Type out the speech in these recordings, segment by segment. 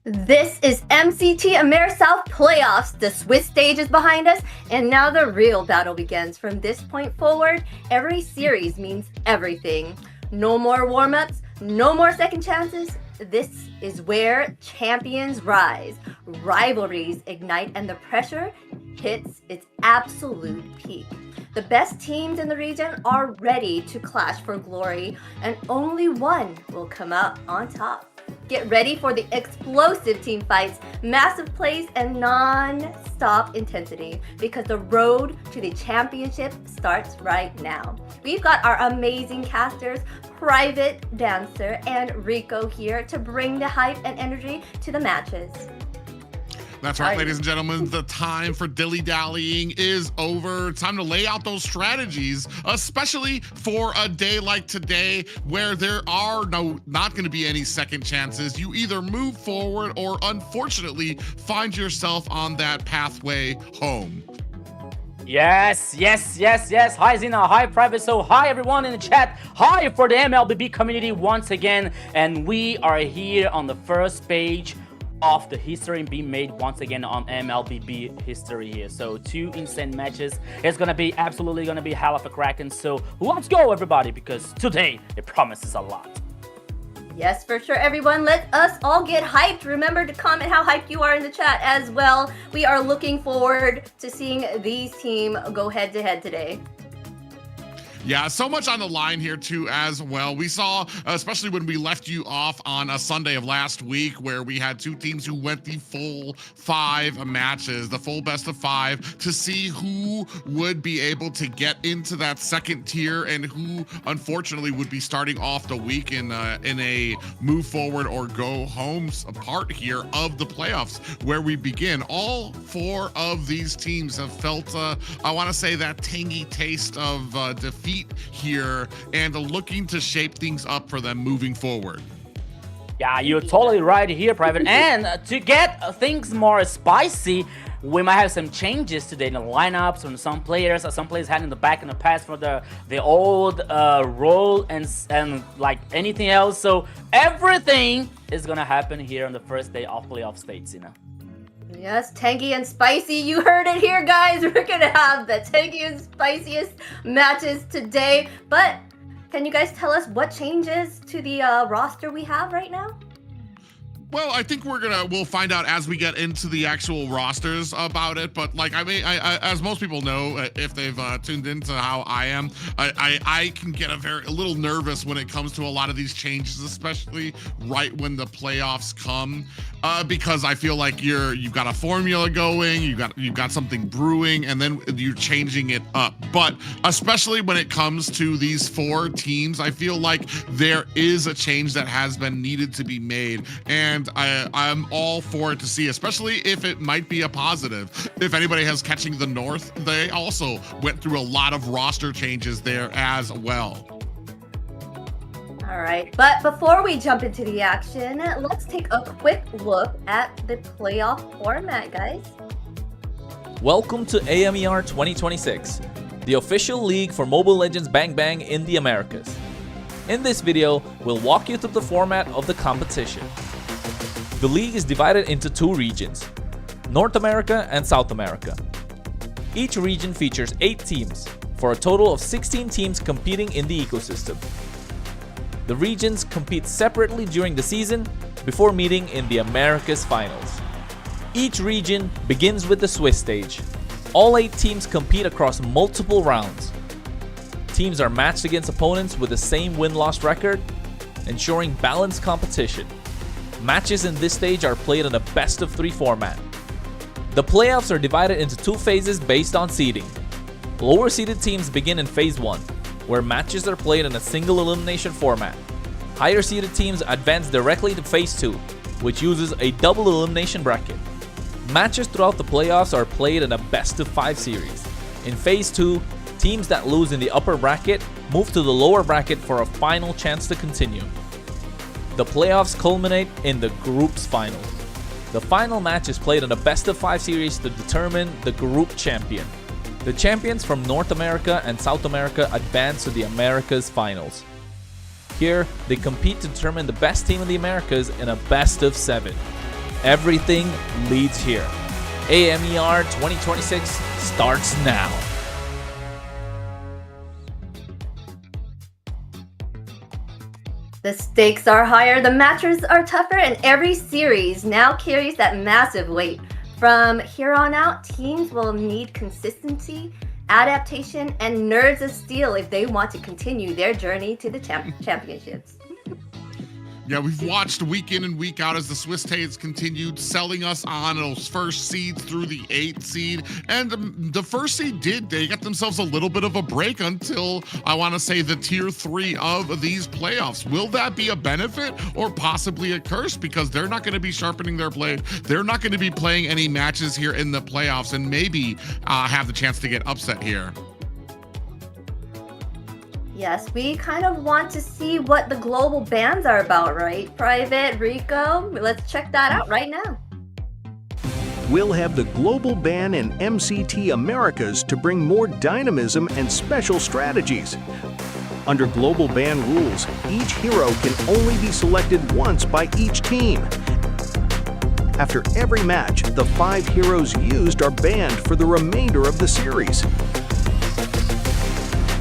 This is MCT AMER South Playoffs. The Swiss stage is behind us, and now the real battle begins. From this point forward, every series means everything. No more warm-ups, no more second chances. This is where champions rise, rivalries ignite, and the pressure hits its absolute peak. The best teams in the region are ready to clash for glory, and only one will come out on top. Get ready for the explosive team fights, massive plays, and non-stop intensity, because the road to the championship starts right now. We've got our amazing casters, Private, Dancer, and Rico here to bring the hype and energy to the matches. That's right, ladies and gentlemen, the time for dilly-dallying is over. Time to lay out those strategies, especially for a day like today where there are not going to be any second chances. You either move forward or unfortunately find yourself on that pathway home. Yes. Hi Zina, hi Private, so hi everyone in the chat. Hi for the MLBB community once again, and we are here on the first page of the history being made once again on MLBB history here. So 2 insane matches. It's gonna be absolutely gonna be hell of a cracking. So let's go everybody, because today it promises a lot. Yes, for sure, everyone. Let us all get hyped. Remember to comment how hyped you are in the chat as well. We are looking forward to seeing these teams go head to head today. Yeah, so much on the line here too as well. We saw, especially when we left you off on a Sunday of last week, where we had 2 teams who went the full 5 matches, the full best of 5, to see who would be able to get into that second tier and who unfortunately would be starting off the week in a move forward or go home part here of the playoffs, where we begin. All 4 of these teams have felt, I want to say, that tangy taste of defeat here, and looking to shape things up for them moving forward. Yeah, you're totally right here, Private. And to get things more spicy, we might have some changes today in the lineups from some players. Some players had in the back in the past for the old role and like anything else. So everything is gonna happen here on the first day of playoff states, you know. Yes, tangy and spicy. You heard it here, guys. We're gonna have the tangy and spiciest matches today. But can you guys tell us what changes to the roster we have right now? Well, I think we'll find out as we get into the actual rosters about it. But like, I mean, as most people know, if they've tuned into how I am, I can get a little nervous when it comes to a lot of these changes, especially right when the playoffs come, because I feel like you've got a formula going, you've got something brewing, and then you're changing it up. But especially when it comes to these 4 teams, I feel like there is a change that has been needed to be made, and I'm all for it to see, especially if it might be a positive. If anybody has catching the North, they also went through a lot of roster changes there as well. All right, but before we jump into the action, let's take a quick look at the playoff format, guys. Welcome to AMER 2026, the official league for Mobile Legends Bang Bang in the Americas. In this video, we'll walk you through the format of the competition. The league is divided into 2 regions, North America and South America. Each region features 8 teams, for a total of 16 teams competing in the ecosystem. The regions compete separately during the season before meeting in the Americas finals. Each region begins with the Swiss stage. All 8 teams compete across multiple rounds. Teams are matched against opponents with the same win-loss record, ensuring balanced competition. Matches in this stage are played in a best-of-3 format. The playoffs are divided into 2 phases based on seeding. Lower-seeded teams begin in Phase 1, where matches are played in a single elimination format. Higher-seeded teams advance directly to Phase 2, which uses a double elimination bracket. Matches throughout the playoffs are played in a best-of-5 series. In Phase 2, teams that lose in the upper bracket move to the lower bracket for a final chance to continue. The playoffs culminate in the group's finals. The final match is played in a best-of-5 series to determine the group champion. The champions from North America and South America advance to the Americas finals. Here, they compete to determine the best team in the Americas in a best-of-7. Everything leads here. AMER 2026 starts now. The stakes are higher, the matches are tougher, and every series now carries that massive weight. From here on out, teams will need consistency, adaptation, and nerves of steel if they want to continue their journey to the championships. Yeah, we've watched week in and week out as the Swiss Tates continued selling us on those first seeds through the 8th seed. And the first seed they got themselves a little bit of a break until, I want to say, the tier 3 of these playoffs. Will that be a benefit or possibly a curse? Because they're not going to be sharpening their blade. They're not going to be playing any matches here in the playoffs and maybe have the chance to get upset here. Yes, we kind of want to see what the global bans are about, right? Private, Rico, let's check that out right now. We'll have the global ban in MCT Americas to bring more dynamism and special strategies. Under global ban rules, each hero can only be selected once by each team. After every match, the 5 heroes used are banned for the remainder of the series.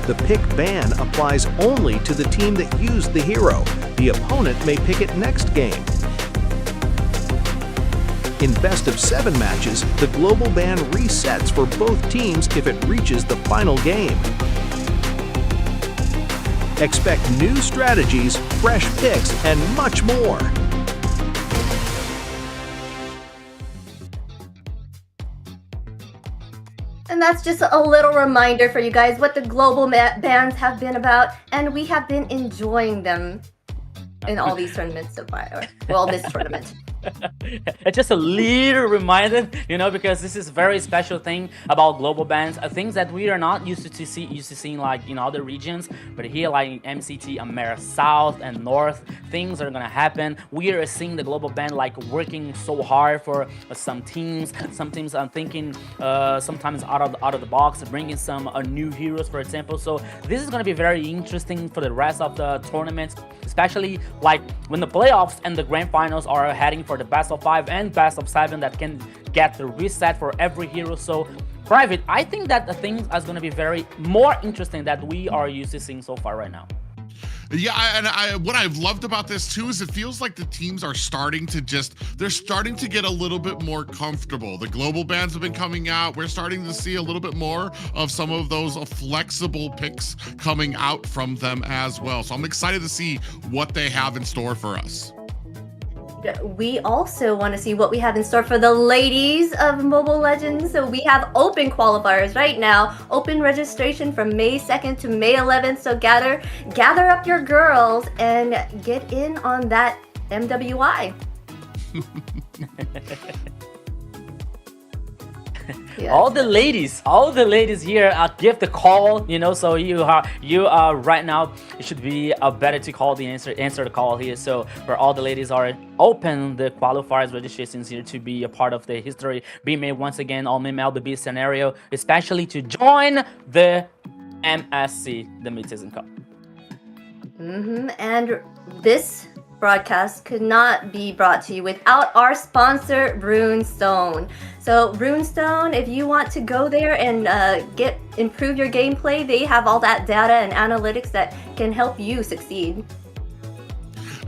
The pick ban applies only to the team that used the hero. The opponent may pick it next game. In best of 7 matches, the global ban resets for both teams if it reaches the final game. Expect new strategies, fresh picks, and much more. And that's just a little reminder for you guys what the global bans have been about, and we have been enjoying them in all these tournaments so far. Well, this tournament. It's just a little reminder, because this is a very special thing about global bans, things that we are not used to seeing like in other regions, but here like in MCT AMER South and North, things are gonna happen. We are seeing the global ban like working so hard for some teams. Some teams are thinking sometimes out of the box, bringing some new heroes, for example. So this is gonna be very interesting for the rest of the tournaments, especially like when the playoffs and the grand finals are heading for the best of 5 and best of 7 that can get the reset for every hero. So Private, I think that the things are going to be very more interesting that we are used to seeing so far right now. Yeah, and what I've loved about this too is it feels like the teams are starting to get a little bit more comfortable. The global bans have been coming out. We're starting to see a little bit more of some of those flexible picks coming out from them as well. So I'm excited to see what they have in store for us. We also want to see what we have in store for the ladies of Mobile Legends. So we have open qualifiers right now, open registration from May 2nd to May 11th. So gather up your girls and get in on that MWI. Yeah. All the ladies here give the call, so you are right now, it should be better to call the answer the call here. So where all the ladies are open the qualifiers registrations here to be a part of the history being made once again on MLBB scenario, especially to join the MSC, the Mid-Season Cup. And this broadcast could not be brought to you without our sponsor, Runestone. So Runestone, if you want to go there and improve your gameplay, they have all that data and analytics that can help you succeed.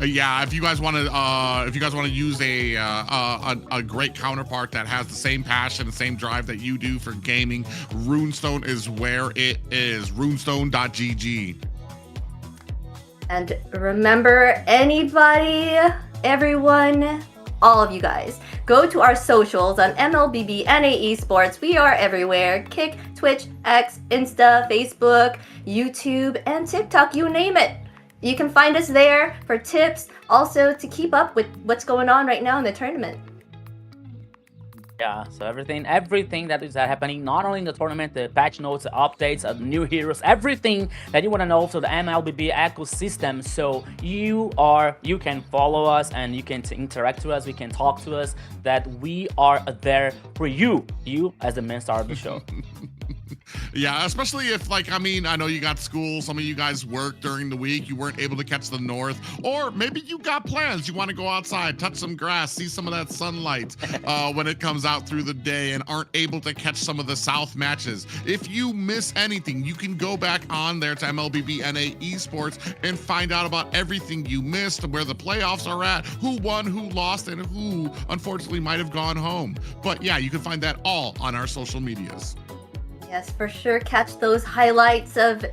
Yeah, if you guys want to use a great counterpart that has the same passion, the same drive that you do for gaming, Runestone is where it is. Runestone.gg. And remember, anybody, everyone, all of you guys, go to our socials on MLBB Esports. We are everywhere. Kick, Twitch, X, Insta, Facebook, YouTube, and TikTok, you name it. You can find us there for tips, also to keep up with what's going on right now in the tournament. Yeah, so everything that is happening, not only in the tournament, the patch notes, the updates, new heroes, everything that you want to know for the MLBB ecosystem. So you can follow us and you can interact with us, we can talk to us, that we are there for you as the main star of the show. Yeah, especially if, like, I mean, I know you got school, some of you guys work during the week, you weren't able to catch the North, or maybe you got plans, you want to go outside, touch some grass, see some of that sunlight when it comes out through the day, and aren't able to catch some of the South matches. If you miss anything, you can go back on there to MLBB Esports and find out about everything you missed, where the playoffs are at, who won, who lost, and who unfortunately might have gone home. But yeah, you can find that all on our social medias. Yes, for sure. Catch those highlights of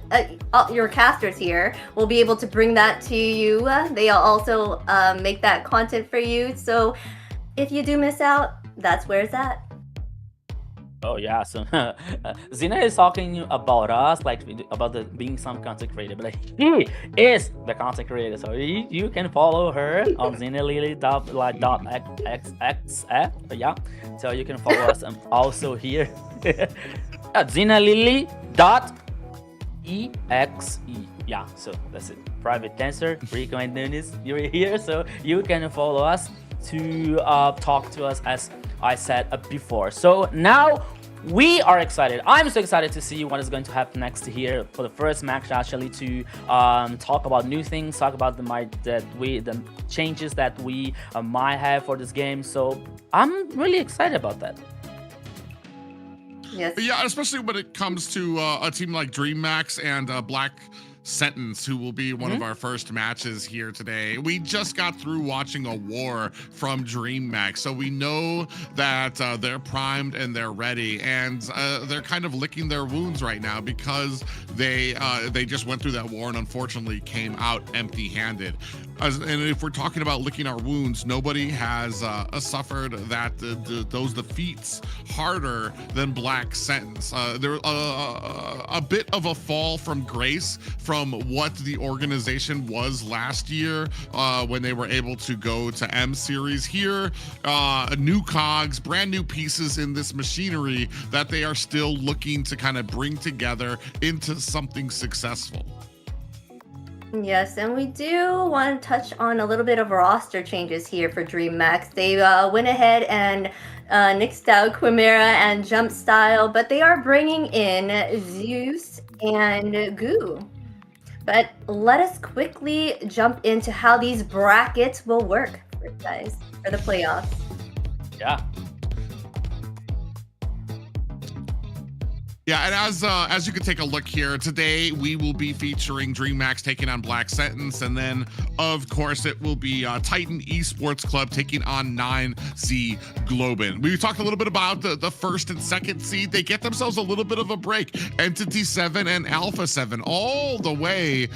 your casters here. We'll be able to bring that to you. They'll also make that content for you. So if you do miss out, that's where it's at. Oh yeah, so Zina is talking about us, like about being some content creator, but like, he is the content creator, so you can follow her on zinalily.xx, yeah. So you can follow us also here at zinalily.exe. Yeah, so that's it. Private dancer, Rico and Nunes, you're here, so you can follow us to talk to us, as I said before. So now we are excited. I'm so excited to see what is going to happen next here for the first match, actually, to talk about new things, talk about the changes that we might have for this game. So I'm really excited about that. Yes. Yeah, especially when it comes to a team like Dreammax and Black Sentence, who will be one of our first matches here today. We just got through watching a war from Dreammax, so we know that they're primed and they're ready, and they're kind of licking their wounds right now because they just went through that war and unfortunately came out empty-handed. And if we're talking about licking our wounds, nobody has suffered those defeats harder than Black Sentence. They're a bit of a fall from grace from what the organization was last year when they were able to go to M Series. Here, new cogs, brand new pieces in this machinery that they are still looking to kind of bring together into something successful. Yes, and we do want to touch on a little bit of roster changes here for Dreammax. They went ahead and nixed out Quimera and Jump Style, but they are bringing in Zeus and Goo. But let us quickly jump into how these brackets will work for you guys for the playoffs. Yeah. Yeah, and as you can take a look here, today we will be featuring Dreammax taking on Black Sentence, and then of course it will be Titan Esports Club taking on 9Z Globant. We talked a little bit about the first and second seed. They get themselves a little bit of a break. Entity 7 and Alpha 7 all the way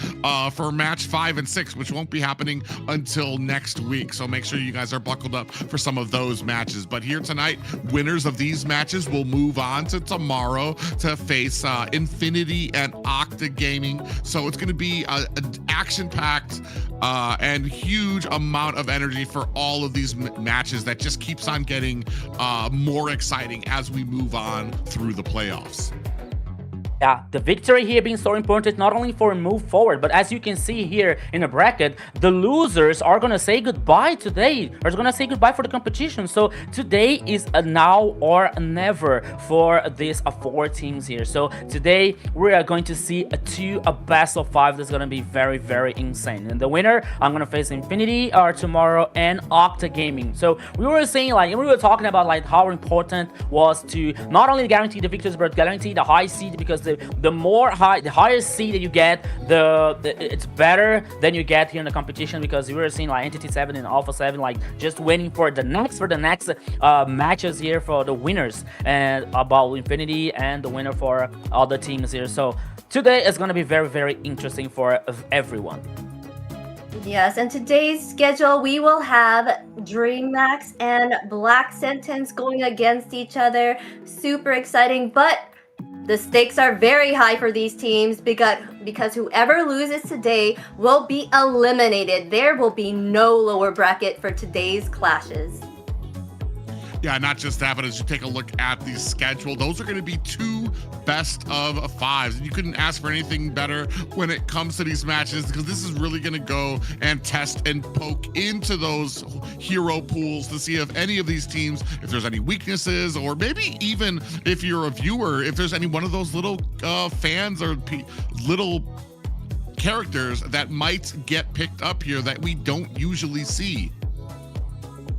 for match 5 and 6, which won't be happening until next week. So make sure you guys are buckled up for some of those matches. But here tonight, winners of these matches will move on to tomorrow to face Infinity and Octa Gaming. So it's going to be an action-packed and huge amount of energy for all of these matches that just keeps on getting more exciting as we move on through the playoffs. Yeah, the victory here being so important, not only for a move forward, but as you can see here in the bracket, the losers are going to say goodbye today. Are going to say goodbye for the competition. So today is a now or never for these 4 teams here. So today we are going to see a best of 5 that's going to be very, very insane. And the winner, I'm going to face Infinity tomorrow and Octa Gaming. So we were saying, like, we were talking about like how important was to not only guarantee the victories, but guarantee the high seed, because the higher seed that you get, it's better than you get here in the competition, because we were seeing like Entity 7 and Alpha 7 like just waiting for the next matches here for the winners, and about Infinity and the winner for other teams here. So today is going to be very, very interesting for everyone. Yes, and today's schedule, we will have Dreammax and Black Sentence going against each other. Super exciting, but the stakes are very high for these teams because whoever loses today will be eliminated. There will be no lower bracket for today's clashes. Yeah, not just that, but as you take a look at the schedule, those are going to be 2 best of 5s. And you couldn't ask for anything better when it comes to these matches, because this is really going to go and test and poke into those hero pools to see if any of these teams, if there's any weaknesses, or maybe even if you're a viewer, if there's any one of those little fans or little characters that might get picked up here that we don't usually see.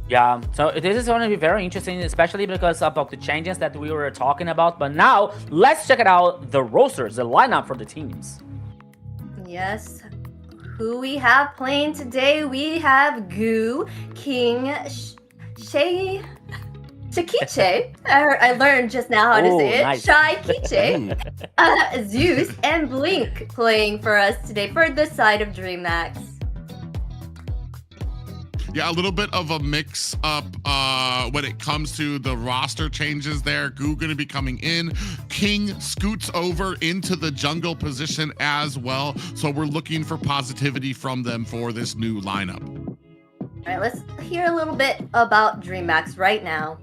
Yeah, so this is going to be very interesting, especially because of the changes that we were talking about. But now, let's check it out, the rosters, the lineup for the teams. Yes. Who we have playing today? We have Goo, King, Shakiche. I learned just now how to say it. Nice. Shaikiche, Zeus, and Blink playing for us today for the side of Dreammax. Yeah, a little bit of a mix up when it comes to the roster changes there. Goo going to be coming in. King scoots over into the jungle position as well. So we're looking for positivity from them for this new lineup. All right, let's hear a little bit about Dreammax right now.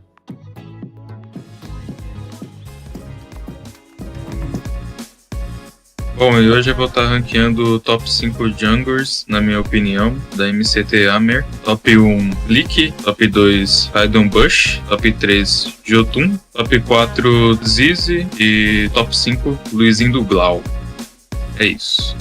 Bom, e hoje eu vou estar ranqueando o top 5 junglers, na minha opinião, da MCT AMER. Top 1, Leak. Top 2, Raidon Bush. Top 3, Jotun. Top 4, Zizi. E top 5, Luizinho do Glau. É isso.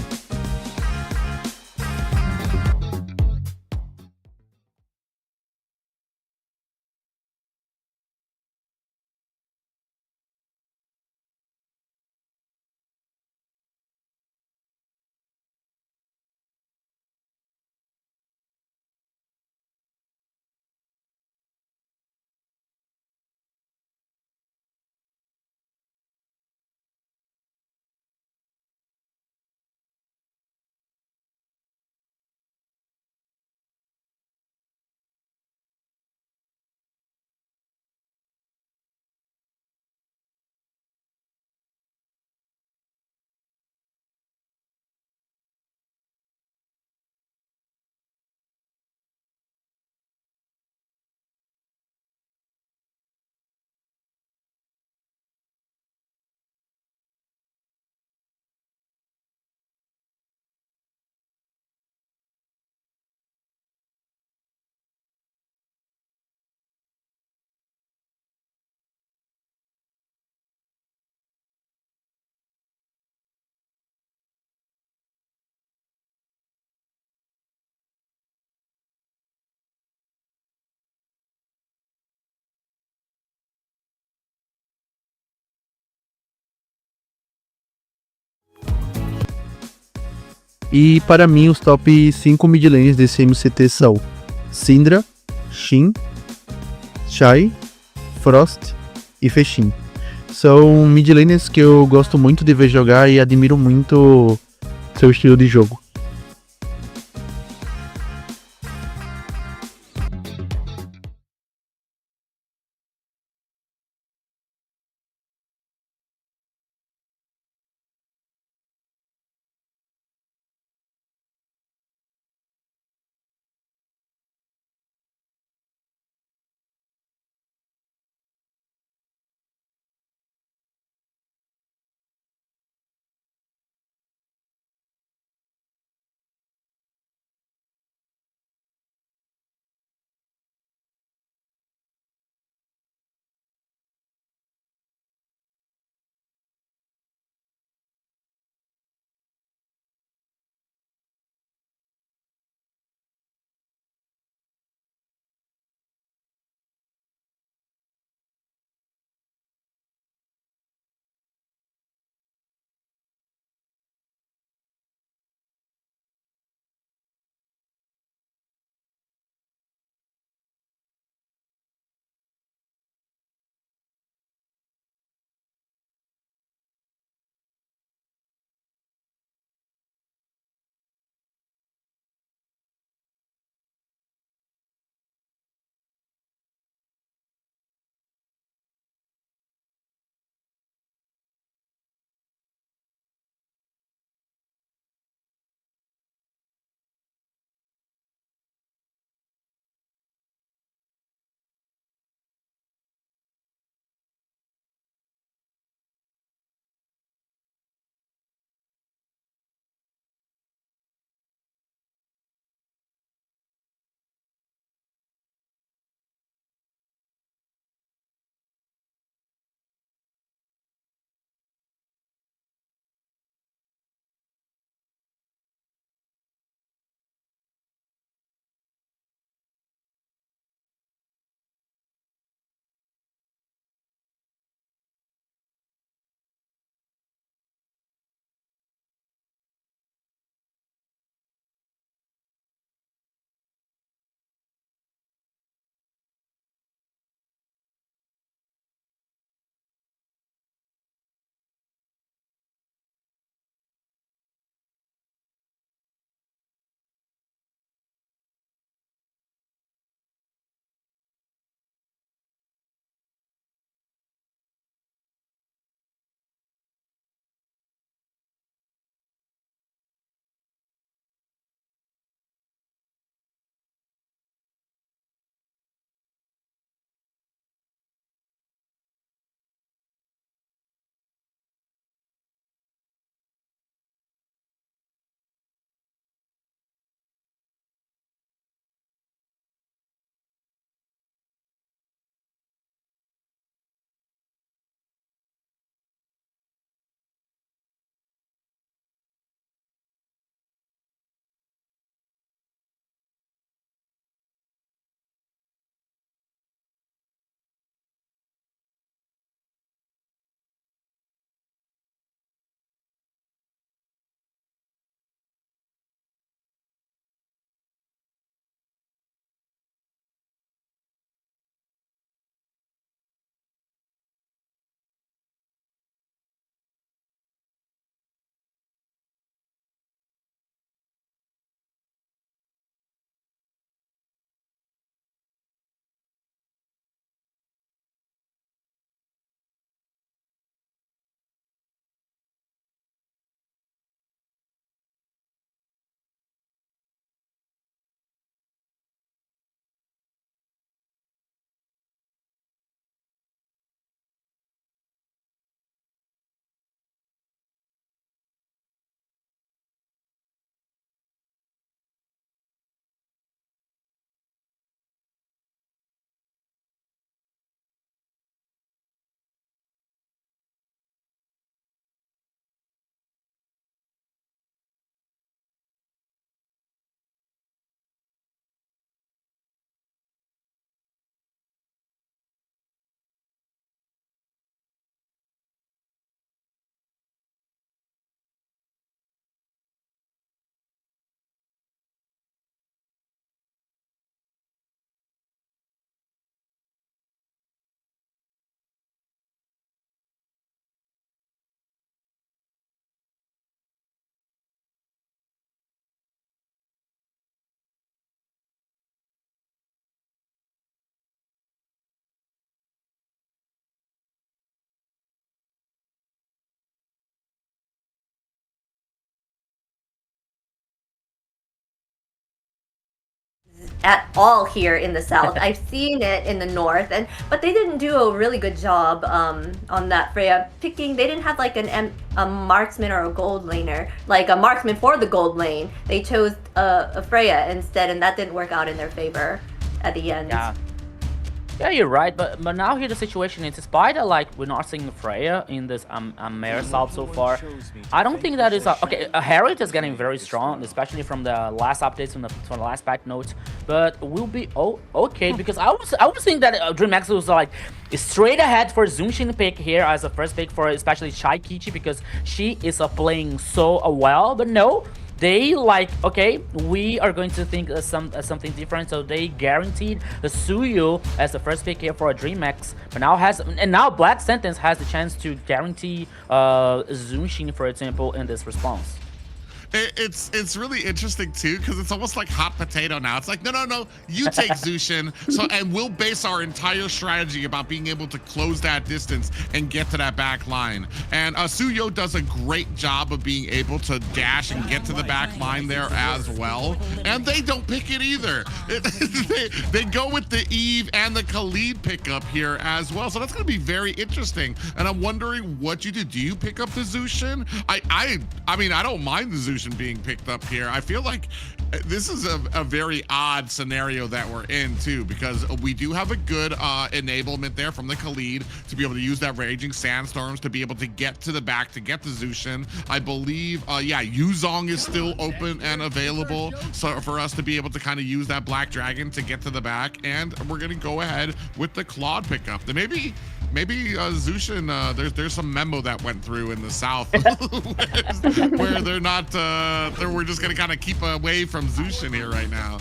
E para mim, os top 5 mid lanes desse MCT são Syndra, Xin, Shai, Frost e Feixin. São mid laners que eu gosto muito de ver jogar e admiro muito seu estilo de jogo. at all here in the south. I've seen it in the north, but they didn't do a really good job on that Freya picking. They didn't have like a marksman or a gold laner, like a marksman for the gold lane. They chose a Freya instead, and that didn't work out in their favor at the end. Yeah, you're right, but now here the situation is, despite like we're not seeing Freya in this AMER South so far, I don't think that is okay. Harriet is getting very strong, especially from the last updates from the last patch notes. But we'll be okay because I was thinking that Dreammax was like straight ahead for Zunshin pick here as a first pick for especially Chai Kichi because she is playing so well, but no. They like, okay, we are going to think something different, so they guaranteed the Suyu as the first pick here for a Dreammax, but now Black Sentence has the chance to guarantee Zunshin, for example, in this response. It's really interesting too because it's almost like hot potato now. It's like no, you take Zushin, and we'll base our entire strategy about being able to close that distance and get to that back line. And Suyo does a great job of being able to dash and get to the back line there as well. And they don't pick it either. They go with the Eve and the Khalid pickup here as well. So that's going to be very interesting. And I'm wondering what you do. Do you pick up the Zushin? I mean, I don't mind the Zushin being picked up here. I feel like this is a very odd scenario that we're in too, because we do have a good enablement there from the Khalid to be able to use that Raging Sandstorms to be able to get to the back to get the Zushin. I believe, yeah, Yuzong is still open and available, so for us to be able to kind of use that Black Dragon to get to the back, and we're gonna go ahead with the Claude pickup. Then maybe Zushin, there's some memo that went through in the south where they're not, we're just gonna kind of keep away from Zushin here right now.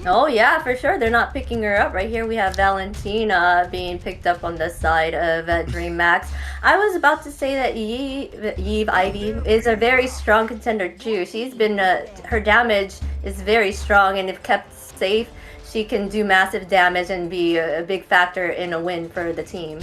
Oh yeah, for sure. They're not picking her up. Right here we have Valentina being picked up on the side of Dreammax. I was about to say that Eve Ivy is a very strong contender too. She's been, her damage is very strong, and if kept safe, she can do massive damage and be a big factor in a win for the team.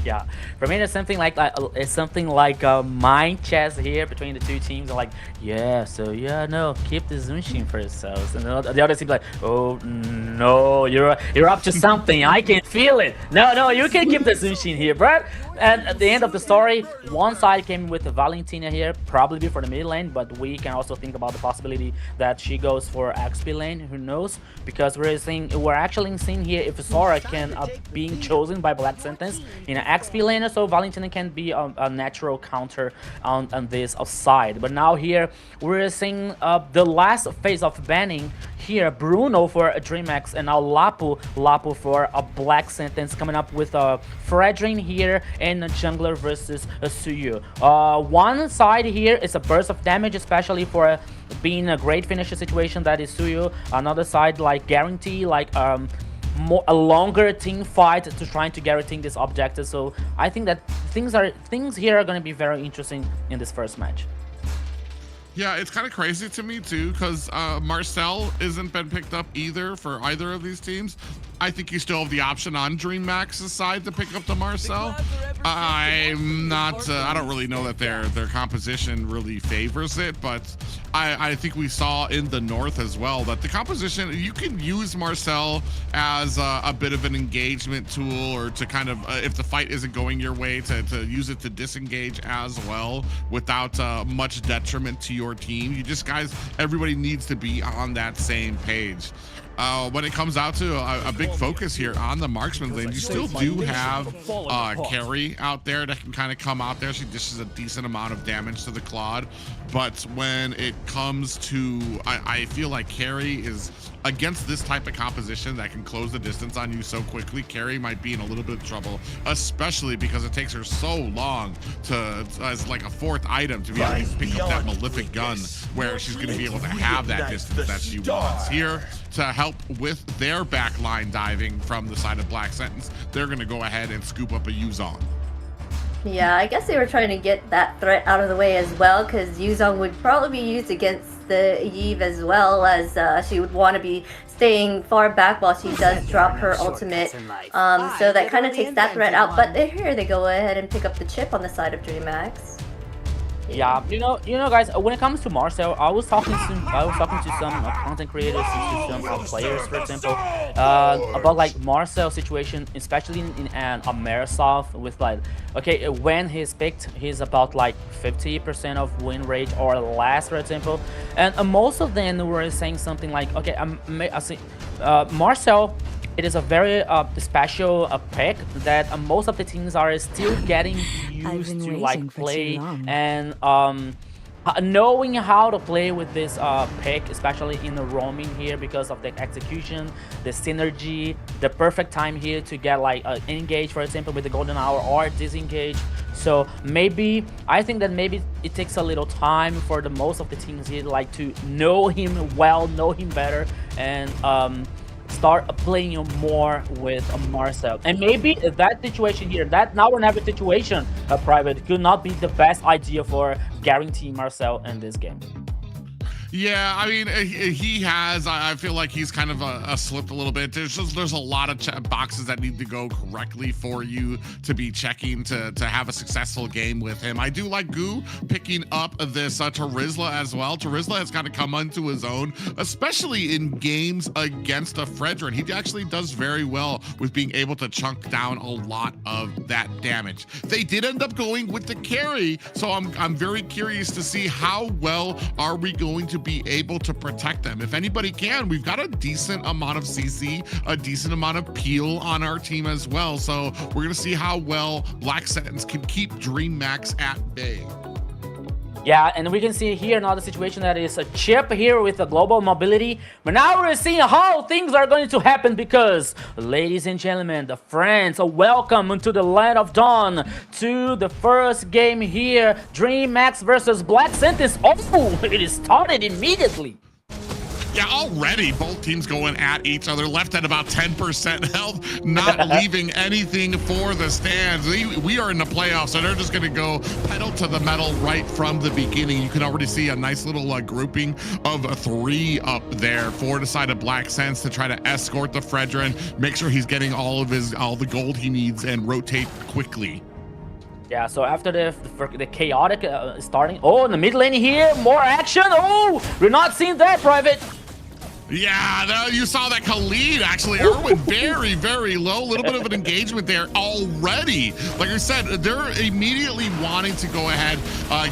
Yeah, for me it's something like a mind chess here between the two teams. I'm like, yeah, so yeah, no, keep the Zunshin for yourselves, and the other team like, oh no, you're up to something. I can feel it. No, you can keep the Zunshin here, but at the end of the story, one side came with the Valentina here, probably for the mid lane, but we can also think about the possibility that she goes for XP lane. Who knows? Because we're actually seeing here if Sora can being chosen by Black Sentence in an XP lane, so Valentina can be a natural counter on this side. But now here we're seeing the last phase of banning here, Bruno for a Dreammax, and now Lapu for a Black Sentence, coming up with a Fredrin here and a jungler versus a Suyu. One side here is a burst of damage, especially for being a great finisher situation, that is Suyu. Another side like guarantee, like a longer team fight to trying to guarantee this objective. So I think that things here are going to be very interesting in this first match. Yeah, it's kind of crazy to me too, because Marcel isn't been picked up either for either of these teams. I think you still have the option on Dreammax's side to pick up the Marcel. I'm not, I don't really know that their composition really favors it, but I think we saw in the north as well that the composition, you can use Marcel as a bit of an engagement tool, or to kind of, if the fight isn't going your way, to use it to disengage as well without much detriment to your team. You just, guys, everybody needs to be on that same page. When it comes out to a big focus here on the marksman lane, you still do have Carrie out there that can kind of come out there. She dishes a decent amount of damage to the Claude, but when it comes to, I feel like Carrie is, against this type of composition that can close the distance on you so quickly, Carrie might be in a little bit of trouble, especially because it takes her so long to, as like a fourth item, to be able to pick up that Malefic gun, where she's going to be able to have that distance that she wants. Here to help with their backline diving from the side of Black Sentence, they're going to go ahead and scoop up a Yuzong. Yeah, I guess they were trying to get that threat out of the way as well, because Yuzong would probably be used against the Eve as well, as she would want to be staying far back while she does drop her ultimate. So that kind of takes that threat out. But here they go ahead and pick up the chip on the side of Dreammax. Yeah, guys. When it comes to Marcel, I was talking to some content creators, to some players, for example, about like Marcel situation, especially in AMER South. With like, okay, when he's picked, he's about like 50% of win rate or less, for example, and most of them were saying something like, okay, I see, Marcel. It is a very special pick that most of the teams are still getting used to like play and knowing how to play with this pick, especially in the roaming here, because of the execution, the synergy, the perfect time here to get like engage, for example, with the golden hour or disengage. So maybe I think that maybe it takes a little time for the most of the teams here like to know him well, know him better, and start playing more with Marcel. And maybe that situation here, that now or never situation, Private, could not be the best idea for guaranteeing Marcel in this game. Yeah, I mean, he has. I feel like he's kind of slipped a little bit. There's a lot of boxes that need to go correctly for you to be checking to have a successful game with him. I do like Goo picking up this Tarizla as well. Tarizla has kind of come onto his own, especially in games against a Fredrin. He actually does very well with being able to chunk down a lot of that damage. They did end up going with the carry, so I'm very curious to see how well are we going to be able to protect them. If anybody can, we've got a decent amount of CC, a decent amount of peel on our team as well. So we're gonna see how well Black Sentence can keep Dreammax at bay. Yeah, and we can see here another situation that is a chip here with the global mobility. But now we're seeing how things are going to happen because, ladies and gentlemen, the friends, welcome to the Land of Dawn, to the first game here, Dreammax versus Black Sentence. Oh, it is started immediately. Yeah, already both teams going at each other, left at about 10% health, not leaving anything for the stands. We are in the playoffs, so they're just going to go pedal to the metal right from the beginning. You can already see a nice little grouping of 3 up there for the side of Black Sense to try to escort the Fredrin, make sure he's getting all the gold he needs, and rotate quickly. Yeah, so after the chaotic starting, oh, in the mid lane here, more action. Oh, we're not seeing that, Private. Yeah, you saw that Khalid actually, Erwin very, very low, a little bit of an engagement there already. Like I said, they're immediately wanting to go ahead,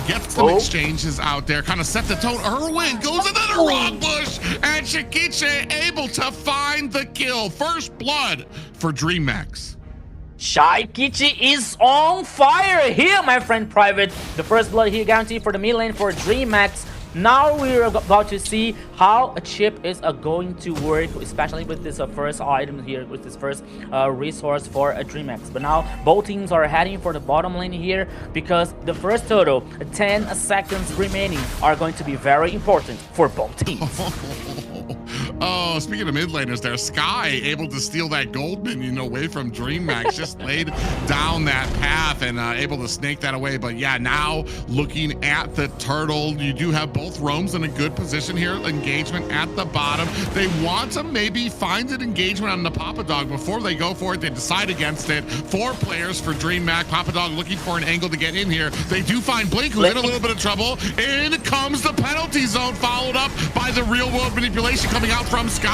get some exchanges out there, kind of set the tone. Erwin goes into the rock bush, and Shikiche able to find the kill. First blood for Dreammax. Shikiche is on fire here, my friend Private. The first blood here guaranteed for the mid lane for Dreammax. Now we're about to see how a chip is going to work, especially with this first item here, with this first resource for a Dreammax. But now both teams are heading for the bottom lane here because the first total, 10 seconds remaining, are going to be very important for both teams. Oh, speaking of mid laners there, Sky able to steal that gold minion away from Dreammax, just laid down that path and able to snake that away. But yeah, now looking at the turtle, you do have both roams in a good position here. Engagement at the bottom. They want to maybe find an engagement on the Papa Dog before they go for it. They decide against it. 4 players for Dreammax. Papa Dog looking for an angle to get in here. They do find Blink, who's in a little bit of trouble. In comes the penalty zone, followed up by the real world manipulation coming out from Sky.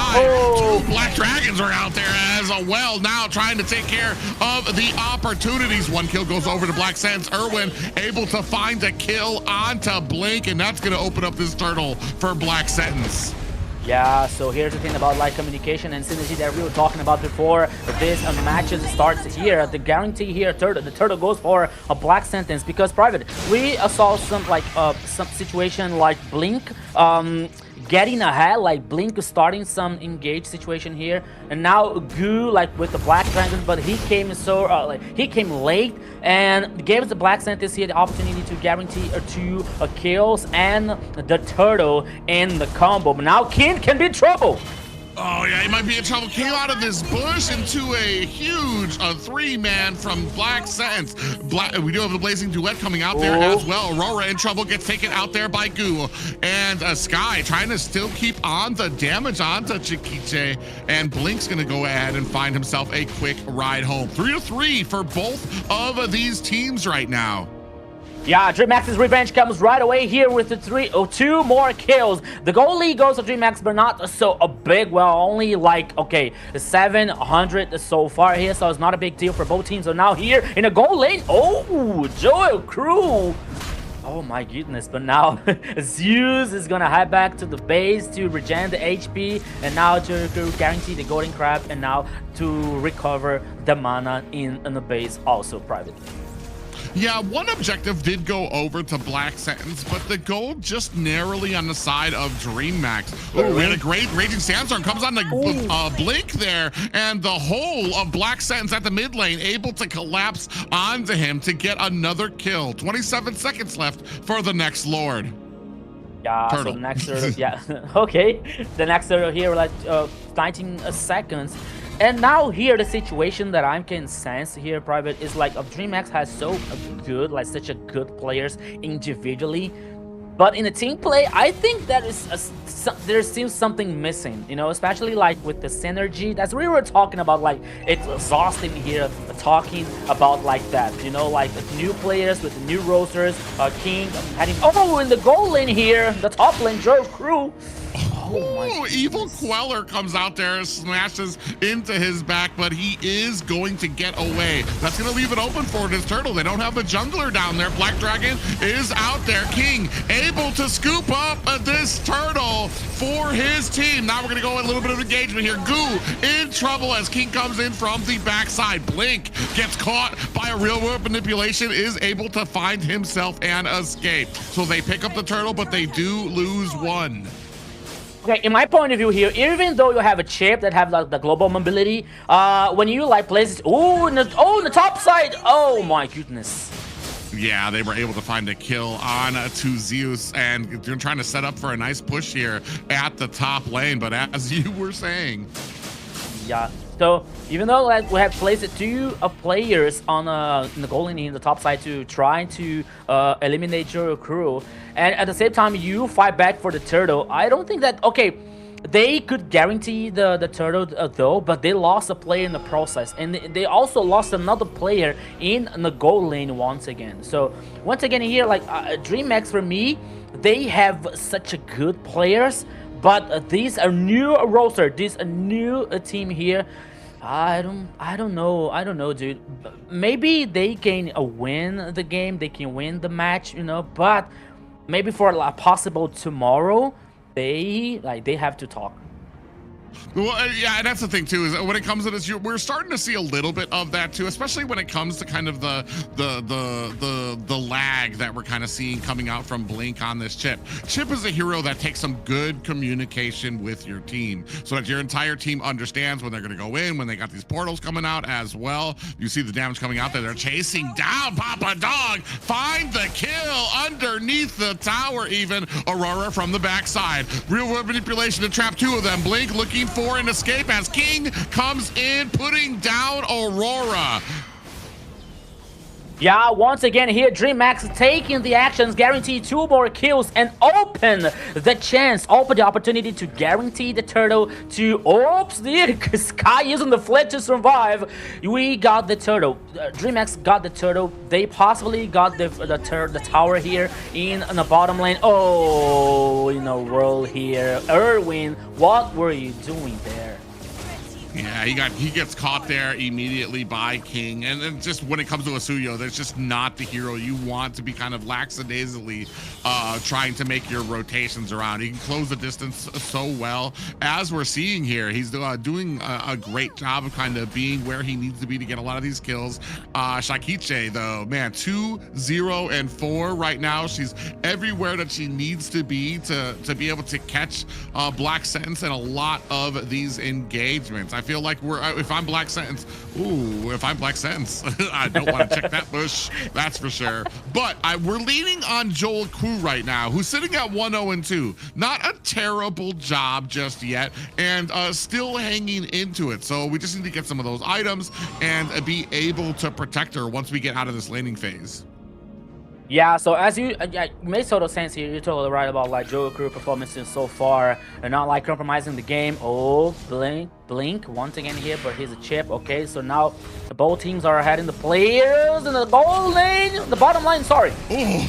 2 Black Dragons are out there as well now, trying to take care of the opportunities. 1 kill goes over to Black Sense. Erwin able to find a kill onto Blink, and that's going to open up this turtle for Black Sentence. Yeah, so here's the thing about like communication and synergy that we were talking about before this matches starts here. The guarantee here, the turtle goes for a Black Sentence because Private, we saw some like some situation like Blink getting ahead, like Blink starting some engage situation here, and now Goo like with the Black Dragons, but he came he came late and gave the Black Sentence here the opportunity to guarantee 2 kills and the turtle in the combo. But now King can be in trouble. Oh yeah, he might be in trouble. Came out of this bush into a huge 3-man from Black Sentence. We do have the Blazing Duet coming out there as well. Aurora in trouble, gets taken out there by Goo. And Sky trying to still keep on the damage onto Chikiche. And Blink's gonna go ahead and find himself a quick ride home. 3-3 for both of these teams right now. Yeah, Dreammax's revenge comes right away here with the 2 more kills. The goal lead goes to Dreammax, but not so a big, well, only like, okay, 700 so far here, so it's not a big deal for both teams. So now here in a goal lane, oh, Joel Crew. Oh my goodness, but now Zeus is gonna head back to the base to regen the HP, and now to guarantee the golden crab, and now to recover the mana in the base also privately. Yeah, one objective did go over to Black Sentence, but the gold just narrowly on the side of Dreammax. Oh, we had a great Raging Sandstorm comes on the blink there, and the whole of Black Sentence at the mid lane able to collapse onto him to get another kill. 27 seconds left for the next Lord. Yeah, Turtle. so the next turtle, yeah, okay. The next turtle here, like 19 seconds. And now here, the situation that I can sense here, Private, is like Dreammax has so good, like such a good players individually. But in the team play, I think that is there seems something missing, you know, especially like with the synergy. That's what we were talking about, like it's exhausting here talking about like that, you know, like the new players with the new rosters, King heading, oh, in the goal lane here, the top lane, Joe Crew. Oh, Evil Queller comes out there, smashes into his back, but he is going to get away. That's going to leave it open for his turtle. They don't have a jungler down there. Black Dragon is out there. King able to scoop up this turtle for his team. Now we're going to go a little bit of engagement here. Goo in trouble as King comes in from the backside. Blink gets caught by a real world manipulation, is able to find himself and escape. So they pick up the turtle, but they do lose one. Okay, in my point of view here, even though you have a chip that have like the global mobility, when you like place it, oh, in the top side, oh my goodness. Yeah, they were able to find a kill on to Zeus, and they're trying to set up for a nice push here at the top lane. But as you were saying, yeah. So even though like we have placed 2 players on in the goal lane in the top side to try to eliminate your crew, and at the same time you fight back for the turtle, I don't think that, okay, they could guarantee the turtle though, but they lost a player in the process, and they also lost another player in the goal lane once again. So once again here, like Dreammax, for me, they have such a good players, but these are new roster, this a new team here. I don't know, dude. Maybe they can win the game, they can win the match, you know, but maybe for a possible tomorrow, they have to talk. Well, yeah, and that's the thing too, is when it comes to this, we're starting to see a little bit of that too, especially when it comes to kind of the lag that we're kind of seeing coming out from Blink on this chip. Chip is a hero that takes some good communication with your team, so that your entire team understands when they're going to go in, when they got these portals coming out as well. You see the damage coming out there. They're chasing down Papa Dog, find the kill underneath the tower even. Aurora from the backside. Real world manipulation to trap 2 of them. Blink looking for an escape as King comes in, putting down Aurora. Yeah, once again here, Dreammax taking the actions, guarantee 2 more kills, and open the opportunity to guarantee the turtle to, oops, the Sky using the flip to survive. We got the turtle. Dreammax got the turtle. They possibly got the tower here in the bottom lane. Oh, in a roll here. Erwin, what were you doing there? Yeah, he gets caught there immediately by King, and then just when it comes to Asuyo, there's just not the hero you want to be kind of lackadaisically trying to make your rotations around. He can close the distance so well, as we're seeing here. He's doing a great job of kind of being where he needs to be to get a lot of these kills. Shakiche though, man, 2, 0, and 4 right now. She's everywhere that she needs to be be able to catch Black Sentence in a lot of these engagements. I feel like if I'm Black Sentence, I don't want to check that bush, that's for sure. But we're leaning on Joel Crew right now, who's sitting at 1-0-2. Not a terrible job just yet, and still hanging into it. So we just need to get some of those items and be able to protect her once we get out of this laning phase. Yeah, so as you made total sense here. You're totally right about like Joe Crew performances so far. They're not like compromising the game. Oh, blink once again here, but here's a chip. Okay, so now both teams are heading the players in the goal lane, the bottom line. Sorry. Ooh.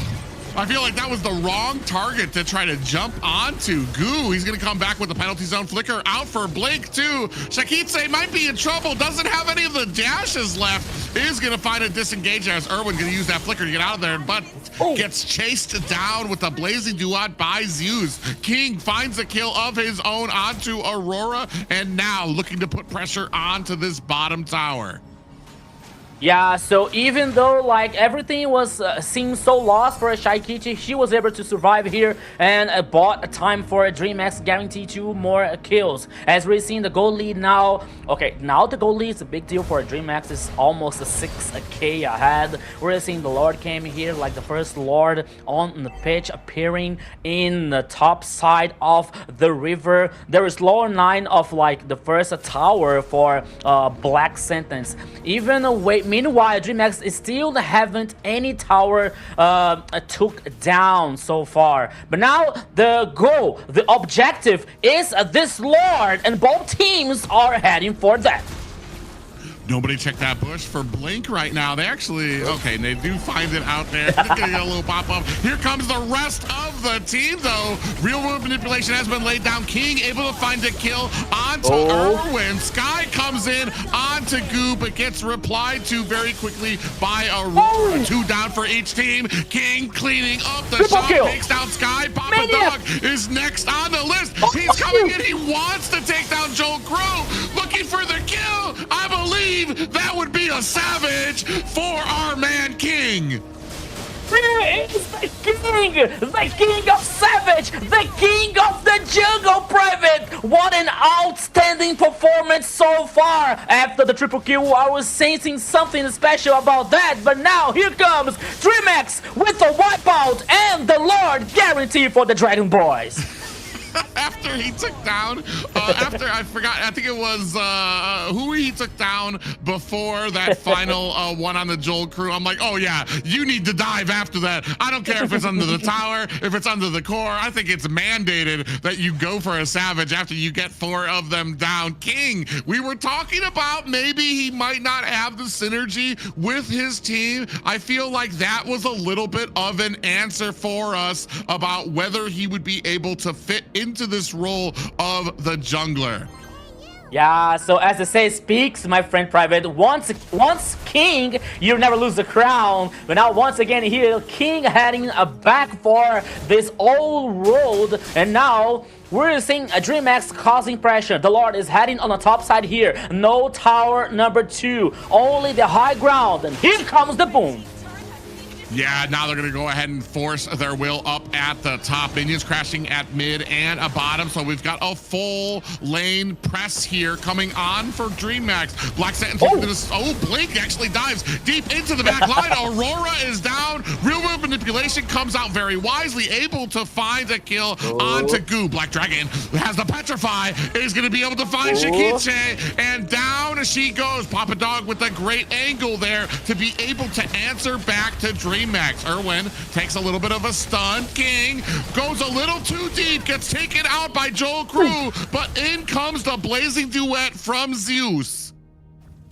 I feel like that was the wrong target to try to jump onto. Goo, he's going to come back with the penalty zone flicker out for Blink too. Shakitse might be in trouble, doesn't have any of the dashes left. Is going to find a disengage as Irwin going to use that flicker to get out of there, but gets chased down with a blazing duat by Zeus. King finds a kill of his own onto Aurora, and now looking to put pressure onto this bottom tower. Yeah, so even though like everything was seemed so lost for Shaikichi, she was able to survive here and bought a time for a Dreammax, guarantee 2 more kills. As we're seeing the goal lead now, okay, now the goal lead is a big deal for a Dreammax. It's almost a 6k ahead. We're seeing the Lord came here, like the first Lord on the pitch, appearing in the top side of the river. There is lower 9 of like the first tower for Black Sentence. Even meanwhile, Dreammax is still haven't any tower took down so far. But now the goal, the objective is this Lord, and both teams are heading for that. Nobody checked that bush for Blink right now. They actually, okay, they do find it out there. They're gonna get a little pop-up. Here comes the rest of the team, though. Real world manipulation has been laid down. King able to find a kill onto Irwin. Sky comes in onto Goo, but gets replied to very quickly by Aurora. 2 down for each team. King cleaning up the shot, takes down Sky. Papa Dog is next on the list. He's coming in. He wants to take down Joel Crow. Looking for the kill. I believe that would be a savage for our man King. It's the king of Savage, the king of the jungle, Private. What an outstanding performance so far. After the triple kill, I was sensing something special about that, but now here comes Dreammax with the wipeout and the Lord guarantee for the Dragon Boys. After he took down, I forgot, I think it was who he took down before that final one on the Joel Crew. I'm like, oh yeah, you need to dive after that. I don't care if it's under the tower, if it's under the core. I think it's mandated that you go for a savage after you get 4 of them down. King, we were talking about maybe he might not have the synergy with his team. I feel like that was a little bit of an answer for us about whether he would be able to fit into this role of the jungler. Yeah, so as the say speaks, my friend Private, once King, you never lose the crown. But now once again here, King heading back for this old road, and now we're seeing a Dreammax causing pressure. The Lord is heading on the top side here. No tower number 2, only the high ground, and here comes the boom. Yeah, now they're going to go ahead and force their will up at the top. Minions crashing at mid and a bottom. So we've got a full lane press here coming on for Dreammax. Black Sentence, Blink actually dives deep into the back line. Aurora is down. Real world manipulation comes out very wisely, able to find a kill onto Goo. Black Dragon has the petrify, is going to be able to find Shakitse, and down she goes. Papa Dog with a great angle there to be able to answer back to Dreammax. Irwin takes a little bit of a stun. King goes a little too deep, gets taken out by Joel Crew, but in comes the blazing duet from Zeus.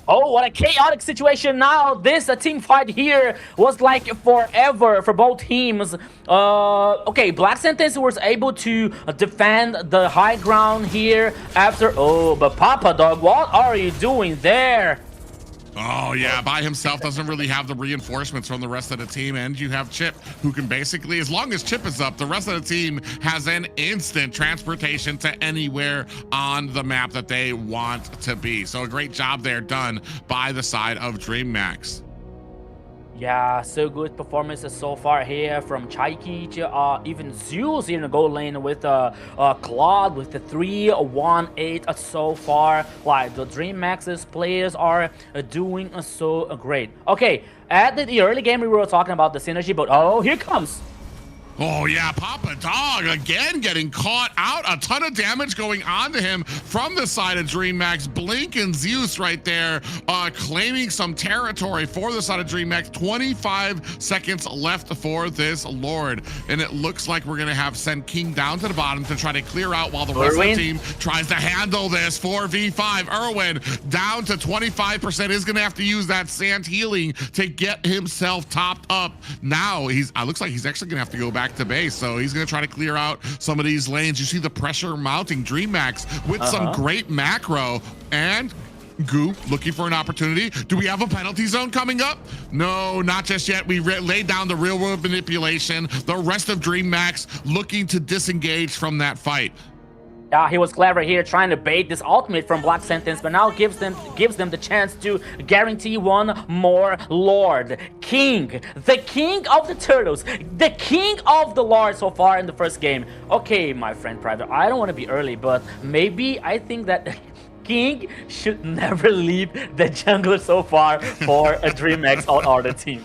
Oh, what a chaotic situation now. This team fight here was like forever for both teams. Okay, Black Sentence was able to defend the high ground here after. Oh, but Papa Dog, what are you doing there? Oh yeah, by himself doesn't really have the reinforcements from the rest of the team, and you have Chip, who can basically, as long as Chip is up, the rest of the team has an instant transportation to anywhere on the map that they want to be. So a great job there done by the side of Dreammax. Yeah, so good performances so far here from Chaiki, even Zeus in the goal lane with Claude with the 3-1-8 so far. Like the Dreammax's players are doing so great. Okay, at the early game we were talking about the synergy, but oh, here comes. Oh yeah, Papa Dog again getting caught out. A ton of damage going on to him from the side of Dreammax. Blink and Zeus right there claiming some territory for the side of Dreammax. 25 seconds left for this Lord. And it looks like we're going to have send King down to the bottom to try to clear out while the rest of the team tries to handle this 4v5. Irwin down to 25%, is going to have to use that sand healing to get himself topped up. Now looks like he's actually going to have to go back to base, so he's going to try to clear out some of these lanes. You see the pressure mounting. Dreammax with some great macro, and Goo looking for an opportunity. Do we have a penalty zone coming up? No, not just yet. We laid down the real world manipulation. The rest of Dreammax looking to disengage from that fight. Yeah, he was clever here, trying to bait this ultimate from Black Sentence, but now gives them the chance to guarantee one more Lord. King, the king of the turtles, the king of the Lord so far in the first game. Okay, my friend Private, I don't want to be early, but maybe I think that King should never leave the jungler so far for a Dreammax or the team.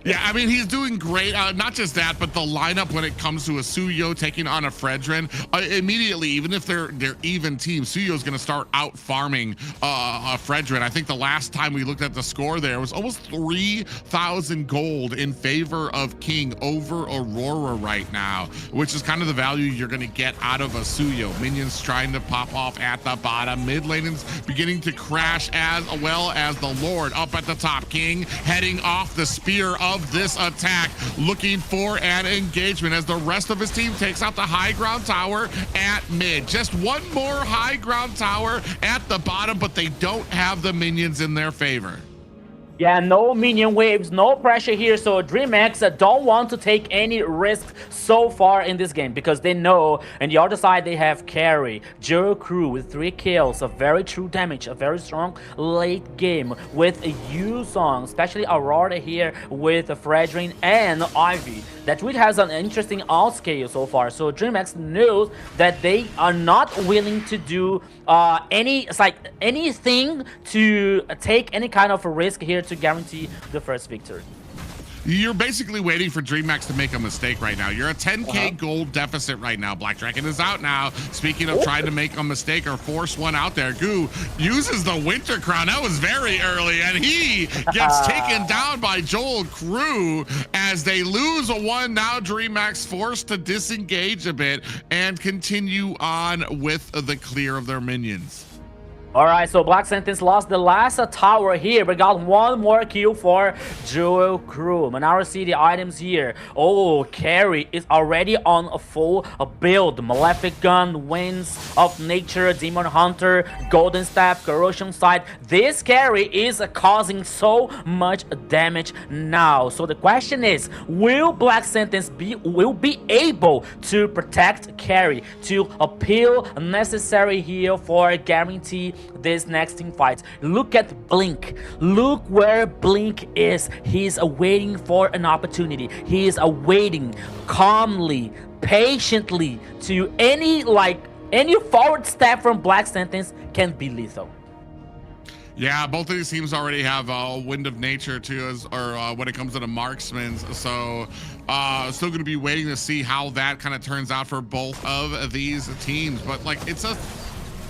Yeah, I mean, he's doing great. Not just that, but the lineup when it comes to a Suyo taking on a Fredrin, immediately, even if they're even team, Suyo's going to start out farming a Fredrin. I think the last time we looked at the score there was almost 3,000 gold in favor of King over Aurora right now, which is kind of the value you're going to get out of a Suyo. Minions trying to pop off at the bottom. Mid lane is beginning to crash, as well as the Lord up at the top. King heading off the spear of this attack, looking for an engagement as the rest of his team takes out the high ground tower at mid. Just one more high ground tower at the bottom, but they don't have the minions in their favor. Yeah, no minion waves, no pressure here, so Dreammax don't want to take any risk so far in this game, because they know on the other side they have Carry, Juro Crew with 3 kills, a very true damage, a very strong late game with a Yusong, especially Aurora here with Fredrin and Ivy. That Tweet has an interesting alt scale so far, so Dreammax knows that they are not willing to do anything to take any kind of a risk here to guarantee the first victory. You're basically waiting for Dreammax to make a mistake right now. You're a 10k gold deficit right now. Black Dragon is out now. Speaking of trying to make a mistake or force one out there, Goo uses the Winter Crown. That was very early, and he gets taken down by Joel Crew as they lose a one. Now Dreammax forced to disengage a bit and continue on with the clear of their minions. Alright, so Black Sentence lost the last tower here, but got one more kill for Jewel Crew. And now see the items here. Oh, Carry is already on a full build. Malefic Gun, Winds of Nature, Demon Hunter, Golden Staff, Corrosion Sight. This Carry is causing so much damage now. So the question is, will Black Sentence be able to protect Carry, to appeal necessary here for guarantee this next team fight? Look at Blink. Look where Blink is. He's awaiting for an opportunity. He is awaiting calmly, patiently to any forward step from Black Sentence can be lethal. Yeah, both of these teams already have Wind of Nature too, when it comes to the marksmen. So still going to be waiting to see how that kind of turns out for both of these teams. But like,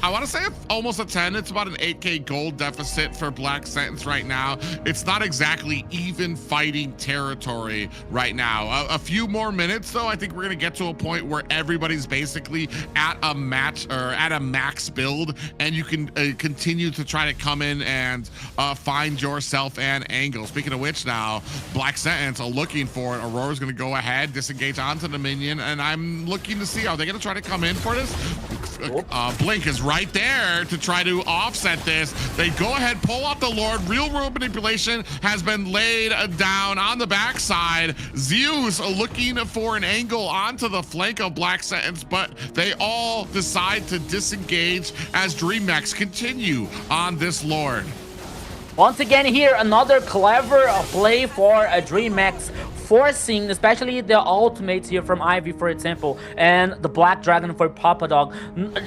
I want to say almost a 10. It's about an 8k gold deficit for Black Sentence right now. It's not exactly even fighting territory right now. A few more minutes though, I think we're gonna get to a point where everybody's basically at a match or at a max build, and you can continue to try to come in and find yourself an angle. Speaking of which, now Black Sentence are looking for it. Aurora's gonna go ahead, disengage onto the minion, and I'm looking to see, are they gonna try to come in for this? Blink is right there to try to offset this. They go ahead, pull out the Lord. Real world manipulation has been laid down on the backside. Zeus looking for an angle onto the flank of Black Sentence, but they all decide to disengage as Dreammax continue on this Lord. Once again here, another clever play for a Dreammax. forcing, especially the ultimates here from Ivy, for example, and the Black Dragon for Papa Dog,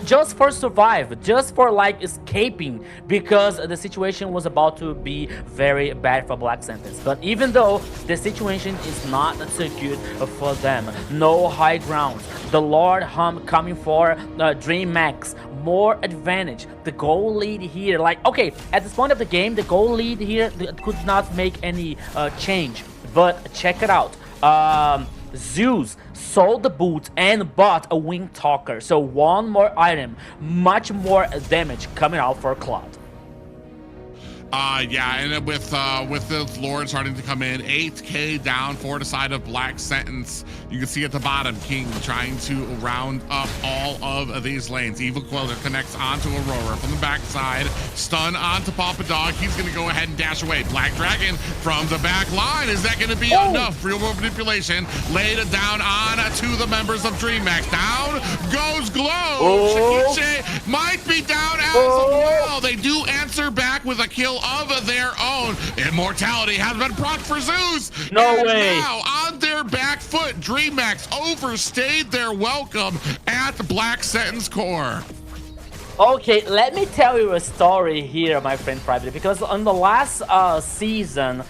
just for survive, just for like escaping, because the situation was about to be very bad for Black Sentence. But even though the situation is not so good for them, no high grounds, the Lord Hum coming for Dreammax, more advantage. The goal lead here, like, okay, at this point of the game, the goal lead here could not make any change. But check it out. Zeus sold the boots and bought a Wing Talker. So one more item, much more damage coming out for Cloud. Yeah, and with the Lord starting to come in, 8K down for the side of Black Sentence. You can see at the bottom, King trying to round up all of these lanes. Evil Queller connects onto Aurora from the backside, stun onto Papa Dog. He's going to go ahead and dash away. Black Dragon from the back line. Is that going to be enough? Real world manipulation laid it down on to the members of Dreammax. Down goes Glow. Shakiche might be down as well. They do answer back with a kill of their own. Immortality has been procced for Zeus. No and way. Now on their back foot, Dreammax overstayed their welcome at the Black Sentence core. Okay, let me tell you a story here, my friend Private, because on the last season,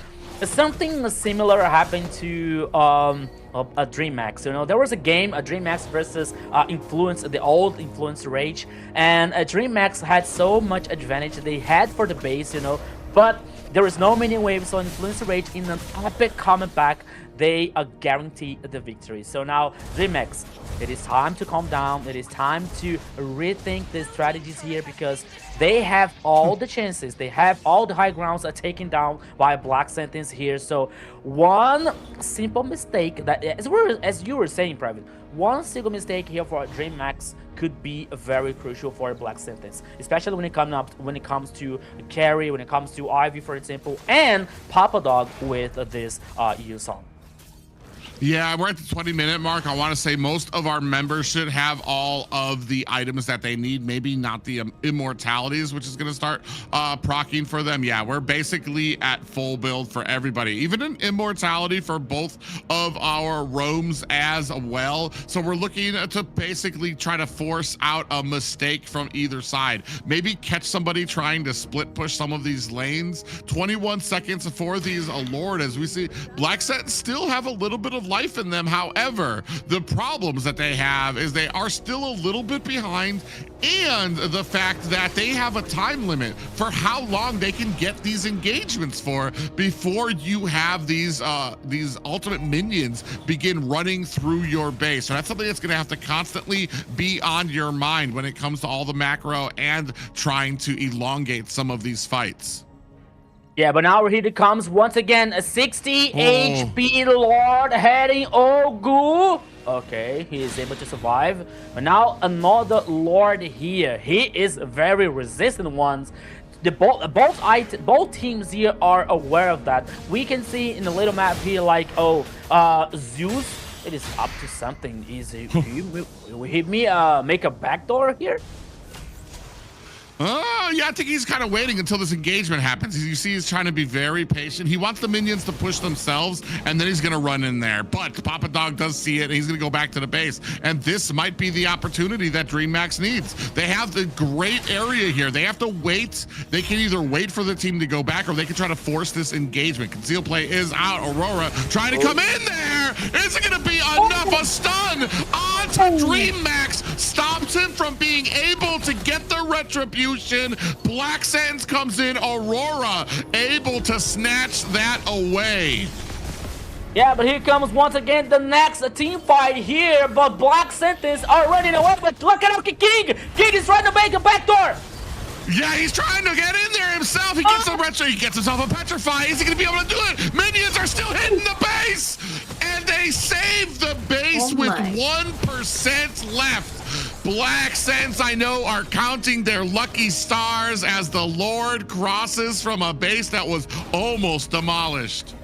something similar happened to a Dreammax. You know, there was a game, a Dreammax versus Influence, the old Influence Rage, and a Dreammax had so much advantage they had for the base, you know, but there is no mini waves, so Influence Rage in an epic comeback, they guarantee the victory. So now Dreammax, it is time to calm down. It is time to rethink the strategies here, because they have all the chances. They have all the high grounds are taken down by Black Sentence here. So one simple mistake that, as you were saying, Private, one single mistake here for Dreammax could be very crucial for Black Sentence, especially when it comes to carry, when it comes to Ivy, for example, and Papa Dog with this Yusong. Yeah, we're at the 20-minute mark. I want to say most of our members should have all of the items that they need. Maybe not the immortalities, which is going to start proccing for them. Yeah, we're basically at full build for everybody, even an immortality for both of our roams as well. So we're looking to basically try to force out a mistake from either side. Maybe catch somebody trying to split push some of these lanes. 21 seconds for these Lord, as we see Black Set still have a little bit of life in them. However, the problems that they have is they are still a little bit behind, and the fact that they have a time limit for how long they can get these engagements for before you have these ultimate minions begin running through your base. So that's something that's going to have to constantly be on your mind when it comes to all the macro and trying to elongate some of these fights. Yeah, but now here it comes once again, a 60 HP Lord heading Ogu. Okay, he is able to survive. But now another Lord here. He is very resistant ones. Both teams here are aware of that. We can see in the little map here, like, Zeus, it is up to something. Is he make a backdoor here? Oh, yeah, I think he's kind of waiting until this engagement happens. You see, he's trying to be very patient. He wants the minions to push themselves, and then he's going to run in there. But Papa Dog does see it, and he's going to go back to the base. And this might be the opportunity that Dreammax needs. They have the great area here. They have to wait. They can either wait for the team to go back, or they can try to force this engagement. Conceal play is out. Aurora trying to come in there. Is it going to be enough? A stun onto Dreammax stops him from being able to get the retribution. Black Sentence comes in. Aurora able to snatch that away. Yeah, but here comes once again the next team fight here, but Black Sentence are running away. But look at King! King is trying to make a backdoor. Yeah, he's trying to get in there himself. He gets a retro. He gets himself a petrify. Is he going to be able to do it? Minions are still hitting the base, and they save the base with 1% left. Black Sentence, I know, are counting their lucky stars as the Lord crosses from a base that was almost demolished.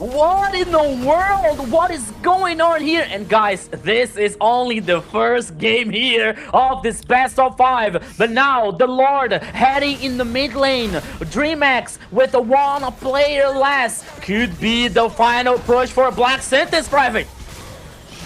What in the world? What is going on here? And guys, this is only the first game here of this best of 5. But now the Lord heading in the mid lane. Dreammax with a one player less could be the final push for Black Sentence, Private.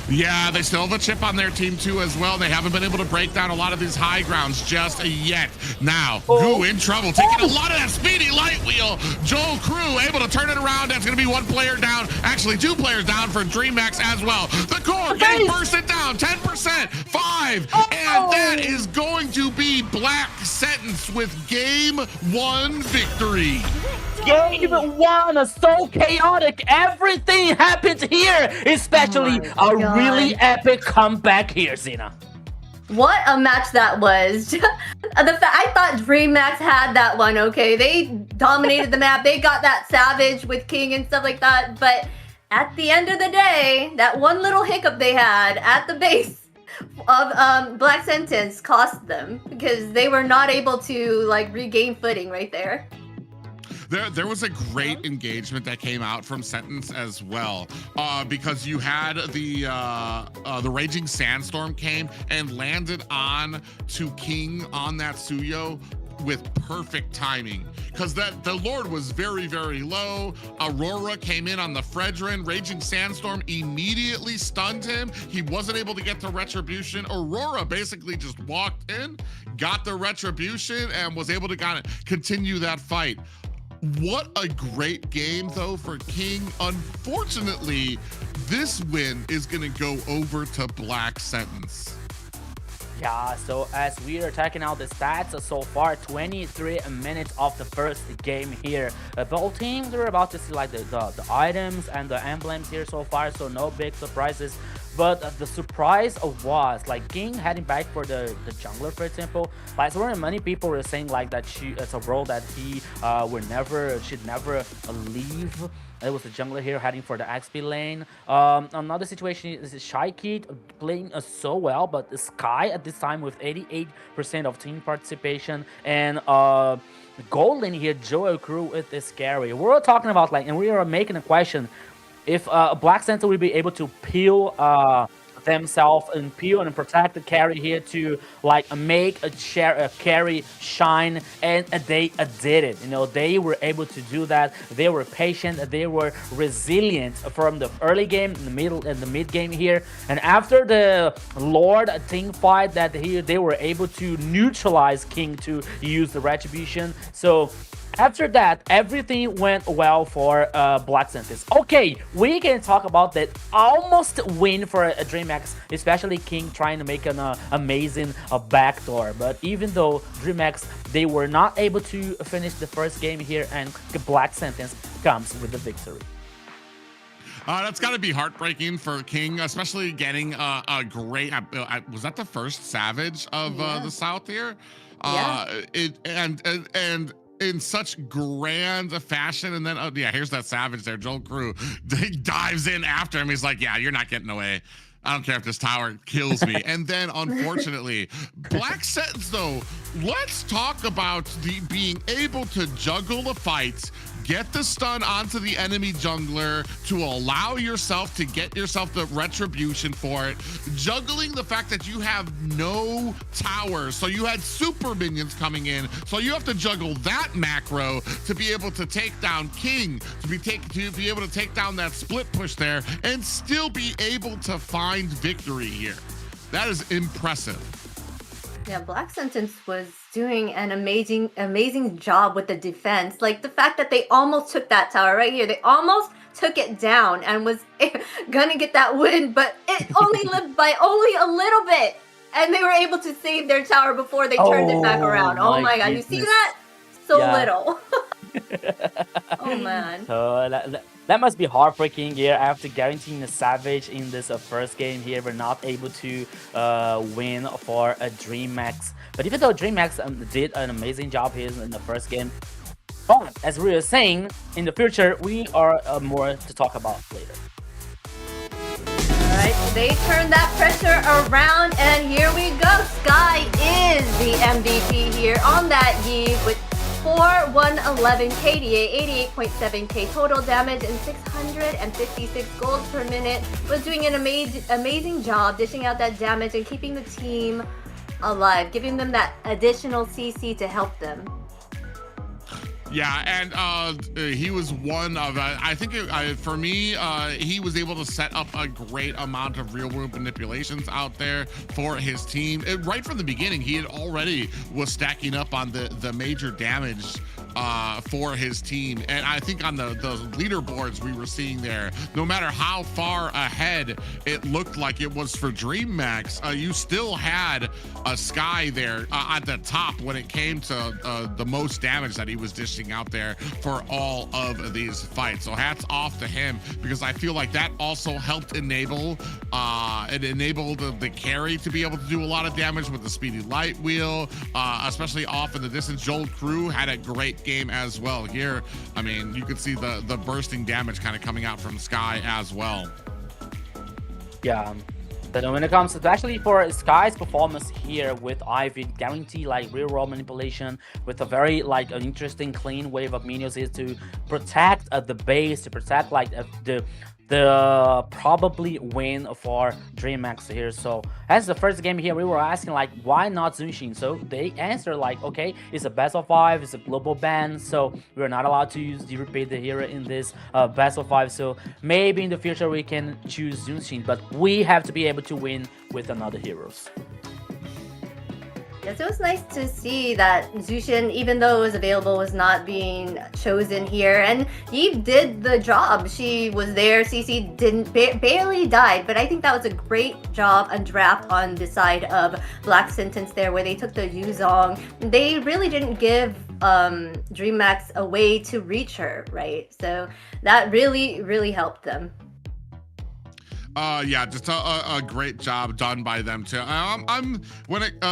Yeah, they still have a chip on their team too as well. They haven't been able to break down a lot of these high grounds just yet. Now, Goo in trouble, taking a lot of that speedy light wheel. Joel Crew able to turn it around. That's going to be 1 player down. Actually, 2 players down for Dreammax as well. The core getting bursted down, 10%, 5. And that is going to be Black Sentence with game 1 victory. Game 1, so chaotic. Everything happened here, especially a really epic comeback here, Zena. What a match that was. I thought Dreammax had that one, okay? They dominated the map. They got that Savage with King and stuff like that. But at the end of the day, that one little hiccup they had at the base of Black Sentence cost them because they were not able to like regain footing right there. There was a great engagement that came out from Sentence as well, because you had the Raging Sandstorm came and landed on to King on that Suyo with perfect timing, because the Lord was very, very low. Aurora came in on the Fredrin. Raging Sandstorm immediately stunned him. He wasn't able to get the Retribution. Aurora basically just walked in, got the Retribution, and was able to kind of continue that fight. What a great game, though, for King. Unfortunately, this win is going to go over to Black Sentence. Yeah, so as we are checking out the stats so far, 23 minutes of the first game here. Both teams are about to see like the items and the emblems here so far, so no big surprises. But the surprise was like King heading back for the jungler, for example. Like so many people were saying like that it's a role that he should never leave. It was the jungler here heading for the XP lane. Another situation is Shy Kid playing so well, but Sky at this time with 88% of team participation, and gold lane here, Joel Crew with is scary. We're talking about like, and we are making a question if Black Center will be able to peel themselves and peel and protect the carry here to like make a carry shine, and they did it. You know, they were able to do that. They were patient, they were resilient from the early game, the middle and the mid game here, and after the Lord team fight that here they were able to neutralize King to use the Retribution. So after that, everything went well for Black Sentence. Okay, we can talk about that almost win for a Dreammax, especially King trying to make an amazing backdoor. But even though Dreammax, they were not able to finish the first game here, and Black Sentence comes with the victory. That's got to be heartbreaking for King, especially getting a great. Was that the first Savage of the South here? And in such grand fashion, and then here's that Savage there, Joel Crew. He dives in after him. He's like, yeah, you're not getting away. I don't care if this tower kills me. And then unfortunately, Black Sentence, though, let's talk about being able to juggle the fights, get the stun onto the enemy jungler to allow yourself to get yourself the retribution for it, juggling the fact that you have no towers, so you had super minions coming in, so you have to juggle that macro to be able to take down King, to be able to take down that split push there, and still be able to find victory here. That is impressive. Yeah, Black Sentence was doing an amazing job with the defense. Like the fact that they almost took that tower right here. They almost took it down and was gonna get that win, but it only lived by only a little bit. And they were able to save their tower before they turned it back around. Oh my god, you see that? So little. Oh man. So that must be heartbreaking here after guaranteeing a Savage in this first game here. We're not able to win for a Dreammax. But even though Dreammax did an amazing job here in the first game, but as we were saying, in the future, we are more to talk about later. Alright, they turned that pressure around, and here we go. Sky is the MVP here on that Eve with 4, 111 KDA, 88.7k total damage, and 656 gold per minute. Was doing an amazing job dishing out that damage and keeping the team alive, giving them that additional CC to help them. Yeah, and he was one of, I think for me, he was able to set up a great amount of real world manipulations out there for his team. Right from the beginning, he had already was stacking up on the major damage for his team. And I think on the leaderboards we were seeing there, no matter how far ahead it looked like it was for Dreammax, you still had a Sky there at the top when it came to the most damage that he was dishing out there for all of these fights. So hats off to him, because I feel like that also helped enable the carry to be able to do a lot of damage with the speedy light wheel, especially off in the distance. Joel Crew had a great game as well here. I mean, you could see the bursting damage kind of coming out from Sky as well. Yeah. But when it comes to actually for Sky's performance here with Ivy, guarantee like real world manipulation with a very like an interesting clean wave of minions is to protect the base, to protect like the probably win for Dreammax here. So as the first game here, we were asking like why not Zunshin? So they answered like, okay, it's a best of 5, it's a global ban, so we're not allowed to use the repeat the hero in this best of 5. So maybe in the future we can choose Zunshin, but we have to be able to win with another heroes. Yes, it was nice to see that Zushin, even though it was available, was not being chosen here. And Eve did the job. She was there. CC barely died, but I think that was a great job and draft on the side of Black Sentence there, where they took the Yuzong. They really didn't give Dreammax a way to reach her, right? So that really helped them. Yeah, just a great job done by them too.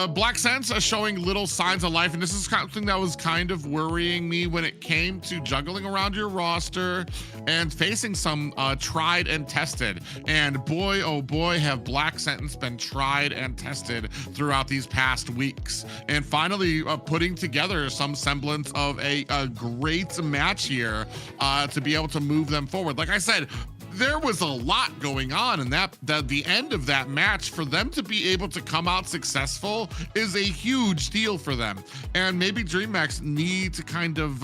Black Sense is showing little signs of life, and this is something that was kind of worrying me when it came to juggling around your roster and facing some tried and tested. And boy, oh boy, have Black Sentence been tried and tested throughout these past weeks. And finally, putting together some semblance of a great match here to be able to move them forward. Like I said, there was a lot going on, and the end of that match, for them to be able to come out successful is a huge deal for them. And maybe Dreammax need to kind of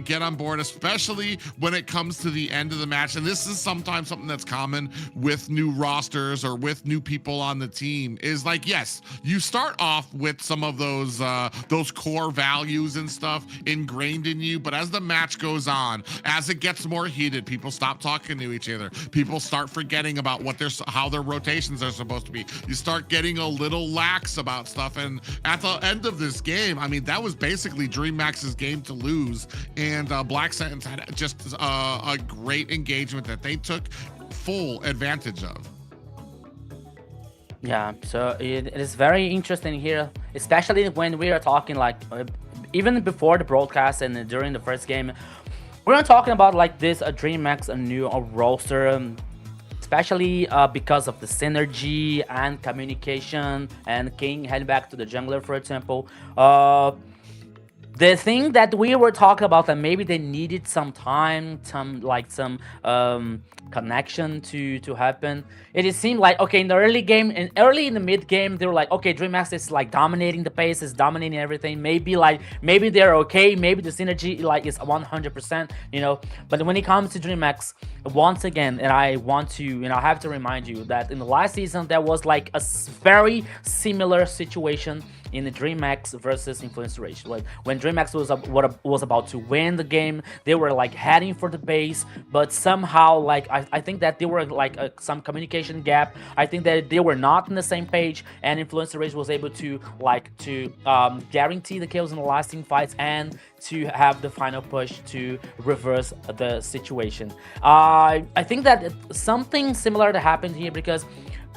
get on board, especially when it comes to the end of the match. And this is sometimes something that's common with new rosters or with new people on the team, is like, yes, you start off with some of those core values and stuff ingrained in you, but as the match goes on, as it gets more heated, people stop talking to each other. People start forgetting about how their rotations are supposed to be. You start getting a little lax about stuff. And at the end of this game, I mean, that was basically Dreammax's game to lose. And Black Sentence had just a great engagement that they took full advantage of. Yeah, so it is very interesting here, especially when we are talking like even before the broadcast and during the first game. We're not talking about like this Dreammax, a new roster, especially because of the synergy and communication and King heading back to the jungler, for example. The thing that we were talking about, that maybe they needed some time, some connection to happen. It seemed like, okay, in the early game and early in the mid game, they were like, okay, Dreammax is like dominating the pace, is dominating everything. Maybe they're okay, maybe the synergy like is 100%, you know. But when it comes to Dreammax, once again, and I want to, I have to remind you that in the last season there was like a very similar situation in the Dreammax versus Influence Rage. Like when Dreammax was about to win the game, they were like heading for the base, but somehow like I think that there were like some communication gap. I think that they were not on the same page, and Influence Rage was able to guarantee the kills in the last team fights and to have the final push to reverse the situation. I think that something similar that happened here, because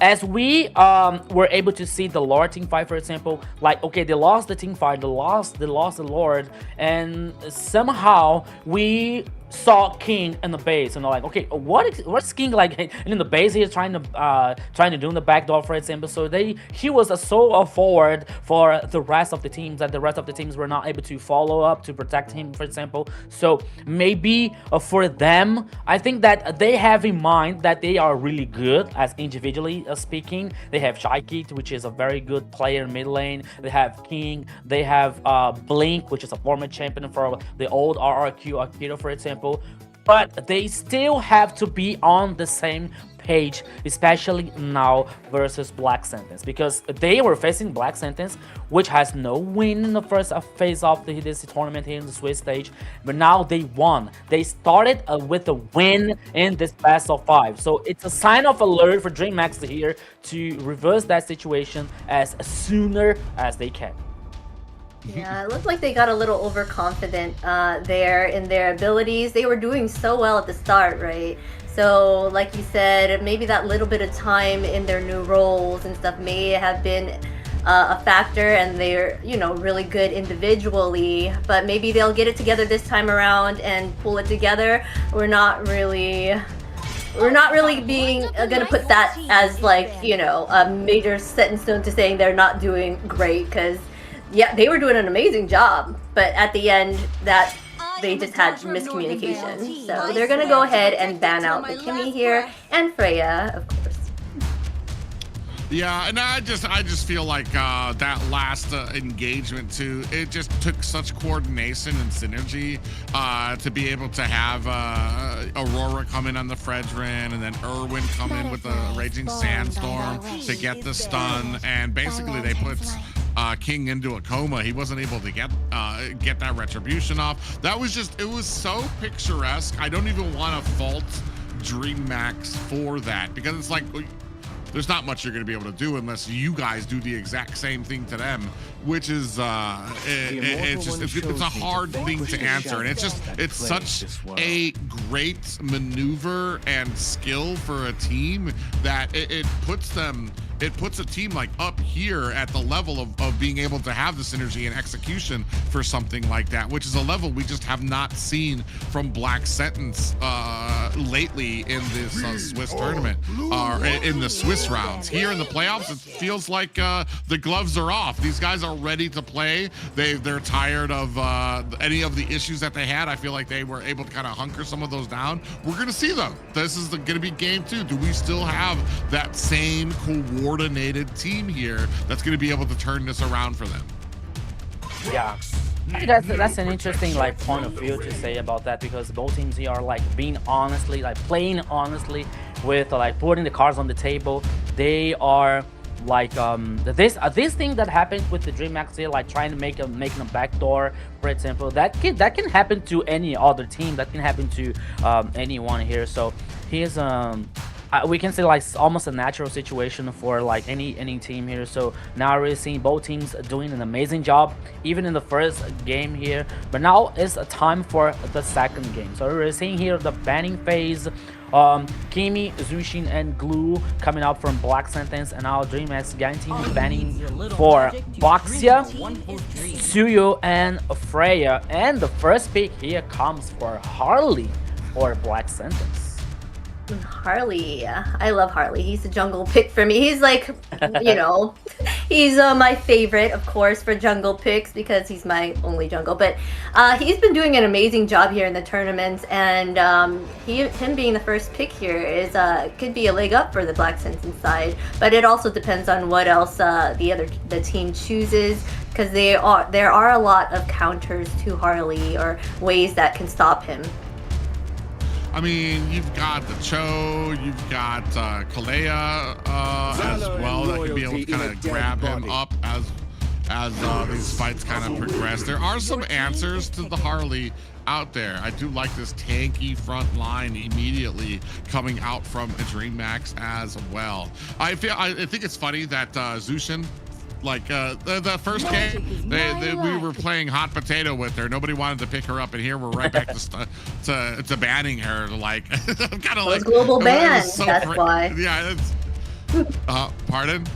as we were able to see the Lord team fight, for example, like, okay, they lost the team fight, they lost the Lord, and somehow we saw King in the base and they're like, okay, what's King like in the base here trying to do in the backdoor, for example. So he was so forward for the rest of the teams that the rest of the teams were not able to follow up to protect him, for example. So maybe for them, I think that they have in mind that they are really good as individually speaking. They have Shaiki, which is a very good player in mid lane. They have King. They have Blink, which is a former champion for the old RRQ Akira, for example. But they still have to be on the same page, especially now versus Black Sentence, because they were facing Black Sentence, which has no win in the first phase of this tournament here in the Swiss stage, but now they won. They started with a win in this best of 5, so it's a sign of alert for Dreammax here to reverse that situation as sooner as they can. Yeah, it looked like they got a little overconfident there in their abilities. They were doing so well at the start, right? So, like you said, maybe that little bit of time in their new roles and stuff may have been a factor, and they're, you know, really good individually, but maybe they'll get it together this time around and pull it together. We're not really being gonna put that as, like, you know, a major set in stone to saying they're not doing great, because yeah, they were doing an amazing job, but at the end, that they just had miscommunication. So they're gonna go ahead and ban out the Kimmy here and Freya, of course. Yeah, and I just feel like that last engagement too, it just took such coordination and synergy to be able to have Aurora come in on the Fredrin, and then Irwin come in with the Raging Sandstorm to get the stun, and basically they put King into a coma. He wasn't able to get that retribution off. That was just, it was so picturesque. I don't even want to fault Dreammax for that, because it's like, there's not much you're going to be able to do unless you guys do the exact same thing to them, which is it's a hard thing to answer, and it's such a great maneuver and skill for a team that it puts a team like up here at the level of being able to have the synergy and execution for something like that, which is a level we just have not seen from Black Sentence lately in this Swiss tournament, or in the Swiss rounds. Here in the playoffs, it feels like the gloves are off. These guys are ready to play. They're tired of any of the issues that they had. I feel like they were able to kind of hunker some of those down. We're gonna see though. This is going to be game 2. Do we still have that same coordinated team here that's going to be able to turn this around for them? Yeah, that's an interesting like point of view to say about that, because both teams here are like being honestly, like playing honestly with like putting the cards on the table. They are like this thing that happens with the Dreammax here, like trying to make a backdoor, for example, that can happen to any other team, that can happen to anyone here. So here's we can say like almost a natural situation for like any team here. So now we're seeing both teams doing an amazing job even in the first game here, but now it's a time for the second game. So we're seeing here the banning phase. Kimi, Zushin, and Glue coming up from Black Sentence, and now Dreammax guaranteeing the banning for Baxia, Tsuyu, and Freya. And the first pick here comes for Harley for Black Sentence. Harley, I love Harley. He's a jungle pick for me. He's like, you know, he's my favorite, of course, for jungle picks because he's my only jungle. But he's been doing an amazing job here in the tournaments, and him being the first pick here is could be a leg up for the Black Sentence side. But it also depends on what else the team chooses, because there are a lot of counters to Harley or ways that can stop him. I mean, you've got the Cho, you've got Kalea as well, that can be able to kind of grab him up as these fights kind of progress. There are some answers to the Harley out there. I do like this tanky front line immediately coming out from Dreammax as well. I think it's funny that Zushin, like the first game, we were playing hot potato with her. Nobody wanted to pick her up, and here we're right back to banning her. Like, kind of like global ban. So that's why. Yeah. It's, pardon.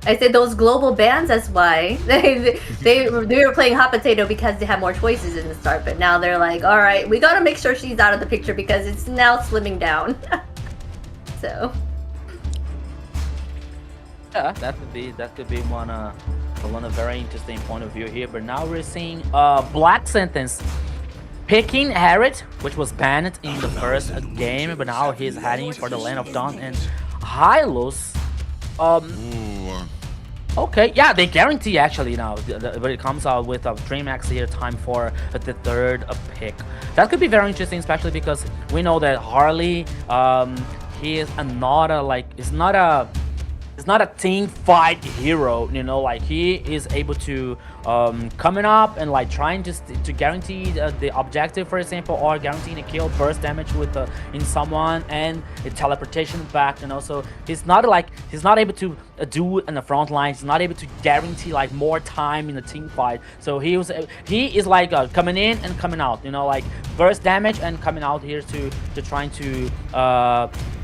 I said those global bans. That's why they were playing hot potato because they had more choices in the start. But now they're like, all right, we gotta make sure she's out of the picture because it's now slimming down. So. Yeah, that could be one very interesting point of view here. But now we're seeing Black Sentence picking Harriet, which was banned in the first game, but now he's heading for the Land of Dawn and Hylos. Okay, yeah, they guarantee actually now when it comes out with Dreammax here, time for the third pick. That could be very interesting, especially because we know that Harley, he is not a team fight hero, you know, like he is able to coming up and like trying just to guarantee the objective, for example, or guaranteeing a kill, burst damage with in someone and a teleportation back, you know. So he's not able to do it in the front line. He's not able to guarantee like more time in the team fight. So he is like coming in and coming out, you know, like burst damage and coming out here to trying to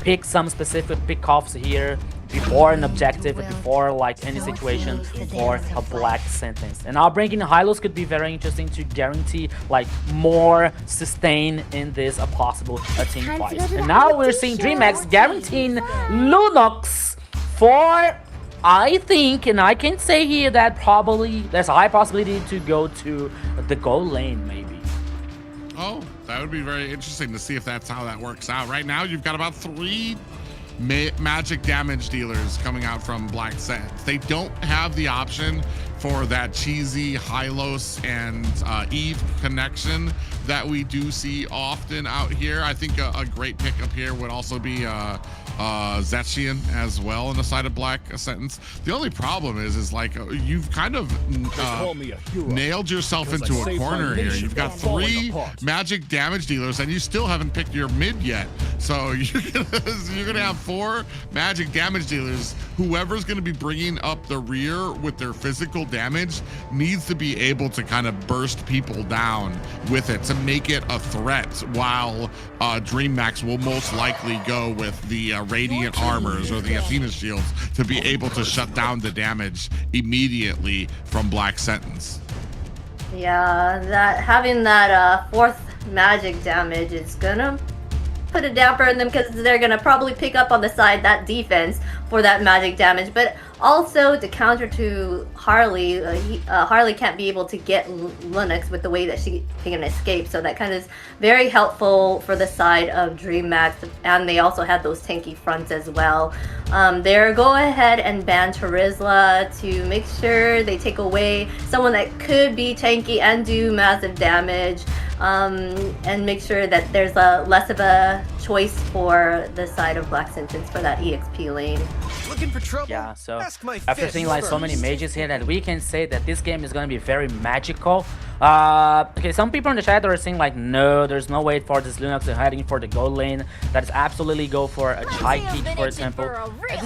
pick some specific pickoffs here before an objective, before like any situation for a Black Sentence. And now bringing Hylos could be very interesting to guarantee like more sustain in this possible team fight. And now we're seeing Dreammax guaranteeing Lunox for, I think, and I can say here that probably there's a high possibility to go to the goal lane maybe. Oh, that would be very interesting to see if that's how that works out. Right now, you've got about 3 magic damage dealers coming out from Black Sentence. They don't have the option for that cheesy Hylos and Eve connection that we do see often out here. I think a great pickup here would also be Zetchian as well on the side of Black Sentence. The only problem is like you've kind of nailed yourself into a corner here. You've got 3 magic damage dealers and you still haven't picked your mid yet. So you're gonna have 4 magic damage dealers. Whoever's gonna be bringing up the rear with their physical damage needs to be able to kind of burst people down with it to make it a threat, while Dreammax will most likely go with the Radiant Armors or the Athena Shields to be able to shut down the damage immediately from Black Sentence. Yeah, that having that 4th magic damage is gonna put a damper in them because they're gonna probably pick up on the side that defense for that magic damage. But also to counter to Harley, Harley can't be able to get Linux with the way that she can escape. So that kind of is very helpful for the side of Dreammax. And they also had those tanky fronts as well. They're go ahead and ban Terizla to make sure they take away someone that could be tanky and do massive damage. And make sure that there's less of a choice for the side of Black Sentence for that EXP lane. Looking for trouble? Yeah, so after seeing like so many mages here, that we can say that this game is gonna be very magical. Okay, some people in the chat are saying like, no, there's no way for this Lunox to heading for the gold lane. That is absolutely go for a Chai Keep, for example.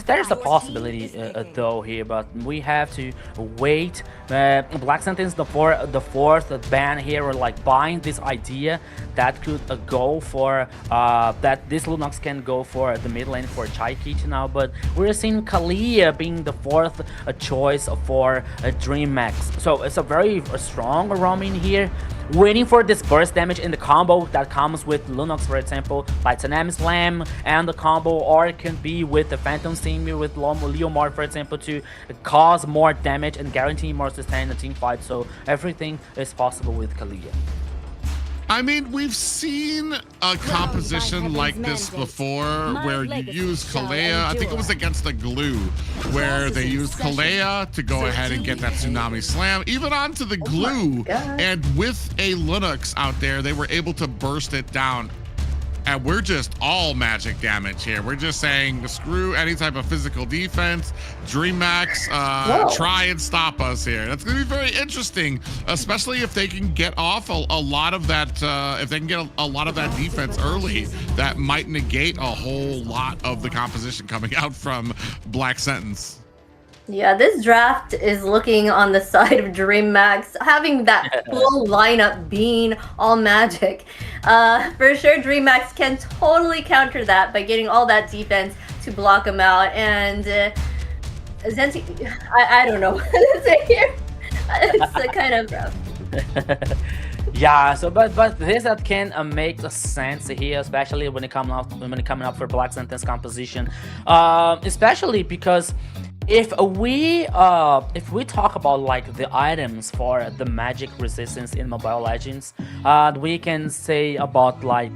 There's a possibility though here, but we have to wait. Black Sentence, the 4th ban here, or like buying this idea that could go for that this Lunox can go for the mid lane for Chai Keep now, but we're seeing Kalia being the 4th choice for Dreammax. So it's a very strong roaming here, waiting for this burst damage in the combo that comes with Lunox, for example, like Titan Slam and the combo, or it can be with the Phantom Steam with Leomar, for example, to cause more damage and guarantee more sustain in the team fight. So everything is possible with Kalia. I mean, we've seen a composition like this before where you use Kalea. I think it was against the Glue, where they used Kalea to go ahead and get that Tsunami Slam, even onto the Glue. And with a Linux out there, they were able to burst it down. And we're just all magic damage here. We're just saying, screw any type of physical defense. Dreammax, try and stop us here. That's going to be very interesting, especially if they can get off a lot of that. If they can get a lot of that defense early, that might negate a whole lot of the composition coming out from Black Sentence. Yeah, this draft is looking on the side of Dreammax, having that full lineup being all magic. For sure, Dreammax can totally counter that by getting all that defense to block them out. And Zenzi, I don't know what to say here. It's kind of rough. Yeah, so but this that can make sense here, especially when it coming up for Black Sentence composition, especially because if we talk about like the items for the magic resistance in Mobile Legends, we can say about like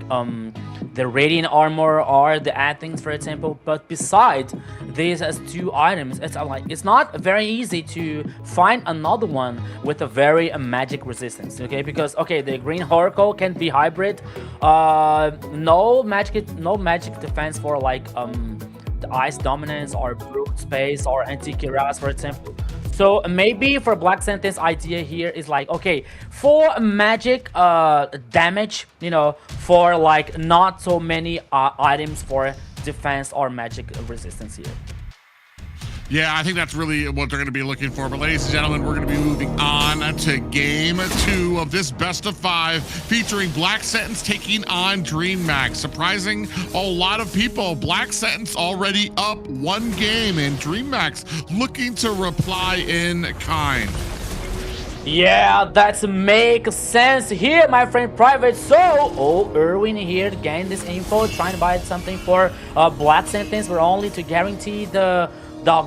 the radiant armor or the add things, for example. But besides these as two items, it's not very easy to find another one with a very magic resistance. Okay, because okay, the green Oracle can be hybrid, no magic defense for like the Ice Dominance or Brute Space or Anti-Cuirass, for example. So maybe for Black Sentence idea here is like, okay, for magic damage, you know, for like not so many items for defense or magic resistance here. Yeah, I think that's really what they're going to be looking for. But ladies and gentlemen, we're going to be moving on to game 2 of this best of 5 featuring Black Sentence taking on Dreammax. Surprising a lot of people. Black Sentence already up 1 game and Dreammax looking to reply in kind. Yeah, that makes sense here, my friend Private. So, Erwin here to gain this info, trying to buy something for Black Sentence. We're only to guarantee the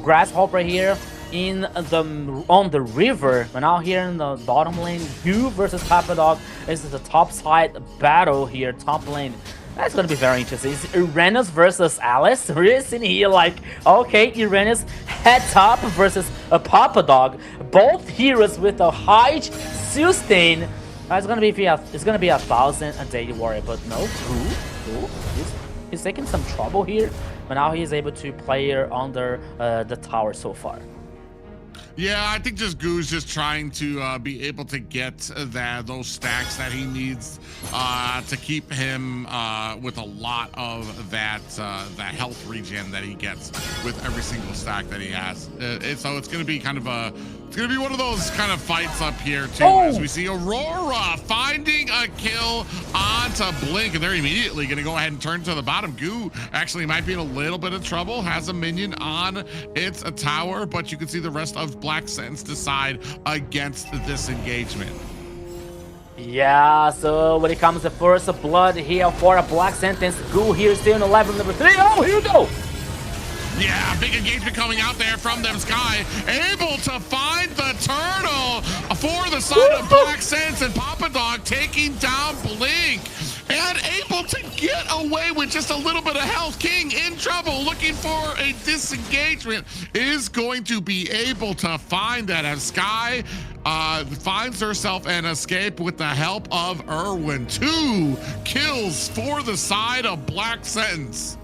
grasshopper here on the river. But now here in the bottom lane, Goo versus Papa Dog. This is the top side battle here, top lane. That's gonna be very interesting. It's Uranus versus Alice. We're sitting here like, okay, Uranus head top versus a Papa Dog. Both heroes with a high sustain. It's gonna be 1,000 a daily warrior, but no, Goo. He's taking some trouble here, but now he's able to play under the tower so far. Yeah, I think just Goo's just trying to be able to get those stacks that he needs to keep him with a lot of that health regen that he gets with every single stack that he has. So it's going to be kind of it's going to be one of those kind of fights up here too, as we see Aurora finding a kill onto Blink, and they're immediately going to go ahead and turn to the bottom. Goo actually might be in a little bit of trouble, has a minion on its tower, but you can see the rest of Black Sentence decide against this engagement. Yeah, so when it comes to first blood here for a Black Sentence, Goo here still in 11 number 3. Oh, here we go. Yeah, big engagement coming out there from them. Sky able to find the turtle for the side of Black Sentence, and Papa Dog taking down Blink and able to get away with just a little bit of health. King in trouble, looking for a disengagement, is going to be able to find that as Sky finds herself an escape with the help of Erwin. 2 kills for the side of Black Sentence.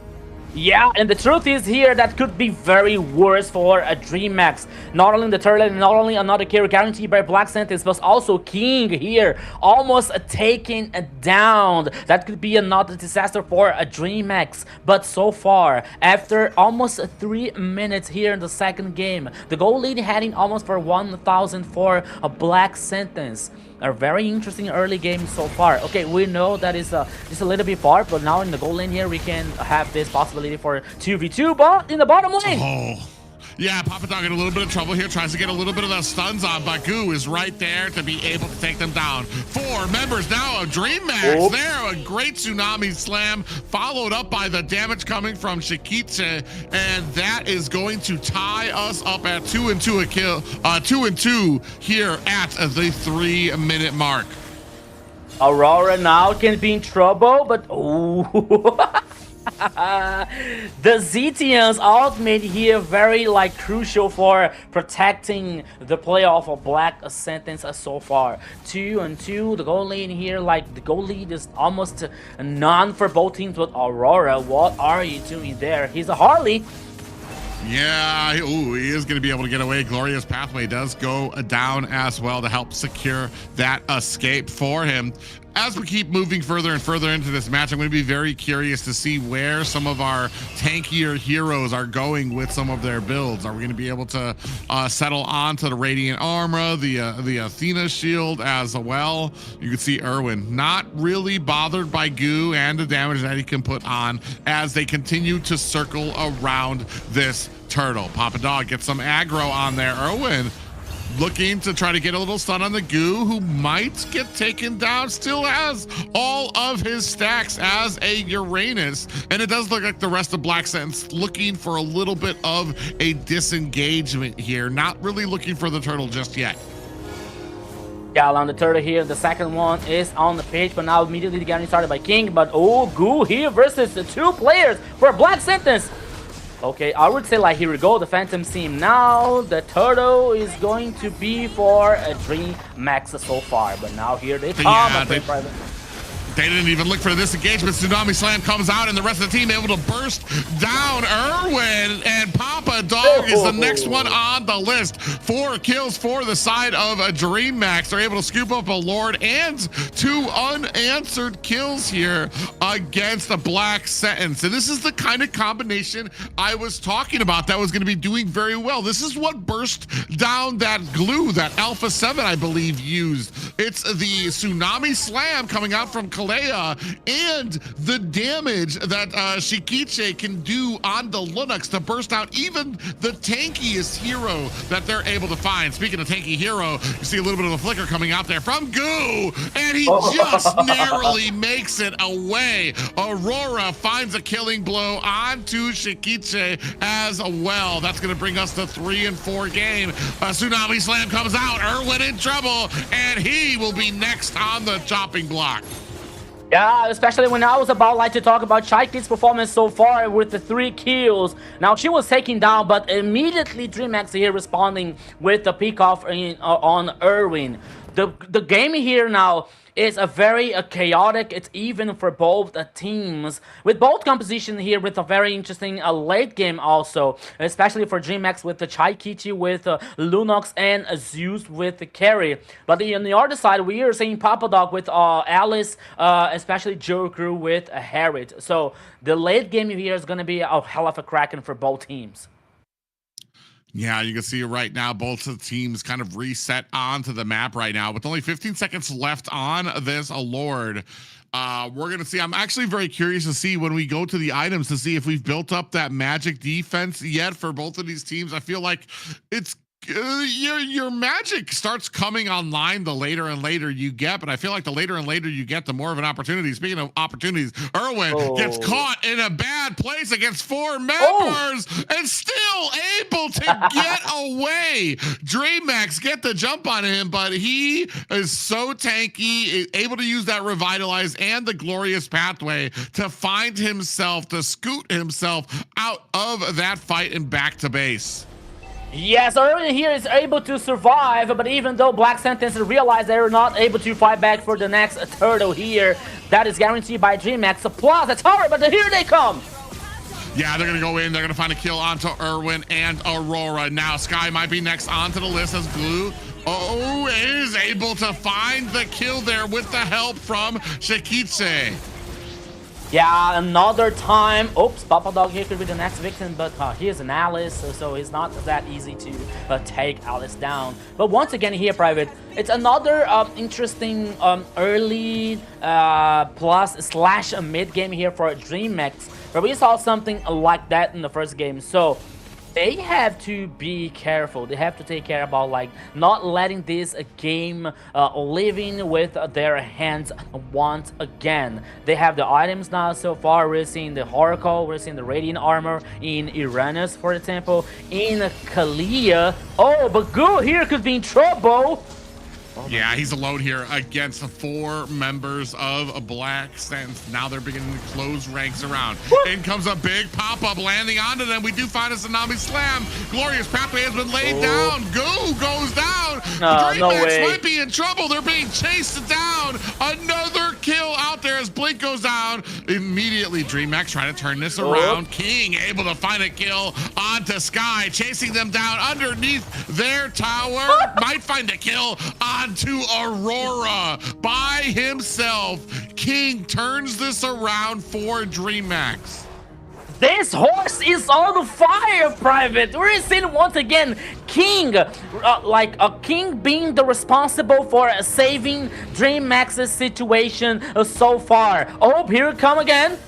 Yeah, and the truth is here that could be very worse for a Dreammax. Not only the turret, not only another kill guaranteed by Black Sentence, but also King here almost taken down. That could be another disaster for a Dreammax. But so far, after almost 3 minutes here in the second game, the goal lead heading almost for 1,000 for a Black Sentence. A very interesting early game so far. Okay, we know that is just a little bit far, but now in the goal lane here, we can have this possibility for 2v2, but in the bottom lane. Oh, yeah, Papa Dog in a little bit of trouble here, tries to get a little bit of the stuns on, but Goo is right there to be able to take them down. 4 members now of Dreammax. There, a great tsunami slam, followed up by the damage coming from Shikitse, and that is going to tie us up at 2-2 a kill, 2-2 here at the 3-minute mark. Aurora now can be in trouble, but the Zetian's ultimate here very like crucial for protecting the playoff of Black Sentence so far. 2-2, the goal lead here, like the goal lead is almost none for both teams. But Aurora, what are you doing there? He's a Harley. Yeah, he is going to be able to get away. Glorious Pathway does go down as well to help secure that escape for him. as we keep moving further and further into this match, I'm going to be very curious to see where some of our tankier heroes are going with some of their builds. Are we going to be able to settle on to the Radiant Armor, the Athena Shield as well? You can see Erwin not really bothered by Goo and the damage that he can put on as they continue to circle around this turtle. Papa Dog gets some aggro on there. Erwin looking to try to get a little stun on the Goo, who might get taken down. Still has all of his stacks as a Uranus, and it does look like the rest of Black Sentence looking for a little bit of a disengagement here. Not really looking for the turtle just yet. Yeah, on the turtle here, the second one is on the page, but now immediately getting started by King. But oh, Goo here versus the 2 players for Black Sentence. Okay, I would say like here we go, the Phantom Seam now. The turtle is going to be for a Dreammax so far, but now here they come. Yeah, they didn't even look for this engagement. Tsunami Slam comes out, and the rest of the team able to burst down Erwin, and Papa Dog is the next one on the list. 4 kills for the side of a Dreammax. They're able to scoop up a Lord and 2 unanswered kills here against the Black Sentence. And this is the kind of combination I was talking about that was going to be doing very well. This is what burst down that glue that Alpha 7, I believe, used. It's the Tsunami Slam coming out from and the damage that Shikiche can do on the Linux to burst out even the tankiest hero that they're able to find. Speaking of tanky hero, you see a little bit of a flicker coming out there from Goo, and he just narrowly makes it away. Aurora finds a killing blow onto Shikiche as well. That's going to bring us to 3 and 4 game. A Tsunami Slam comes out, Erwin in trouble, and he will be next on the chopping block. Yeah, especially when I was about like to talk about Chaiki's performance so far with the 3 kills. Now she was taken down, but immediately Dreammax here responding with the pick off on Erwin. The game here now is a very chaotic. It's even for both teams, with both composition here with a very interesting late game also, especially for Dreammax with the Chaikichi with Lunox and Zeus with the carry. But on the other side, we are seeing Papa Dog with Alice, especially Joker with Harriet. So the late game here is going to be a hell of a kraken for both teams. Yeah, you can see right now both of the teams kind of reset onto the map right now with only 15 seconds left on this Lord. We're going to see. I'm actually very curious to see when we go to the items to see if we've built up that magic defense yet for both of these teams. I feel like it's your magic starts coming online the later and later you get, but I feel like the later and later you get, the more of an opportunity. Speaking of opportunities, Erwin gets caught in a bad place against 4 members and still able to get away. Dreammax get the jump on him, but he is so tanky, able to use that Revitalize and the Glorious Pathway to find himself, to scoot himself out of that fight and back to base. Yes, Erwin here is able to survive, but even though Black Sentence realize they're not able to fight back for the next turtle here, that is guaranteed by Dreammax. Plus, it's hard, but here they come. Yeah, they're going to go in. They're going to find a kill onto Erwin and Aurora. Now, Sky might be next onto the list as Blue is able to find the kill there with the help from Shikiche. Yeah, another time. Oops, Papa Dog here could be the next victim, but here's an Alice, so it's not that easy to take Alice down. But once again here, Private, it's another interesting early plus / mid game here for Dreammax, where we saw something like that in the first game. So they have to be careful. They have to take care about like not letting this game living with their hands once again. They have the items now so far. We're seeing the Oracle, we're seeing the Radiant Armor in Uranus, for example, in Kalia. Oh, but Goo here could be in trouble. Yeah, he's alone here against the 4 members of Black Sentence. Now they're beginning to close ranks around. In comes a big pop-up landing onto them. We do find a Tsunami Slam. Glorious Pathway has been laid down. Goo goes down. Dreammax might be in trouble. They're being chased down. Another kill out there as Blink goes down. immediately Dreammax trying to turn this around. King able to find a kill onto Sky, chasing them down underneath their tower. Might find a kill onto Aurora by himself. King turns this around for Dreammax. This horse is on fire, Private. We're seeing once again King, King being the responsible for saving Dreammax's situation so far. Oh, here it come again.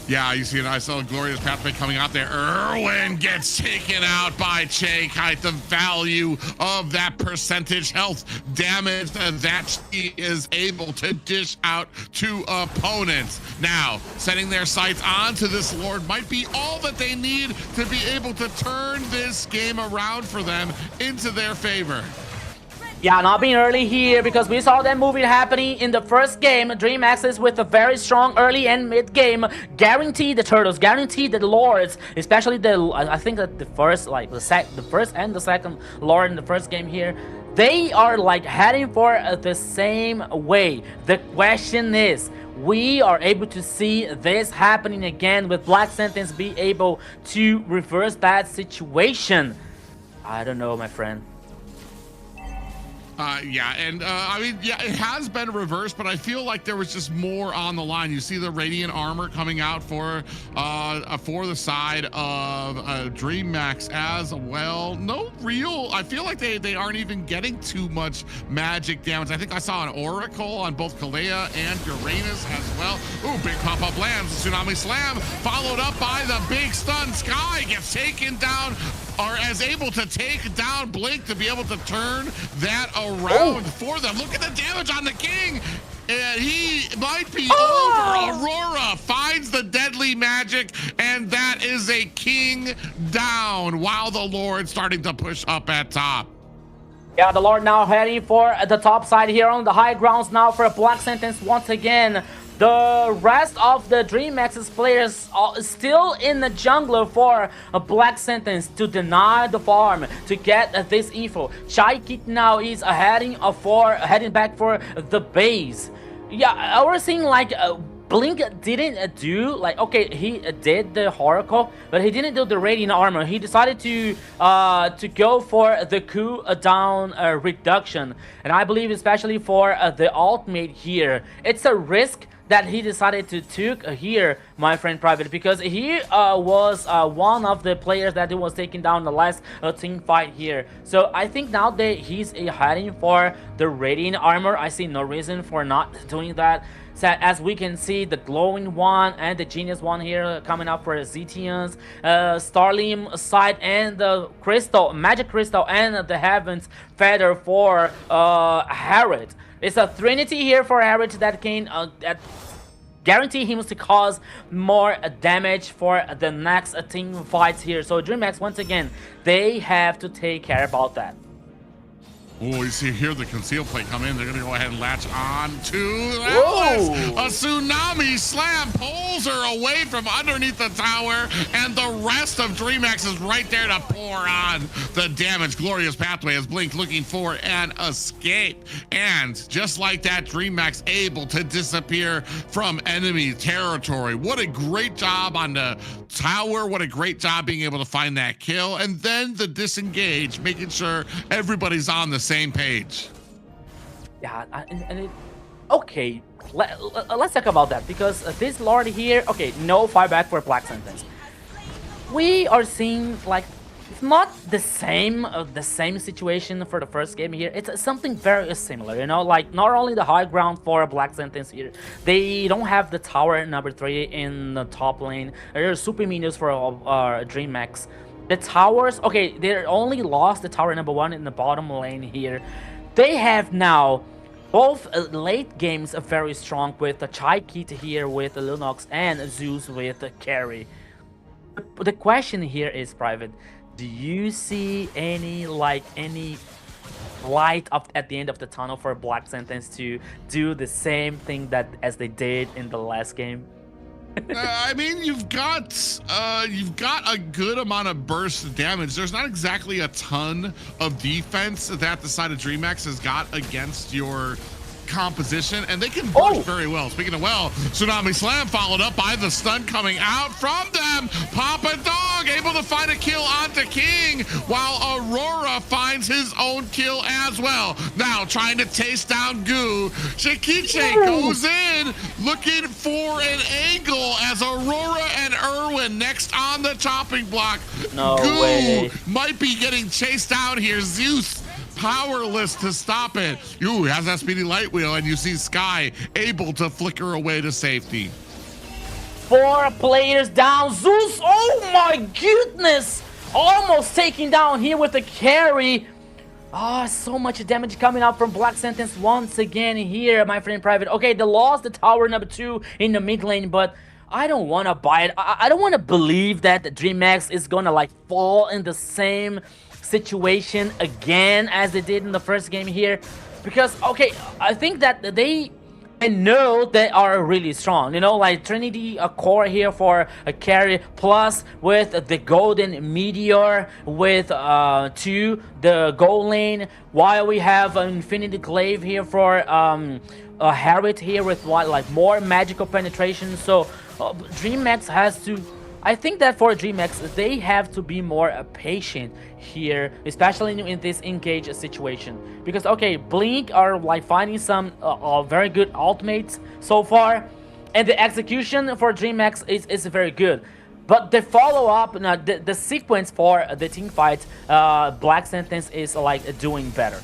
Yeah, you see it. I saw a glorious pathway coming out there. Erwin gets taken out by Che Kite. The value of that percentage health damage that she is able to dish out to opponents. Now, setting their sights onto this Lord might be all that they need to be able to turn this game around for them into their favor. Yeah, not being early here because we saw that movie happening in the first game. Dreammax is with a very strong early and mid game. Guarantee the turtles, guarantee the lords, especially I think that the first and the second lord in the first game here, they are like heading for the same way. The question is, we are able to see this happening again with Black Sentence be able to reverse that situation. I don't know, my friend. Yeah, and I mean, yeah, it has been reversed, but I feel like there was just more on the line. You see the Radiant armor coming out for the side of Dreammax as well. No real, I feel like they aren't even getting too much magic damage. I think I saw an Oracle on both Kalea and Uranus as well. Ooh, big pop-up lands, Tsunami Slam, followed up by the big stun. Sky gets taken down, or as able to take down Blink to be able to turn that around for them. Look at the damage on the King. And he might be over. Aurora finds the deadly magic, and that is a King down while the Lord starting to push up at top. Yeah, the Lord now heading for the top side here on the high grounds now for a Black Sentence once again. The rest of the Dreammax's players are still in the jungler for a Black Sentence to deny the farm to get this info. Chai Kit now is heading back for the base. Yeah, we're seeing like Blink didn't do okay, he did the Oracle, but he didn't do the Radiant armor. He decided to go for the cooldown reduction, and I believe especially for the ultimate here, it's a risk that he decided to take here, my friend Private, because he was one of the players that was taking down the last team fight here. So I think now that he's heading for the Radiant armor, I see no reason for not doing that. So as we can see, the glowing one and the genius one here coming up for the Zetians, Starlim side, and the crystal, magic crystal, and the heavens feather for Harriet. It's a trinity here for Harriet that can guarantee him to cause more damage for the next team fights here. So Dreammax, once again, they have to take care about that. Oh, you see here the conceal plate come in. They're going to go ahead and latch on to Atlas. A Tsunami Slam pulls her away from underneath the tower, and the rest of Dreammax is right there to pour on the damage. Glorious pathway as Blink looking for an escape. And just like that, Dreammax able to disappear from enemy territory. What a great job on the tower. What a great job being able to find that kill. And then the disengage, making sure everybody's on the same page. Yeah, okay, let's talk about that, because this Lord here, okay, no fight back for Black Sentence. We are seeing like it's not the same situation for the first game here. It's something very similar, you know, like not only the high ground for Black Sentence here, they don't have the tower number 3 in the top lane. There's super minions for Dreammax. The towers, okay, they only lost the tower number 1 in the bottom lane here. They have now both late games are very strong with the Chai Kit here with the Lunox and Zeus with the carry. The question here is, Private, do you see any light at the end of the tunnel for Black Sentence to do the same thing as they did in the last game? I mean, you've got a good amount of burst damage. There's not exactly a ton of defense that the side of Dreammax has got against your composition, and they can burst very well. Speaking of well, Tsunami Slam followed up by the stun coming out from them. Papa Dog able to find a kill onto King, while Aurora finds his own kill as well. Now trying to chase down Goo. Shikiche goes in looking for an angle as Aurora and Irwin next on the chopping block. No Goo way. might be getting chased down here. Zeus powerless to stop it. Ooh, has that speedy light wheel, and you see Sky able to flicker away to safety. 4 players down. Zeus, oh my goodness, almost taking down here with the carry. So much damage coming out from Black Sentence once again here, my friend Private. Okay, they lost the tower number 2 in the mid lane, but I don't want to buy it. I don't want to believe that the Dreammax is gonna like fall in the same situation again as they did in the first game here, because okay, I think that I know they are really strong, you know, like Trinity a core here for a carry, plus with the Golden Meteor with to the gold lane, while we have an Infinity Glaive here for a Harriet here with like more magical penetration. So Dreammax has to, I think that for Dreammax, they have to be more patient here, especially in this engage situation. Because, okay, Blink are like finding some very good ultimates so far, and the execution for Dreammax is very good. But the follow-up, the sequence for the team fight, Black Sentence is like doing better.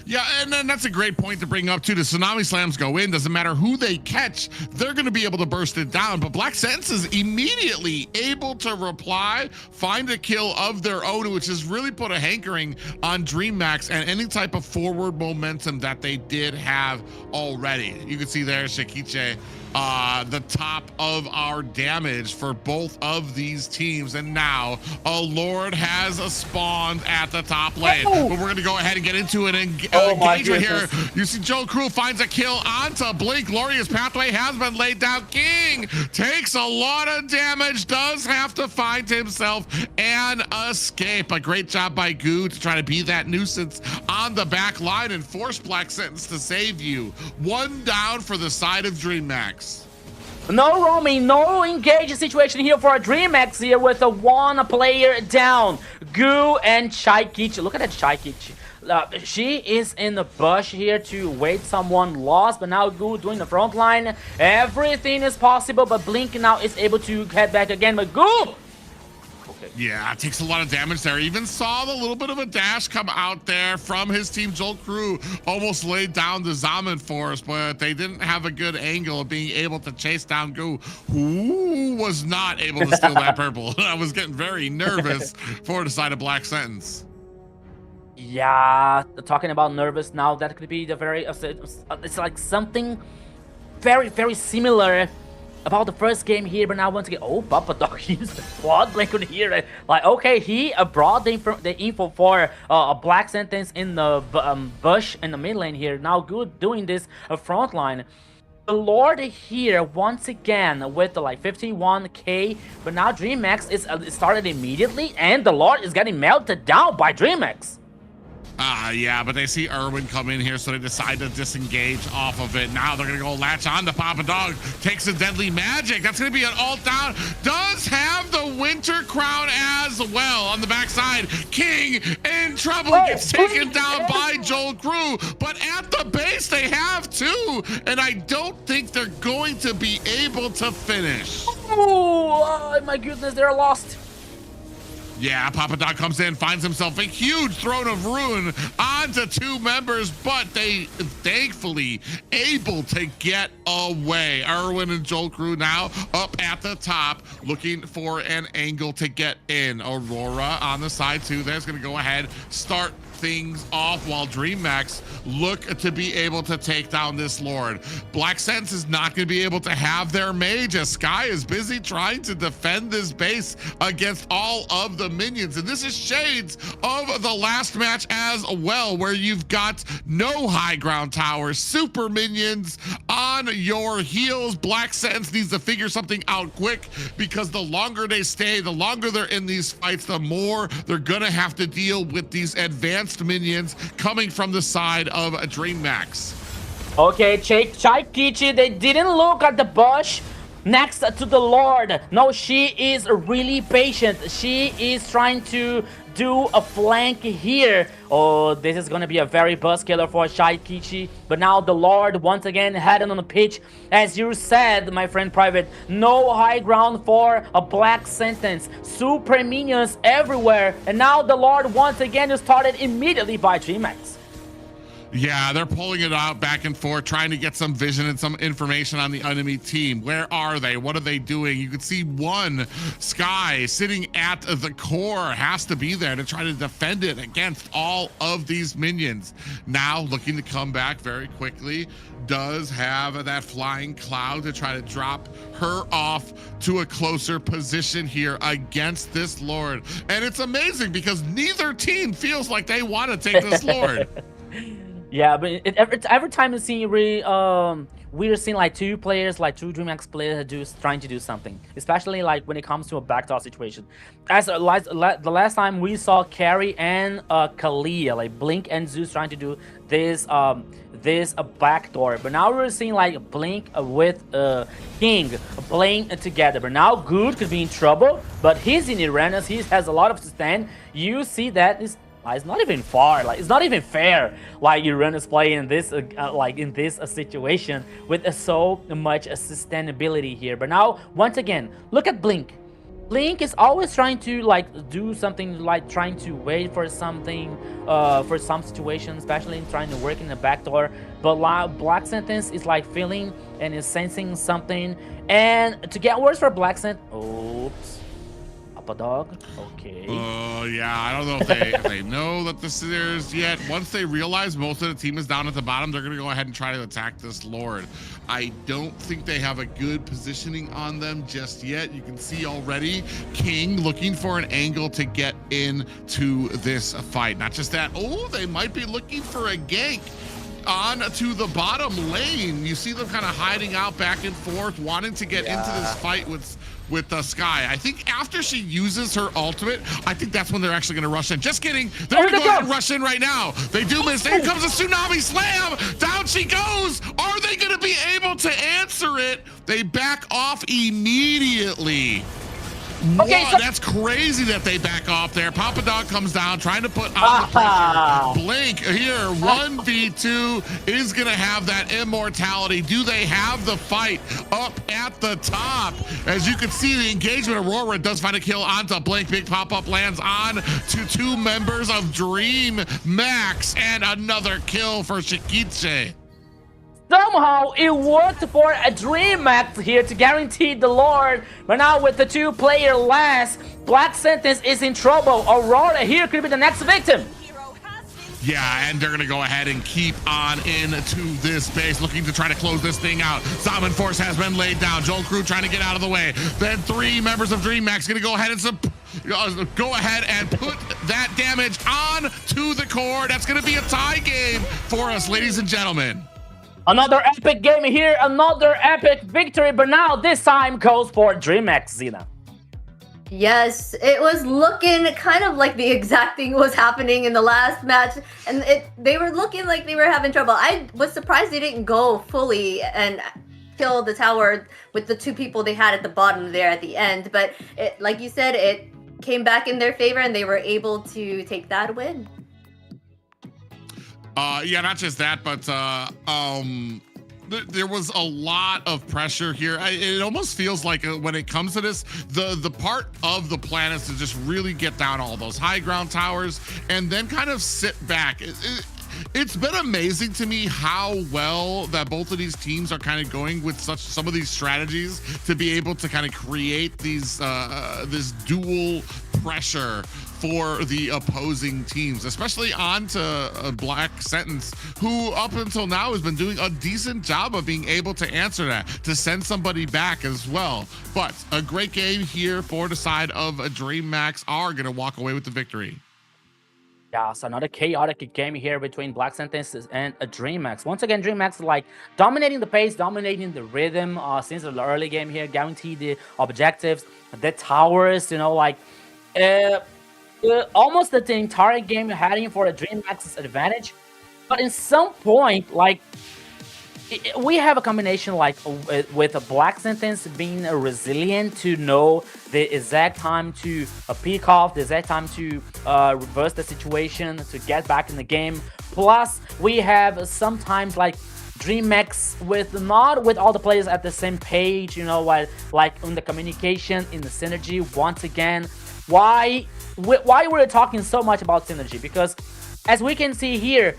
Yeah, and then that's a great point to bring up too. The Tsunami Slams go in, doesn't matter who they catch, they're going to be able to burst it down. But Black Sentence is immediately able to reply, find a kill of their own, which has really put a hankering on Dreammax and any type of forward momentum that they did have already. You can see there, Shikiche, the top of our damage for both of these teams, and now a Lord has spawned at the top lane. But we're going to go ahead and get into an engagement here. You see Joe Crew finds a kill onto Blink. Glorious pathway has been laid down. King takes a lot of damage, does have to find himself an escape. A great job by Goo to try to be that nuisance on the back line and force Black Sentence to save you. 1 down for the side of Dreammax. No roaming, no engage situation here for a Dreammax here with a 1 player down. Goo and Shaikichi. Look at that Shaikichi. She is in the bush here to wait someone lost, but now Goo doing the front line. Everything is possible, but Blink now is able to head back again, but Goo! Yeah, it takes a lot of damage there. Even saw the little bit of a dash come out there from his team. Joel Crew almost laid down the Zaman Force, but they didn't have a good angle of being able to chase down Goo, who was not able to steal that purple. I was getting very nervous for the side of Black Sentence. Yeah, talking about nervous now, that could be the very, it's like something very, very similar about the first game here, but now once again, Papa Dog used the quad blink on here. Like, okay, he brought the info for a Black Sentence in the bush in the mid lane here. Now Good doing this front line. The Lord here once again with the like 51k, but now Dreammax is started immediately, and the Lord is getting melted down by Dreammax. Yeah, but they see Irwin come in here, so they decide to disengage off of it. Now they're going to go latch on to Papa Dog. Takes a deadly magic. That's going to be an ult down. Does have the Winter Crown as well on the backside. King in trouble. Gets taken down by Joel Crew. But at the base, they have 2. And I don't think they're going to be able to finish. Oh my goodness, they're lost. Yeah, Papa Dog comes in, finds himself a huge throne of ruin onto 2 members, but they thankfully able to get away. Irwin and Joel Crew now up at the top, looking for an angle to get in. Aurora on the side too. There's gonna go ahead, start things off while Dreammax look to be able to take down this Lord. Black Sentence is not going to be able to have their mage as Sky is busy trying to defend this base against all of the minions. And this is shades of the last match as well, where you've got no high ground towers, super minions on your heels. Black Sentence needs to figure something out quick, because the longer they stay, the longer they're in these fights, the more they're gonna have to deal with these advanced minions coming from the side of Dreammax. Okay, Chaikichi, they didn't look at the bush next to the Lord. No, she is really patient. She is trying to do a flank here. Oh, this is gonna be a very buzz killer for Chaikichi. But now the Lord once again heading on the pitch. As you said, my friend Private, no high ground for a Black Sentence. Super minions everywhere. And now the Lord once again is started immediately by Dreammax. Yeah, they're pulling it out back and forth, trying to get some vision and some information on the enemy team. Where are they? What are they doing? You can see one Sky sitting at the core, has to be there to try to defend it against all of these minions. Now looking to come back very quickly, does have that flying cloud to try to drop her off to a closer position here against this Lord. And it's amazing because neither team feels like they want to take this Lord. Yeah, but every time you see we're seeing like two players, like two Dreammax players trying to do something, especially like when it comes to a backdoor situation. As the last time we saw Carrie and Kalia, like Blink and Zeus trying to do this backdoor, but now we're seeing like Blink with King playing together. But now Good could be in trouble, but he's in Uranus, he has a lot of sustain. You see that it's not even far, like it's not even fair, like Uranus playing in this situation with so much sustainability here. But now once again, look at Blink. Blink is always trying to like do something, like trying to wait for something, for some situation, especially trying to work in the backdoor. But Black Sentence is like feeling and is sensing something, and to get worse for Black Sentence, oops. A dog. Okay. Oh yeah, I don't know if they know that this is yet. Once they realize most of the team is down at the bottom, they're gonna go ahead and try to attack this Lord. I don't think they have a good positioning on them just yet. You can see already King looking for an angle to get into this fight. Not just that, oh, they might be looking for a gank on to the bottom lane. You see them kind of hiding out back and forth, wanting to get into this fight with the Sky. I think after she uses her ultimate, I think that's when they're actually going to rush in. Just kidding. They're going to go ahead and rush in right now. They do miss. Here comes a tsunami slam. Down she goes. Are they going to be able to answer it? They back off immediately. Okay, so that's crazy that they back off there. Papa Dog comes down, trying to put on the pressure. Blink here, 1v2 is going to have that immortality. Do they have the fight up at the top? As you can see, the engagement, Aurora does find a kill onto Blink. Big pop-up lands on to two members of Dreammax, and another kill for Shikiche. Somehow it worked for a Dreammax here to guarantee the Lord, but now with the two-player last, Black Sentence is in trouble. Aurora here could be the next victim. Yeah, and they're going to go ahead and keep on into this base, looking to try to close this thing out. Salmon Force has been laid down. Joel Crew trying to get out of the way. Then three members of Dreammax going to go ahead and put that damage on to the core. That's going to be a tie game for us, ladies and gentlemen. Another epic game here, another epic victory, but now this time goes for Dreammax, Zena. Yes, it was looking kind of like the exact thing was happening in the last match, and they were looking like they were having trouble. I was surprised they didn't go fully and kill the tower with the two people they had at the bottom there at the end, but like you said, it came back in their favor and they were able to take that win. Yeah, not just that, but there was a lot of pressure here. It almost feels like when it comes to this, the part of the plan is to just really get down all those high ground towers and then kind of sit back. It's been amazing to me how well that both of these teams are kind of going with some of these strategies to be able to kind of create these this dual pressure for the opposing teams, especially onto Black Sentence, who up until now has been doing a decent job of being able to answer that, to send somebody back as well. But a great game here for the side of Dreammax are going to walk away with the victory. Yeah, so another chaotic game here between Black Sentence and Dreammax. Once again, Dreammax like dominating the pace, dominating the rhythm since the early game here, guarantee the objectives, the towers, you know, like almost the entire game heading for a Dreammax's advantage. But in some point, like we have a combination like with a Black Sentence being resilient to know the exact time to peek off, the exact time to reverse the situation, to get back in the game. Plus, we have sometimes like Dreammax with not with all the players at the same page, you know, like in the communication, in the synergy. Once again, why we're talking so much about synergy? Because as we can see here,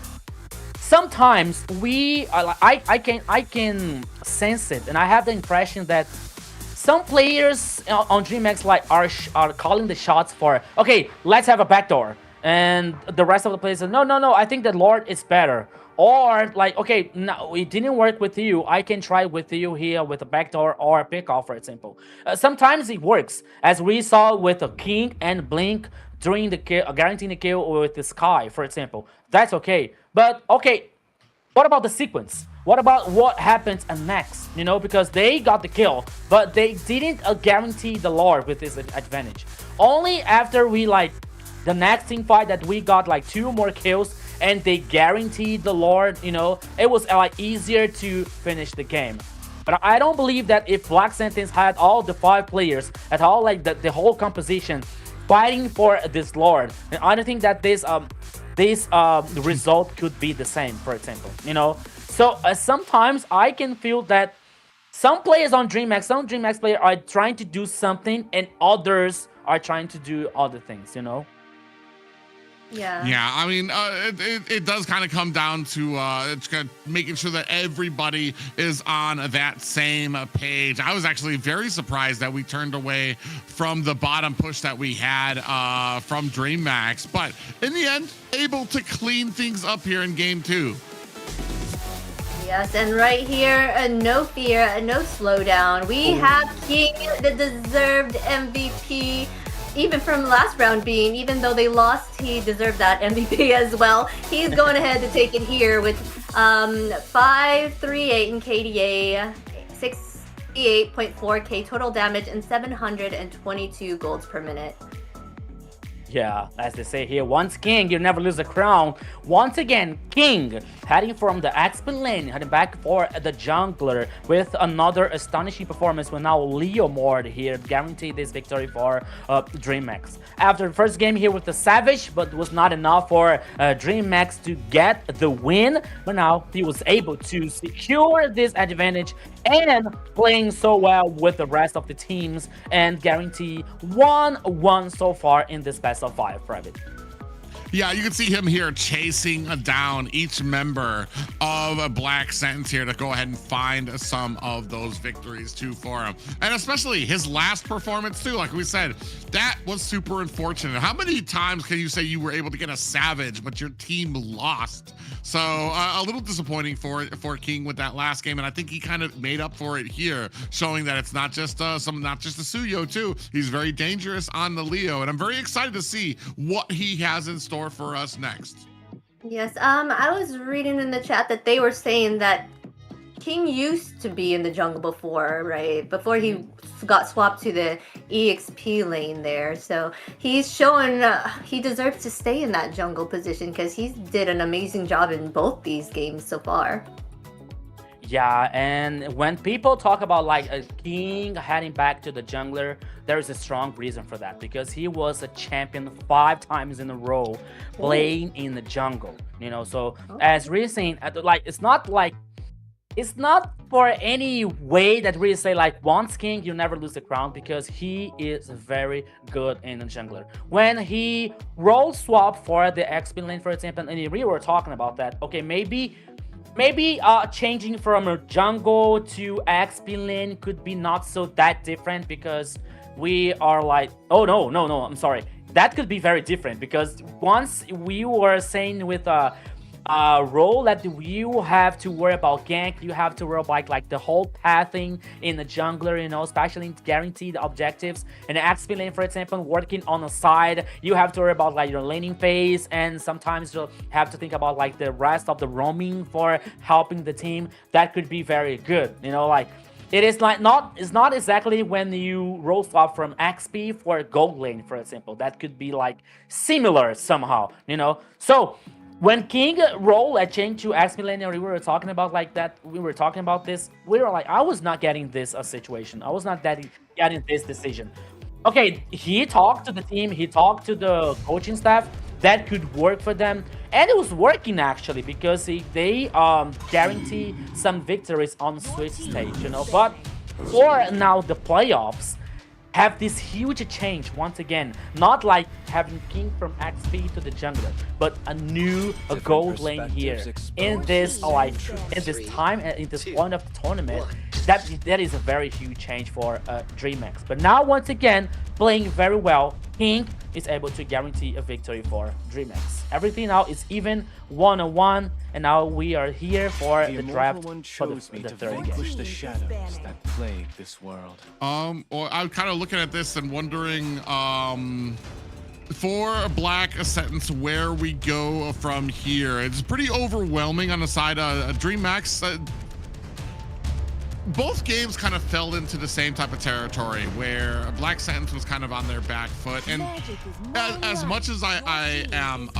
sometimes I can sense it, and I have the impression that some players on Dreammax like are calling the shots for, okay, let's have a backdoor, and the rest of the players say, no, I think that Lord is better. Or like, okay, no, it didn't work with you, I can try with you here with a backdoor or a pickoff, for example. Sometimes it works, as we saw with a King and Blink during the kill, guaranteeing the kill with the Sky, for example. That's okay. But okay, what about the sequence? What about what happens next? You know, because they got the kill, but they didn't guarantee the Lord with this advantage. Only after we like the next team fight that we got like 2 more kills and they guaranteed the Lord, you know, it was like easier to finish the game. But I don't believe that if Black Sentence had all the 5 players, at all like the whole composition fighting for this Lord, and I don't think that this result could be the same, for example, you know. So sometimes I can feel that some players on Dreammax, some Dreammax players are trying to do something and others are trying to do other things, you know. Yeah, I mean, it does kind of come down to it's kind of making sure that everybody is on that same page. I was actually very surprised that we turned away from the bottom push that we had from Dreammax, but in the end, able to clean things up here in game 2. Yes, and right here, no fear, no slowdown. We have King, the deserved MVP. Even from last round being, even though they lost, he deserved that MVP as well. He's going ahead to take it here with 538 in KDA, 68.4k total damage, and 722 golds per minute. Yeah, as they say here, once King, you never lose the crown. Once again, King heading from the XP lane, heading back for the jungler with another astonishing performance with now Leo Mord here, guaranteed this victory for Dreammax. After the first game here with the Savage, but was not enough for Dreammax to get the win, but now he was able to secure this advantage and playing so well with the rest of the teams and guarantee 1-1 so far in this best of 5 private. Yeah, you can see him here chasing down each member of a Black Sentence here to go ahead and find some of those victories too for him. And especially his last performance too, like we said, that was super unfortunate. How many times can you say you were able to get a Savage, but your team lost? So a little disappointing for King with that last game, and I think he kind of made up for it here, showing that it's not just not just a Suyo too. He's very dangerous on the Leo, and I'm very excited to see what he has in store for us next. Yes, I was reading in the chat that they were saying that King used to be in the jungle before, right? Before he got swapped to the EXP lane there. So he's showing he deserves to stay in that jungle position because he did an amazing job in both these games so far. Yeah, and when people talk about like a King heading back to the jungler, there is a strong reason for that, because he was a champion 5 times in a row playing in the jungle, you know. So as we're saying, like it's not for any way that we say like once King you never lose the crown, because he is very good in the jungler. When he role swap for the XP lane, for example, and we were talking about that, okay, maybe changing from a jungle to XP lane could be not so that different, because we are like, oh no, I'm sorry, that could be very different, because once we were saying with role that you have to worry about gank, you have to worry about like the whole pathing in the jungler, you know, especially guaranteed objectives. And XP lane, for example, working on the side, you have to worry about like your laning phase, and sometimes you'll have to think about like the rest of the roaming for helping the team. That could be very good, you know, like it is like it's not exactly when you role swap from XP for a gold lane, for example. That could be like similar somehow, you know. So When King rolled at chain 2 X Millennium, we were talking about like that. We were talking about this. We were like, I was not getting this situation. I was not getting this decision. Okay, he talked to the team. He talked to the coaching staff that could work for them, and it was working actually because they guarantee some victories on Switch stage, you know. But for now, the playoffs have this huge change once again, not like having King from XP to the jungler, but a gold lane here in this in this time, in this point of the tournament. That is a very huge change for Dreammax. But now once again, playing very well, King is able to guarantee a victory for Dreammax. Everything now is even 1-on-1, and now we are here for the draft for the third game. The shadows that plague this world. Well, I'm kind of looking at this and wondering, for Black Sentence, where we go from here. It's pretty overwhelming on the side of Dreammax. Both games kind of fell into the same type of territory where Black Sentence was kind of on their back foot, and as much as I am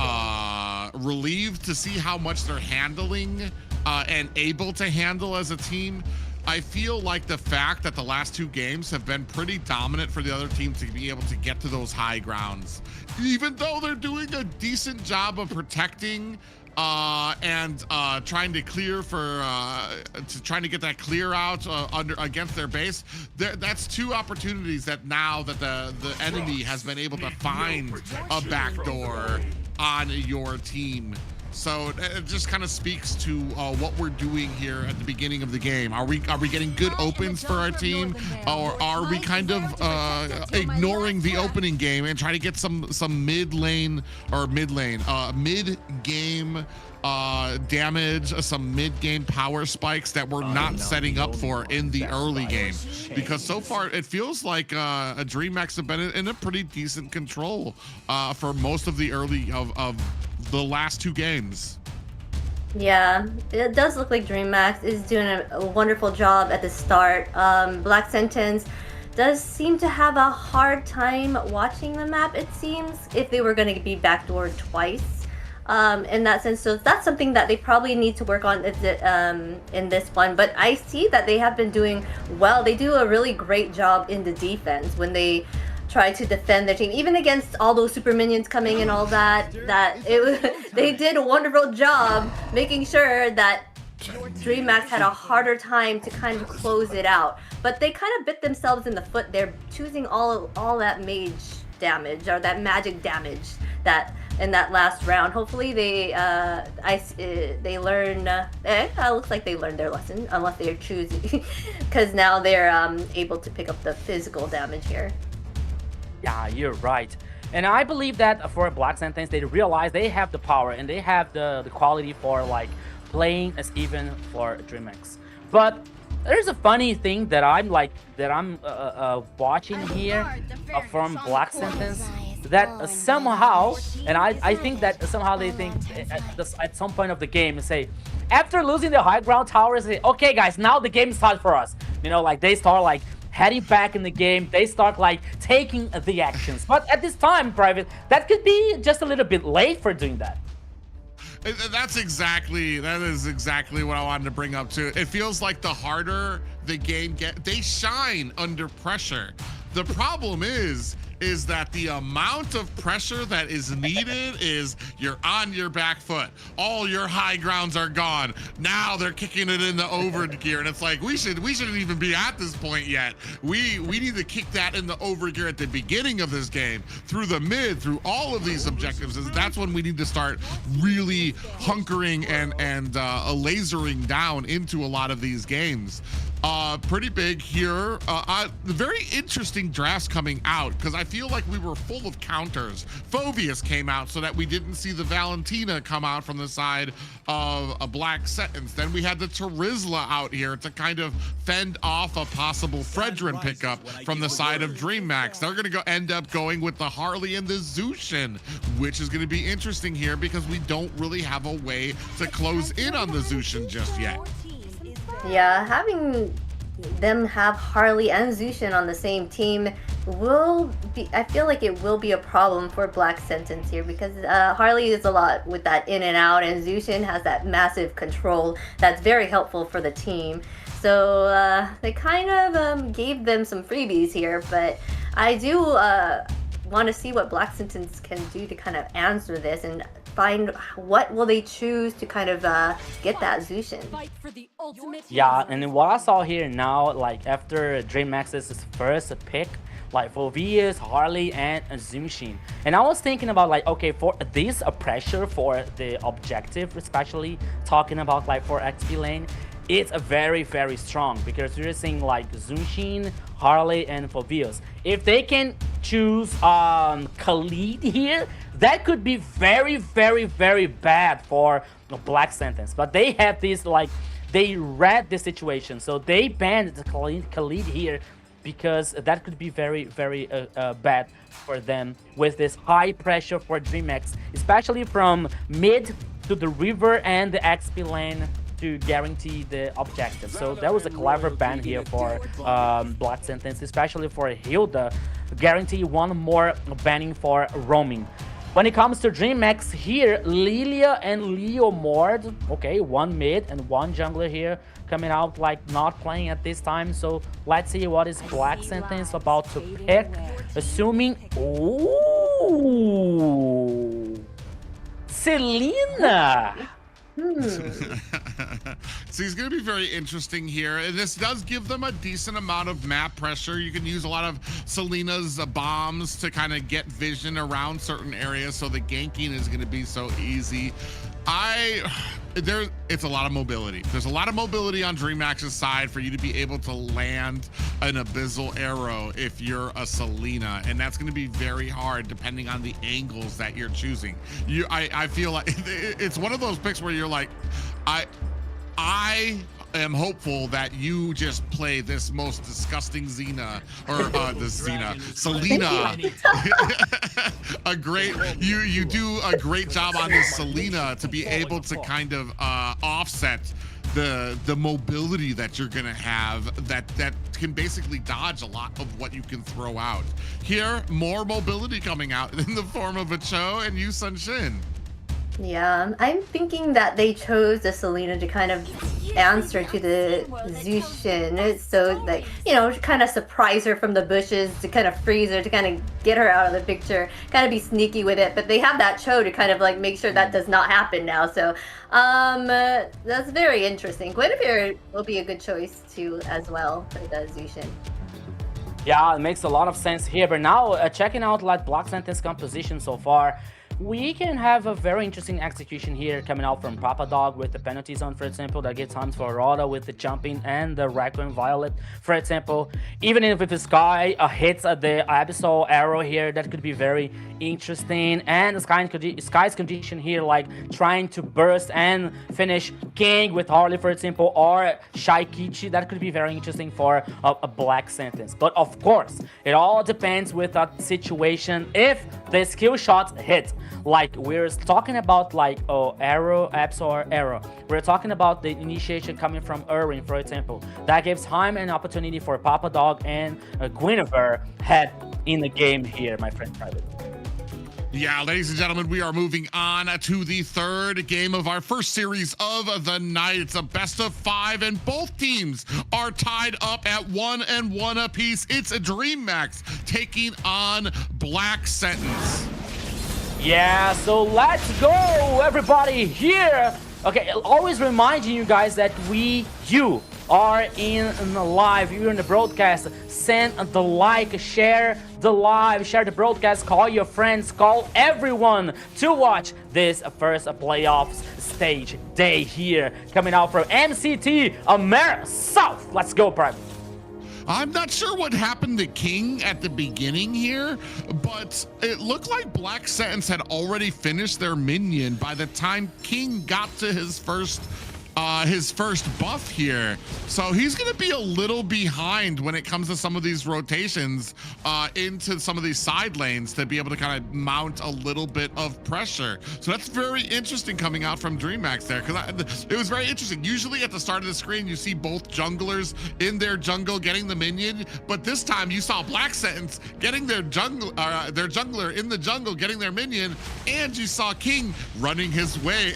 relieved to see how much they're handling and able to handle as a team, I feel like the fact that the last 2 games have been pretty dominant for the other team to be able to get to those high grounds, even though they're doing a decent job of protecting and trying to clear for trying to get that clear out against their base. That's 2 opportunities that now that the enemy has been able to find a backdoor on your team. So it just kind of speaks to what we're doing here at the beginning of the game. Are we getting good opens for our team, or are we kind of ignoring the opening game and trying to get some mid game damage, some mid game power spikes that we're not setting up for in the early game? Because so far it feels like a Dreammax have been in a pretty decent control for most of the early of the last 2 games. Yeah, it does look like Dreammax is doing a wonderful job at the start. Black Sentence does seem to have a hard time watching the map, it seems, if they were going to be backdoored twice. In that sense, so that's something that they probably need to work on in this one. But I see that they have been doing well. They do a really great job in the defense when they try to defend their team, even against all those super minions coming and all that. They did a wonderful job making sure that Dreammax had a harder time to kind of close it out. But they kind of bit themselves in the foot. They're choosing all that mage damage, or that magic damage, that in that last round. Hopefully they learn. It looks like they learned their lesson, unless they're choosing, because now they're able to pick up the physical damage here. Yeah, you're right. And I believe that for Black Sentence, they realize they have the power and they have the quality for like playing as even for Dreammax. But there's a funny thing that I'm watching here from Black Sentence, that somehow, and I think that somehow they think at some point of the game, say, after losing the high ground towers, say, okay guys, now the game starts for us. You know, like they start like heading back in the game, they start like taking the actions. But at this time, Private, that could be just a little bit late for doing that. That is exactly what I wanted to bring up too. It feels like the harder the game gets, they shine under pressure. The problem is that the amount of pressure that is needed is you're on your back foot. All your high grounds are gone. Now they're kicking it into over gear, and it's like we shouldn't even be at this point yet. We need to kick that in the over gear at the beginning of this game, through the mid, through all of these objectives. That's when we need to start really hunkering and lasering down into a lot of these games. Pretty big here. Very interesting drafts coming out, because I feel like we were full of counters. Phobius came out so that we didn't see the Valentina come out from the side of a Black Sentence. Then we had the Terizla out here to kind of fend off a possible Fredrin pickup from the side of Dreammax. They're going to end up going with the Harley and the Zushin, which is going to be interesting here because we don't really have a way to close in on the Zushin just yet. Yeah, having them have Harley and Zushin on the same team I feel like it will be a problem for Black Sentence here, because Harley is a lot with that in and out, and Zushin has that massive control that's very helpful for the team. So they kind of gave them some freebies here, but I do want to see what Black Sentence can do to kind of answer this and find what will they choose to kind of get that Zushin. Yeah, and what I saw here now, like after Dreammax's first pick, like for Vias, Harley, and Zushin. And I was thinking about like, okay, for this pressure for the objective, especially talking about like for XP lane, it's a very, very strong, because you're seeing like Zushin, Harley, and Vias. If they can choose Khalid here, that could be very, very, very bad for Black Sentence. But they have this like, they read the situation, so they banned the Khalid here, because that could be very, very bad for them with this high pressure for Dreammax, especially from mid to the river and the XP lane to guarantee the objective. So that was a clever ban here for Black Sentence, especially for Hilda, guarantee one more banning for roaming. When it comes to Dreammax here, Lilia and Leo Mord, okay, one mid and one jungler here coming out like not playing at this time. So let's see what is Black Sentence about to pick, assuming, ooh, Selena. So he's going to be very interesting here. And this does give them a decent amount of map pressure. You can use a lot of Selena's bombs to kind of get vision around certain areas, so the ganking is going to be so easy. It's a lot of mobility. There's a lot of mobility on Dreammax's side for you to be able to land an abyssal arrow if you're a Selena, and that's going to be very hard depending on the angles that you're choosing. I feel like it's one of those picks where you're like, I am hopeful that you just play this most disgusting Selena. You do a great job on this Selena to be able to kind of offset the mobility that you're gonna have that can basically dodge a lot of what you can throw out. Here, more mobility coming out in the form of a Cho and Yu Sun Shin. Yeah, I'm thinking that they chose the Selena to kind of answer to the Zushin, so like, you know, kind of surprise her from the bushes, to kind of freeze her, to kind of get her out of the picture, kind of be sneaky with it. But they have that Cho to kind of like make sure that does not happen now. So that's very interesting. Guinevere will be a good choice too as well for the Zushin. Yeah, it makes a lot of sense here. But now checking out like Black Sentence composition so far, we can have a very interesting execution here coming out from Papa Dog with the penalty zone, for example, that gives times for Rhoda with the jumping and the Requiem Violet, for example. Even if the Sky hits the Abyssal arrow here, that could be very interesting. And the Sky's condition here, like trying to burst and finish King with Harley, for example, or Shaikichi, that could be very interesting for a Black Sentence. But of course, it all depends with that situation if the skill shots hit. Like we're talking about like arrow, Abyssal arrow. We're talking about the initiation coming from Erwin, for example. That gives time and opportunity for Papa Dog and Guinevere head in the game here, my friend Private. Yeah, ladies and gentlemen, we are moving on to the third game of our first series of the night. It's a best of 5, and both teams are tied up at 1-1 apiece. It's a Dreammax taking on Black Sentence. Yeah, so let's go, everybody here. Okay, always reminding you guys that you are in the live, you're in the broadcast. Send the like, share the live, share the broadcast, call your friends, call everyone to watch this first playoffs stage day here, coming out from MCT AMER South. Let's go, Private. I'm not sure what happened to King at the beginning here, but it looked like Black Sentence had already finished their minion by the time King got to his first his first buff here. So he's going to be a little behind when it comes to some of these rotations into some of these side lanes to be able to kind of mount a little bit of pressure. So that's very interesting coming out from Dreammax there, because it was very interesting. Usually at the start of the screen, you see both junglers in their jungle getting the minion, but this time you saw Black Sentence getting their jungler in the jungle getting their minion, and you saw King running his way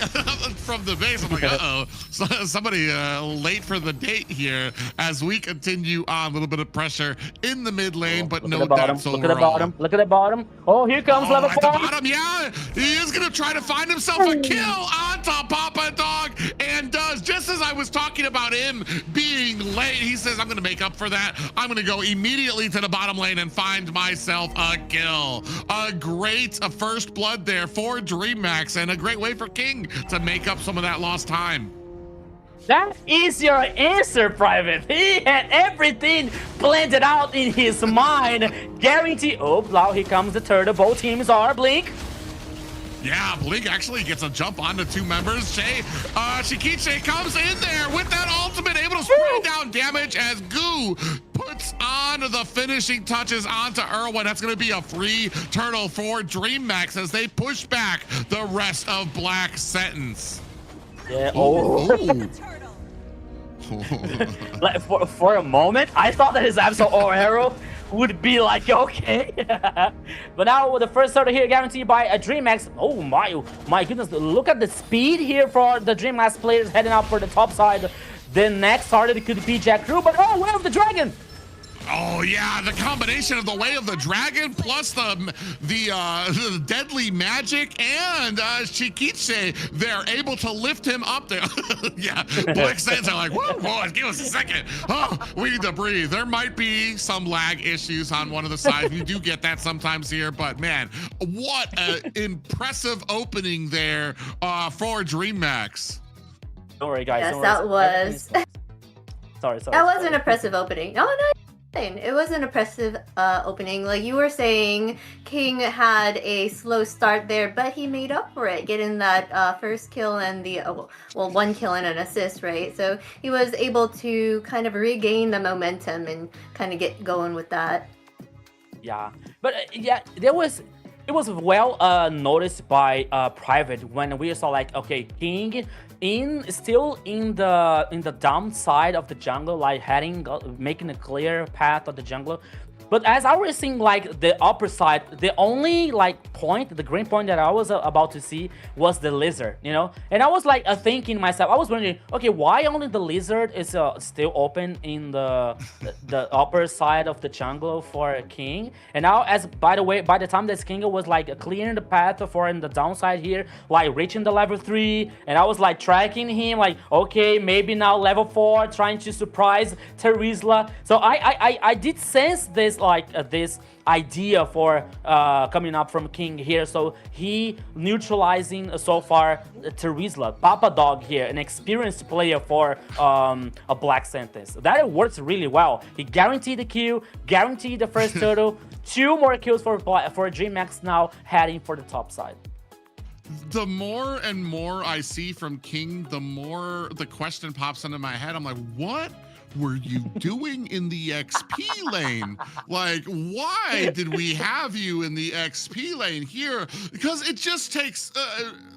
from the base. I'm like, uh-oh, so somebody late for the date here as we continue on. A little bit of pressure in the mid lane, but no doubts overall. Look at the bottom. Look at the bottom. Oh, here comes level 4. At the bottom, yeah. He is going to try to find himself a kill onto Papa Dog, and does. Just as I was talking about him being late, he says, I'm going to make up for that. I'm going to go immediately to the bottom lane and find myself a kill. A great first blood there for Dreammax, and a great way for King to make up some of that lost time. That is your answer, Private. He had everything planned out in his mind. Guarantee. Oh, now here comes the turtle. Both teams are Blink. Yeah, Blink actually gets a jump onto 2 members. Shikiche comes in there with that ultimate, able to spray down damage as Goo puts on the finishing touches onto Irwin. That's going to be a free turtle for Dreammax as they push back the rest of Black Sentence. Yeah. Oh. Like for a moment, I thought that his Absol or Arrow would be like, okay. But now with the first turtle here guaranteed by a Dreammax. Oh my goodness, look at the speed here for the Dreammax players heading out for the top side. The next target could be Jack Crew, but oh, Way of the Dragon. Oh yeah, the combination of the Way of the Dragon plus the deadly magic and Shikiche, they're able to lift him up there. Yeah, Black Sands are like, whoa, boys, give us a second. Oh, we need to breathe. There might be some lag issues on one of the sides. You do get that sometimes here, but man, what an impressive opening there for Dreammax. Don't worry, guys. Yes, don't that worry. was. Sorry. That was an impressive opening. No. It was an impressive opening. Like you were saying, King had a slow start there, but he made up for it, getting that first kill and the, 1 kill and an assist, right? So he was able to kind of regain the momentum and kind of get going with that. Yeah, but yeah, it was well noticed by Private when we saw like, okay, King still in the downside of the jungle, like making a clear path of the jungle. But as I was seeing like the upper side, the only like point, the green point that I was about to see was the lizard, you know? And I was like thinking myself, I was wondering, okay, why only the lizard is still open in the upper side of the jungle for King? And now, by the time that King was like clearing the path for in the downside here, like reaching the level 3, and I was like tracking him, like, okay, maybe now level 4, trying to surprise Terizla. So I did sense this this idea for coming up from King here. So he neutralizing so far Terizla, Papa Dog here, an experienced player for a Black Sentence. That works really well. He guaranteed the kill, guaranteed the first turtle, 2 more kills for Dreammax now heading for the top side. The more and more I see from King, the more the question pops into my head. I'm like, what were you doing in the XP lane? Like, why did we have you in the XP lane here? Because it just takes,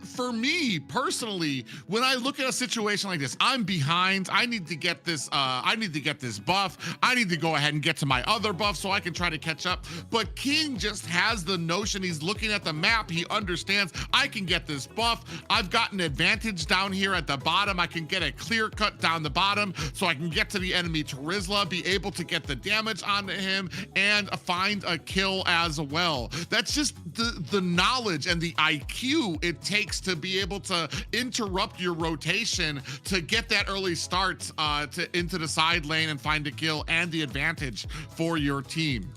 for me personally, when I look at a situation like this, I'm behind. I need to get this. I need to get this buff. I need to go ahead and get to my other buff so I can try to catch up. But King just has the notion. He's looking at the map. He understands I can get this buff. I've got an advantage down here at the bottom. I can get a clear cut down the bottom so I can get to the enemy Terizla, be able to get the damage onto him and find a kill as well. That's just the knowledge and the IQ it takes to be able to interrupt your rotation to get that early start into the side lane and find a kill and the advantage for your team.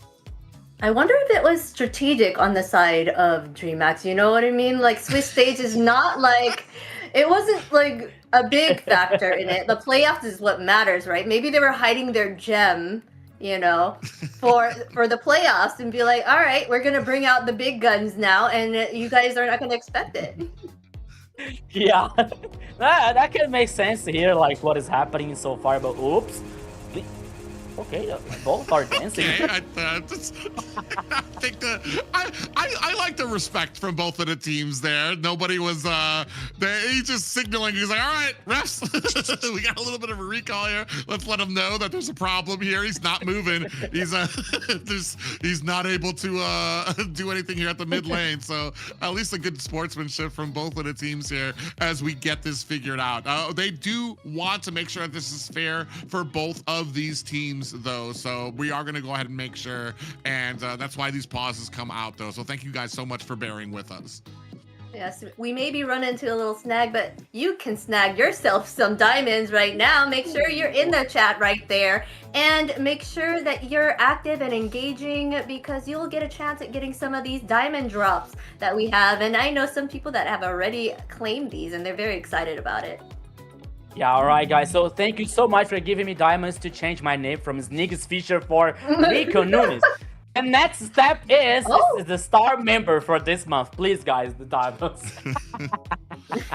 I wonder if it was strategic on the side of Dreammax. You know what I mean? Like Swiss stage is not like, it wasn't like a big factor in it. The playoffs is what matters, right? Maybe they were hiding their gem, you know, for the playoffs and be like, all right, we're gonna bring out the big guns now, and you guys are not gonna expect it. Yeah, That can make sense here, like what is happening so far. But oops. Okay, both are dancing. Okay, I think I like the respect from both of the teams there. Nobody was he's just signaling. He's like, all right, refs, we got a little bit of a recall here. Let's let him know that there's a problem here. He's not moving. He's he's not able to do anything here at the mid lane. So at least a good sportsmanship from both of the teams here as we get this figured out. They do want to make sure that this is fair for both of these teams, though, so we are going to go ahead and make sure, and that's why these pauses come out, though. So thank you guys so much for bearing with us. Yes, we maybe run into a little snag, but you can snag yourself some diamonds right now. Make sure you're in the chat right there, and make sure that you're active and engaging, because you'll get a chance at getting some of these diamond drops that we have. And I know some people that have already claimed these, and they're very excited about it. Yeah, all right, guys. So thank you so much for giving me diamonds to change my name from Sneakers Fisher for Rico Nunes. The next step is the star member for this month. Please, guys, the diamonds.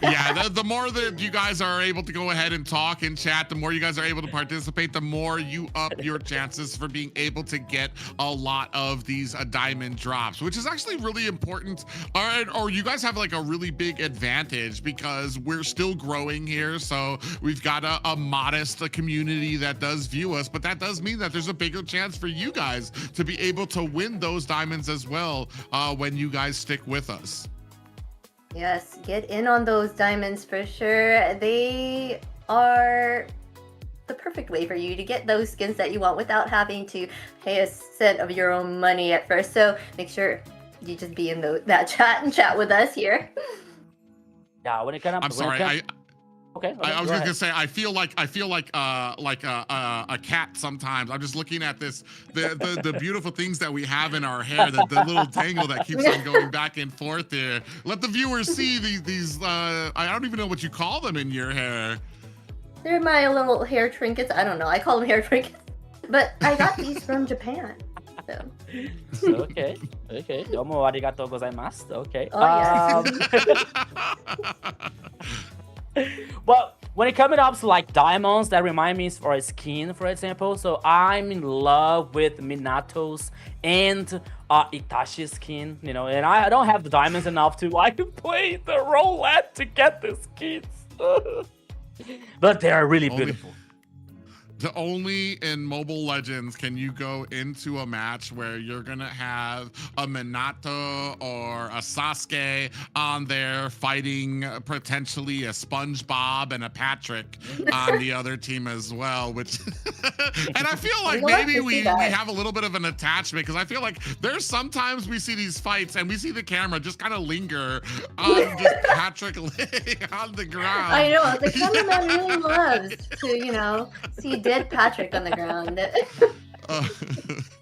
Yeah, the more that you guys are able to go ahead and talk and chat, the more you guys are able to participate, the more you up your chances for being able to get a lot of these diamond drops, which is actually really important. All right, or you guys have like a really big advantage because we're still growing here. So we've got a modest community that does view us, but that does mean that there's a bigger chance for you guys to be able to win those diamonds as well when you guys stick with us. Yes, get in on those diamonds for sure. They are the perfect way for you to get those skins that you want without having to pay a cent of your own money at first. So make sure you just be in that chat and chat with us here. Yeah, when it comes. I'm sorry. Okay. I was just gonna say I feel like a cat sometimes. I'm just looking at this the beautiful things that we have in our hair, the little tangle that keeps on going back and forth here. Let the viewers see these I don't even know what you call them in your hair. They're my little hair trinkets. I don't know. I call them hair trinkets, but I got these from Japan. So. Okay. Domo arigatou gozaimasu. Okay. Oh, But when it comes up to like diamonds, that remind me for a skin, for example. So I'm in love with Minato's and Itachi's skin, you know, and I don't have the diamonds enough to like play the roulette to get the skins. But they are really beautiful. Only in Mobile Legends can you go into a match where you're gonna have a Minato or a Sasuke on there fighting potentially a SpongeBob and a Patrick on the other team as well, which and I feel like maybe we have a little bit of an attachment, because I feel like there's sometimes we see these fights and we see the camera just kind of linger on just Patrick laying on the ground. I know, the cameraman really loves to, you know, see dead Patrick on the ground.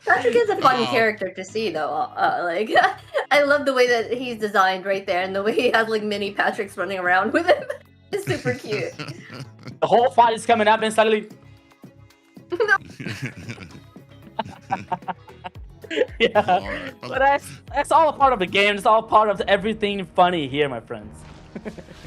Patrick is a fun character to see, though. Like, I love the way that he's designed right there, and the way he has like mini Patricks running around with him. It's super cute. The whole fight is coming up and suddenly. Yeah, Right, but that's all a part of the game. It's all part of everything funny here, my friends.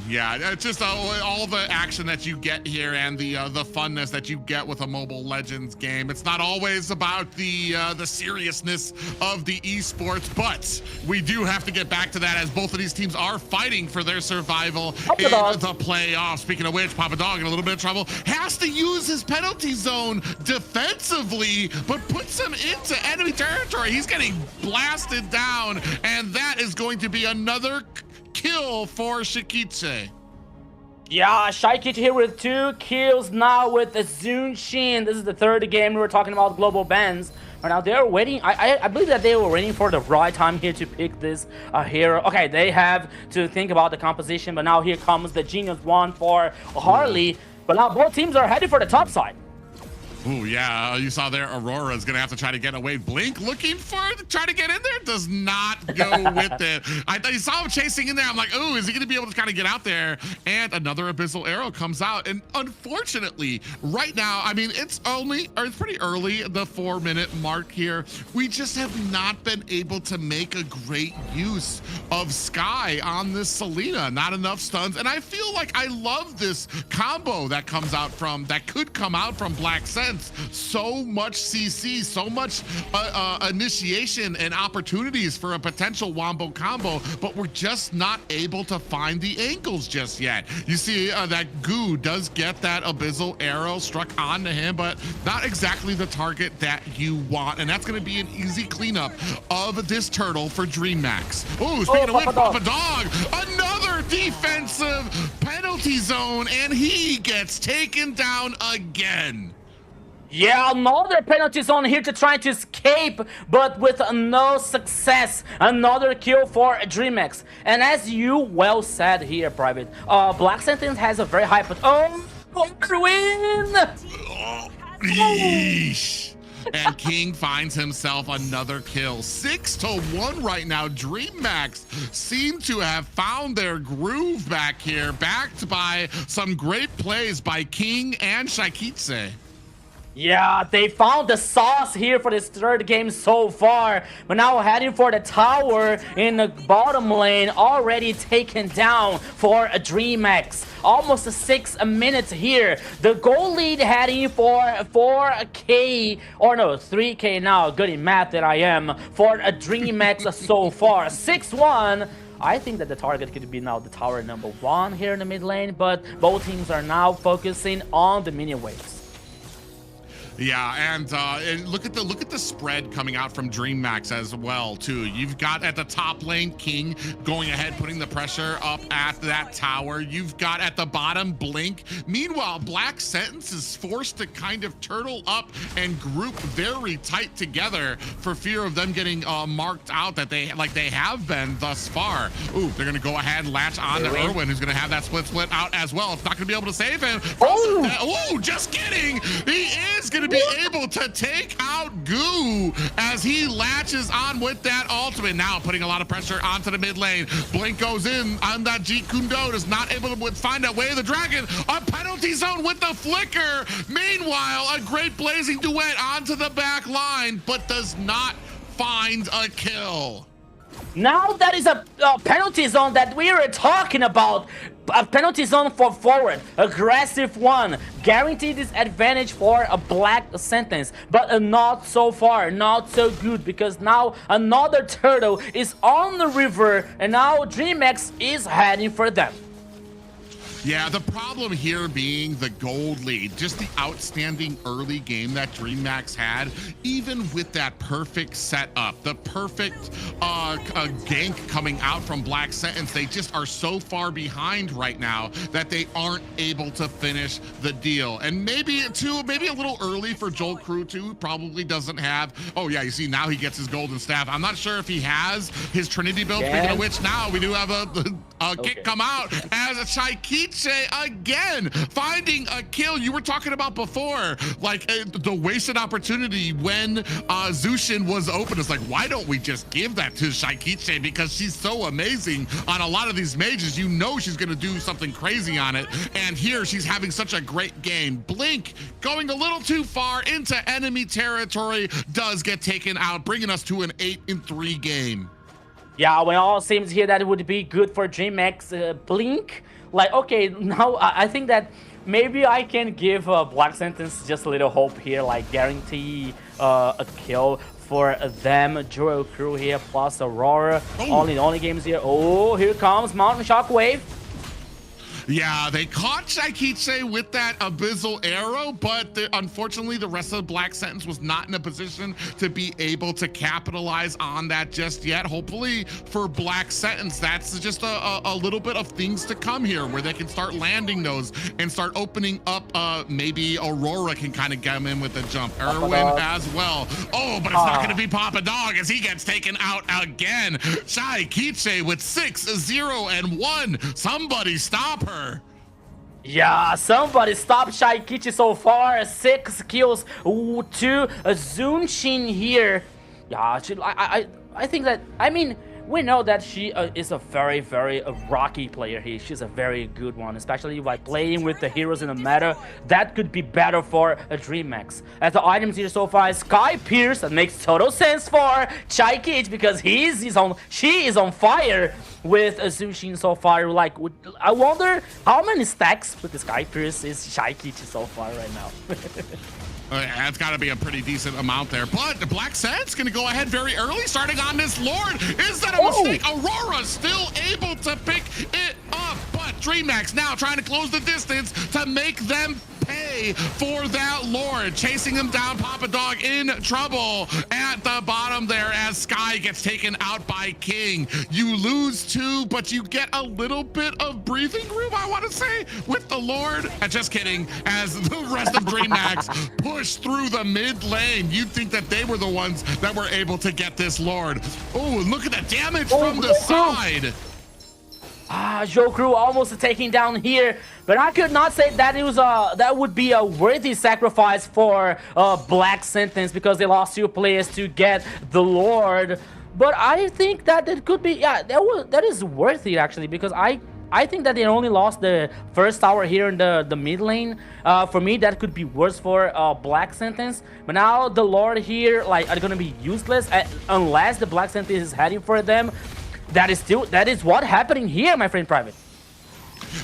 Yeah, it's just all the action that you get here and the funness that you get with a Mobile Legends game. It's not always about the seriousness of the esports, but we do have to get back to that as both of these teams are fighting for their survival in the playoffs. Speaking of which, Papa Dog in a little bit of trouble, has to use his penalty zone defensively, but puts him into enemy territory. He's getting blasted down, and that is going to be another kill for Shikiche. Yeah, Shikiche here with 2 kills now with the Zun Shin. This is the third game we were talking about global bans. Right now they're waiting. I believe that they were waiting for the right time here to pick this hero. Okay, they have to think about the composition, but now here comes the genius one for Harley. But now both teams are headed for the top side. Oh yeah, you saw there Aurora's gonna have to try to get away. Blink looking for try to get in there, does not go with it. I thought you saw him chasing in there. I'm like, oh, is he gonna be able to kind of get out there? And another abyssal arrow comes out. And unfortunately, right now, I mean, it's pretty early, the 4-minute mark here. We just have not been able to make a great use of Sky on this Selena. Not enough stuns. And I feel like I love this combo that could come out from Black Sense. So much CC, so much initiation and opportunities for a potential wombo combo, but we're just not able to find the angles just yet. You see that Goo does get that abyssal arrow struck onto him, but not exactly the target that you want, and that's going to be an easy cleanup of this turtle for Dreammax. Oh, speaking of which, Papa Dog, another defensive penalty zone, and he gets taken down again. Yeah, another penalty zone here to try to escape, but with no success. Another kill for Dreammax. And as you well said here, Private, Black Sentence has a very high win! Yeesh. And King finds himself another kill. 6-1 right now. Dreammax seem to have found their groove back here, backed by some great plays by King and Shaikitse. Yeah, they found the sauce here for this third game so far, but now heading for the tower in the bottom lane, already taken down for a Dreammax. Almost 6 minutes here. The goal lead heading for 4K, or no, 3K now, good in math that I am, for a Dreammax so far. 6-1. I think that the target could be now the tower number 1 here in the mid lane, but both teams are now focusing on the minion waves. Yeah, and look at the spread coming out from Dreammax as well too. You've got at the top lane King going ahead, putting the pressure up at that tower. You've got at the bottom Blink. Meanwhile, Black Sentence is forced to kind of turtle up and group very tight together for fear of them getting marked out that they have been thus far. Ooh, they're gonna go ahead and latch on to Irwin, who's gonna have that split out as well. It's not gonna be able to save him. Oh, just kidding. He is gonna be able to take out Goo as he latches on with that ultimate. Now putting a lot of pressure onto the mid lane. Blink goes in on that Jeet Kune Do, is not able to find that way of the dragon. A penalty zone with the flicker. Meanwhile, a great blazing duet onto the back line, but does not find a kill. Now that is a penalty zone that we were talking about. A penalty zone for forward, aggressive one, guaranteed this advantage for a Black Sentence, but not so far, not so good, because now another turtle is on the river, and now Dreammax is heading for them. Yeah, the problem here being the gold lead, just the outstanding early game that Dreammax had, even with that perfect setup, the perfect gank coming out from Black Sentence, they just are so far behind right now that they aren't able to finish the deal. And maybe a little early for Joel Crew too, probably doesn't have, oh yeah, you see now he gets his golden staff. I'm not sure if he has his Trinity build, speaking of which now we do have a kick come out as a Shaikitse again finding a kill. You were talking about before, like the wasted opportunity when Zushin was open. It's like, why don't we just give that to Shaikitse, because she's so amazing on a lot of these mages. You know she's gonna do something crazy on it, and here she's having such a great game. Blink going a little too far into enemy territory does get taken out, bringing us to an 8-3 game. Yeah, well, it all seems here that it would be good for Dreammax. Blink, like, okay, now I think that maybe I can give Black Sentence just a little hope here, like guarantee a kill for them. Joel Crew here plus Aurora. Only games here. Oh, here comes Mountain Shockwave. Yeah, they caught Shaikitse with that abyssal arrow, but unfortunately the rest of Black Sentence was not in a position to be able to capitalize on that just yet. Hopefully for Black Sentence, that's just a little bit of things to come here where they can start landing those and start opening up. Maybe Aurora can kind of get him in with a jump. Irwin as well. Oh, but it's not going to be Papa Dog as he gets taken out again. Shaikitse with 6-0-1. Somebody stop her. Yeah, somebody stop Shaikichi so far. 6 kills to Zunshin here. Yeah, I think that, I mean, we know that she is a very, very rocky player here. She's a very good one, especially by playing with the heroes in the meta. That could be better for a Dreammax. As the items here so far is Sky Pierce. That makes total sense for Shaikichi because she is on fire with Zushin so far. Like, I wonder how many stacks with the Sky Pierce is Shaikichi so far right now. That's got to be a pretty decent amount there. But the Black Set's going to go ahead very early, starting on this Lord. Is that a mistake? Aurora still able to pick it up. But Dreammax now trying to close the distance to make them pay for that Lord. Chasing him down, Papa Dog in trouble at the bottom there as Sky gets taken out by King. You lose 2, but you get a little bit of breathing room, I want to say, with the Lord. Just kidding, as the rest of Dreammax push through the mid lane. You'd think that they were the ones that were able to get this Lord. Oh, look at the damage from the side. Jokru almost taking down here, but I could not say that it was that would be a worthy sacrifice for Black Sentence because they lost 2 players to get the Lord. But I think that it could be, yeah, that is worthy actually, because I think that they only lost the first tower here in the mid lane. For me, that could be worse for Black Sentence. But now the Lord here, like, are gonna be useless unless the Black Sentence is heading for them. That is what happening here, my friend Private.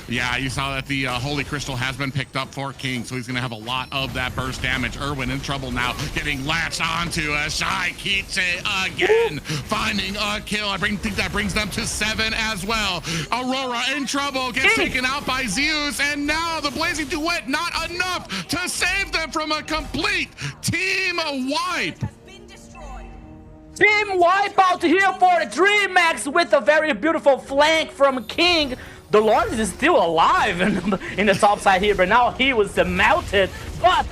Yeah, you saw that the Holy Crystal has been picked up for King, so he's going to have a lot of that burst damage. Irwin in trouble now, getting latched onto a Shaikichi again, finding a kill. I think that brings them to 7 as well. Aurora in trouble, gets taken out by Zeus, and now the Blazing Duet not enough to save them from a complete team wipe. Team wipeout here for Dreammax with a very beautiful flank from King. The Lord is still alive in the top side here, but now he was melted. But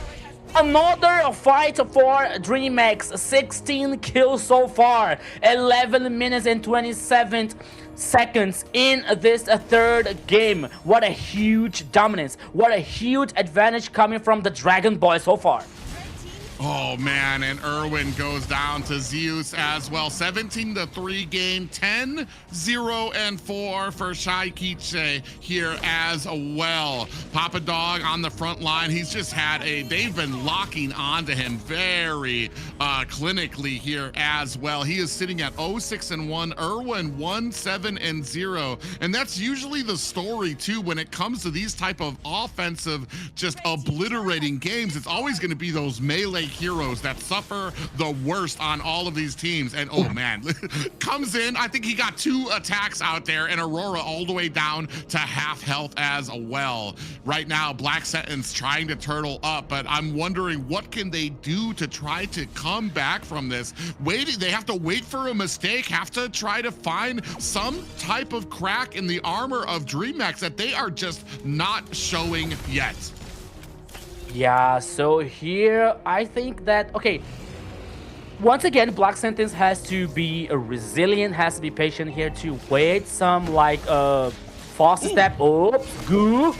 another fight for Dreammax. 16 kills so far. 11 minutes and 27 seconds in this third game. What a huge dominance. What a huge advantage coming from the Dragon Boy so far. Oh man, and Irwin goes down to Zeus as well. 17-3 game, 10-0-4 for Shaikichi here as well. Papa Dog on the front line. He's just had they've been locking onto him very clinically here as well. He is sitting at 0-6-1, Irwin 1-7-0. And that's usually the story too when it comes to these type of offensive, just obliterating games. It's always going to be those melee heroes that suffer the worst on all of these teams. And oh man, comes in, I think he got 2 attacks out there, and Aurora all the way down to half health as well. Right now, Black Sentence trying to turtle up, but I'm wondering what can they do to try to come back from this. They have to wait for a mistake, have to try to find some type of crack in the armor of Dreammax that they are just not showing yet. Yeah, so here I think that, okay, once again, Black Sentence has to be resilient, has to be patient here to wait some like fast step. Oops, goo.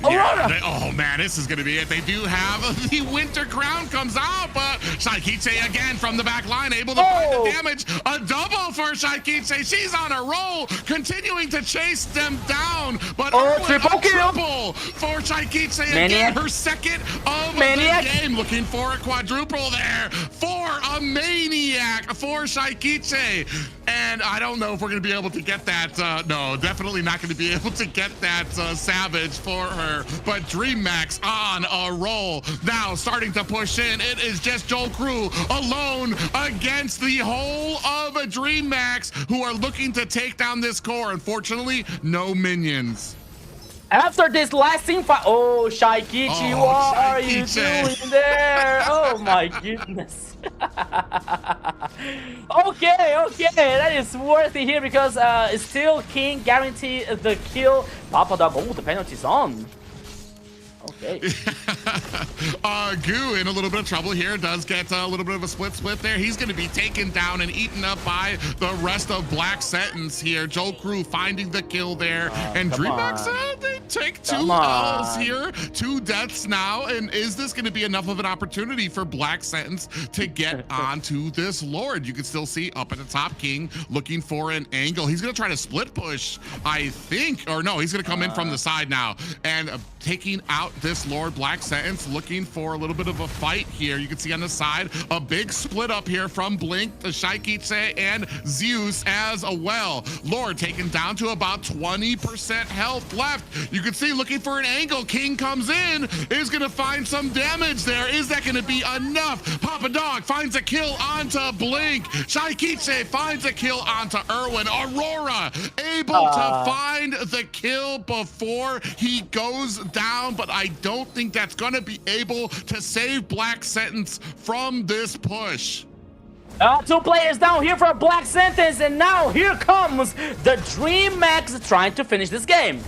Yeah, oh man, this is gonna be it. They do have the Winter Crown comes out, but Shaikichi again from the back line, able to find the damage. A double for Shaikichi. She's on a roll, continuing to chase them down. But triple for Shaikichi again, her second of the game. Looking for a quadruple there for a Maniac for Shaikichi. And I don't know if we're gonna be able to get that. No, definitely not gonna be able to get that Savage for her. But Dreammax on a roll. Now starting to push in. It is just Joel Crew alone against the whole of a Dreammax who are looking to take down this core. Unfortunately, no minions. After this last team fight, Shaikichi, what are you doing there? Oh my goodness. Okay, that is worthy here because still King guarantee the kill. Papa Dog, the penalty's on. Okay. Goo in a little bit of trouble here. Does get a little bit of a split there. He's going to be taken down and eaten up by the rest of Black Sentence here. Joel Crew finding the kill there. And Dreammax, take 2 Come L's on. here, 2 deaths now, and is this going to be enough of an opportunity for Black Sentence to get onto this Lord? You can still see up at the top, King looking for an angle. He's going to try to split push, I think, or no, he's going to come in from the side now and taking out this Lord. Black Sentence looking for a little bit of a fight here. You can see on the side a big split up here from Blink, the Shaikiche, and Zeus as well. Lord taken down to about 20% health left. You can see looking for an angle. King comes in, is gonna find some damage there. Is that gonna be enough? Papa Dog finds a kill onto Blink. Shaikiche finds a kill onto Erwin. Aurora able to find the kill before he goes down, but I don't think that's gonna be able to save Black Sentence from this push. 2 players down here for Black Sentence, and now here comes the Dreammax trying to finish this game.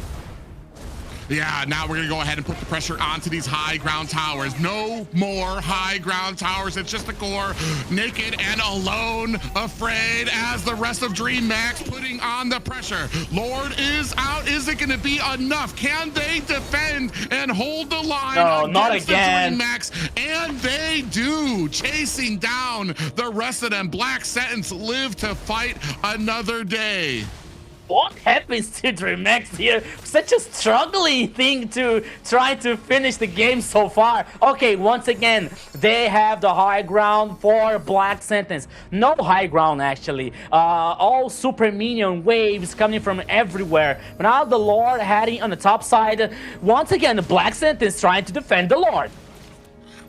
Yeah, now we're gonna go ahead and put the pressure onto these high ground towers. No more high ground towers. It's just the core, naked and alone, afraid as the rest of Dreammax putting on the pressure. Lord is out. Is it gonna be enough? Can they defend and hold the line? No, not again. The Dreammax? And they do, chasing down the rest of them. Black Sentence live to fight another day. What happens to Dreammax here? Such a struggling thing to try to finish the game so far. Okay, once again, they have the high ground for Black Sentence. No high ground, actually. All super minion waves coming from everywhere. But now the Lord heading on the top side. Once again, the Black Sentence trying to defend the Lord.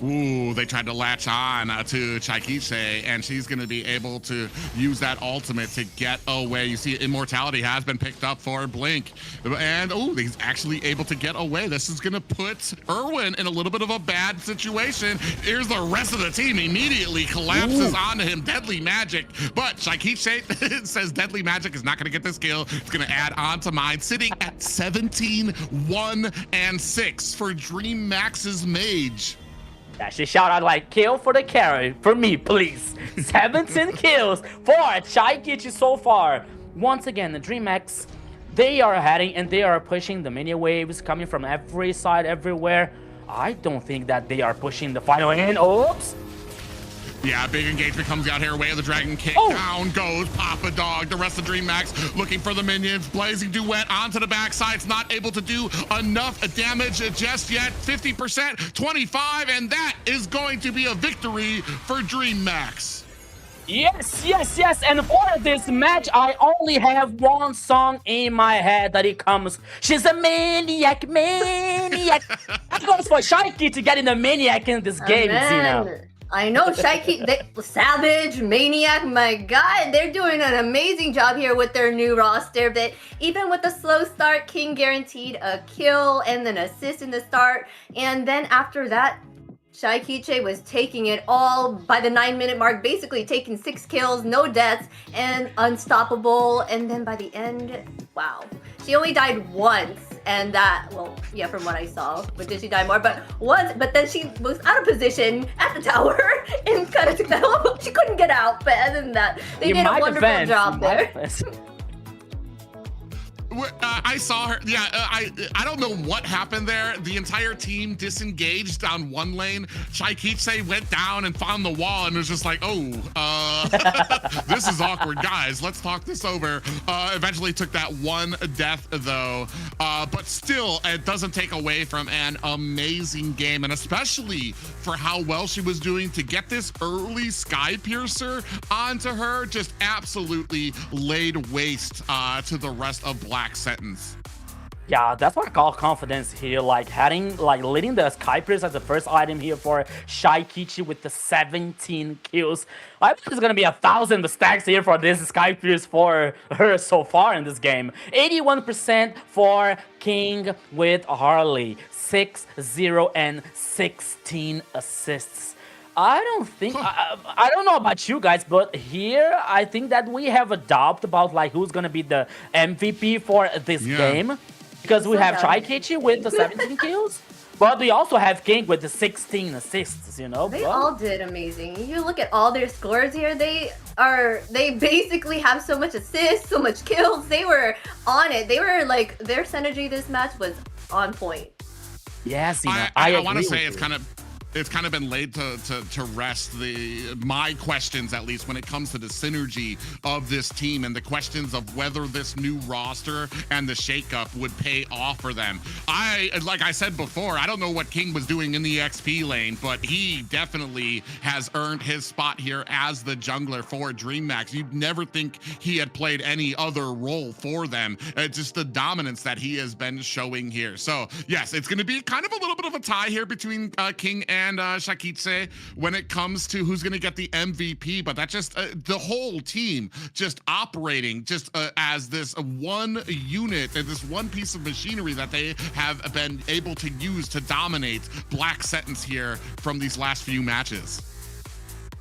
Ooh, they tried to latch on to Shaikiche, and she's going to be able to use that ultimate to get away. You see, Immortality has been picked up for Blink, and oh, he's actually able to get away. This is going to put Erwin in a little bit of a bad situation. Here's the rest of the team immediately collapses onto him. Deadly Magic, but Shaikiche says Deadly Magic is not going to get this kill. It's going to add on to mine, sitting at 17, 1, and 6 for Dreammax's Mage. She shout out like, kill for the carry, for me, please. 17 kills for Shaikiche so far. Once again, the Dreammax, they are heading and they are pushing the mini waves coming from every side, everywhere. I don't think that they are pushing the final in. Oops. Yeah, big engagement comes out here. Way of the Dragon kick. Down goes Papa Dog. The rest of Dreammax looking for the minions. Blazing Duet onto the backside. It's not able to do enough damage just yet. 50%, 25, and that is going to be a victory for Dreammax. Yes, yes, yes. And for this match, I only have one song in my head that it comes. She's a maniac, maniac. That goes for Shaiki to get in the maniac in this game, Zena. I know, Shaiki, Savage, Maniac, my God, they're doing an amazing job here with their new roster. But even with the slow start, King guaranteed a kill and then assist in the start. And then after that, Shaikiche was taking it all by the 9-minute mark, basically taking 6 kills, no deaths, and unstoppable. And then by the end, wow, she only died once. And that, well, yeah, from what I saw, but did she die more? But once, but then she was out of position at the tower and kind of took that home. She couldn't get out, but other than that, they did a wonderful job there. I saw her. Yeah, I don't know what happened there. The entire team disengaged on one lane. Shaikiche went down and found the wall and was just like, oh, this is awkward, guys. Let's talk this over. Eventually took that one death though, but still, it doesn't take away from an amazing game, and especially for how well she was doing to get this early Sky Piercer onto her. Just absolutely laid waste to the rest of Black Sentence. Yeah, that's what I call confidence here. Like leading the Sky Pierce as the first item here for Shaikiche with the 17 kills. I think there's gonna be 1,000 stacks here for this Sky Pierce for her so far in this game. 81% for King with Harley, 6-0 and 16 assists. I don't think, I don't know about you guys, but here I think that we have a doubt about like who's gonna be the MVP for this game. Because we have Shaikiche with the 17 kills, but we also have King with the 16 assists, you know? They all did amazing. You look at all their scores here, they basically have so much assists, so much kills. They were on it. They were like, their synergy this match was on point. Yeah, Zena, I agree want to with say you. it's kind of been laid to rest my questions, at least when it comes to the synergy of this team and the questions of whether this new roster and the shakeup would pay off for them. Like I said before, I don't know what King was doing in the XP lane, but he definitely has earned his spot here as the jungler for Dreammax. You'd never think he had played any other role for them. It's just the dominance that he has been showing here. So yes, it's going to be kind of a little bit of a tie here between King and Shakitse when it comes to who's going to get the MVP, but that's just the whole team just operating just as this one unit and this one piece of machinery that they have been able to use to dominate Black Sentence here from these last few matches.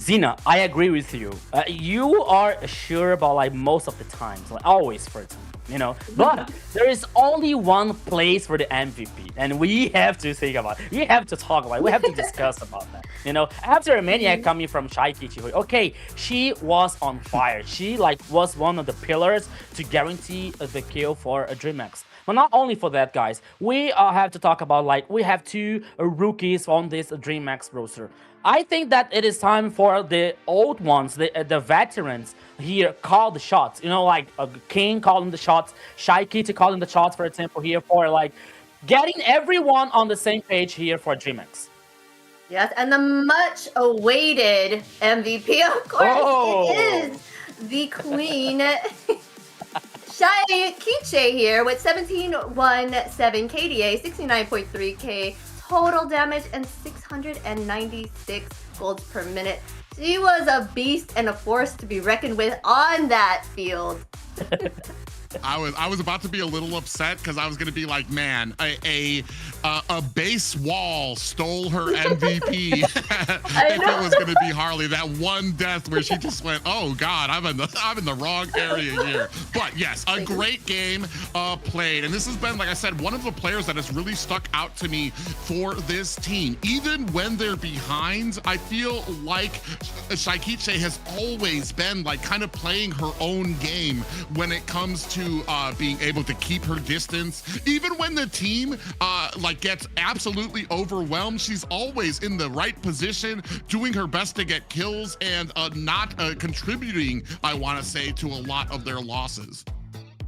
Zena, I agree with you. You are sure about like most of the times, like always, for example, you know. But there is only one place for the MVP, and we have to think about it. We have to talk about it. We have to discuss about that. You know, after a maniac coming from Shaikichi, okay, she was on fire. She like was one of the pillars to guarantee the kill for a Dreammax. But not only for that, guys, we have to talk about like we have two rookies on this Dreammax roster. I think that it is time for the old ones, the veterans here, call the shots. You know, like King calling the shots, Shy Kitty calling the shots, for example, here for like getting everyone on the same page here for Dreammax. Yes, and the much awaited MVP, of course, it is the Queen. Shy Kiche here with 17-1-7 KDA, 69.3k total damage, and 696 golds per minute. She was a beast and a force to be reckoned with on that field. I was about to be a little upset because I was gonna be like, man, a base wall stole her MVP. If it was gonna be Harley, that one death where she just went, oh God, I'm in the wrong area here. But yes, a great game played, and this has been, like I said, one of the players that has really stuck out to me for this team. Even when they're behind, I feel like Shaikiche has always been like kind of playing her own game when it comes to being able to keep her distance. Even when the team like gets absolutely overwhelmed, she's always in the right position, doing her best to get kills and not contributing, I want to say, to a lot of their losses.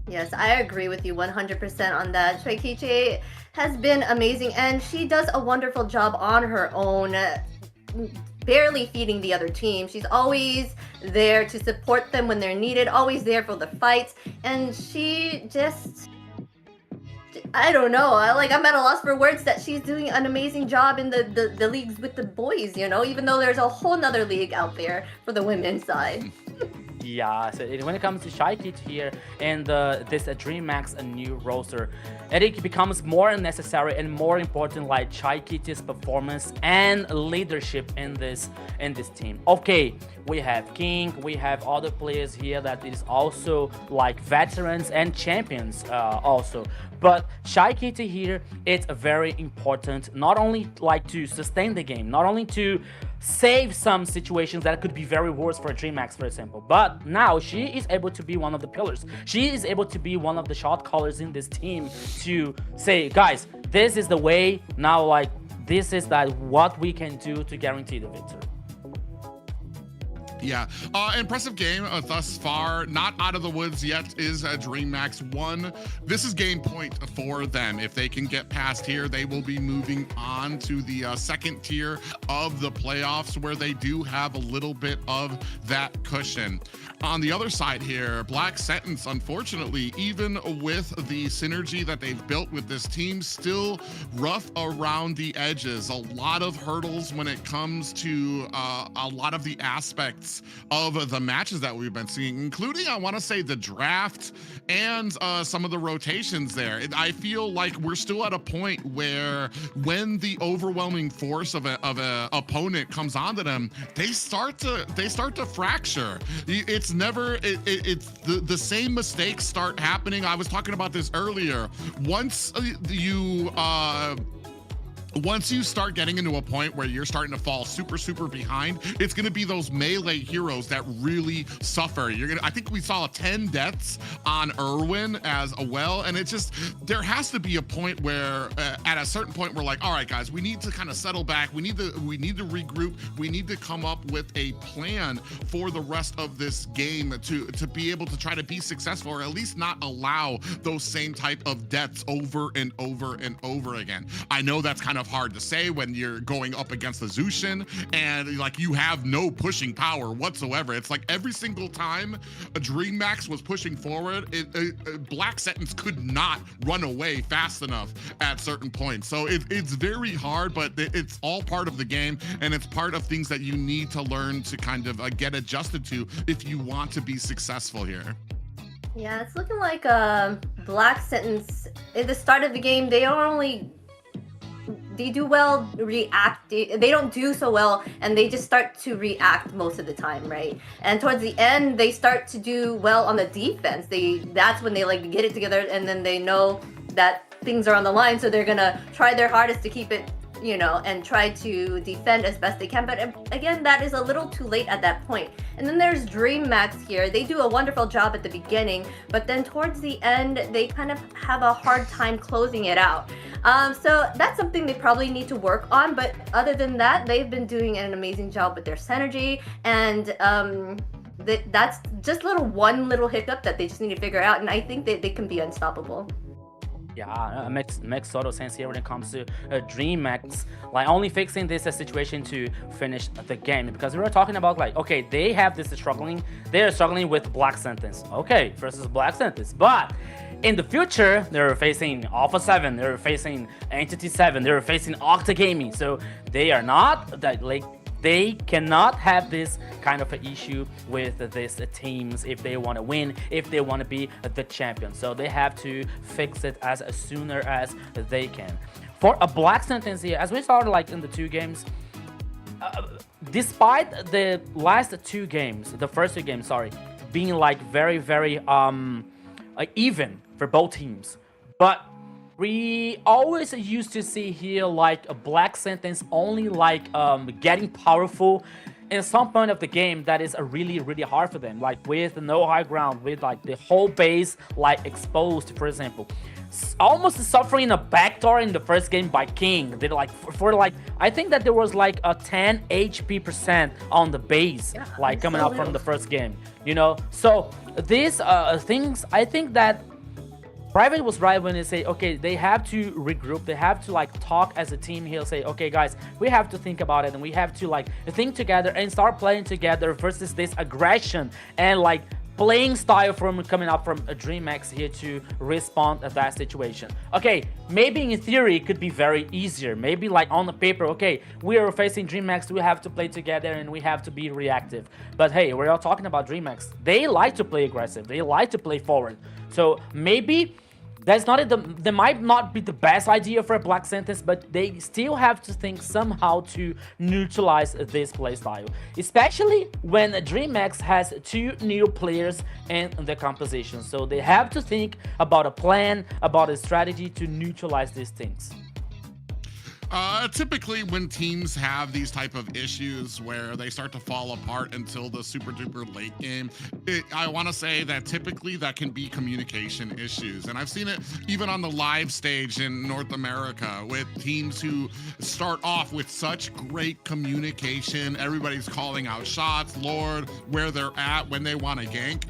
Yes, I agree with you 100% on that. Shaikichi has been amazing, and she does a wonderful job on her own, barely feeding the other team. She's always there to support them when they're needed, always there for the fights, and she just, I don't know, I'm at a loss for words that she's doing an amazing job in the leagues with the boys, you know, even though there's a whole nother league out there for the women's side. Yeah, so when it comes to Shy Kid here and this Dreammax a new roster, it becomes more necessary and more important, like Shy Kid's performance and leadership in this team. Okay, we have King, we have other players here that is also like veterans and champions also. But Shy Kitty here, it's very important, not only like to sustain the game, not only to save some situations that could be very worse for Dreammax, for example, but now she is able to be one of the pillars. She is able to be one of the shot callers in this team to say, guys, this is the way, now like this is that what we can do to guarantee the victory. Yeah, impressive game thus far. Not out of the woods yet is Dreammax 1. This is game point for them. If they can get past here, they will be moving on to the second tier of the playoffs, where they do have a little bit of that cushion. On the other side here, Black Sentence, unfortunately, even with the synergy that they've built with this team, still rough around the edges. A lot of hurdles when it comes to a lot of the aspects of the matches that we've been seeing, including, I want to say, the draft and some of the rotations there. I feel like we're still at a point where when the overwhelming force of a opponent comes onto them, they start to fracture. It's never it's the same mistakes start happening. I was talking about this earlier. Once you once you start getting into a point where you're starting to fall super behind, it's going to be those melee heroes that really suffer. I think we saw 10 deaths on Irwin as well, and it's just, there has to be a point where at a certain point we're like, all right guys, we need to kind of settle back, we need to regroup, we need to come up with a plan for the rest of this game to be able to try to be successful, or at least not allow those same type of deaths over and over and over again. I know that's kind of hard to say when you're going up against the Zushin and like you have no pushing power whatsoever. It's like every single time a Dreammax was pushing forward, Black Sentence could not run away fast enough at certain points. So it's very hard, but it's all part of the game, and it's part of things that you need to learn to kind of get adjusted to if you want to be successful here. Yeah, it's looking like Black Sentence at the start of the game, they do well react. They don't do so well, and they just start to react most of the time, right? And towards the end, they start to do well on the defense. That's when they like get it together, and then they know that things are on the line, so they're gonna try their hardest to keep it, you know, and try to defend as best they can. But again, that is a little too late at that point. And then there's Dreammax here. They do a wonderful job at the beginning, but then towards the end, they kind of have a hard time closing it out. So that's something they probably need to work on. But other than that, they've been doing an amazing job with their synergy, and that's just one little hiccup that they just need to figure out. And I think they can be unstoppable. Yeah, makes total sense here when it comes to Dreammax, like only fixing this situation to finish the game, because we were talking about like, okay, they have this struggling, they're struggling with Black Sentence, okay, versus Black Sentence, but in the future they're facing Alpha 7, they're facing Entity 7, they're facing Octa Gaming, so they are not that like, they cannot have this kind of an issue with these teams if they want to win, if they want to be the champion. So they have to fix it as sooner as they can. For a Black Sentence here, as we saw like in the two games, despite the last two games, the first two games, sorry, being like very even for both teams, but we always used to see here like a Black Sentence only like getting powerful in some point of the game that is really hard for them, like with no high ground, with like the whole base like exposed, for example. Almost suffering a backdoor in the first game by King. They're like for like, I think that there was like a 10 HP% on the base, yeah, like coming out from the first game, you know. So these things, I think that Private was right when they say, okay, they have to regroup, they have to like talk as a team. He'll say, okay guys, we have to think about it, and we have to like think together and start playing together versus this aggression and like playing style from coming up from a Dreammax here to respond at that situation. Okay, maybe in theory it could be very easier. Maybe like on the paper, okay, we are facing Dreammax, we have to play together and we have to be reactive. But hey, we're all talking about Dreammax. They like to play aggressive, they like to play forward. So maybe that's not that might not be the best idea for a Black Sentence, but they still have to think somehow to neutralize this playstyle, especially when Dreammax has two new players in the composition. So they have to think about a plan, about a strategy to neutralize these things. Typically when teams have these type of issues where they start to fall apart until the super duper late game, I want to say that typically that can be communication issues. And I've seen it even on the live stage in North America with teams who start off with such great communication. Everybody's calling out shots, Lord, where they're at, when they want to gank.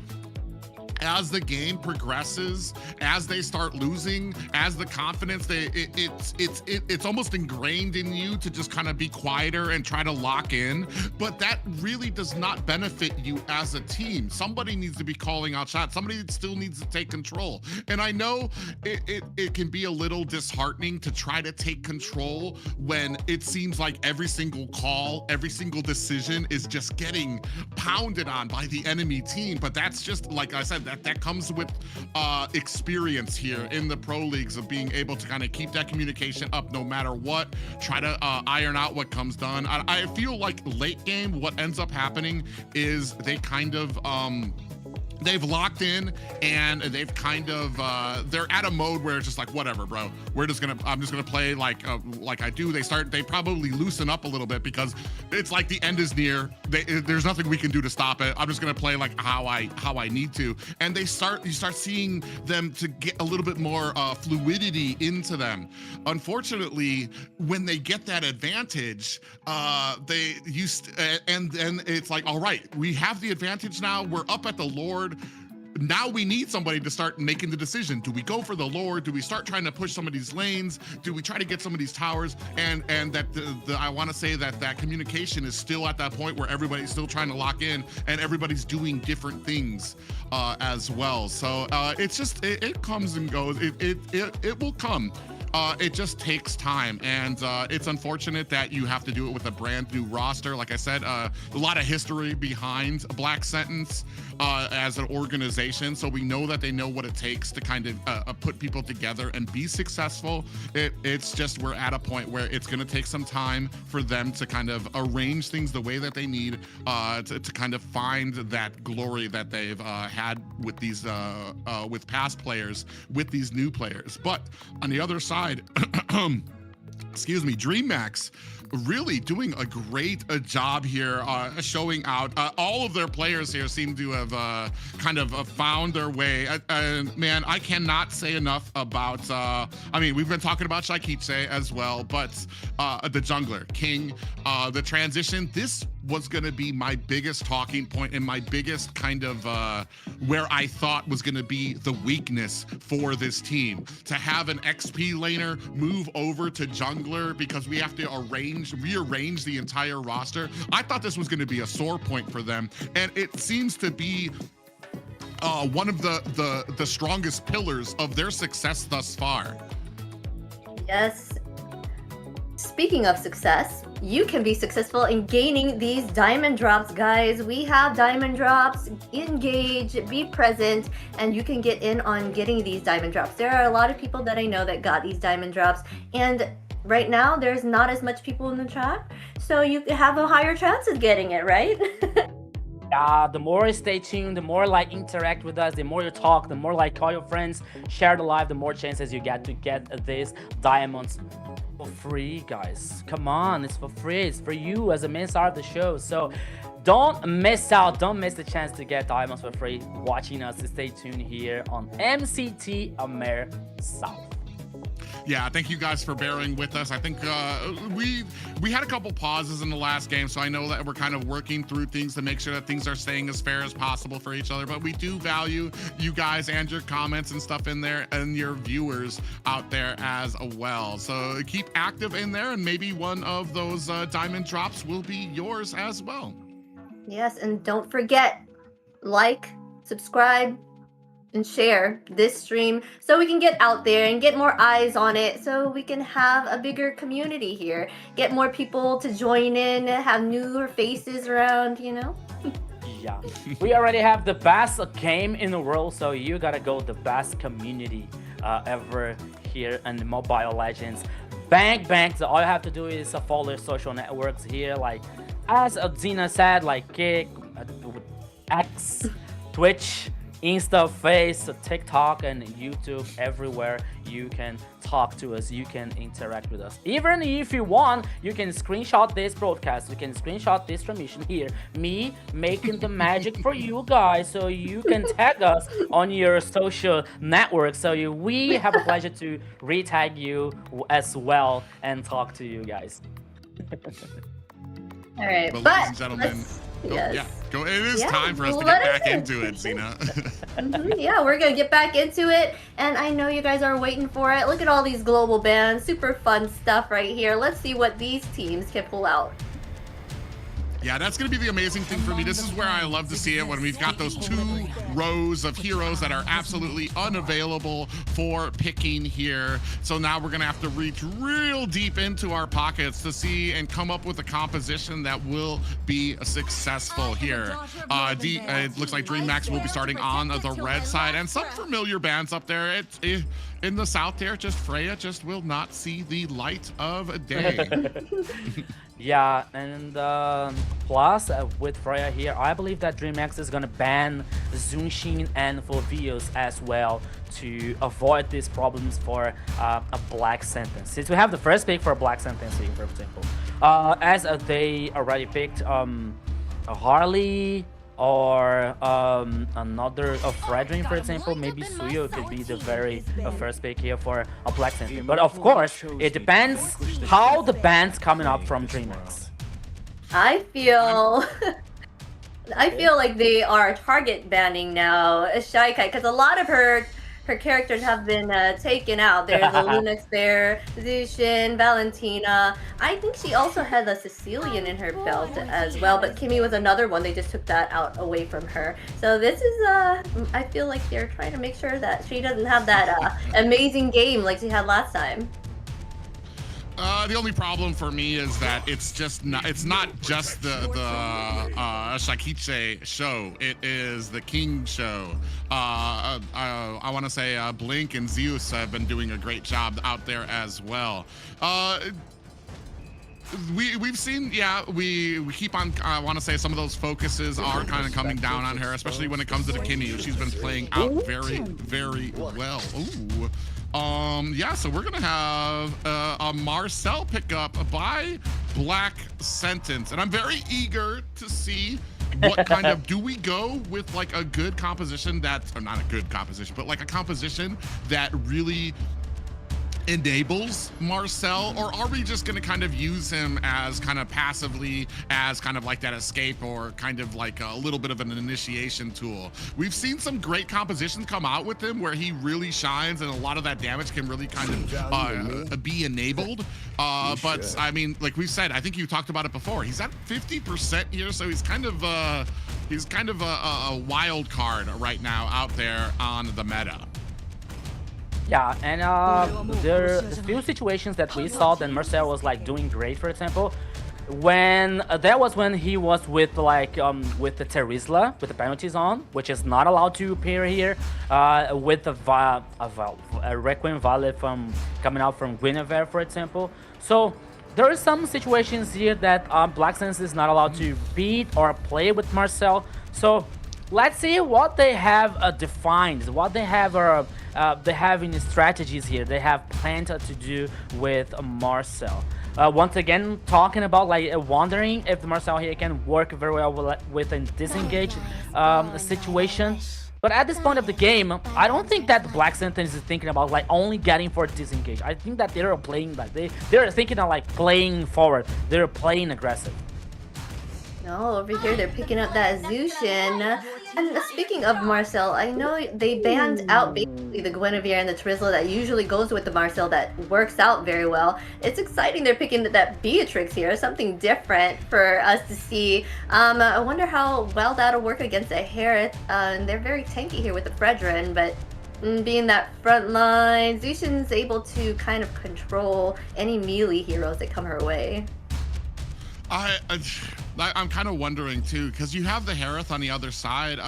As the game progresses, as they start losing, as the confidence, it's almost ingrained in you to just kind of be quieter and try to lock in. But that really does not benefit you as a team. Somebody needs to be calling out shots. Somebody still needs to take control. And I know it can be a little disheartening to try to take control when it seems like every single call, every single decision is just getting pounded on by the enemy team. But that's just, like I said, that comes with experience here in the pro leagues of being able to kind of keep that communication up no matter what, try to iron out what comes done. I feel like late game, what ends up happening is they kind of they've locked in and they've kind of they're at a mode where it's just like, whatever, bro, I'm just gonna play like I do. They probably loosen up a little bit because it's like the end is near. There's nothing we can do to stop it. I'm just gonna play like how I need to. And you start seeing them to get a little bit more fluidity into them. Unfortunately, when they get that advantage, and it's like, all right, we have the advantage now. We're up at the Lord. Now we need somebody to start making the decision. Do we go for the Lord? Do we start trying to push some of these lanes? Do we try to get some of these towers? And that I want to say that communication is still at that point where everybody's still trying to lock in and everybody's doing different things as well. So it's just it comes and goes. It will come. It just takes time, and it's unfortunate that you have to do it with a brand new roster. Like I said, a lot of history behind Black Sentence as an organization, so we know that they know what it takes to kind of put people together and be successful. It's just we're at a point where it's going to take some time for them to kind of arrange things the way that they need to kind of find that glory that they've had with these with past players, with these new players. But on the other side, excuse me, Dreammax really doing a great job here, showing out. All of their players here seem to have kind of found their way. Man, I cannot say enough about, I mean, we've been talking about Shaikiche as well, but the jungler, King, the transition, this was going to be my biggest talking point and my biggest kind of where I thought was going to be the weakness for this team. To have an XP laner move over to jungler because we have to rearrange the entire roster. I thought this was going to be a sore point for them, and it seems to be one of the strongest pillars of their success thus far. Yes. Speaking of success, you can be successful in gaining these diamond drops, guys. We have diamond drops. Engage, be present, and you can get in on getting these diamond drops. There are a lot of people that I know that got these diamond drops, and right now there's not as much people in the chat, so you have a higher chance of getting it, right? The more you stay tuned, the more like interact with us, the more you talk, the more like call your friends, share the live, the more chances you get to get these diamonds for free, guys. Come on, it's for free. It's for you as a main star of the show. So don't miss out. Don't miss the chance to get diamonds for free watching us. Stay tuned here on MCT AMER South. Yeah, thank you guys for bearing with us. I think we had a couple pauses in the last game, so I know that we're kind of working through things to make sure that things are staying as fair as possible for each other. But we do value you guys and your comments and stuff in there, and your viewers out there as well. So keep active in there, and maybe one of those diamond drops will be yours as well. Yes, and don't forget, like, subscribe, and share this stream so we can get out there and get more eyes on it, so we can have a bigger community here, get more people to join in, have newer faces around, you know. Yeah, we already have the best game in the world, so you gotta go the best community ever here in Mobile Legends. Bang, so all you have to do is follow their social networks here, like as Zina said, like Kick, X, Twitch, Insta, Face, TikTok, and YouTube. Everywhere you can talk to us, you can interact with us. Even if you want, you can screenshot this broadcast, you can screenshot this transmission here, me making the magic for you guys, so you can tag us on your social network, so we have a pleasure to retag you as well and talk to you guys. All right, Well, but ladies and gentlemen, yes. yeah, go. It is Yeah, time for us to let get us back in. into it, Zena. Yeah, we're gonna get back into it, and I know you guys are waiting for it. Look at all these global bans, super fun stuff right here. Let's see what these teams can pull out. Yeah, that's going to be the amazing thing for me. This is where I love to see it, when we've got those 2 rows of heroes that are absolutely unavailable for picking here. So now we're going to have to reach real deep into our pockets to see and come up with a composition that will be successful here. It looks like Dreammax will be starting on the red side, and some familiar bands up there. in the south there, just Freya just will not see the light of day. Yeah, and plus with Freya here, I believe that Dreammax is gonna ban Zunshin and Fulvius as well to avoid these problems for a Black Sentence. Since we have the first pick for a Black Sentence here, for example, as they already picked a Harley or another Fredrin, for example, maybe Suyo could be the very first pick here for a Black Sentence. But of course, it depends how the band's coming up from Dreammax. I feel like they are target banning now Shy Kai, because a lot of her characters have been taken out. There's a Lunix Bear, Zushin, Valentina. I think she also had a Sicilian in her belt as well, but Kimmy was another one. They just took that out away from her. So this is, I feel like they're trying to make sure that she doesn't have that amazing game like she had last time. The only problem for me is that it's not just the Shakiche show. It is the King show. I want to say Blink and Zeus have been doing a great job out there as well. We've seen, yeah, we keep on, I want to say some of those focuses are kind of coming down on her, especially when it comes to the Kimmy. She's been playing out very, very well. Ooh. Yeah, so we're gonna have a Marcel pickup by Black Sentence, and I'm very eager to see what kind of, do we go with like a good composition that's, or not a good composition, but like a composition that really enables Marcel, or are we just going to kind of use him as kind of passively as kind of like that escape or kind of like a little bit of an initiation tool? We've seen some great compositions come out with him where he really shines and a lot of that damage can really kind of be enabled. But I mean, like we said, I think you talked about it before, he's at 50% here, so he's kind of a wild card right now out there on the meta. Yeah, and there are a few situations that we saw that Marcel was like doing great. For example, when that was when he was with like with the Terizla with the penalties on, which is not allowed to appear here, with the Requiem Vale from coming out from Guinevere, for example. So there are some situations here that Black Sense is not allowed to beat or play with Marcel. So let's see what they have defined, what they have they have in strategies here. They have planned to do with Marcel. Once again, talking about like wondering if Marcel here can work very well with a disengaged situation. But at this point of the game, I don't think that the Black Sentence is thinking about like only getting for disengage. I think that they're playing like they're thinking of like playing forward. They're playing aggressive. No, over here they're picking up that Zushin. And speaking of Marcel, I know they banned out basically the Guinevere and the Terizla that usually goes with the Marcel that works out very well. It's exciting they're picking that Beatrix here, something different for us to see. I wonder how well that'll work against a Harith. And they're very tanky here with the Fredrin, but being that front line, Zushin's able to kind of control any melee heroes that come her way. I'm kind of wondering too, because you have the Harith on the other side.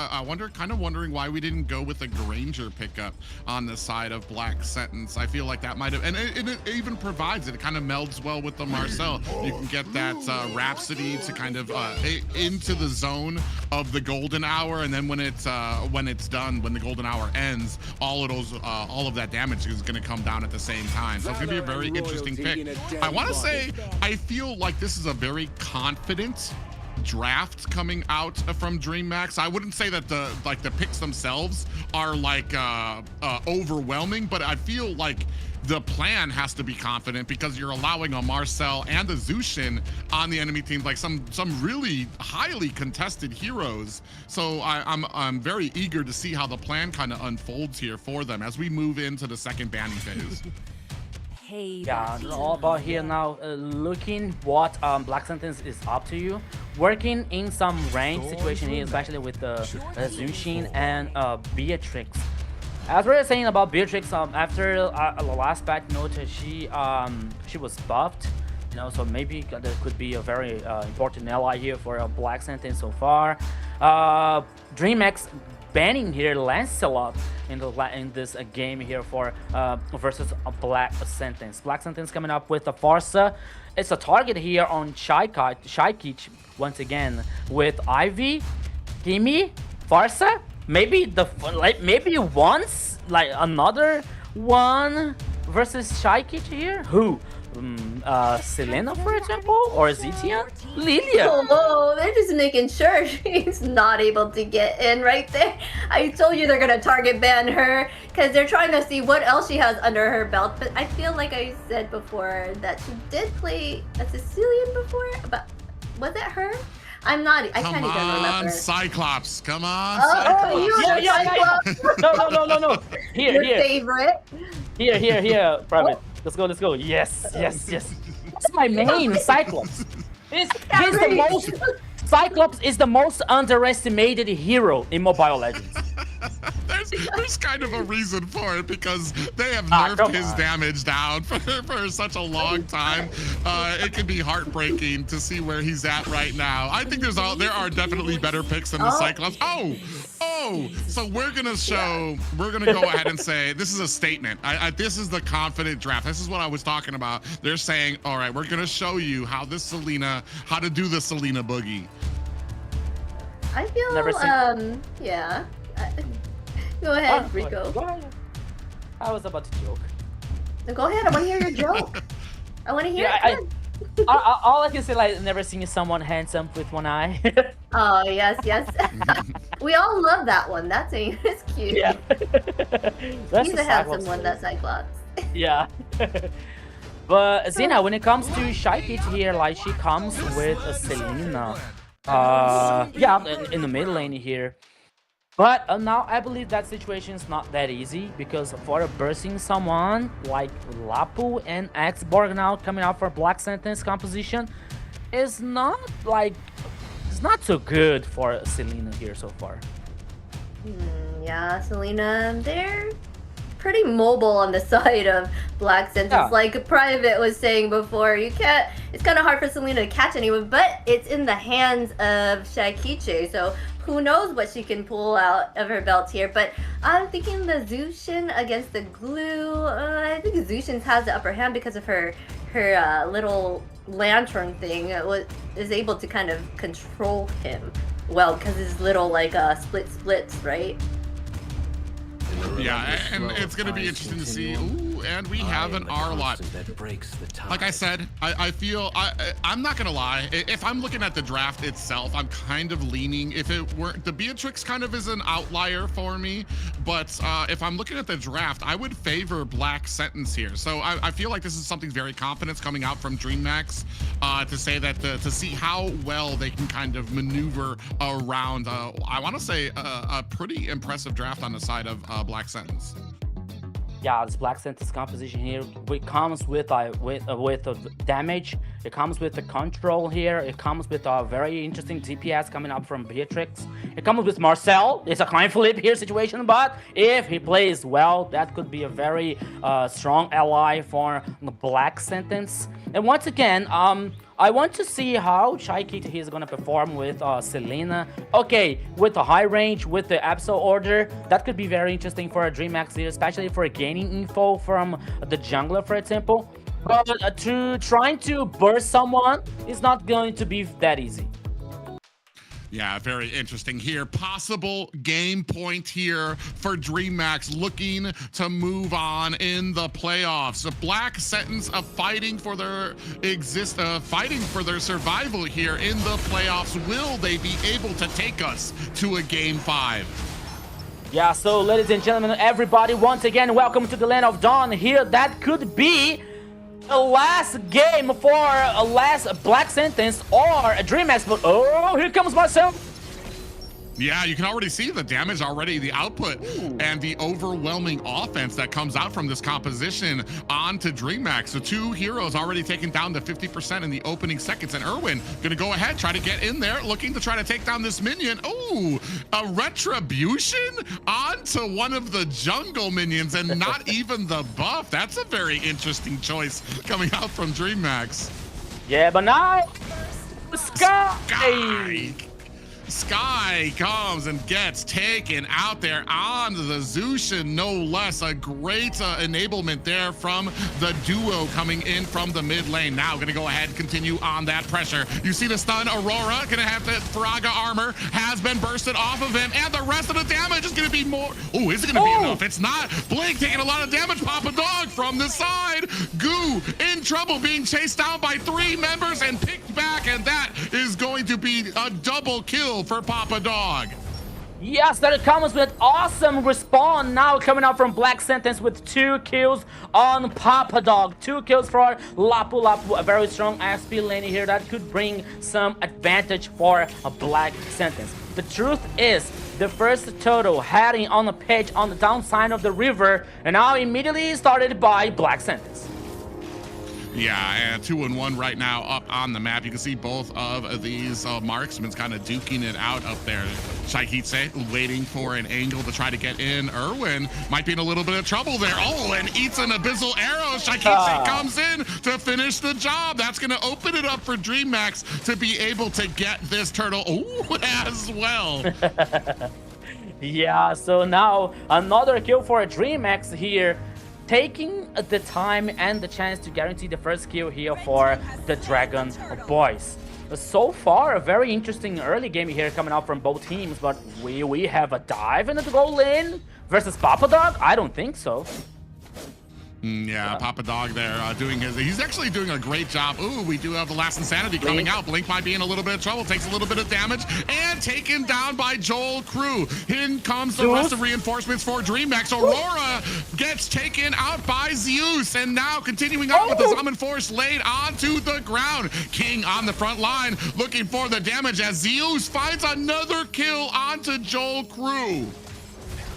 Kind of wondering why we didn't go with a Granger pickup on the side of Black Sentence. I feel like that might have, and it even provides it. It kind of melds well with the Marcel. You can get that Rhapsody to kind of into the zone of the Golden Hour, and then when it's done, when the Golden Hour ends, all of that damage is going to come down at the same time. So it's going to be a very interesting pick. I want to say I feel like this is a very confident draft coming out from Dreammax. I wouldn't say that the picks themselves are like overwhelming, but I feel like the plan has to be confident because you're allowing a Marcel and a Zushin on the enemy team, like some really highly contested heroes. So I'm very eager to see how the plan kind of unfolds here for them as we move into the second banning phase. Yeah, all about here now, looking what Black Sentence is up to you. Working in some ranked situation here, especially with the Zushin and Beatrix. As we were saying about Beatrix, after the last patch note, she was buffed, you know, so maybe there could be a very important ally here for a Black Sentence so far. Dreammax banning here Lancelot in this game here for versus a Black Sentence. Black Sentence coming up with a Farsa. It's a target here on Shaikich once again with Ivy, Kimi, Farsa. Maybe maybe once another one versus Shaikich here. Who? Selena, for example, or Zetian? Lilia. Oh, they're just making sure she's not able to get in right there. I told you they're gonna target ban her because they're trying to see what else she has under her belt. But I feel like I said before that she did play a Sicilian before, but was it her? I can't even remember. Cyclops. Come on, Oh, you Cyclops. No. Here. Your favorite. Here, Private. Let's go. Yes. That's my main, Cyclops. He's the most. Cyclops is the most underestimated hero in Mobile Legends. There's kind of a reason for it because they have nerfed his damage down for such a long time. It can be heartbreaking to see where he's at right now. I think there are definitely better picks than the Cyclops. Oh, so we're gonna go ahead and say this is a statement. This is the confident draft. This is what I was talking about. They're saying, all right, we're gonna show you how to do the Selena boogie. I feel yeah. Go ahead, Rico. Go ahead. I was about to joke. Go ahead. I want to hear your joke. I want to hear it. All I can say, never seen someone handsome with one eye. Oh yes. We all love that one. It's cute. Yeah. He's a handsome one, that Cyclops. Yeah. But Zena, when it comes to Shaikich here, she comes with a Selena. In the mid lane here. But now I believe that situation is not that easy because for bursting someone like Lapu and Xborg now coming out for Black Sentence composition is not so good for Selena here so far. Yeah, Selena, they're pretty mobile on the side of Black Sentence. Yeah. Like Private was saying before, it's kind of hard for Selena to catch anyone, but it's in the hands of Shaikichi, so who knows what she can pull out of her belt here. But I'm thinking the Zushin against the Glue, I think Zushin's has the upper hand because of her little lantern thing is able to kind of control him well because his little splits, right? Yeah, and it's going to be interesting to see. Ooh, and we have an R lot. Like I said, I feel, I'm not going to lie. If I'm looking at the draft itself, I'm kind of leaning. If it weren't, the Beatrix kind of is an outlier for me. But if I'm looking at the draft, I would favor Black Sentence here. So I feel like this is something very confident coming out from Dreammax to say that, to see how well they can kind of maneuver around, I want to say, a pretty impressive draft on the side of Black Sentence. Yeah, this Black Sentence composition here, it comes with damage. It comes with the control here. It comes with a very interesting DPS coming up from Beatrix. It comes with Marcel. It's a coin flip here situation, but if he plays well, that could be a very strong ally for the Black Sentence. And once again, I want to see how Shaikich is gonna perform with Selena. Okay, with the high range, with the Absol order, that could be very interesting for a Dreammax here, especially for gaining info from the jungler, for example. But trying to burst someone is not going to be that easy. Yeah, very interesting here. Possible game point here for Dreammax looking to move on in the playoffs. The Black Sentence of fighting for their survival here in the playoffs. Will they be able to take us to a game 5? Yeah, so ladies and gentlemen, everybody, once again, welcome to the Land of Dawn here. That could be a last game for a last Black Sentence or a Dreammax, but oh, here comes myself. Yeah, you can already see the damage already, the output, and the overwhelming offense that comes out from this composition onto Dreammax. The two heroes already taken down to 50% in the opening seconds, and Erwin gonna go ahead, try to get in there, looking to try to take down this minion. Ooh, a retribution onto one of the jungle minions, and not even the buff. That's a very interesting choice coming out from Dreammax. Yeah, but now, Sky. Sky comes and gets taken out there on the Zushin, no less. A great enablement there from the duo coming in from the mid lane. Now gonna go ahead and continue on that pressure. You see the stun, Aurora gonna have to, Faraga armor has been bursted off of him, and the rest of the damage is gonna be more. Oh, is it gonna be enough? It's not. Blink taking a lot of damage. Papa Dog from the side. Goo in trouble, being chased down by 3 members and picked back, and that is going to be a double kill for Papa Dog. Yes, that comes with awesome respawn now coming out from Black Sentence with 2 kills on Papa Dog. 2 kills for Lapu Lapu, a very strong SP lane here that could bring some advantage for a Black Sentence. The truth is, the first turtle heading on the pitch on the downside of the river, and now immediately started by Black Sentence. Yeah, and 2-1 right now up on the map. You can see both of these marksmen kind of duking it out up there. Shaikitse waiting for an angle to try to get in. Erwin might be in a little bit of trouble there. Oh, and eats an abyssal arrow. Shaikitse comes in to finish the job. That's going to open it up for Dreammax to be able to get this turtle as well. Yeah, so now another kill for Dreammax here, taking the time and the chance to guarantee the first kill here for the Dragon Boys. So far, a very interesting early game here coming out from both teams, but we have a dive into the goal lane versus Papa Dog? I don't think so. Yeah, Papa Dog there doing he's actually doing a great job. Ooh, we do have the last Insanity coming out. Blink might be in a little bit of trouble, takes a little bit of damage, and taken down by Joel Crew. In comes the rest of reinforcements for Dreammax. Aurora gets taken out by Zeus, and now continuing on with the Zaman Force laid onto the ground. King on the front line, looking for the damage as Zeus finds another kill onto Joel Crew.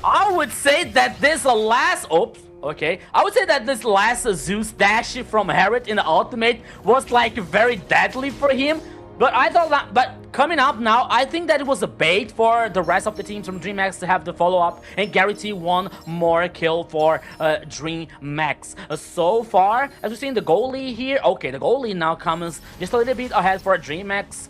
I would say that this last... Oops. Okay, I would say that this last Zeus dash from Herod in the ultimate was like very deadly for him. But I thought that, but coming up now, I think that it was a bait for the rest of the teams from Dreammax to have the follow-up and guarantee one more kill for Dreammax. So far, as we've seen the goalie here, okay, the goalie now comes just a little bit ahead for Dreammax.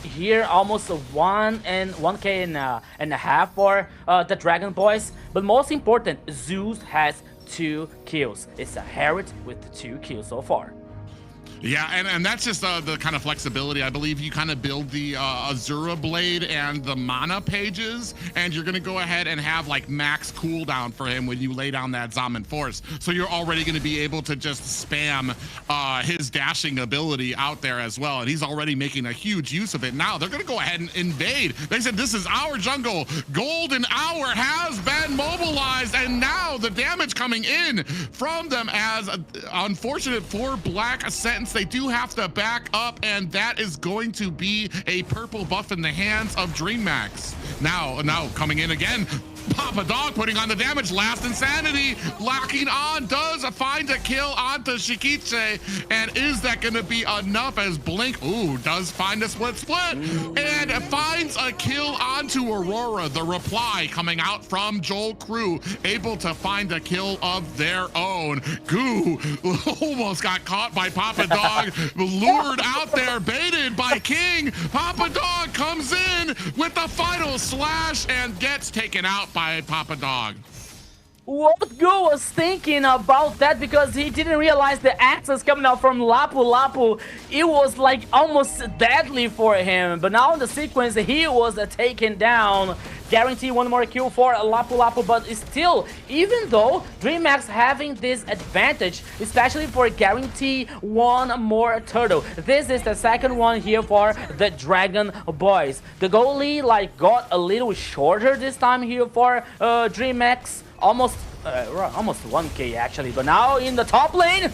Here, almost 1K and a half for the Dragon Boys. But most important, Zeus has 2 kills. It's a Herod with 2 kills so far. Yeah, and that's just the kind of flexibility. I believe you kind of build the Azura Blade and the mana pages, and you're going to go ahead and have like max cooldown for him when you lay down that Zaman Force. So you're already going to be able to just spam his dashing ability out there as well, and he's already making a huge use of it. Now they're going to go ahead and invade. They said this is our jungle. Golden Hour has been mobilized, and now the damage coming in from them as unfortunate for Black Sentence. They do have to back up, and that is going to be a purple buff in the hands of Dreammax. Now coming in again, Papa Dog putting on the damage. Last Insanity locking on, does find a kill onto Shikiche, and is that going to be enough as Blink does find a split and finds a kill onto Aurora. The reply coming out from Joel Crew, able to find a kill of their own. Goo almost got caught by Papa Dog, lured out there, baited by King. Papa Dog comes in with the final slash and gets taken out by Papa Dog. What Goo was thinking about that, because he didn't realize the access coming out from Lapu Lapu, it was like almost deadly for him. But now in the sequence, he was taken down. Guarantee one more kill for Lapu Lapu, but still, even though Dreammax having this advantage, especially for guarantee one more turtle. This is the second one here for the Dragon Boys. The goalie like got a little shorter this time here for Dreammax. Almost 1K actually, but now in the top lane.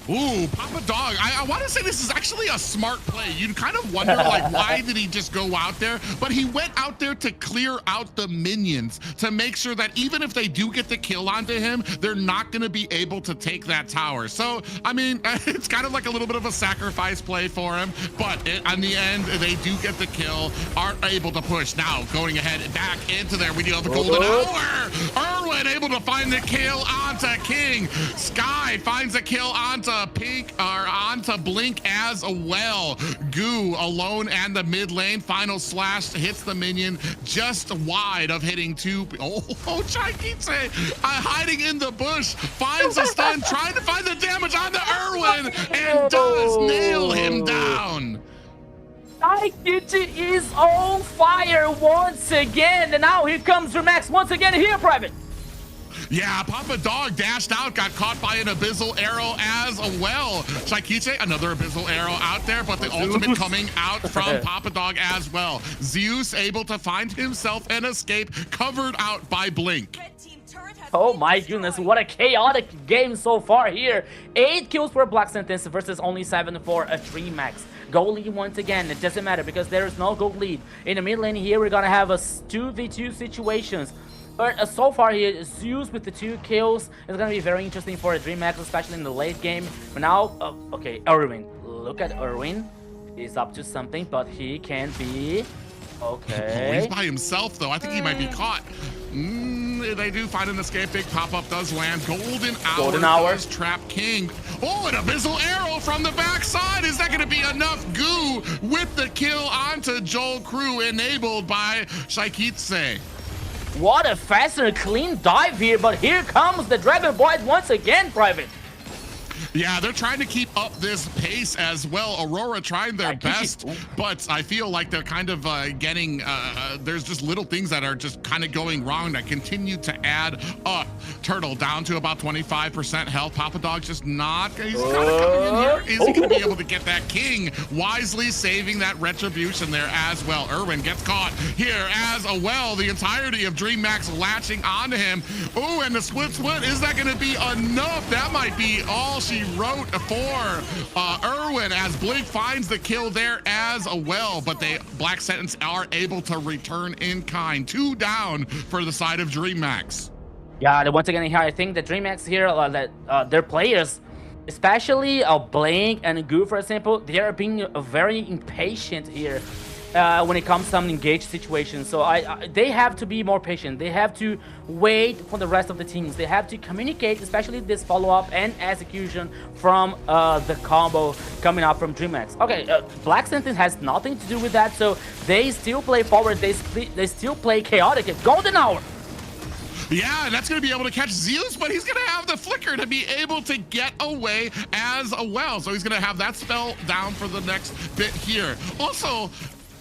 Ooh, Papa Dog. I want to say this is actually a smart play. You'd kind of wonder, like, why did he just go out there? But he went out there to clear out the minions, to make sure that even if they do get the kill onto him, they're not going to be able to take that tower. So, I mean, it's kind of like a little bit of a sacrifice play for him. But in the end, they do get the kill, aren't able to push. Now, going ahead back into there, we do have the Golden Hour. Erwin able to find the kill onto King. Sky finds a kill onto onto Blink as well. Goo alone and the mid lane. Final slash hits the minion just wide of hitting two. Oh, Chaikitse hiding in the bush, finds a stun, trying to find the damage on the Irwin, and does nail him down. Chaikitse is on fire once again, and now here comes Dreammax once again here, Private. Yeah, Papa Dog dashed out, got caught by an Abyssal Arrow as well. Chaikitse, another Abyssal Arrow out there, but the ultimate coming out from Papa Dog as well. Zeus able to find himself an escape, covered out by Blink. Oh my goodness, what a chaotic game so far here. 8 kills for Black Sentence versus only 7 for a Dreammax. Gold lead once again, it doesn't matter because there is no gold lead. In the mid lane here, we're gonna have a 2v2 situations. But so far here, Zeus with the 2 kills is going to be very interesting for a Dreammax, especially in the late game. But now, okay, Irwin. Look at Irwin. He's up to something, but he can be... Okay. Oh, he's by himself, though. I think he might be caught. They do find an escape. Big pop-up does land. Golden Hour does trap King. Oh, an Abyssal Arrow from the backside. Is that going to be enough? Goo with the kill onto Joel Crew, enabled by Chaikitse. What a fast and clean dive here, but here comes the Dragon Boys once again, Private. Yeah, they're trying to keep up this pace as well. Aurora trying their best, but I feel like they're kind of getting, there's just little things that are just kind of going wrong that continue to add up. Turtle down to about 25% health. Papa Dog just not, he's kind of coming in here. Is he going to be able to get that King? Wisely saving that retribution there as well. Irwin gets caught here as well. The entirety of Dreammax latching onto him. Oh, and the split, is that going to be enough? That might be all she wrote for Irwin, as Blink finds the kill there as well, but Black Sentence are able to return in kind. 2 down for the side of Dreammax. Yeah, once again here, I think the Dreammax here, their players, especially Blink and Goo, for example, they are being very impatient here when it comes to some engaged situations. So they have to be more patient. They have to wait for the rest of the teams. They have to communicate, especially this follow-up and execution from the combo coming up from Dreammax. Okay, Black Sentence has nothing to do with that, so they still play forward. They still play chaotic. Golden Hour. Yeah, and that's going to be able to catch Zeus, but he's going to have the flicker to be able to get away as well. So he's going to have that spell down for the next bit here. Also,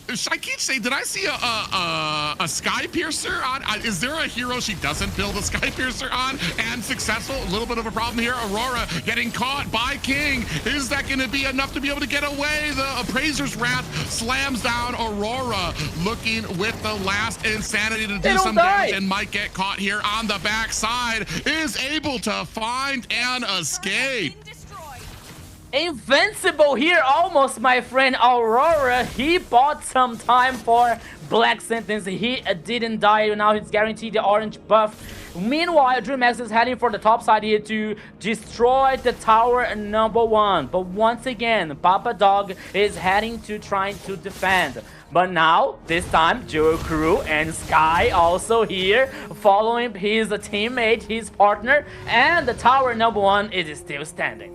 Chaikitse, did I see a Sky Piercer on? Is there a hero she doesn't build a Sky Piercer on and successful? A little bit of a problem here. Aurora getting caught by King. Is that going to be enough to be able to get away? The Appraiser's Wrath slams down Aurora, looking with the last insanity to do some damage, and might get caught here on the backside. Is able to find an escape. Invincible here, almost, my friend. Aurora, he bought some time for Black Sentence. He didn't die. Now he's guaranteed the orange buff. Meanwhile, Dreammax is heading for the top side here to destroy the tower #1. But once again, Papa Dog is heading to trying to defend. But now, this time, Joe Crew and Sky also here, following his teammate, his partner, and the tower #1 is still standing.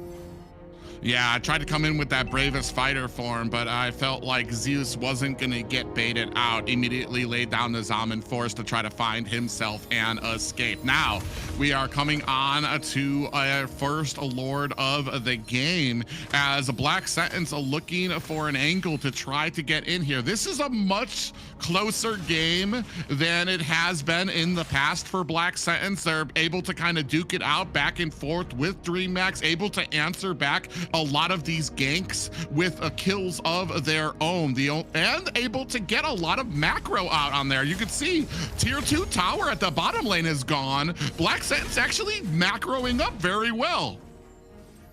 Yeah, I tried to come in with that bravest fighter form, but I felt like Zeus wasn't going to get baited out. Immediately laid down the Zaman Force to try to find himself an escape. Now, we are coming on to our first Lord of the game, as Black Sentence looking for an angle to try to get in here. This is a much closer game than it has been in the past for Black Sentence. They're able to kind of duke it out back and forth with Dreammax, able to answer back a lot of these ganks with kills of their own, and able to get a lot of macro out on there. You can see tier 2 tower at the bottom lane is gone. Black Sentence actually macroing up very well.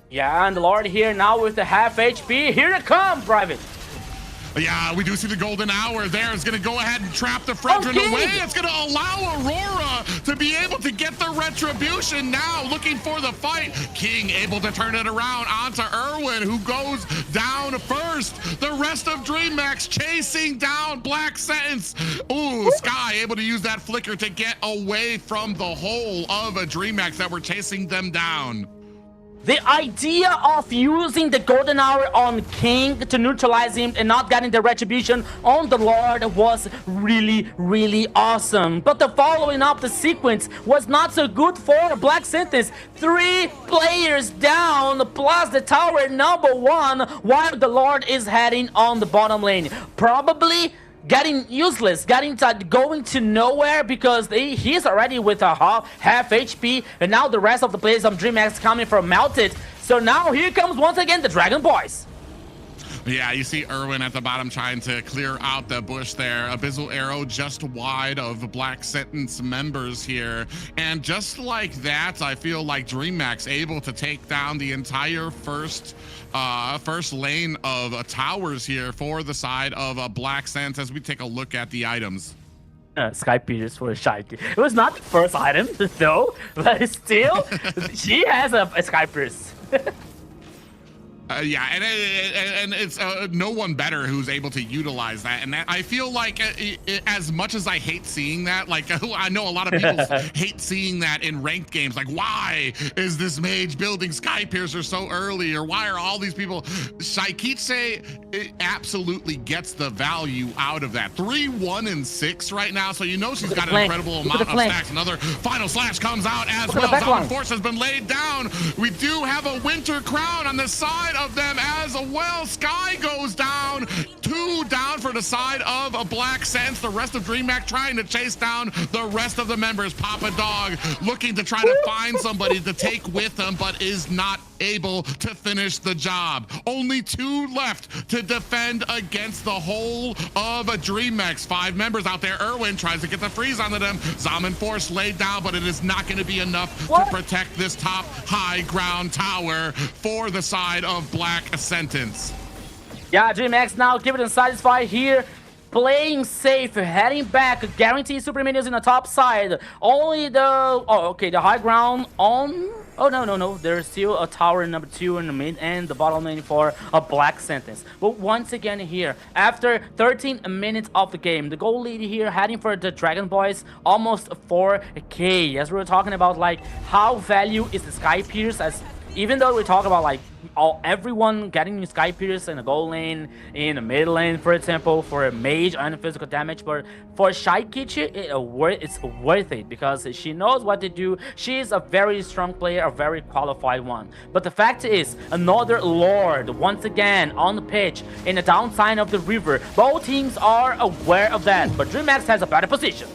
Yeah, and the Lord here now with the half HP. Here it comes, Private. Yeah, we do see the golden hour there. It's going to go ahead and trap the Fredrin away. It's going to allow Aurora to be able to get the retribution now, looking for the fight. King able to turn it around onto Irwin, who goes down first. The rest of Dreammax chasing down Black Sentence. Ooh, Sky able to use that flicker to get away from the whole of a Dreammax that were chasing them down. The idea of using the golden hour on King to neutralize him and not getting the retribution on the Lord was really awesome. But the following up the sequence was not so good for Black Sentence. 3 players down plus the tower number 1 while the Lord is heading on the bottom lane. Probably getting useless, going to nowhere because he's already with a half HP, and now the rest of the players of Dreammax coming from Melted. So now here comes once again the Dragon Boys. Yeah, you see Erwin at the bottom trying to clear out the bush there. Abyssal Arrow just wide of Black Sentence members here. And just like that, I feel like Dreammax able to take down the entire first lane of towers here for the side of Black Sentence as we take a look at the items. Sky Peters for Shiki. It was not the first item, though, but still, she has a Sky Pierce. Yeah, and it's no one better who's able to utilize that. And that, I feel like as much as I hate seeing that, like I know a lot of people hate seeing that in ranked games. Like, why is this mage building Sky Piercer so early? Or why are all these people? Shaikiche absolutely gets the value out of that. 3, 1, and 6 right now. So you know she's got an incredible amount of stacks. Another final slash comes out as well. Zombie Force has been laid down. We do have a Winter Crown on the side of them as well. Sky goes down. 2 down for the side of a Black Sense. The rest of Dreammax trying to chase down the rest of the members. Papa Dog looking to try to find somebody to take with him, but is not able to finish the job. Only 2 left to defend against the whole of a Dreammax. 5 members out there. Erwin tries to get the freeze onto them. Zaman Force laid down, but it is not going to be enough to protect this top high ground tower for the side of Black Sentence. Yeah, Dreammax now give it a satisfy here. Playing safe, heading back, guaranteed super minions in the top side. Only the the high ground on. Oh no, there's still a tower number 2 in the mid and the bottom lane for a Black Sentence. But once again here, after 13 minutes of the game, the goal lead here heading for the Dragon Boys, almost 4K. As we were talking about, like how value is the Sky Pierce, as even though we talk about like everyone getting Sky Pierce in the gold lane, in the mid lane, for example, for a mage and physical damage, but for Shaikichi, it's worth it because she knows what to do. She is a very strong player, a very qualified one. But the fact is, another Lord once again on the pitch in the downside of the river. Both teams are aware of that, but Dreammax has a better position.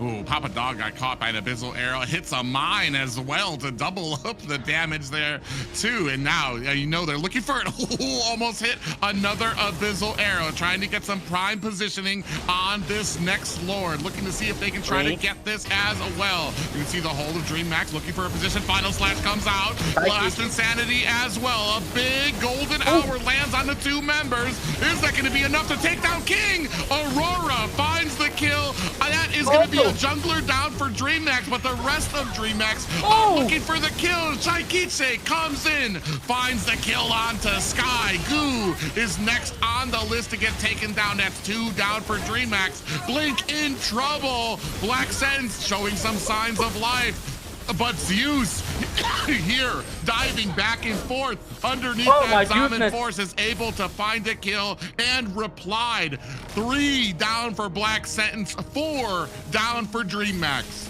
Ooh, Papa Dog got caught by an Abyssal Arrow. Hits a mine as well to double up the damage there, too. And now, you know, they're looking for it. Ooh, almost hit another Abyssal Arrow. Trying to get some prime positioning on this next Lord. Looking to see if they can try to get this as well. You can see the whole of Dreammax looking for a position. Final slash comes out. Last Insanity as well. A big golden hour lands on the 2 members. Is that going to be enough to take down King? Aurora finds the kill. That is going to be a jungler down for Dreammax, but the rest of Dreammax are looking for the kill. Shaikiche comes in, finds the kill onto Sky. Goo is next on the list to get taken down. That's 2 down for Dreammax. Blink in trouble. Black Sense showing some signs of life. But Zeus here diving back and forth underneath that Zaman Force is able to find a kill and replied. 3 down for Black Sentence, 4 down for Dreammax.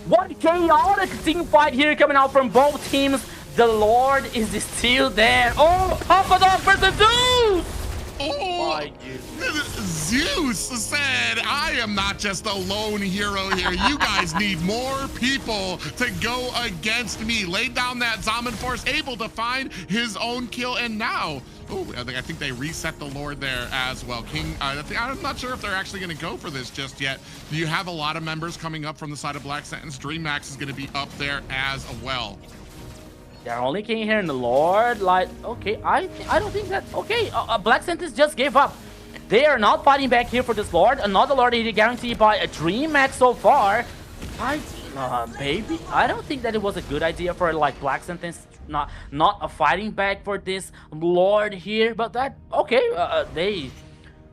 What chaotic team fight here coming out from both teams. The Lord is still there. Oh, Papa Dog versus Zeus! Oh, Zeus said, I am not just a lone hero here. You guys need more people to go against me. Laid down that Zaman Force, able to find his own kill. And now, I think they reset the Lord there as well. King, I'm not sure if they're actually going to go for this just yet. You have a lot of members coming up from the side of Black Sentence. Dreammax is going to be up there as well. They're only King here in the Lord. Like, okay, I don't think that. Okay, Black Sentence just gave up. They are not fighting back here for this Lord. Another Lord is guaranteed by a Dreammax so far. Baby, I don't think that it was a good idea for like Black Sentence not a fighting back for this Lord here. But that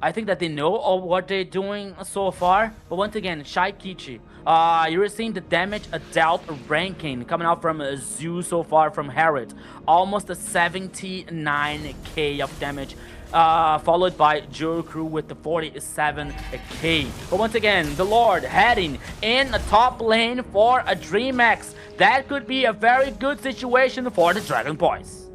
I think that they know of what they're doing so far. But once again, Shaikichi You're seeing the damage dealt ranking coming out from Zeus so far from Herod. Almost a 79k of damage. Followed by Joe with the 47k. But once again, the Lord heading in the top lane for a Dreammax. That could be a very good situation for the Dragon Boys.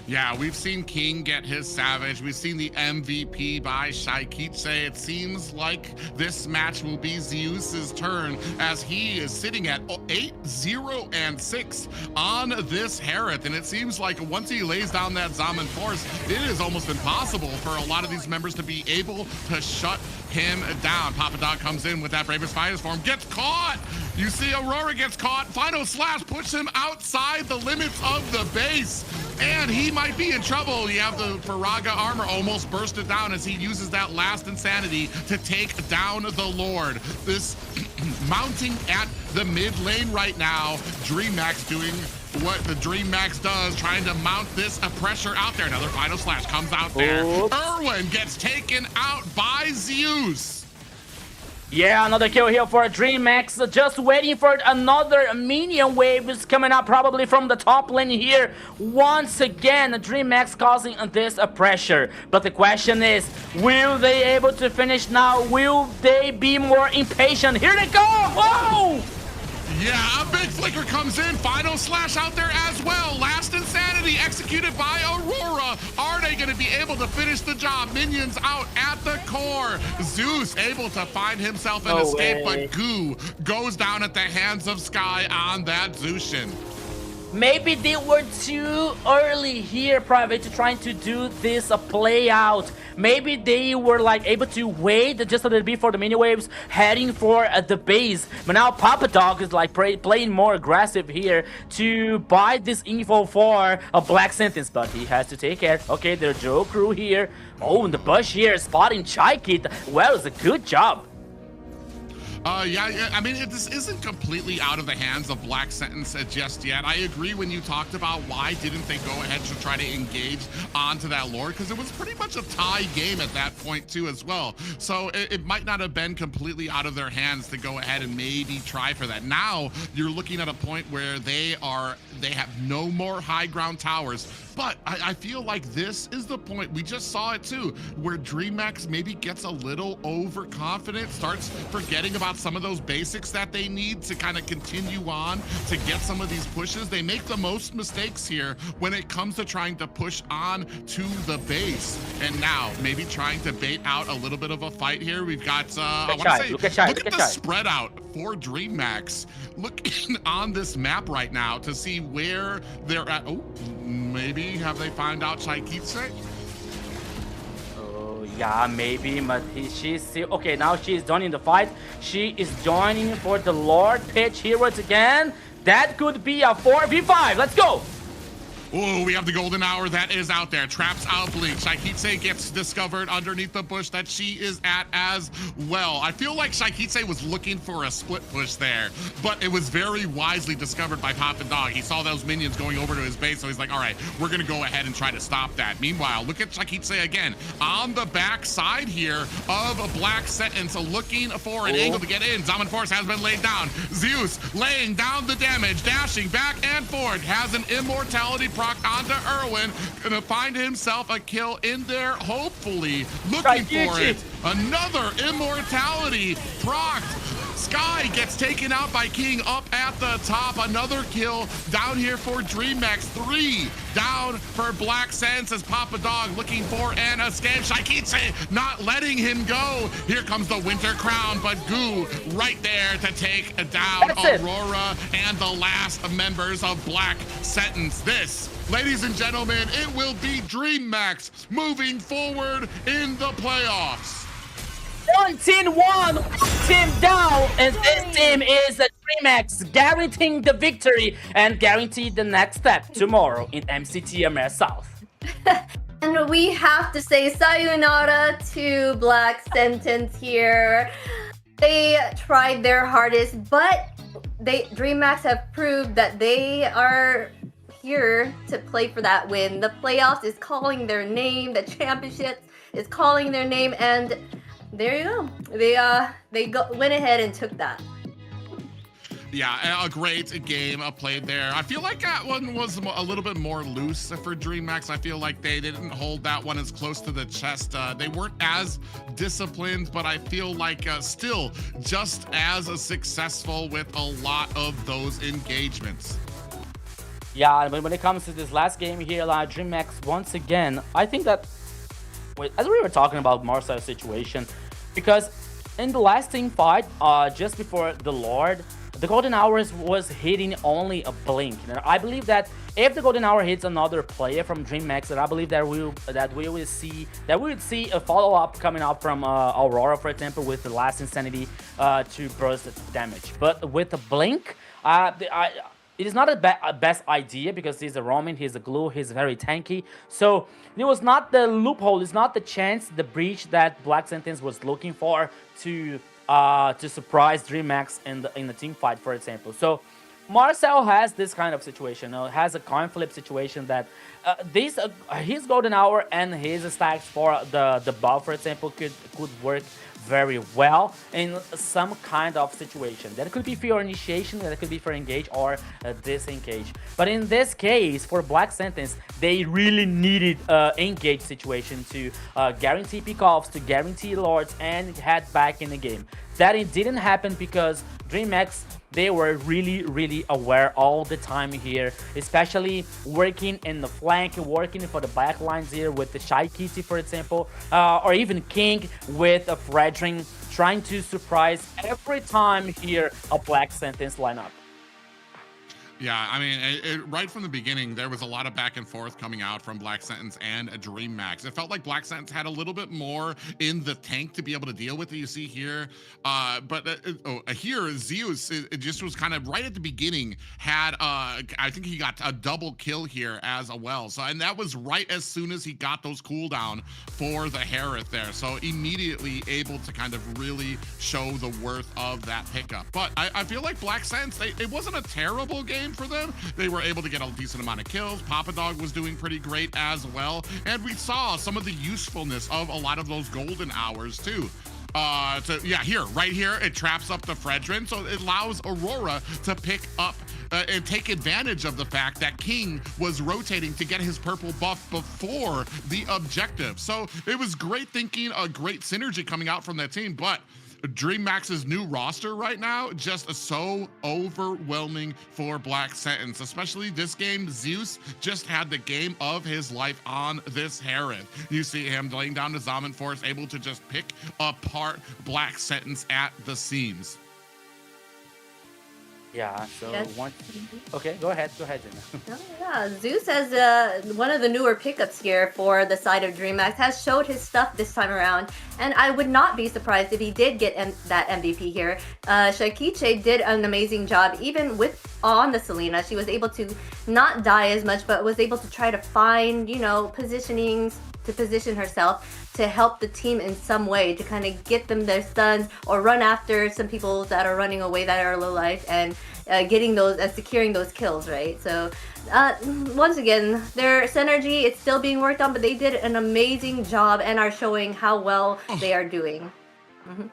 Yeah, we've seen King get his Savage. We've seen the MVP by Shaikitse. It seems like this match will be Zeus's turn as he is sitting at 8-0-6 on this Herod. And it seems like once he lays down that Zaman Force, it is almost impossible for a lot of these members to be able to shut him down. Papa Dog comes in with that Bravest Fighters form, gets caught. You see Aurora gets caught. Final Slash puts him outside the limits of the base. And he might be in trouble. You have the Faraga armor almost bursted down as he uses that last insanity to take down the Lord. This mounting at the mid lane right now. Dreammax doing what the Dreammax does, trying to mount this pressure out there. Another Final Slash comes out there. Erwin gets taken out by Zeus. Yeah, another kill here for Dreammax. Just waiting for another minion wave is coming up probably from the top lane here. Once again, Dreammax causing this pressure. But the question is, will they able to finish now? Will they be more impatient? Here they go! Whoa! Yeah, a big flicker comes in. Final Slash out there as well. Last insanity executed by Aurora. Are they going to be able to finish the job? Minions out at the core. Zeus able to find himself an escape, but Goo goes down at the hands of Sky on that Zushin. Maybe they were too early here, Private, trying to do this play out. Maybe they were like able to wait just a little bit for the mini waves heading for the base. But now Papa Dog is like playing more aggressive here to buy this info for a Black Sentence. But he has to take care. Okay, there's Joe Crew here. Oh, and the Bush here spotting Chaikit. Well, it's a good job. Yeah, I mean, this isn't completely out of the hands of Black Sentence just yet. I agree when you talked about why didn't they go ahead to try to engage onto that Lord, because it was pretty much a tie game at that point too as well. So it might not have been completely out of their hands to go ahead and maybe try for that. Now you're looking at a point where they have no more high ground towers. But I feel like this is the point, we just saw it too, where Dreammax maybe gets a little overconfident, starts forgetting about some of those basics that they need to kind of continue on to get some of these pushes. They make the most mistakes here when it comes to trying to push on to the base. And now maybe trying to bait out a little bit of a fight here. We've got, look at the spread out for Dreammax. Looking on this map right now to see where they're at. Oh, maybe have they found out Shaikitse? Oh yeah, maybe, but she's still okay. Now she's joining the fight. She is joining for the Lord pitch heroes again. That could be a 4v5. Let's go. Oh, we have the golden hour that is out there. Traps out Blink. Shaikitse gets discovered underneath the bush that she is at as well. I feel like Shaikitse was looking for a split push there, but it was very wisely discovered by Papa Dog. He saw those minions going over to his base, so he's like, all right, we're going to go ahead and try to stop that. Meanwhile, look at Shaikitse again on the back side here of a Black Sentence, looking for an angle to get in. Zaman Force has been laid down. Zeus laying down the damage, dashing back and forth, has an immortality proc onto Erwin, gonna find himself a kill in there, hopefully looking for it. Another immortality procced. Sky gets taken out by King up at the top. Another kill down here for Dreammax. 3 down for Black Sense as Papa Dog looking for an escape. Shaikitse not letting him go. Here comes the Winter Crown, but Goo right there to take down Aurora and the last members of Black Sentence. This, ladies and gentlemen, it will be Dreammax moving forward in the playoffs. One team won, one team down, and this team is the Dreammax, guaranteeing the victory and guarantee the next step tomorrow in MCT AMER South. And we have to say sayonara to Black Sentence here. They tried their hardest, but Dreammax have proved that they are here to play for that win. The playoffs is calling their name, the championship is calling their name, and there you go. They went ahead and took that. Yeah, a great game played there. I feel like that one was a little bit more loose for Dreammax. I feel like they didn't hold that one as close to the chest. They weren't as disciplined, but I feel like still just as successful with a lot of those engagements. Yeah, but when it comes to this last game here, Dreammax once again, I think that as we were talking about Marcel's situation, because in the last team fight, just before the Lord, the Golden Hours was hitting only a blink. And I believe that if the Golden Hour hits another player from Dreammax, that I believe that we would see a follow-up coming up from Aurora, for example, with the last Insanity to burst damage. But with the blink, it is not a best idea because he's a roaming, he's a glue, he's very tanky. So it was not the loophole, it's not the chance, the breach that Black Sentence was looking for to surprise Dreammax in the team fight, for example. So Marcel has this kind of situation, has a coin flip situation that his Golden Hour and his stacks for the buff, for example, could work very well in some kind of situation. That could be for your initiation, that could be for engage or disengage. But in this case, for Black Sentence, they really needed engage situation to guarantee pickoffs, to guarantee lords, and head back in the game. That it didn't happen because Dreammax, they were really aware all the time here, especially working in the flank, working for the back lines here with the Shy Kitty, for example, or even King with a Fredrin, trying to surprise every time here a Black Sentence lineup. Yeah, I mean, right from the beginning, there was a lot of back and forth coming out from Black Sentence and Dreammax. It felt like Black Sentence had a little bit more in the tank to be able to deal with it. You see here, here Zeus, it just was kind of right at the beginning, had I think he got a double kill here as well. So, and that was right as soon as he got those cooldown for the Harith there. So immediately able to kind of really show the worth of that pickup. But I feel like Black Sentence, it wasn't a terrible game for them. They were able to get a decent amount of kills. Papa Dog was doing pretty great as well. And we saw some of the usefulness of a lot of those golden hours too. Right here, it traps up the Fredrin, so it allows Aurora to pick up and take advantage of the fact that King was rotating to get his purple buff before the objective. So it was great thinking, a great synergy coming out from that team, but Dreammax's new roster right now just so overwhelming for Black Sentence, especially this game. Zeus just had the game of his life on this Herod. You see him laying down the Zaman Force, able to just pick apart Black Sentence at the seams. Yeah, so okay, go ahead, Zena. Yeah, Zeus as one of the newer pickups here for the side of Dreammax has showed his stuff this time around, and I would not be surprised if he did get that MVP here. Shakiche did an amazing job, even on the Selena. She was able to not die as much, but was able to try to find, positionings to position herself to help the team in some way, to kind of get them their stuns or run after some people that are running away that are low life, and getting those and securing those kills, right? So once again, their synergy, it's still being worked on, but they did an amazing job and are showing how well they are doing. Mm-hmm.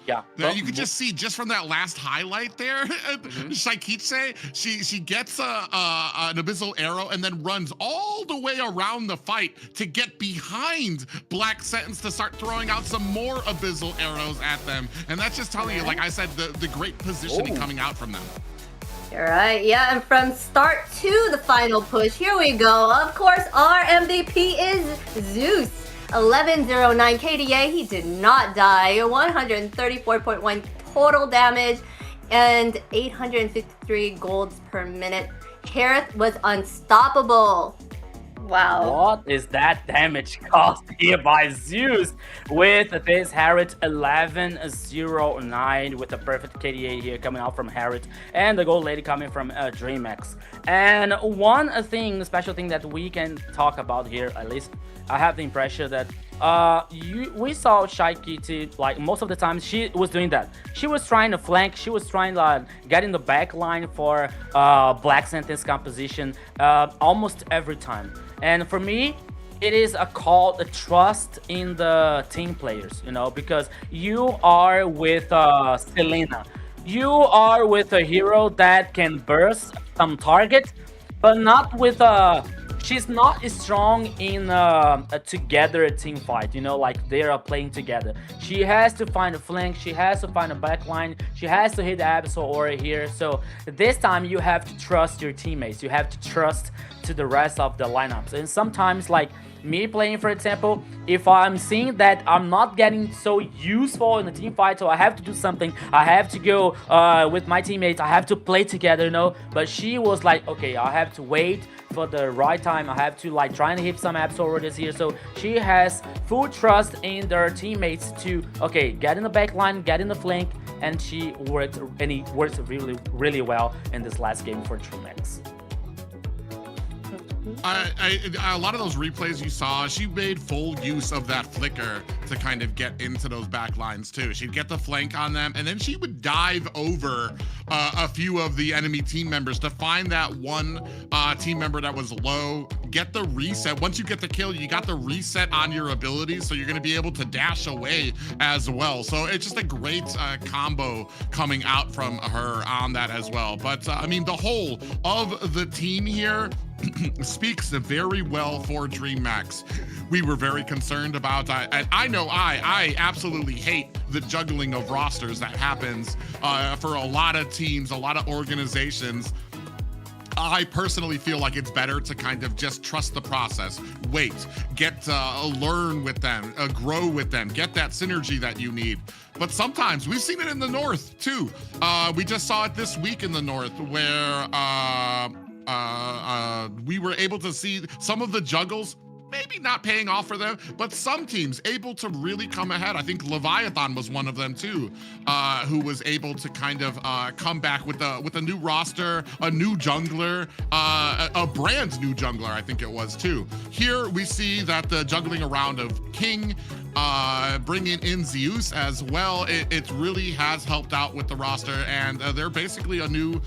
Yeah, you could just see just from that last highlight there, Shaikiche, she gets an abyssal arrow and then runs all the way around the fight to get behind Black Sentence to start throwing out some more abyssal arrows at them. And that's just telling you, like I said, the great positioning coming out from them. All right, yeah, and from start to the final push, here we go. Of course, our MVP is Zeus. 1109 KDA, he did not die, 134.1 total damage, and 853 golds per minute. Harith was unstoppable. Wow. What is that damage caused here by Zeus with this Harith 1109 with a perfect KDA here coming out from Harith and the gold lady coming from Dreammax. And one special thing that we can talk about here, at least I have the impression that we saw Shy Kitty, like most of the time she was doing that. She was trying to flank, she was trying to get in the back line for Black Sentence composition almost every time. And for me, it is a trust in the team players, because you are with Selena. you are with a hero that can burst some target, but not with a. She's not as strong in a together team fight, you know, like they are playing together. She has to find a flank, she has to find a backline, she has to hit the Abyssal Aura here. So this time you have to trust your teammates, you have to trust to the rest of the lineups. And sometimes, like me playing, for example, if I'm seeing that I'm not getting so useful in the team fight, so I have to do something, I have to go with my teammates, I have to play together, you know. But she was like, okay, I have to wait for the right time, I have to like try and hit some Abyssal Auras here. So she has full trust in their teammates to, okay, get in the back line, get in the flank, and she worked, and it worked really, really well in this last game for Dreammax. A lot of those replays you saw, she made full use of that flicker to kind of get into those back lines too. She'd get the flank on them, and then she would dive over a few of the enemy team members to find that one team member that was low, get the reset. Once you get the kill, you got the reset on your abilities, so you're going to be able to dash away as well. So it's just a great combo coming out from her on that as well. But I mean, the whole of the team here speaks very well for Dreammax. We were very concerned about, I know I absolutely hate the juggling of rosters that happens for a lot of teams, a lot of organizations. I personally feel like it's better to kind of just trust the process, wait, get learn with them, grow with them, get that synergy that you need. But sometimes we've seen it in the North too. We just saw it this week in the North where we were able to see some of the juggles maybe not paying off for them, but some teams able to really come ahead. I think Leviathan was one of them too, who was able to kind of come back with a new roster, a new jungler, a brand new jungler, I think it was too. Here we see that the juggling around of King, bringing in Zeus as well, it really has helped out with the roster, and they're basically a new,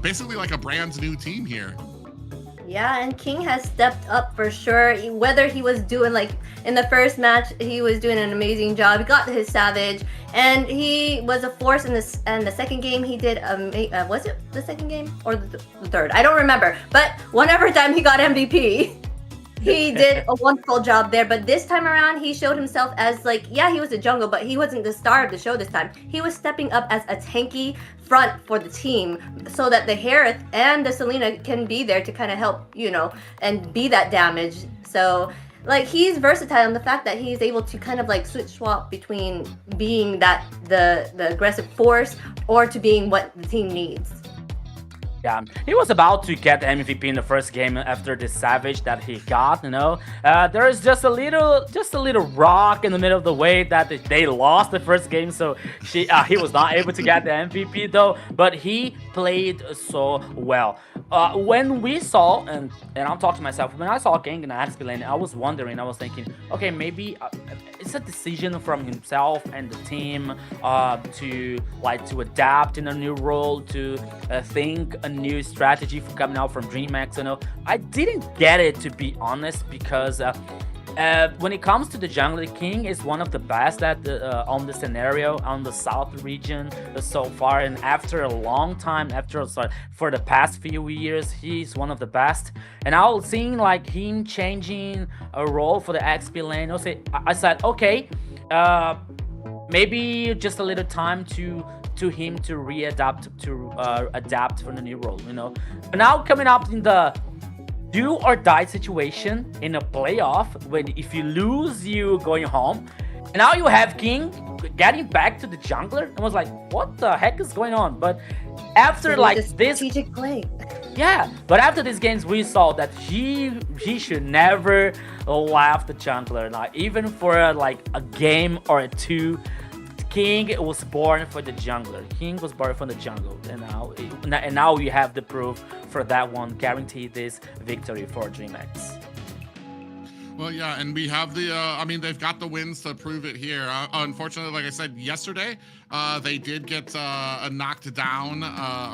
basically like a brand new team here. Yeah, and King has stepped up for sure. Whether he was doing, like, in the first match, he was doing an amazing job. He got his Savage, and he was a force in this. And the second game, he did, was it the second game? Or the third? I don't remember. But whenever time he got MVP, he did a wonderful job there. But this time around, he showed himself as, like, yeah, he was a jungle, but he wasn't the star of the show this time. He was stepping up as a tanky front for the team so that the Harith and the Selena can be there to kind of help, you know, and be that damage. So, like, he's versatile in the fact that he's able to kind of like switch swap between being that the aggressive force or to being what the team needs. Yeah, he was about to get the MVP in the first game after the Savage that he got, you know. There is just a little rock in the middle of the way that they lost the first game, so he was not able to get the MVP though, but he played so well. When we saw, and I'm talking to myself, when I saw King in Axe lane, I was wondering, I was thinking, okay, maybe it's a decision from himself and the team to adapt in a new role, to think a new strategy for coming out from Dreammax. You know, I didn't get it, to be honest, because when it comes to the jungle, King is one of the best at on the scenario on the South region so far, and after a long time, for the past few years, he's one of the best. And I was seeing like him changing a role for the XP lane. I said, okay, maybe just a little time to him to adapt for the new role, you know. But now coming up in the do or die situation in a playoff, when if you lose, you going home. And now you have King getting back to the jungler, and was like, what the heck is going on? But after like this strategic play, yeah, but after these games, we saw that he should never leave the jungler, not even for like a game or two. King was born for the jungler. King was born for the jungle, and now you have the proof for that one. Guarantee this victory for Dreammax. Well, yeah, and we have the, I mean, they've got the wins to prove it here. Unfortunately, like I said yesterday, they did get knocked down,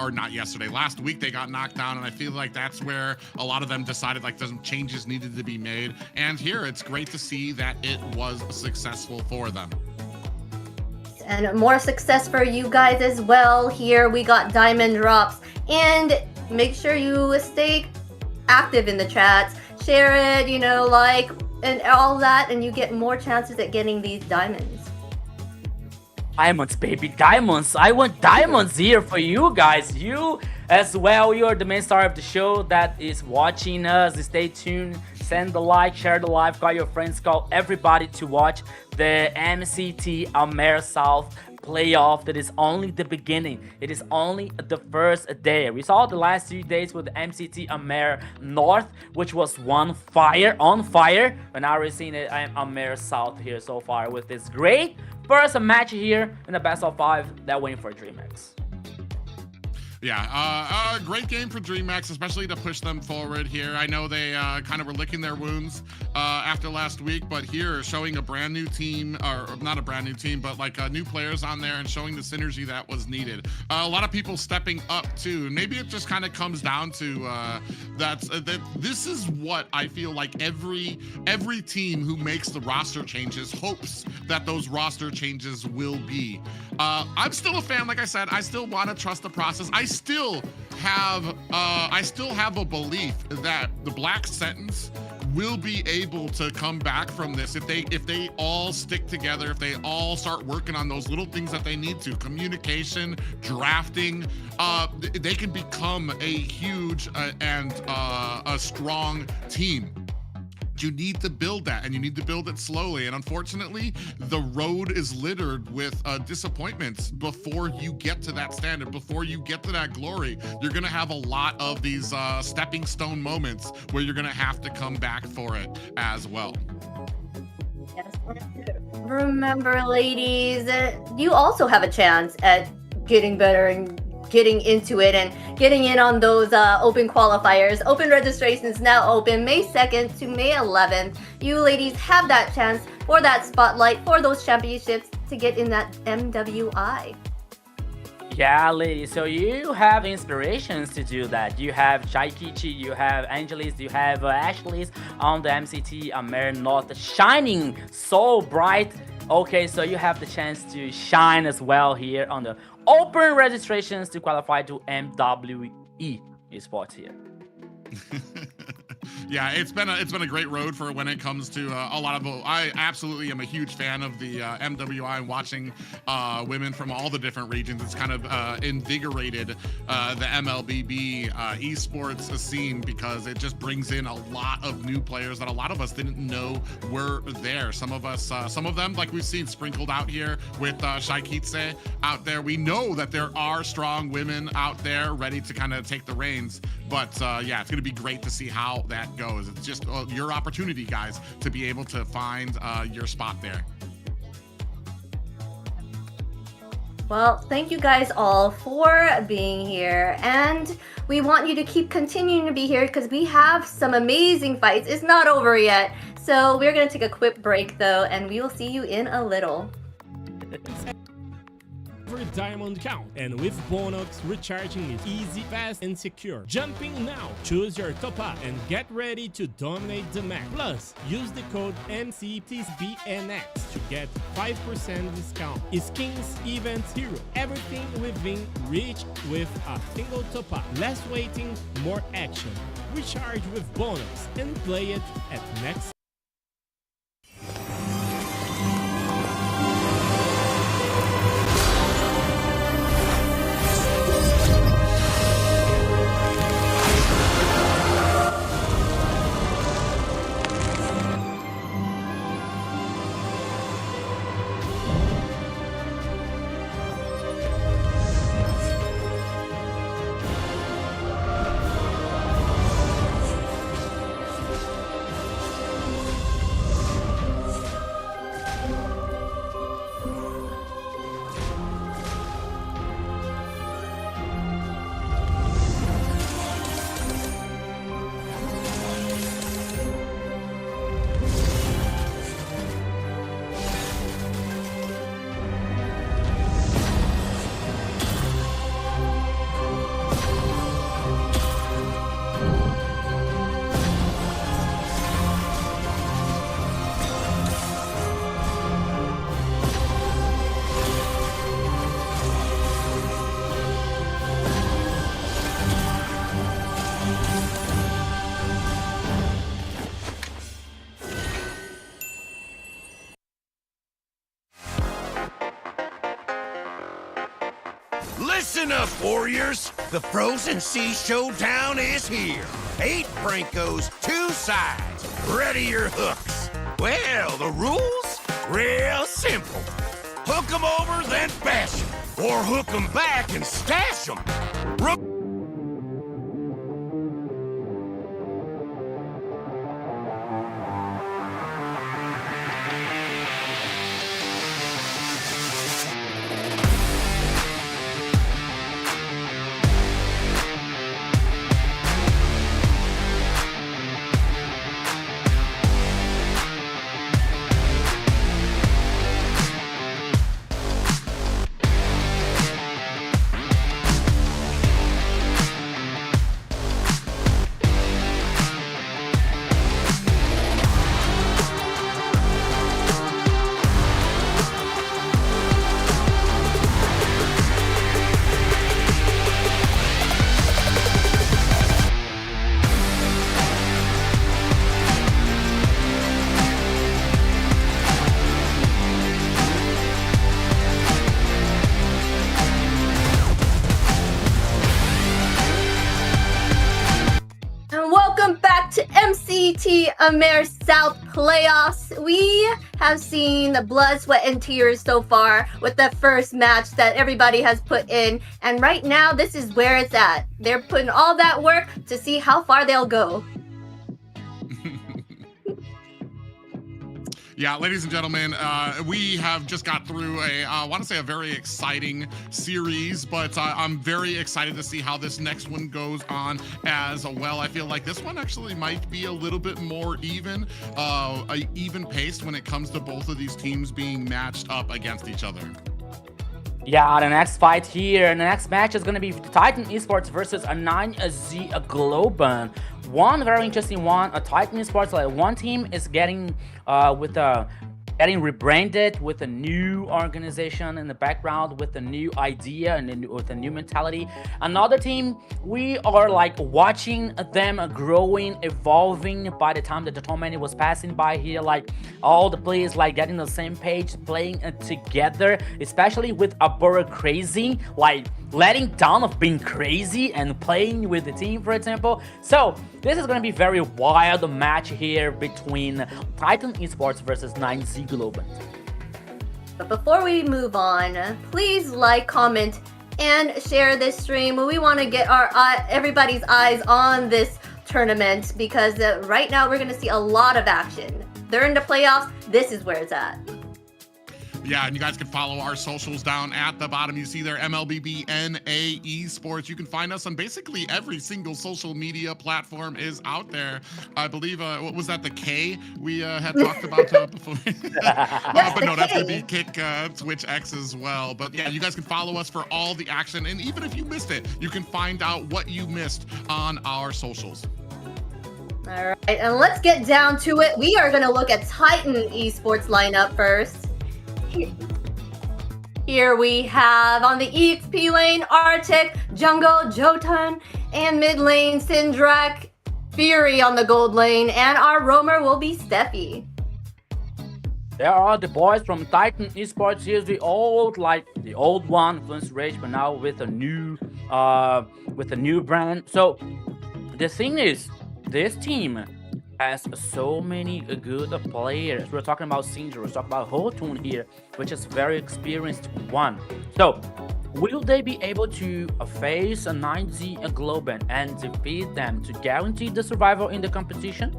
or not yesterday, last week they got knocked down, and I feel like that's where a lot of them decided like some changes needed to be made. And here, it's great to see that it was successful for them. and more success for you guys as well. Here we got diamond drops, and make sure you stay active in the chats, share it, like, and all that, and you get more chances at getting these diamonds. Diamonds, baby, diamonds. I want diamonds here for you guys. You as well. You're the main star of the show that is watching us. Stay tuned. Send the like, share the live, call your friends, call everybody to watch the MCT AMER South playoff. That is only the beginning. It is only the first day. We saw the last 2 days with the MCT AMER North, which was on fire. And now we're seeing it AMER South here so far with this great first match here in the best of 5 that win for Dreammax. Yeah, great game for Dreammax, especially to push them forward here. I know they kind of were licking their wounds after last week, but here showing a brand new team, or not a brand new team, but like new players on there and showing the synergy that was needed. A lot of people stepping up too. Maybe it just kind of comes down to that this is what I feel like every team who makes the roster changes hopes that those roster changes will be. I'm still a fan, like I said. I still want to trust the process. I still have a belief that the Black Sentence will be able to come back from this if they all stick together, if they all start working on those little things that they need to, communication, drafting. They can become a huge and a strong team. You need to build that, and you need to build it slowly. And unfortunately, the road is littered with disappointments before you get to that standard, before you get to that glory. You're going to have a lot of these stepping stone moments where you're going to have to come back for it as well. Yes. Remember, ladies, you also have a chance at getting better and getting into it and getting in on those open qualifiers. Open registration is now open May 2nd to May 11th. You ladies have that chance for that spotlight, for those championships, to get in that MWI. Yeah, ladies, so you have inspirations to do that. You have Chaikichi, you have Angelis, you have Ashley's on the MCT AMER North shining so bright. Okay, so you have the chance to shine as well here on the open registrations to qualify to MLBB Esports here. Yeah, it's been a great road for when it comes to a lot of. I absolutely am a huge fan of the MWI and watching women from all the different regions. It's kind of invigorated the MLBB esports scene because it just brings in a lot of new players that a lot of us didn't know were there. Some of them, like we've seen sprinkled out here with Shaikitse out there. We know that there are strong women out there ready to kind of take the reins. But yeah, it's going to be great to see how that goes. It's just your opportunity, guys, to be able to find your spot there. Well, thank you guys all for being here, and we want you to keep continuing to be here because we have some amazing fights. It's not over yet, so we're going to take a quick break though, and we will see you in a little. Every diamond count, and with Bonox, recharging is easy, fast, and secure. Jumping now, choose your top up and get ready to dominate the map. Plus, use the code MCTBNX to get 5% discount. Skins, events, hero, everything within reach with a single top up. Less waiting, more action. Recharge with Bonox and play it at next. Listen up, warriors. The Frozen Sea Showdown is here. 8 Brancos, 2 sides. Ready your hooks. Well, the rules? Real simple. Hook 'em over, then bash 'em. Or hook 'em back and stash 'em. Welcome back to MCT AMER South Playoffs. We have seen the blood, sweat, and tears so far with the first match that everybody has put in. And right now, this is where it's at. They're putting all that work to see how far they'll go. Yeah, ladies and gentlemen, we have just got through I want to say a very exciting series, but I'm very excited to see how this next one goes on as well. I feel like this one actually might be a little bit more even paced when it comes to both of these teams being matched up against each other. Yeah, the next fight here, the next match is going to be Titan Esports versus a 9Z Globant. One very interesting one, a Titan Esports, like one team is getting getting rebranded with a new organization in the background, with a new idea and with a new mentality. Another team, we are like watching them growing, evolving by the time that the tournament was passing by here, like all the players like getting the same page, playing together, especially with Abura Crazy, like letting down of being crazy and playing with the team, for example. So this is going to be very wild match here between Titan Esports versus 9Z Globant. But before we move on, please like, comment, and share this stream. We want to get everybody's eyes on this tournament because right now we're going to see a lot of action. During the playoffs, this is where it's at. Yeah, and you guys can follow our socials down at the bottom. You see there, MLBB Esports. You can find us on basically every single social media platform is out there. I believe, what was that, the K we had talked about before? But no, that's going to be Kick, Twitch X as well. But yeah, you guys can follow us for all the action. And even if you missed it, you can find out what you missed on our socials. All right, and let's get down to it. We are going to look at Titan Esports lineup first. Here we have on the EXP lane, Arctic, Jungle, Jotun, and mid lane, Syndrak, Fury on the gold lane, and our roamer will be Steffi. There are the boys from Titan Esports. Here's the old one, Influence Rage, but now with a new brand. So the thing is, this team has so many good players. We're talking about Syndra, we're talking about Hotun here, which is very experienced one. So will they be able to face a 9Z Globant and defeat them to guarantee the survival in the competition?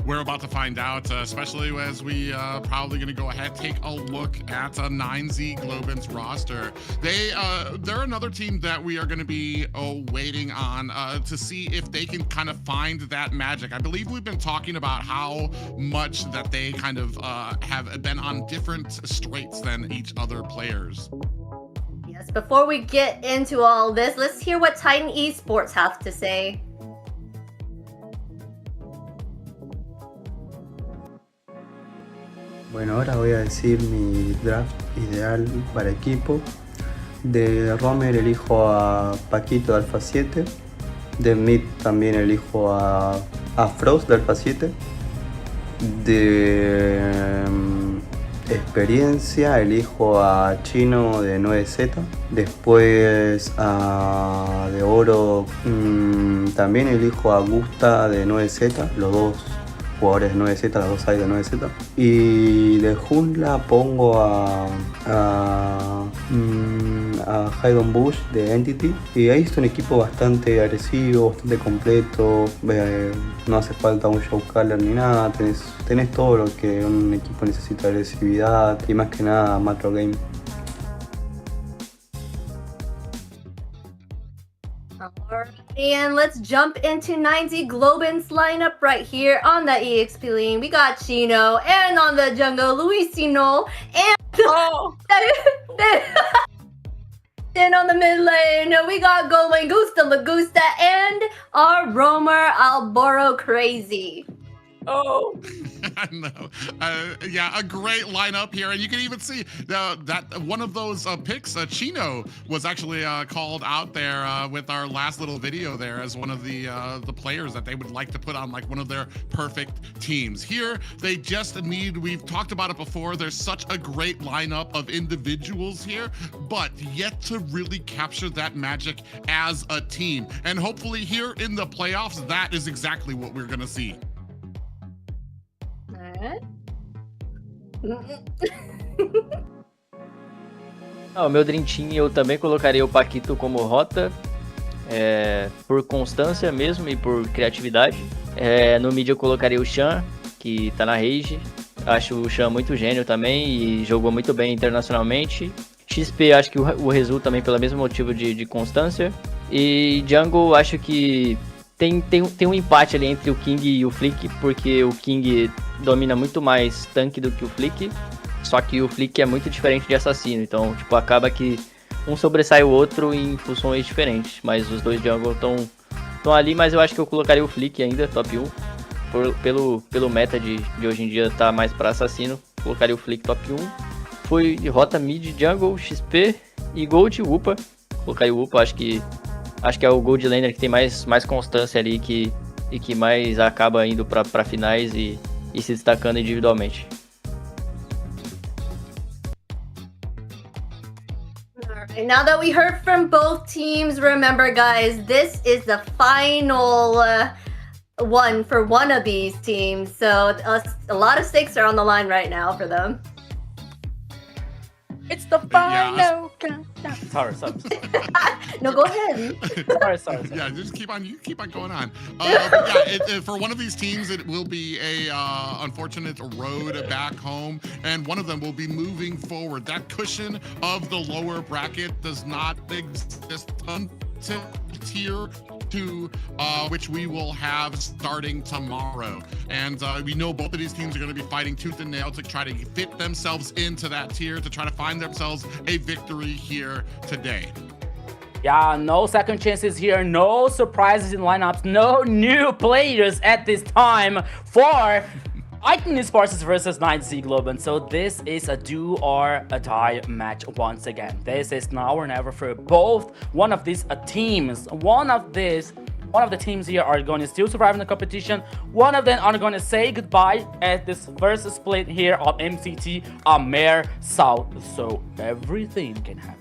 We're about to find out, especially as we probably going to go ahead, take a look at 9Z Globant's roster. They're another team that we are going to be waiting on to see if they can kind of find that magic. I believe we've been talking about how much that they kind of have been on different straights than each other players. Yes, before we get into all this, let's hear what Titan Esports have to say. Bueno, ahora voy a decir mi draft ideal para equipo. De Romer elijo a Paquito de Alpha 7. De Mid también elijo a Frost de Alpha 7. De experiencia elijo a Chino de 9Z. Después de oro también elijo a Gusta de 9Z, los dos jugadores de 9Z, las dos hay de 9Z. Y de jungla pongo a Haydon Bush de Entity. Y ahí es un equipo bastante agresivo, bastante completo. No hace falta un show caller ni nada. Tenés todo lo que un equipo necesita: agresividad y más que nada macro game. Alrighty, and let's jump into 90 Globant's lineup right here on the EXP lane. We got Chino, and on the jungle, Luisino, and and on the mid lane, we got Golden Gusta Lagusta and our roamer Alboro Crazy. Oh. No. Yeah, a great lineup here, and you can even see that one of those picks, Chino, was actually called out there with our last little video there as one of the players that they would like to put on like one of their perfect teams. Here, they just need. We've talked about it before. There's such a great lineup of individuals here, but yet to really capture that magic as a team. And hopefully, here in the playoffs, that is exactly what we're gonna see. O meu Dream Team eu também colocaria o Paquito como rota, por constância mesmo e por criatividade. No mid eu colocaria o Shan, que tá na Rage. Acho o Shan muito gênio também e jogou muito bem internacionalmente. XP acho que o Resul também pelo mesmo motivo de constância. E Jungle acho que tem um empate ali entre o King e o Flick, porque o King domina muito mais tanque do que o Flick, só que o Flick é muito diferente de assassino, então tipo, acaba que um sobressai o outro em funções diferentes, mas os dois jungle estão ali, mas eu acho que eu colocaria o Flick ainda, top 1, pelo meta de hoje em dia tá mais para assassino, colocaria o Flick top 1, foi rota mid, jungle, XP e gold Upa, colocaria o Upa, acho que é o gold laner que tem mais constância ali e que mais acaba indo para finais e se destacando individualmente. Alright, now that we heard from both teams, remember guys, this is the final one for one of these teams. So a lot of stakes are on the line right now for them. It's the final countdown. Sorry. No, go ahead. Sorry. Yeah, just keep on going on. But yeah, for one of these teams, it will be a unfortunate road back home, and one of them will be moving forward. That cushion of the lower bracket does not exist until tier 2, which we will have starting tomorrow. And we know both of these teams are going to be fighting tooth and nail to try to fit themselves into that tier, to try to find themselves a victory here today. Yeah, no second chances here, no surprises in lineups, no new players at this time for Titan Esports versus 90 Globant. So this is a do or a die match once again. This is now or never for both one of these teams. One of the teams here are going to still survive in the competition. One of them are going to say goodbye at this first split here of MCT AMER South. So everything can happen.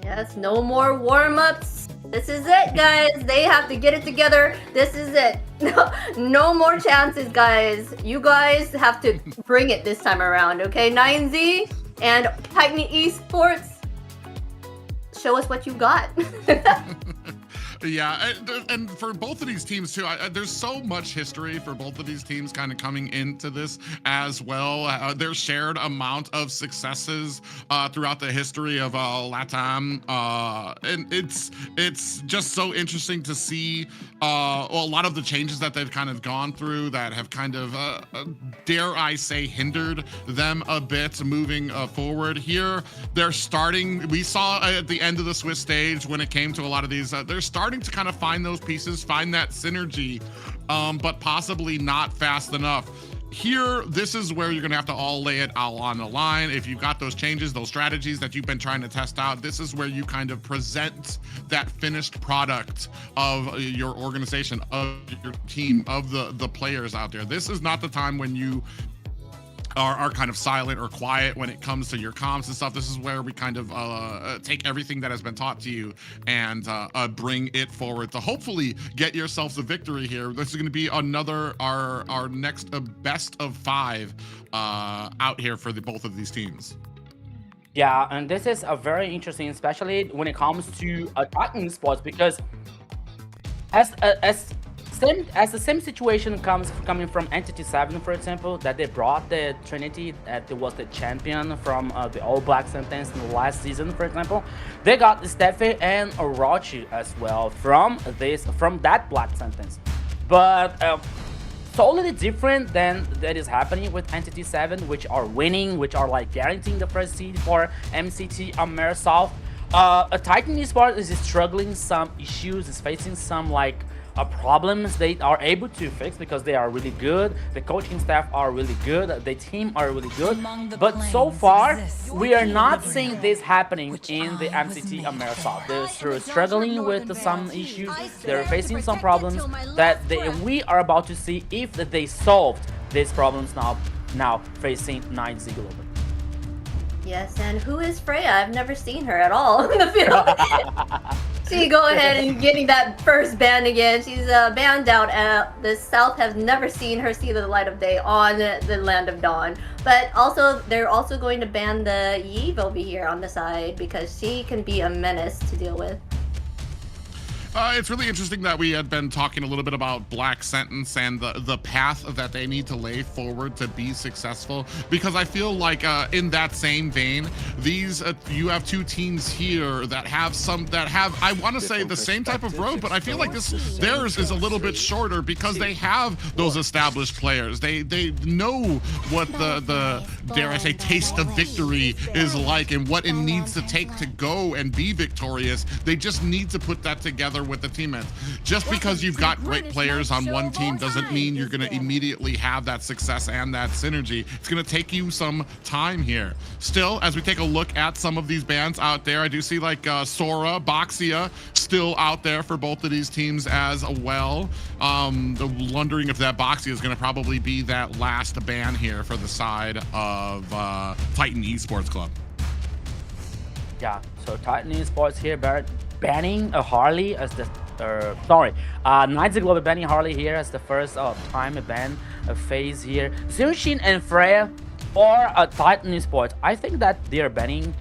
Yes, no more warm-ups. This is it, guys. They have to get it together. This is it. No more chances, guys. You guys have to bring it this time around, okay? 9Z and Titan Esports, show us what you got. Yeah, and for both of these teams too, there's so much history for both of these teams kind of coming into this as well. Their shared amount of successes throughout the history of LATAM, and it's just so interesting to see a lot of the changes that they've kind of gone through that have kind of, dare I say, hindered them a bit moving forward. Here, they're starting. We saw at the end of the Swiss stage when it came to a lot of these, they're starting to kind of find those pieces, find that synergy, but possibly not fast enough. Here, this is where you're going to have to all lay it all on the line. If you've got those changes, those strategies that you've been trying to test out, this is where you kind of present that finished product of your organization, of your team, of the players out there. This is not the time when you are kind of silent or quiet when it comes to your comms and stuff. This is where we kind of take everything that has been taught to you and bring it forward to hopefully get yourselves a victory here. This is going to be another our next best of 5 out here for both of these teams. Yeah, and this is a very interesting, especially when it comes to Titan Esports, because as the same situation coming from Entity 7, for example, that they brought the Trinity, that was the champion from the All Black Sentence in the last season, for example. They got Steffi and Orochi as well from that Black Sentence. But totally different than that is happening with Entity 7, which are winning, which are like guaranteeing the first seed for MCT AMER South. A Titan Esports is struggling some issues, is facing some like problems they are able to fix because they are really good, the coaching staff are really good, the team are really good, but so far we are not seeing this happening in the MCT AMER South. They're struggling with some issues, they're facing some problems that we are about to see if they solved these problems now facing 9Z Global. Yes, and who is Freya? I've never seen her at all in the field. She go ahead and getting that first ban again. She's banned out. The South has never seen her see the light of day on the Land of Dawn. But also, they're also going to ban the Yve over here on the side because she can be a menace to deal with. It's really interesting that we had been talking a little bit about Black Sentence and the path that they need to lay forward to be successful, because I feel like in that same vein, these you have 2 teams here that have I want to say the same type of road, but I feel like theirs is a little bit shorter because they have those established players. They know what the dare I say taste of victory is like and what it needs to take to go and be victorious. They just need to put that together with the teammates. Just because you've got great players on one team doesn't mean you're going to immediately have that success and that synergy. It's going to take you some time here. Still, as we take a look at some of these bans out there, I do see like Sora, Boxia still out there for both of these teams as well. Wondering if that Boxia is going to probably be that last ban here for the side of Titan Esports Club. Yeah, so Titan Esports here, banning a Harley as the 9Z Global banning Harley here as the first time ban phase here. Zunshin and Freya or Titan Esports. I think that they're banning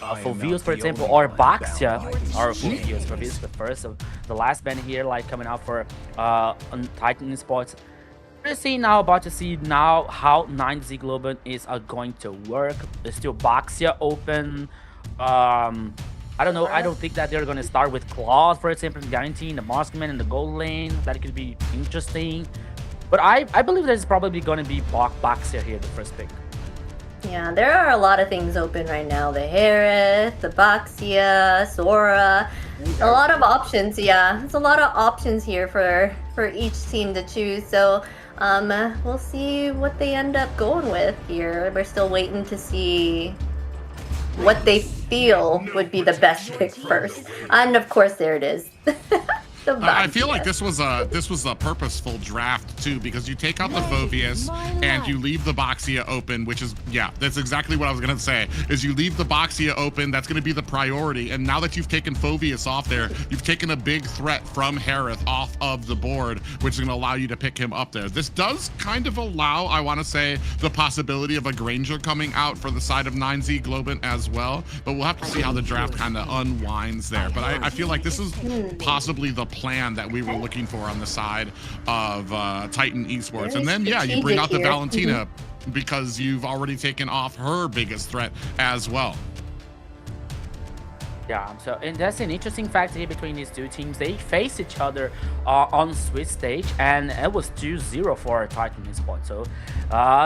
Fulvius, for example, or Baxia, or Fulvius. Fulvius is the first of the last ban here, like coming out for Titan Esports. We're about to see now how 9Z Global is going to work. There's still Baxia open. I don't know. I don't think that they're going to start with Claude, for example, guaranteeing the Marksman and the gold lane. That could be interesting. But I believe there's probably going to be Baxia here, the first pick. Yeah, there are a lot of things open right now. The Harith, the Baxia, Sora. A lot of options, yeah. There's a lot of options here for each team to choose. So we'll see what they end up going with here. We're still waiting to see what they feel would be the best pick first. And of course, there it is. I feel like this was a purposeful draft too, because you take out the Phoveus and you leave the Boxia open, which is, yeah, that's exactly what I was gonna say, is you leave the Boxia open, that's gonna be the priority. And now that you've taken Phoveus off there, you've taken a big threat from Harith off of the board, which is gonna allow you to pick him up there. This does kind of allow, I wanna say, the possibility of a Granger coming out for the side of 9Z Globant as well, but we'll have to see how the draft kind of unwinds there. But I feel like this is possibly the plan that we were looking for on the side of Titan Esports. And then, yeah, you bring out the Valentina because you've already taken off her biggest threat as well. Yeah, so and that's an interesting fact here between these two teams. They face each other on Swiss stage, and it was 2-0 for Titan Esports. So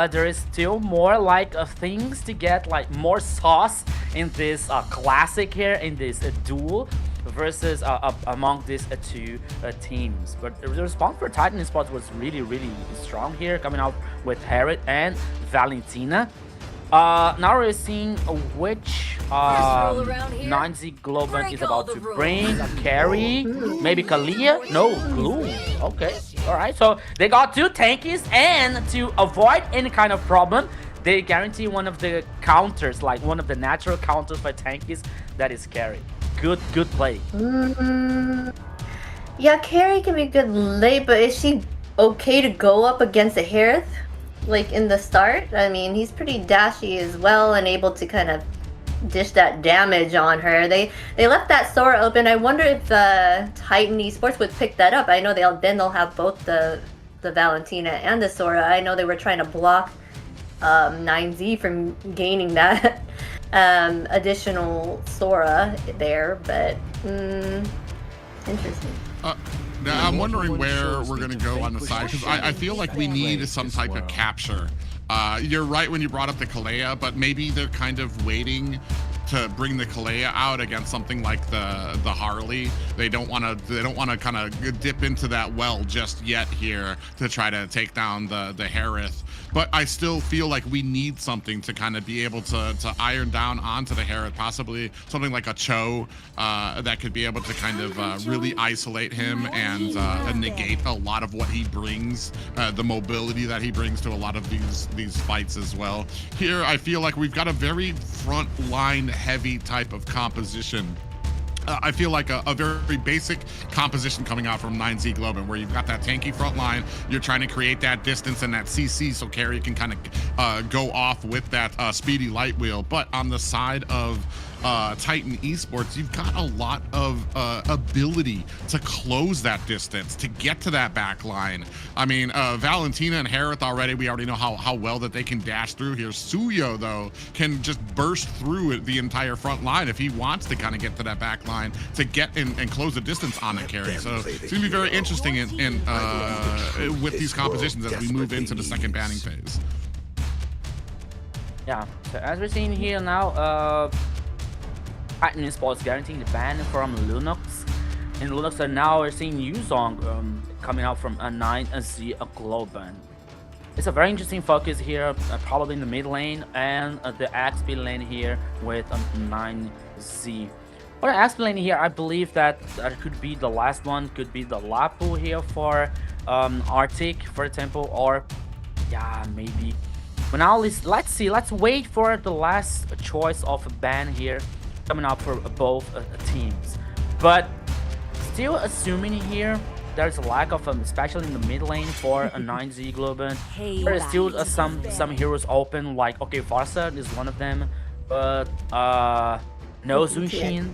there is still more like things to get, like more sauce in this classic here, in this duel versus among these two teams. But the response for Titan Esports was really, really strong here, coming out with Harith and Valentina. Now we're seeing which 9Z Globant is about to bring. Carry, maybe Kalia? No, Glue. Okay, alright, so they got two tankies, and to avoid any kind of problem, they guarantee one of the counters, like one of the natural counters for tankies, that is carry. Good play. Yeah, carry can be good late, but is she okay to go up against a Harith? Like in the start? I mean, he's pretty dashy as well and able to kind of dish that damage on her. They left that Sora open. I wonder if Titan Esports would pick that up. I know they'll have both the Valentina and the Sora. I know they were trying to block 9Z from gaining that additional Sora there, but interesting. Now I'm wondering where we're gonna go on the side, because I feel like we need some type of capture. You're right when you brought up the Kalea, but maybe they're kind of waiting to bring the Kalea out against something like the Harley. They don't want to kind of dip into that well just yet here to try to take down the Harith. But I still feel like we need something to kind of be able to iron down onto the Harith, possibly something like a Cho that could be able to kind of really isolate him and negate a lot of what he brings, the mobility that he brings to a lot of these fights as well. Here, I feel like we've got a very front line heavy type of composition. I feel like a very basic composition coming out from 9Z Globant, where you've got that tanky front line, you're trying to create that distance and that CC so carry can kind of go off with that speedy light wheel. But on the side of Titan Esports, you've got a lot of ability to close that distance, to get to that back line. I mean, Valentina and Harith already, we already know how well that they can dash through here. Suyo, though, can just burst through the entire front line if he wants to kind of get to that back line to get in and close the distance on the carry. So it's going to be very interesting with these compositions as we move into the second banning phase. Yeah, so as we're seeing here now, Titan Esports guaranteeing the ban from Lunox. And Lunox are now we're seeing Yuzong coming out from a 9Z Globant. It's a very interesting focus here, probably in the mid lane and the XP lane here with 9Z. For the XP lane here, I believe that could be the last one, could be the Lapu here for Arctic, for example, or yeah, maybe. But now let's see, let's wait for the last choice of a ban here coming up for both teams. But still assuming here there's a lack of especially in the mid lane for a 9Z Globant. There is still some heroes open, like okay, Farsa is one of them, but no Zunshin.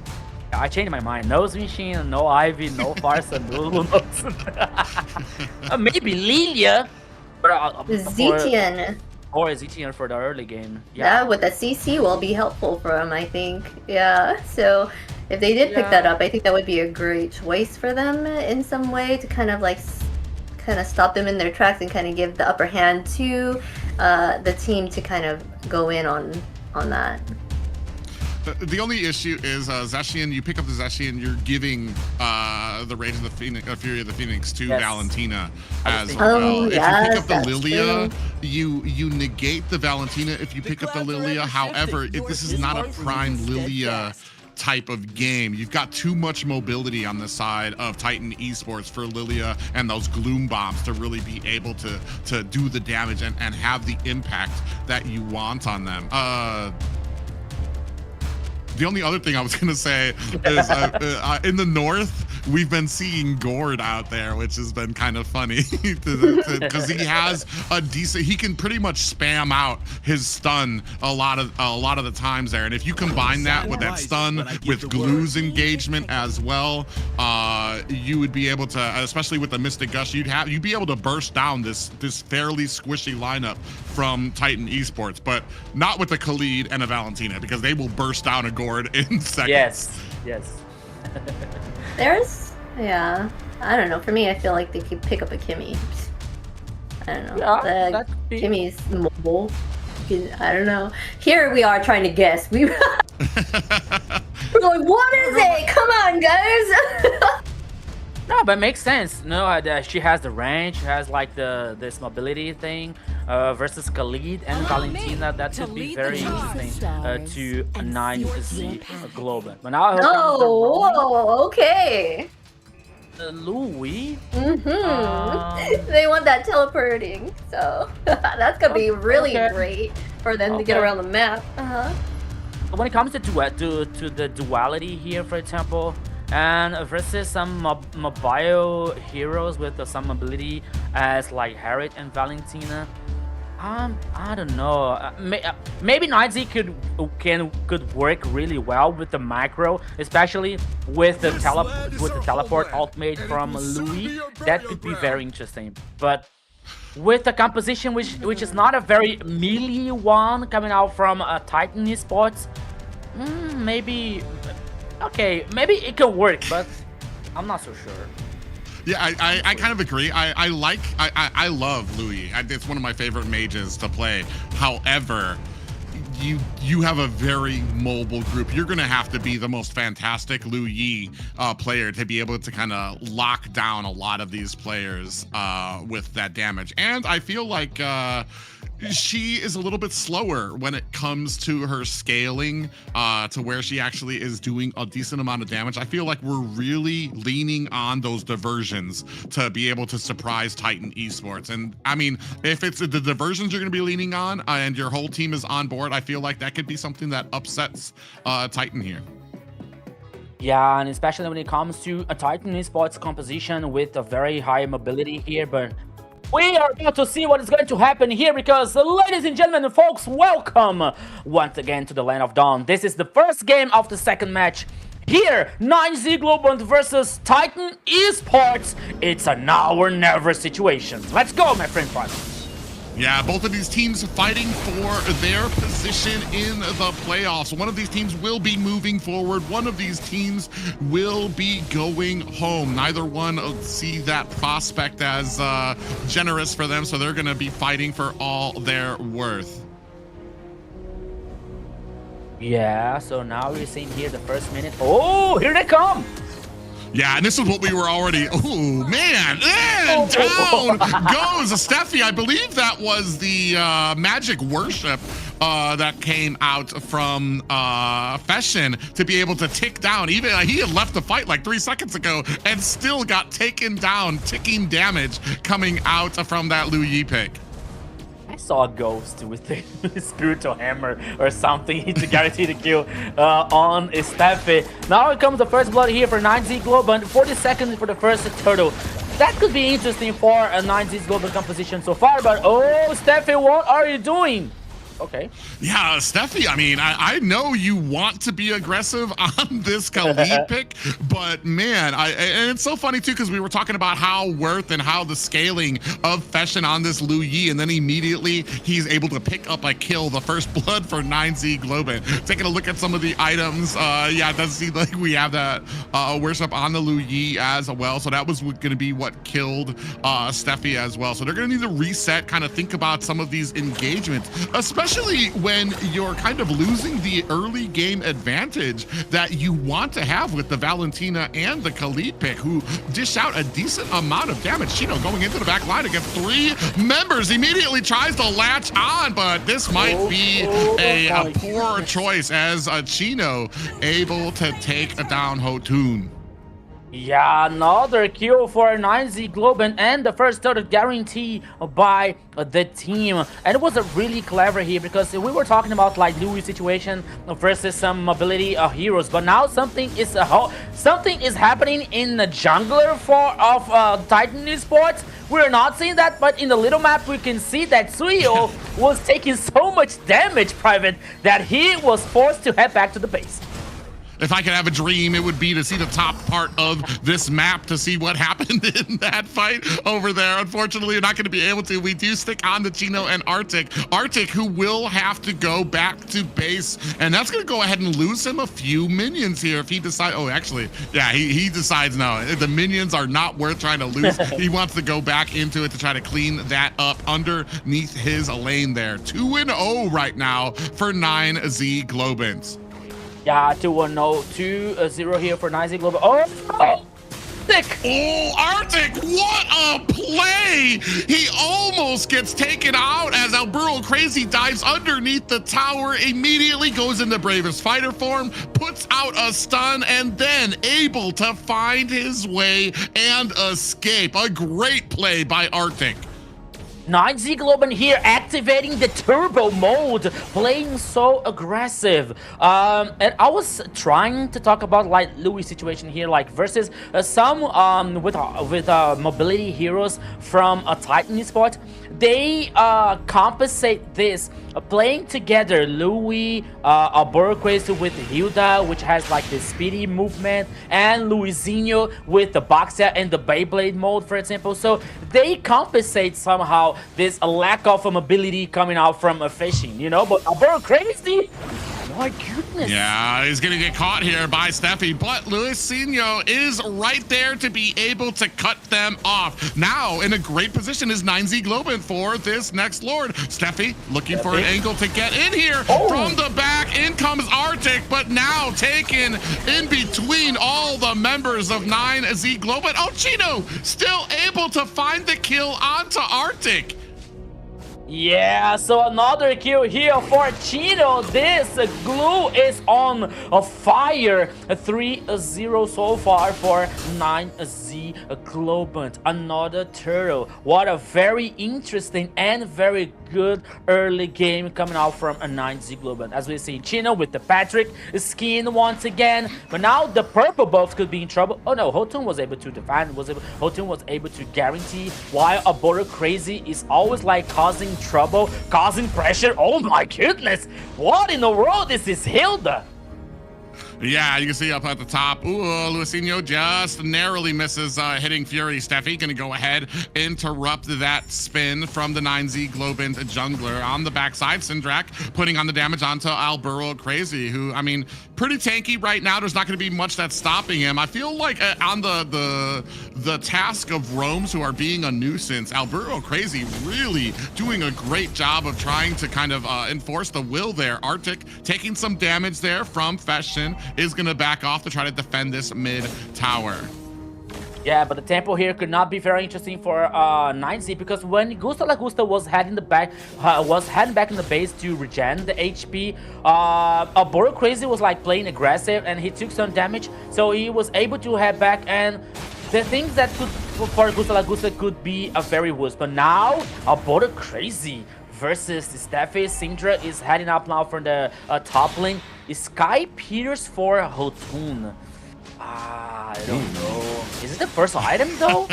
I changed my mind. No Zunshin, no Ivy, no Farsa, no Lunox. Maybe Lilia. Zetian. Or Zetian for the early game. Yeah, with the CC will be helpful for him, I think. Yeah, so if they did pick that up, I think that would be a great choice for them in some way to kind of like stop them in their tracks and kind of give the upper hand to the team to kind of go in on that. The only issue is Zacian, you pick up the Zacian, you're giving the Rage of the Phoenix, Fury of the Phoenix to Valentina as well. If you pick up the Lilia, you negate the Valentina if you pick up the Lilia. However, this is not a prime Lilia type of game. You've got too much mobility on the side of Titan Esports for Lilia and those Gloom Bombs to really be able to do the damage and have the impact that you want on them. The only other thing I was going to say is in the north, we've been seeing Gord out there, which has been kind of funny because he has a decent, he can pretty much spam out his stun a lot of the times there. And if you combine that with that stun with Glue's engagement as well, you would be able to, especially with the Mystic Gush, you'd be able to burst down this fairly squishy lineup from Titan Esports, but not with a Khalid and a Valentina, because they will burst down a Gord in seconds. Yes. Yeah, I don't know. For me, I feel like they could pick up a Kimmy. I don't know. Yeah, Kimmy's mobile. I don't know. Here we are trying to guess. We're like, what is it? Come on, guys. No, but it makes sense. No, she has the range, she has like this mobility thing versus Khalid and Valentina. That could be very interesting to 9Z Globant. But now whoa, okay. Louis. They want that teleporting, so that's gonna be really great. for them to get around the map. When it comes to the duality here, for example, and versus some mobile heroes with some ability as like Harriet and Valentina, I don't know. Maybe Nightzy could work really well with the macro, especially with the teleport ultimate from Louis. That could be very interesting. But with the composition which is not a very melee one coming out from Titan Esports, maybe it could work, but I'm not so sure. Yeah, I kind of agree. I love Louis. It's one of my favorite mages to play. However, you have a very mobile group. You're gonna have to be the most fantastic Louis player to be able to kind of lock down a lot of these players with that damage. And I feel like she is a little bit slower when it comes to her scaling to where she actually is doing a decent amount of damage. I feel like we're really leaning on those diversions to be able to surprise Titan Esports. And I mean, if it's the diversions you're going to be leaning on and your whole team is on board, I feel like that could be something that upsets Titan here. Yeah, and especially when it comes to a Titan Esports composition with a very high mobility here, but we are about to see what is going to happen here because, ladies and gentlemen and folks, welcome once again to the Land of Dawn. This is the first game of the second match. Here, 9Z Globant versus Titan Esports. It's a now or never situation. Let's go, my friend. Yeah, both of these teams fighting for their position in the playoffs. One of these teams will be moving forward. One of these teams will be going home. Neither one see that prospect as generous for them, so they're going to be fighting for all their worth. Yeah, so now we're seeing here the first minute. Oh, here they come! Yeah, and this is what we were already. Oh man, and down goes Steffi. I believe that was the magic worship that came out from Fashion to be able to tick down. Even he had left the fight like 3 seconds ago and still got taken down, ticking damage coming out from that Liu Yi pick. I saw a ghost with the spiritual hammer or something to guarantee the kill on Steffi. Now it comes the first blood here for 9Z Globant. 40 seconds for the first turtle. That could be interesting for a 9Z Globant composition so far, but oh, Steffi, what are you doing? Okay. Yeah, Steffi, I mean, I know you want to be aggressive on this Khalid pick, but man, and it's so funny too, because we were talking about how worth and how the scaling of Fashion on this Liu Yi, and then immediately he's able to pick up a kill, the first blood for 9Z Globant. Taking a look at some of the items, yeah, it does seem like we have that worship on the Liu Yi as well, so that was going to be what killed Steffi as well. So they're going to need to reset, kind of think about some of these engagements, especially when you're kind of losing the early game advantage that you want to have with the Valentina and the Khalid pick, who dish out a decent amount of damage. Chino going into the back line against 3 members, immediately tries to latch on, but this might be a poor choice as Chino able to take down Hotun. Yeah, another kill for 9Z Globant and the first total guarantee by the team. And it was a really clever here because we were talking about like Louis' situation versus some mobility heroes, but now something is happening in the jungler of Titan Esports. We're not seeing that, but in the little map we can see that Suyo was taking so much damage, Private, that he was forced to head back to the base. If I could have a dream, it would be to see the top part of this map to see what happened in that fight over there. Unfortunately, you're not going to be able to. We do stick on the Chino and Arctic. Arctic, who will have to go back to base, and that's going to go ahead and lose him a few minions here if he decides. Oh, actually, yeah, he decides no. The minions are not worth trying to lose. He wants to go back into it to try to clean that up underneath his lane there. 2-0 right now for 9Z Globant. Yeah, 2-1-0, 2-0 here for 9Z Global. Oh, Arctic! Oh, Arctic, what a play! He almost gets taken out as Alburo Crazy dives underneath the tower, immediately goes into Bravest Fighter form, puts out a stun, and then able to find his way and escape. A great play by Arctic. 9Z Globant here activating the turbo mode, playing so aggressive. And I was trying to talk about like Louis' situation here, like versus some with mobility heroes from Titan Esports. They compensate this playing together. Louis, Burquist with Hilda, which has like the speedy movement, and Luizinho with the Boxer and the Beyblade mode, for example. So they compensate somehow this lack of mobility coming out from fishing, you know. But Crazy, my goodness. Yeah, he's gonna get caught here by Steffi, but Luizinho is right there to be able to cut them off. Now in a great position is 9Z Globant for this next Lord. Steffi looking for an angle to get in here. From the back, in comes Arctic, but now taken in between all the members of 9Z Globant. Oh, Chino still able to find the kill onto Arctic. Yeah, so another kill here for Chino. This glue is on fire. 3-0 so far for 9Z Globant. Another turtle. What a very interesting and very good early game coming out from a 9Z Globant. As we see Chino with the Patrick skin once again. But now the purple buffs could be in trouble. Oh no, Hotun was able to defend. Hotun was able to guarantee, while a Border Crazy is always like causing trouble, causing pressure. Oh my goodness, what in the world is this Hilda? Yeah, you can see up at the top. Ooh, Luizinho just narrowly misses hitting Fury. Steffi gonna go ahead, interrupt that spin from the 9Z Globant jungler. On the backside, Syndrak putting on the damage onto Alburo Crazy, who, I mean, pretty tanky right now. There's not gonna be much that's stopping him. I feel like on the task of roams who are being a nuisance, Alburo Crazy really doing a great job of trying to kind of enforce the will there. Arctic taking some damage there from Fashion, is going to back off to try to defend this mid tower. Yeah, but the tempo here could not be very interesting for 9Z, because when Gusta La Gusta was heading back in the base to regen the HP, Boro Crazy was like playing aggressive and he took some damage, so he was able to head back, and the things that could for Gusta La Gusta could be a very worse. But now Boro Crazy versus Steffi. Syndra is heading up now from the top lane. Sky Peters for Hotun. I don't know. Is it the first item though?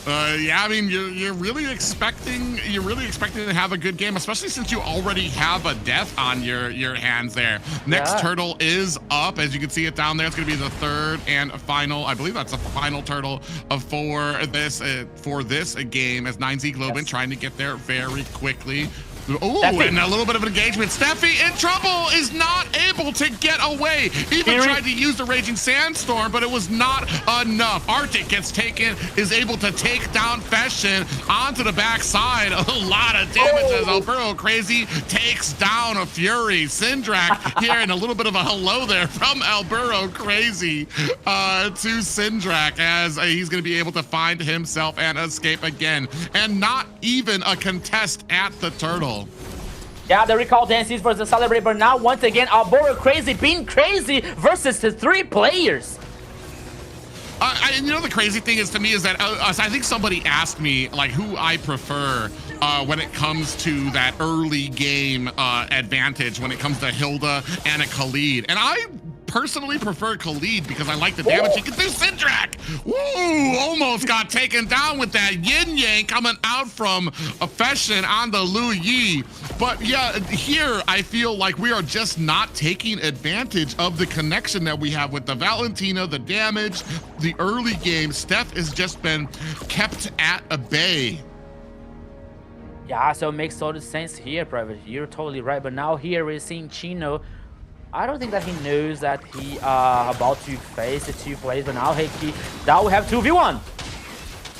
Yeah, I mean, you're really expecting to have a good game, especially since you already have a death on your hands there. Next turtle is up, as you can see it down there. It's gonna be the third and final. I believe that's the final turtle for this game, as 9Z Globant trying to get there very quickly. Oh, and a little bit of engagement. Steffi in trouble, is not able to get away. Even tried to use the Raging Sandstorm, but it was not enough. Arctic gets taken, is able to take down Fashion onto the backside. A lot of damage as Alburo Crazy takes down a Fury. Syndrak here, and a little bit of a hello there from Alburo Crazy to Syndrak, as he's going to be able to find himself and escape again. And not even a contest at the turtle. Yeah, the recall dances for the Celebrate, but now once again, Alburo Crazy being crazy versus the 3 players. You know, the crazy thing is to me is that I think somebody asked me like who I prefer when it comes to that early game advantage when it comes to Hilda and a Khalid, and I personally prefer Khalid because I like the damage he can do. Syndrak, woo, almost got taken down with that yin yang coming out from Fashion on the Lu Yi. But yeah, here I feel like we are just not taking advantage of the connection that we have with the Valentina, the damage, the early game. Steph has just been kept at a bay. Yeah, so it makes total sense here, Private. You're totally right. But now here we're seeing Chino. I don't think that he knows that he about to face the 2 players, but now now we have 2v1.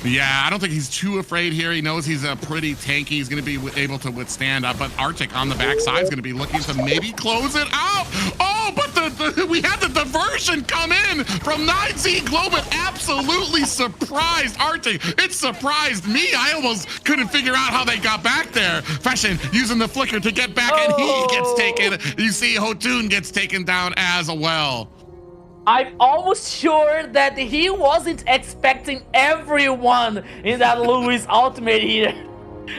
Yeah, I don't think he's too afraid here. He knows he's pretty tanky. He's going to be able to withstand but Arctic on the backside is going to be looking to maybe close it out. Oh, but we had the diversion come in from 9Z Globant. Absolutely surprised Arctic. It surprised me. I almost couldn't figure out how they got back there. Fashion using the flicker to get back, and he gets taken. You see Hotun gets taken down as well. I'm almost sure that he wasn't expecting everyone in that Louis ultimate here.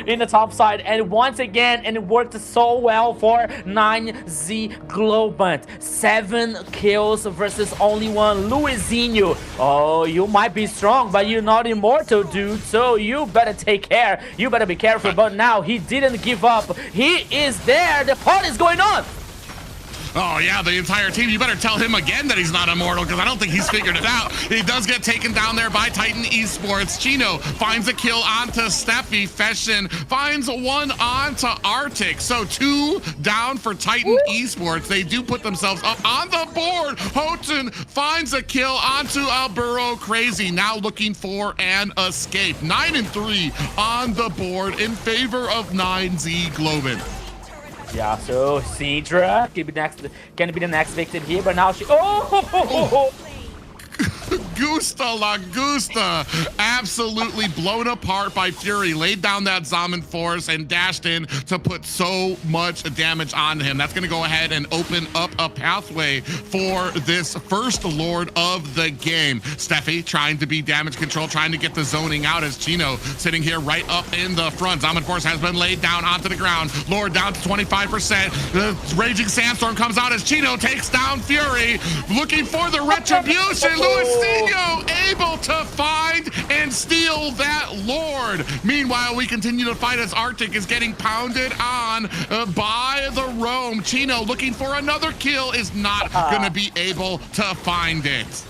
in the top side, and once again, and it worked so well for 9Z Globant. 7 kills versus only 1. Luizinho, oh, you might be strong, but you're not immortal, dude, so you better take care. You better be careful. But now he didn't give up. He is there. The party is going on. Oh, yeah, the entire team. You better tell him again that he's not immortal, because I don't think he's figured it out. He does get taken down there by Titan Esports. Chino finds a kill onto Steffi. Feshin finds one onto Arctic. So 2 down for Titan Esports. They do put themselves up on the board. Houghton finds a kill onto Alburo Crazy, now looking for an escape. 9 and 3 on the board in favor of 9Z Globant. Yeah, so Sidra can be the next victim here, but now she. Oh! Gusta La Gusta, absolutely blown apart by Fury, laid down that Zaman Force and dashed in to put so much damage on him. That's going to go ahead and open up a pathway for this first Lord of the game. Steffi trying to be damage control, trying to get the zoning out as Chino sitting here right up in the front. Zaman Force has been laid down onto the ground. Lord down to 25%. The Raging Sandstorm comes out as Chino takes down Fury, looking for the retribution. Luizinho able to find and steal that Lord. Meanwhile, we continue to fight as Arctic is getting pounded on by the Roam. Chino looking for another kill, is not going to be able to find it.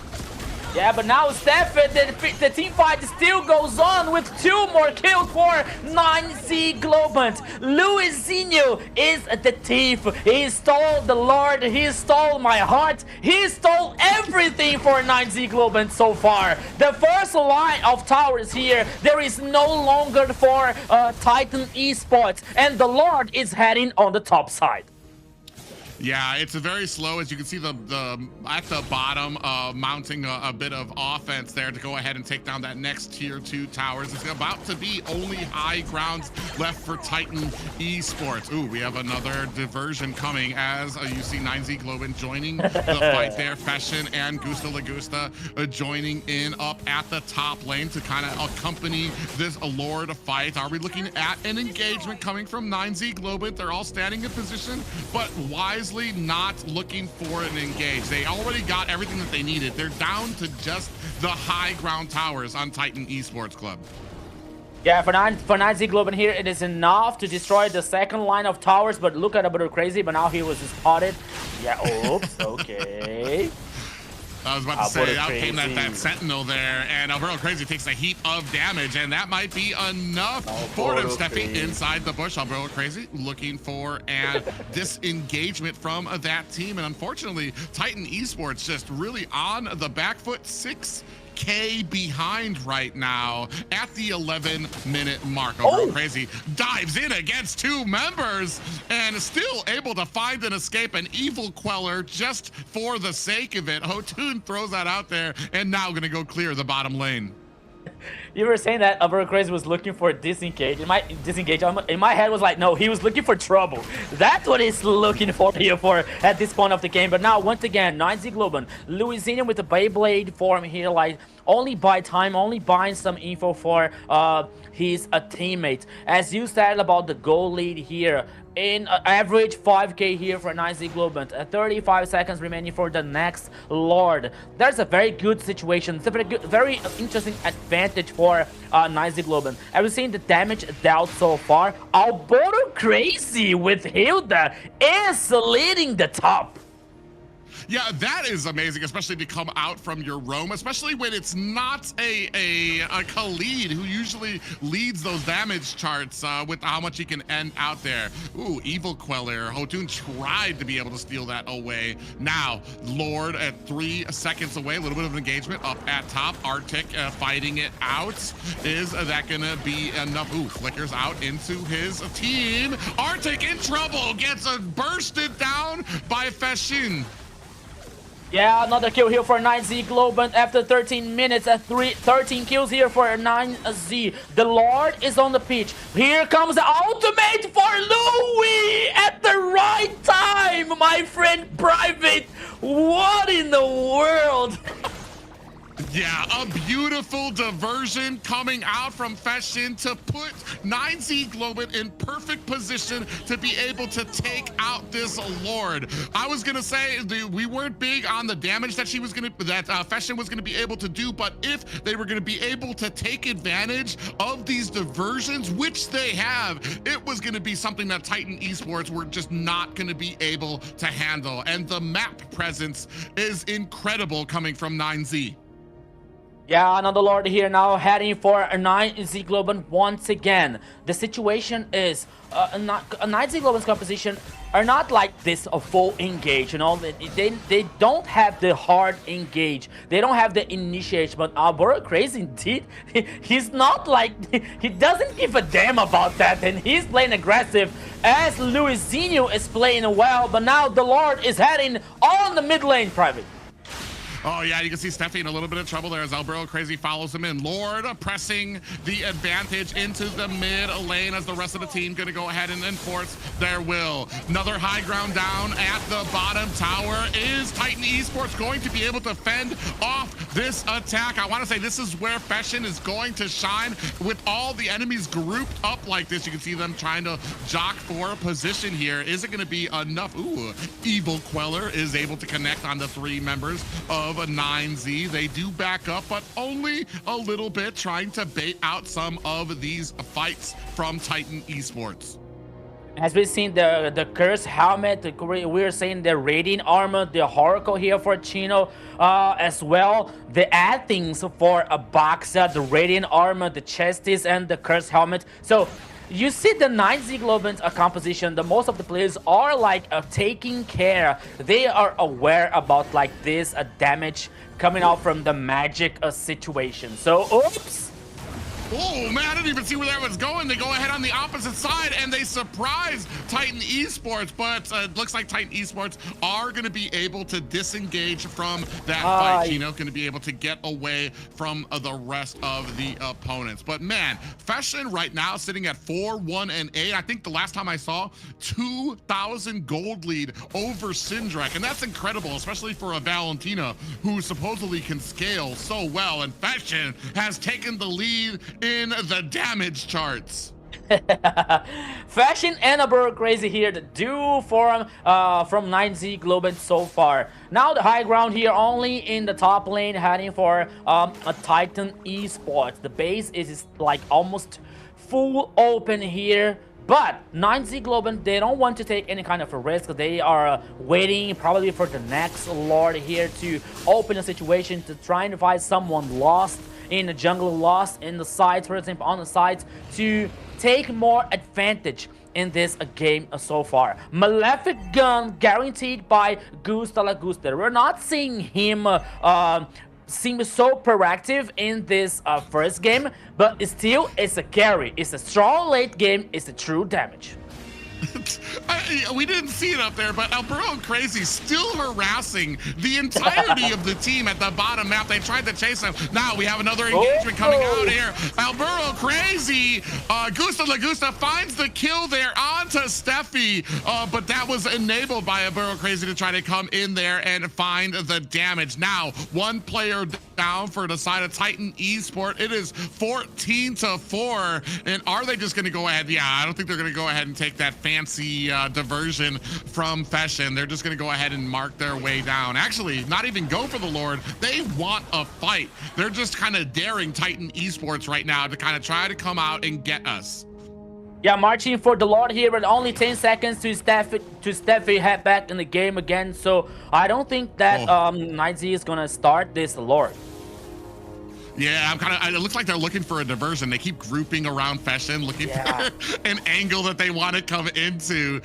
Yeah, but now Stefan, the team fight still goes on with 2 more kills for 9Z Globant. Luizinho is the thief. He stole the Lord. He stole my heart. He stole everything for 9Z Globant so far. The first line of towers here, there is no longer for Titan Esports, and the Lord is heading on the top side. Yeah, it's a very slow, as you can see the at the bottom, mounting a bit of offense there to go ahead and take down that next tier 2 towers. It's about to be only high grounds left for Titan Esports. Ooh, we have another diversion coming as you see 9Z Globant joining the fight there. Feshin and Gusta La Gusta joining in up at the top lane to kind of accompany this Lord fight. Are we looking at an engagement coming from 9Z Globant? They're all standing in position, but wisely not looking for an engage. They already got everything that they needed. They're down to just the high ground towers on Titan Esports Club. Yeah, for 9Z Globant here, it is enough to destroy the second line of towers, but look at Alburo Crazy, but now he was spotted. Yeah, oops, okay. I was about to say, out came that Sentinel there, and Alburo Crazy takes a heap of damage, and that might be enough for him. Steffi inside the bush. Alburo Crazy looking for a disengagement from that team, and unfortunately, Titan Esports just really on the back foot. 6K behind right now at the 11-minute mark. Alburo Crazy dives in against 2 members and is still able to find and escape an evil queller just for the sake of it. Hotun throws that out there and now gonna go clear the bottom lane. You were saying that Alburo Crazy was looking for a disengage. In my head was like, no, he was looking for trouble. That's what he's looking for here for at this point of the game. But now, once again, 9Z Globant, Luizinho with the Beyblade form here, like only buy time, only buying some info for his teammate. As you said about the goal lead here, in average 5K here for 9Z Globant, 35 seconds remaining for the next Lord. That's a very good situation. It's a very interesting advantage for 9Z Globant. Have you seen the damage dealt so far? Alburo Crazy with Hilda is leading the top. Yeah, that is amazing, especially to come out from your roam, especially when it's not a Khalid who usually leads those damage charts with how much he can end out there. Ooh, Evil Queller. Hotun tried to be able to steal that away. Now, Lord at 3 seconds away, a little bit of engagement up at top. Arctic fighting it out. Is that gonna be enough? Ooh, flickers out into his team. Arctic in trouble, gets bursted down by Feshin. Yeah, another kill here for 9Z Globant after 13 minutes at 13 kills here for 9Z. The Lord is on the pitch. Here comes the ultimate for Louis at the right time, my friend Private. What in the world? Yeah, a beautiful diversion coming out from Fashion to put 9Z Globant in perfect position to be able to take out this Lord. I was gonna say we weren't big on the damage that Fashion was gonna be able to do, but if they were gonna be able to take advantage of these diversions, which they have, it was gonna be something that Titan Esports were just not gonna be able to handle. And the map presence is incredible coming from 9Z. Yeah, another Lord here now heading for a 9Z Globant once again. The situation is a 9Z Globant's composition are not like this a full engage, you know. They don't have the hard engage. They don't have the initiation, but Alboro Crazy indeed, he's not like, he doesn't give a damn about that, and he's playing aggressive as Luizinho is playing well, but now the Lord is heading on the mid lane, Private. Oh yeah, you can see Steffi in a little bit of trouble there as Alboro Crazy follows him in. Lord pressing the advantage into the mid lane as the rest of the team gonna go ahead and enforce their will. Another high ground down at the bottom tower. Is Titan Esports going to be able to fend off this attack? I want to say this is where Fashion is going to shine with all the enemies grouped up like this. You can see them trying to jock for a position here. Is it going to be enough? Ooh, Evil Queller is able to connect on the 3 members of a 9Z. They do back up, but only a little bit, trying to bait out some of these fights from Titan Esports. As we've seen the Curse Helmet, we're seeing the Radiant Armor, the Oracle here for Chino as well. The add things for a Boxa, the Radiant Armor, the Chesties, and the Curse Helmet. So you see the 9Z Globant composition, the most of the players are like taking care. They are aware about like this damage coming out from the magic situation. So, oops. Oh man, I didn't even see where that was going. They go ahead on the opposite side and they surprise Titan Esports, but it looks like Titan Esports are going to be able to disengage from that fight. Chino going to be able to get away from the rest of the opponents. But man, Fashion right now sitting at 4-1-8. I think the last time I saw 2,000 gold lead over Syndrek, and that's incredible, especially for a Valentina who supposedly can scale so well. And Fashion has taken the lead in the damage charts. Fashion and Alboro Crazy here, the duo form from 9Z Globant so far. Now the high ground here only in the top lane, heading for a Titan Esports. The base is like almost full open here. But 9Z Globant, they don't want to take any kind of a risk. They are waiting probably for the next Lord here to open a situation, to try and find someone lost in the jungle, lost in the sides, for example, on the sides, to take more advantage in this game so far. Malefic Gun guaranteed by Gusta La Gusta. We're not seeing him seem so proactive in this first game, but still it's a carry. It's a strong late game. It's a true damage. We didn't see it up there, but Alboro Crazy still harassing the entirety of the team at the bottom map. They tried to chase him. Now we have another engagement coming out here. Alboro Crazy, Gusta La Gusta finds the kill there onto Steffi, but that was enabled by Alboro Crazy to try to come in there and find the damage. Now, one player down for the side of Titan Esports. It is 14-4, and are they just going to go ahead? Yeah, I don't think they're going to go ahead and take that fancy diversion from Fashion. They're just going to go ahead and mark their way down. Actually, not even go for the Lord. They want a fight. They're just kind of daring Titan Esports right now to kind of try to come out and get us. Yeah, marching for the Lord here, but only 10 seconds to Steffi head back in the game again. So I don't think that 9Z is going to start this Lord. Yeah, it looks like they're looking for a diversion. They keep grouping around Fashion, looking for an angle that they want to come into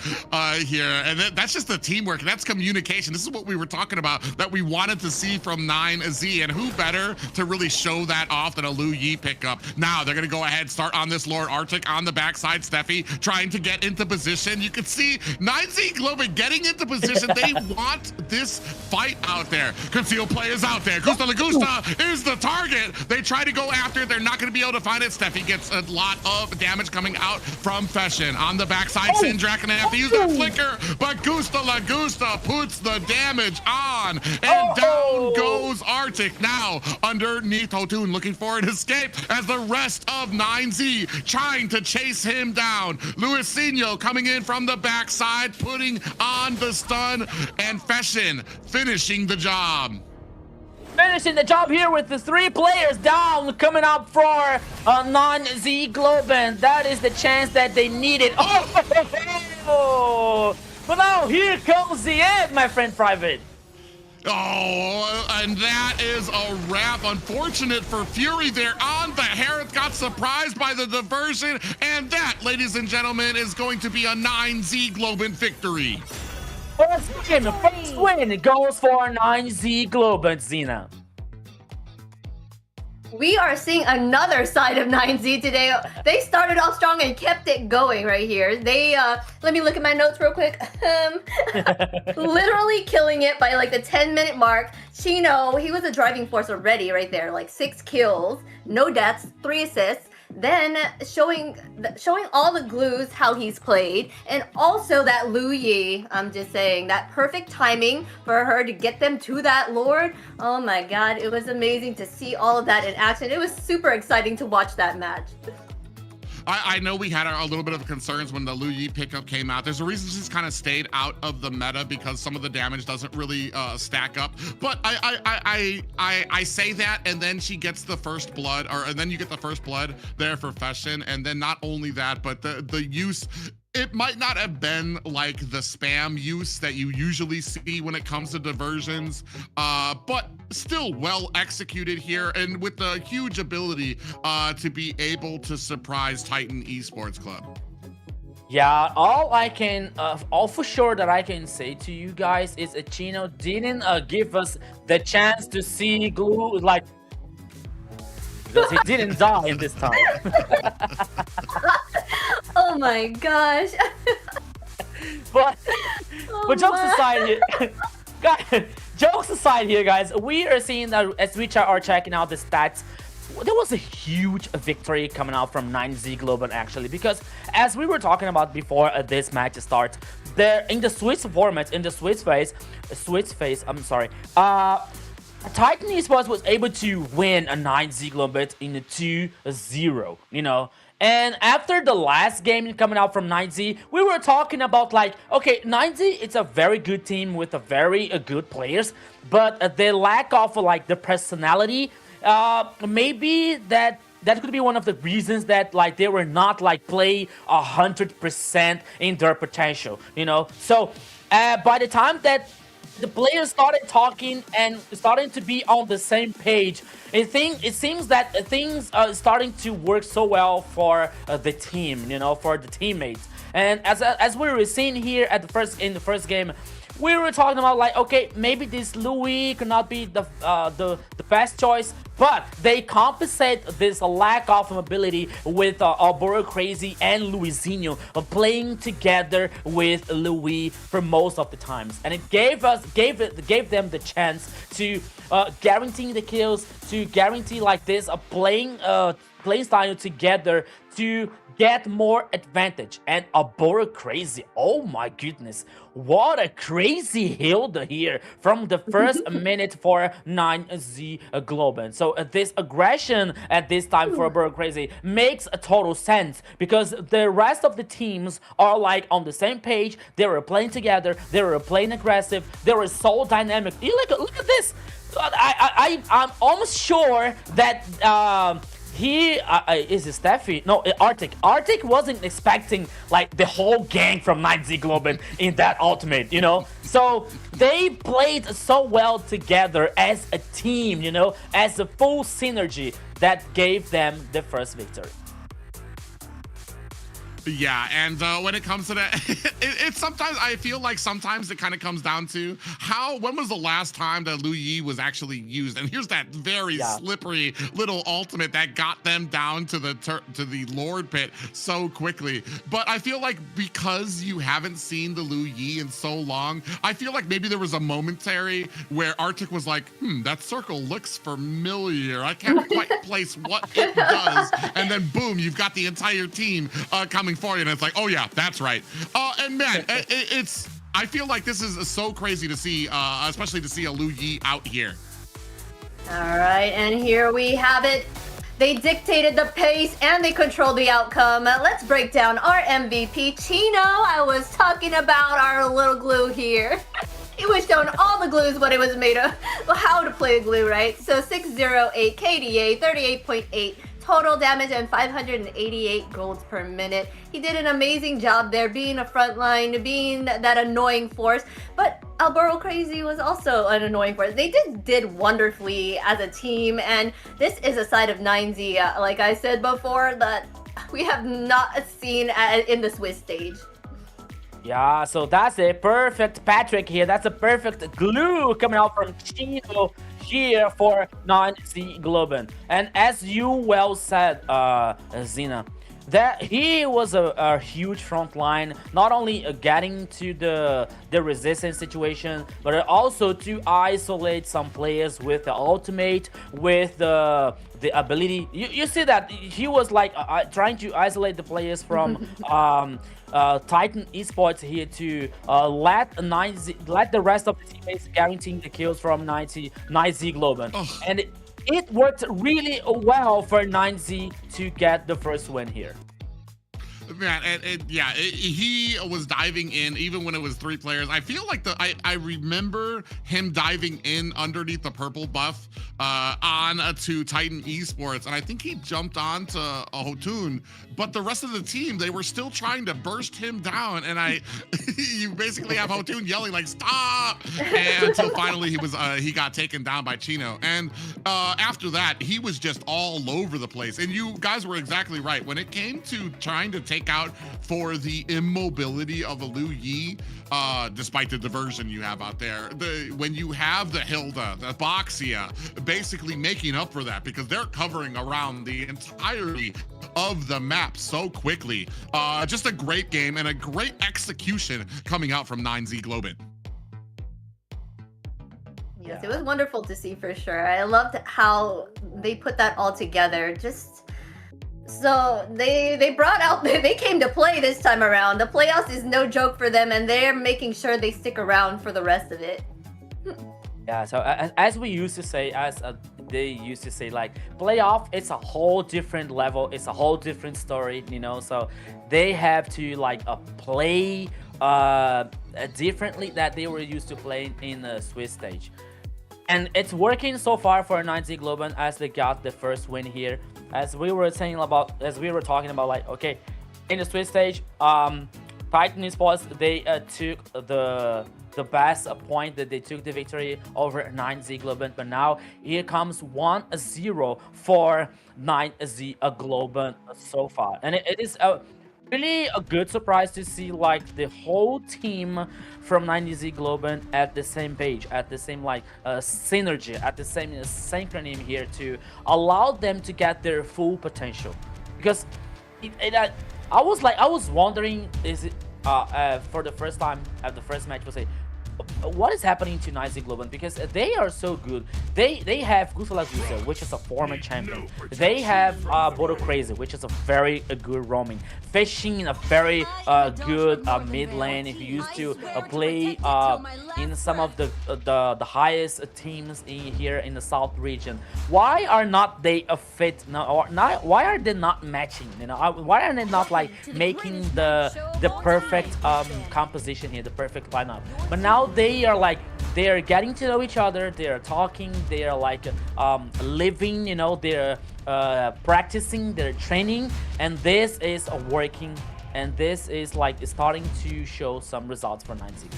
here. And that's just the teamwork. That's communication. This is what we were talking about, that we wanted to see from 9Z. And who better to really show that off than a Lu Yi pickup? Now they're going to go ahead, start on this Lord Arctic on the backside. Steffi trying to get into position. You can see 9Z Globant getting into position. They want this fight out there. Concealed play is out there. Gusta La Gusta is the target. They try to go after it. They're not going to be able to find it. Steffi gets a lot of damage coming out from Feshin. On the backside, Syndrak going to have to use that flicker, but Gusta La Gusta puts the damage on, and down goes Arctic. Now underneath Hotun, looking for an escape as the rest of 9Z trying to chase him down. Luisinho coming in from the backside, putting on the stun, and Feshin finishing the job. Finishing the job here with the 3 players down, coming up for non-Z Globant. That is the chance that they needed. Oh! But now here comes the end, my friend Private. Oh, and that is a wrap. Unfortunate for Fury there on the Harith. Got surprised by the diversion, and that, ladies and gentlemen, is going to be a 9Z Globant victory. First win goes for 9Z Globant, Xena. We are seeing another side of 9Z today. They started off strong and kept it going right here. They, let me look at my notes real quick. Literally killing it by like the 10-minute mark. Chino, he was a driving force already right there. Like 6 kills, no deaths, 3 assists. Then showing all the glues how he's played, and also that Lu Yi, I'm just saying, that perfect timing for her to get them to that Lord. Oh my god, it was amazing to see all of that in action. It was super exciting to watch that match. I know we had a little bit of concerns when the Lu Yi pickup came out. There's a reason she's kind of stayed out of the meta, because some of the damage doesn't really stack up. But I say that, and then she gets the first blood, and then you get the first blood there for Feshin, and then not only that, but the use. It might not have been like the spam use that you usually see when it comes to diversions, but still well executed here, and with the huge ability to be able to surprise Titan Esports Club. Yeah, all for sure that I can say to you guys is Chino didn't give us the chance to see Glue, like, because he didn't die in this time. Oh my gosh. But jokes aside here, guys, jokes aside here, guys, we are seeing that as we are checking out the stats, there was a huge victory coming out from 9Z Globant, actually, because as we were talking about before this match starts, there in the Swiss format, in the Swiss phase, Titan Esports was able to win a 9Z Globant in a 2-0, you know. And after the last game coming out from 9Z, we were talking about, like, okay, 9Z, it's a very good team with a very good players, but they lack of, like, the personality. Maybe that could be one of the reasons that, like, they were not, like, play 100% in their potential, you know. So by the time that the players started talking and starting to be on the same page, it seems that things are starting to work so well for the team, you know, for the teammates. And as we were seeing here in the first game, we were talking about, like, okay, maybe this Louis could not be the best choice, but they compensate this lack of mobility with Alboro Crazy and Luisinho playing together with Louis for most of the times, and it gave them the chance to guarantee the kills, to guarantee, like, this playing style together to get more advantage. And Alboro Crazy, oh my goodness, what a crazy Hilda here from the first minute for 9Z Globant. So this aggression at this time for Alboro Crazy makes a total sense, because the rest of the teams are, like, on the same page. They were playing together, they were playing aggressive, they were so dynamic. Look at this. I'm almost sure that is it Steffi? No, Arctic. Arctic wasn't expecting, like, the whole gang from 9Z Globant in that ultimate, you know? So they played so well together as a team, you know, as a full synergy that gave them the first victory. Yeah, and when it comes to that, it's sometimes I feel like sometimes it kind of comes down to when was the last time that Lu Yi was actually used? And here's that very slippery little ultimate that got them down to the Lord pit so quickly. But I feel like because you haven't seen the Lu Yi in so long, I feel like maybe there was a momentary where Arctic was like, that circle looks familiar. I can't quite place what it does. And then boom, you've got the entire team coming for you, and it's like, oh yeah, that's right. And man, I feel like this is so crazy to see, especially to see a Lu Yi out here. All right, and here we have it. They dictated the pace and they controlled the outcome. Let's break down our MVP, Chino. I was talking about our little glue here. He was showing all the glues what it was made of, how to play a glue, right? So 608 KDA, 38.8 total damage, and 588 golds per minute. He did an amazing job there, being a front line, being that annoying force. But Alboro Crazy was also an annoying force. They did wonderfully as a team, and this is a side of 9Z, like I said before, that we have not seen in the Swiss stage. Yeah, so that's a perfect Patrick here. That's a perfect glue coming out from Chino here for 9Z Globant. And as you well said, Zina, that he was a huge front line, not only getting to the resistance situation, but also to isolate some players with the ultimate, with the ability. You see that he was like trying to isolate the players from Titan Esports here to let the rest of the teammates guaranteeing the kills from 9Z Globant. And it worked really well for 9Z to get the first win here. Man, he was diving in even when it was 3 players. I feel like I remember him diving in underneath the purple buff on to Titan Esports, and I think he jumped on to Hotun, but the rest of the team, they were still trying to burst him down, and you basically have Hotun yelling like, stop, and until finally he got taken down by Chino. And after that, he was just all over the place, and you guys were exactly right. When it came to trying to take out for the immobility of a Lu Yi, despite the diversion you have out there, when you have the Hilda, the Boxia, basically making up for that because they're covering around the entirety of the map so quickly. Just a great game and a great execution coming out from 9Z Globant. Yes, it was wonderful to see for sure. I loved how they put that all together. So they brought out, they came to play this time around. The playoffs is no joke for them, and they're making sure they stick around for the rest of it. Yeah, so as we used to say, they used to say, like, playoff, it's a whole different level, it's a whole different story, you know. So they have to like play differently that they were used to playing in the Swiss stage. And it's working so far for 9Z Globant as they got the first win here. As we were talking about, like, okay, in the Swiss stage, Titan Esports, they took the best point, that they took the victory over 9Z Globant, but now here comes 1-0 for 9Z Globant so far. And it is really a good surprise to see like the whole team from 9Z Globant at the same page, at the same like synergy, at the same synchrony here to allow them to get their full potential. Because I was wondering, is it for the first time at the first match, was what is happening to 9Z Globant, because they are so good. They have Gusalagusa, which is a former champion. They have Bodo Crazy, which is a very good roaming. Fishing, a very good mid lane. If you used to play in some of the highest teams here in the South region, why are not they a fit? Why are they not matching? You know, why are they not like making the perfect composition here, the perfect lineup? But now they are getting to know each other, they are talking, they are like living, you know, they're practicing, they're training, and this is working, and this is like starting to show some results for 9Z.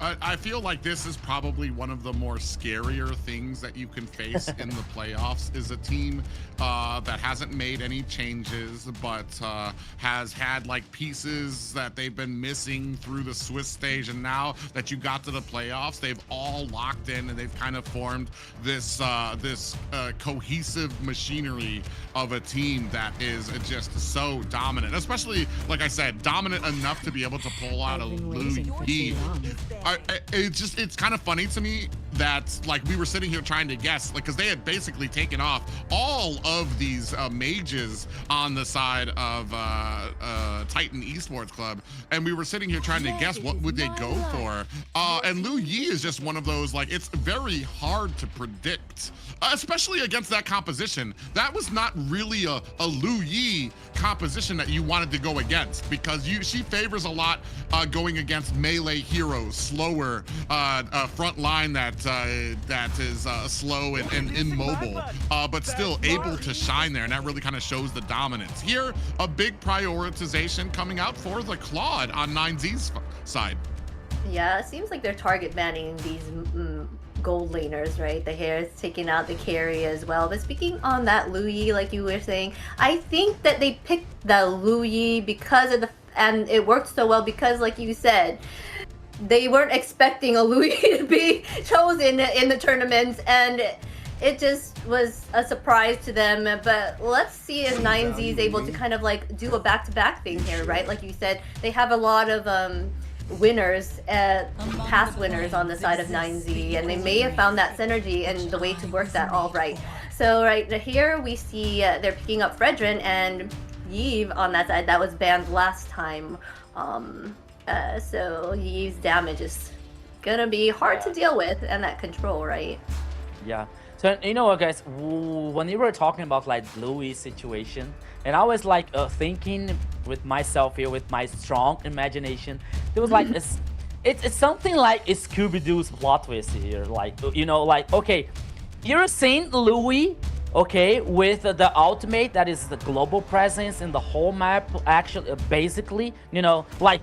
I feel like this is probably one of the more scarier things that you can face in the playoffs, is a team that hasn't made any changes, but has had like pieces that they've been missing through the Swiss stage, and now that you got to the playoffs, they've all locked in and they've kind of formed this cohesive machinery of a team that is just so dominant, especially, like I said, dominant enough to be able to pull out a Lu Yi. It's kind of funny to me that like we were sitting here trying to guess, like, because they had basically taken off all of these mages on the side of Titan Esports Club, and we were sitting here trying to guess what would they go for. And Lu Yi is just one of those, like, it's very hard to predict, especially against that composition. That was not really a Lu Yi composition that you wanted to go against, because she favors a lot going against melee heroes, slower front line that is slow and immobile, but still able to shine there, and that really kind of shows the dominance. Here, a big prioritization coming out for the Claude on 9Z's side. Yeah, it seems like they're target banning these gold laners, right? The hair is taking out the carry as well. But speaking on that Lu Yi, like you were saying, I think that they picked the Lu Yi because of and it worked so well because, like you said, they weren't expecting a Lu Yi to be chosen in the tournaments, and it just was a surprise to them. But let's see if 9Z is able to kind of like do a back-to-back thing here, right? Like you said, they have a lot of winners, past winners on the side of 9Z, and they may have found that synergy and the way to work that all right. So right here we see they're picking up Fredrin and Yves on that side. That was banned last time. So Yves' damage is gonna be hard to deal with, and that control, right? Yeah. So you know what, guys? When you were talking about like Louis' situation, and I was like thinking with myself here, with my strong imagination, it was like it's something like a Scooby-Doo's plot twist here. Like, you know, like, okay, you're seeing Louis, okay, with the ultimate that is the global presence in the whole map. Actually, basically, you know, like,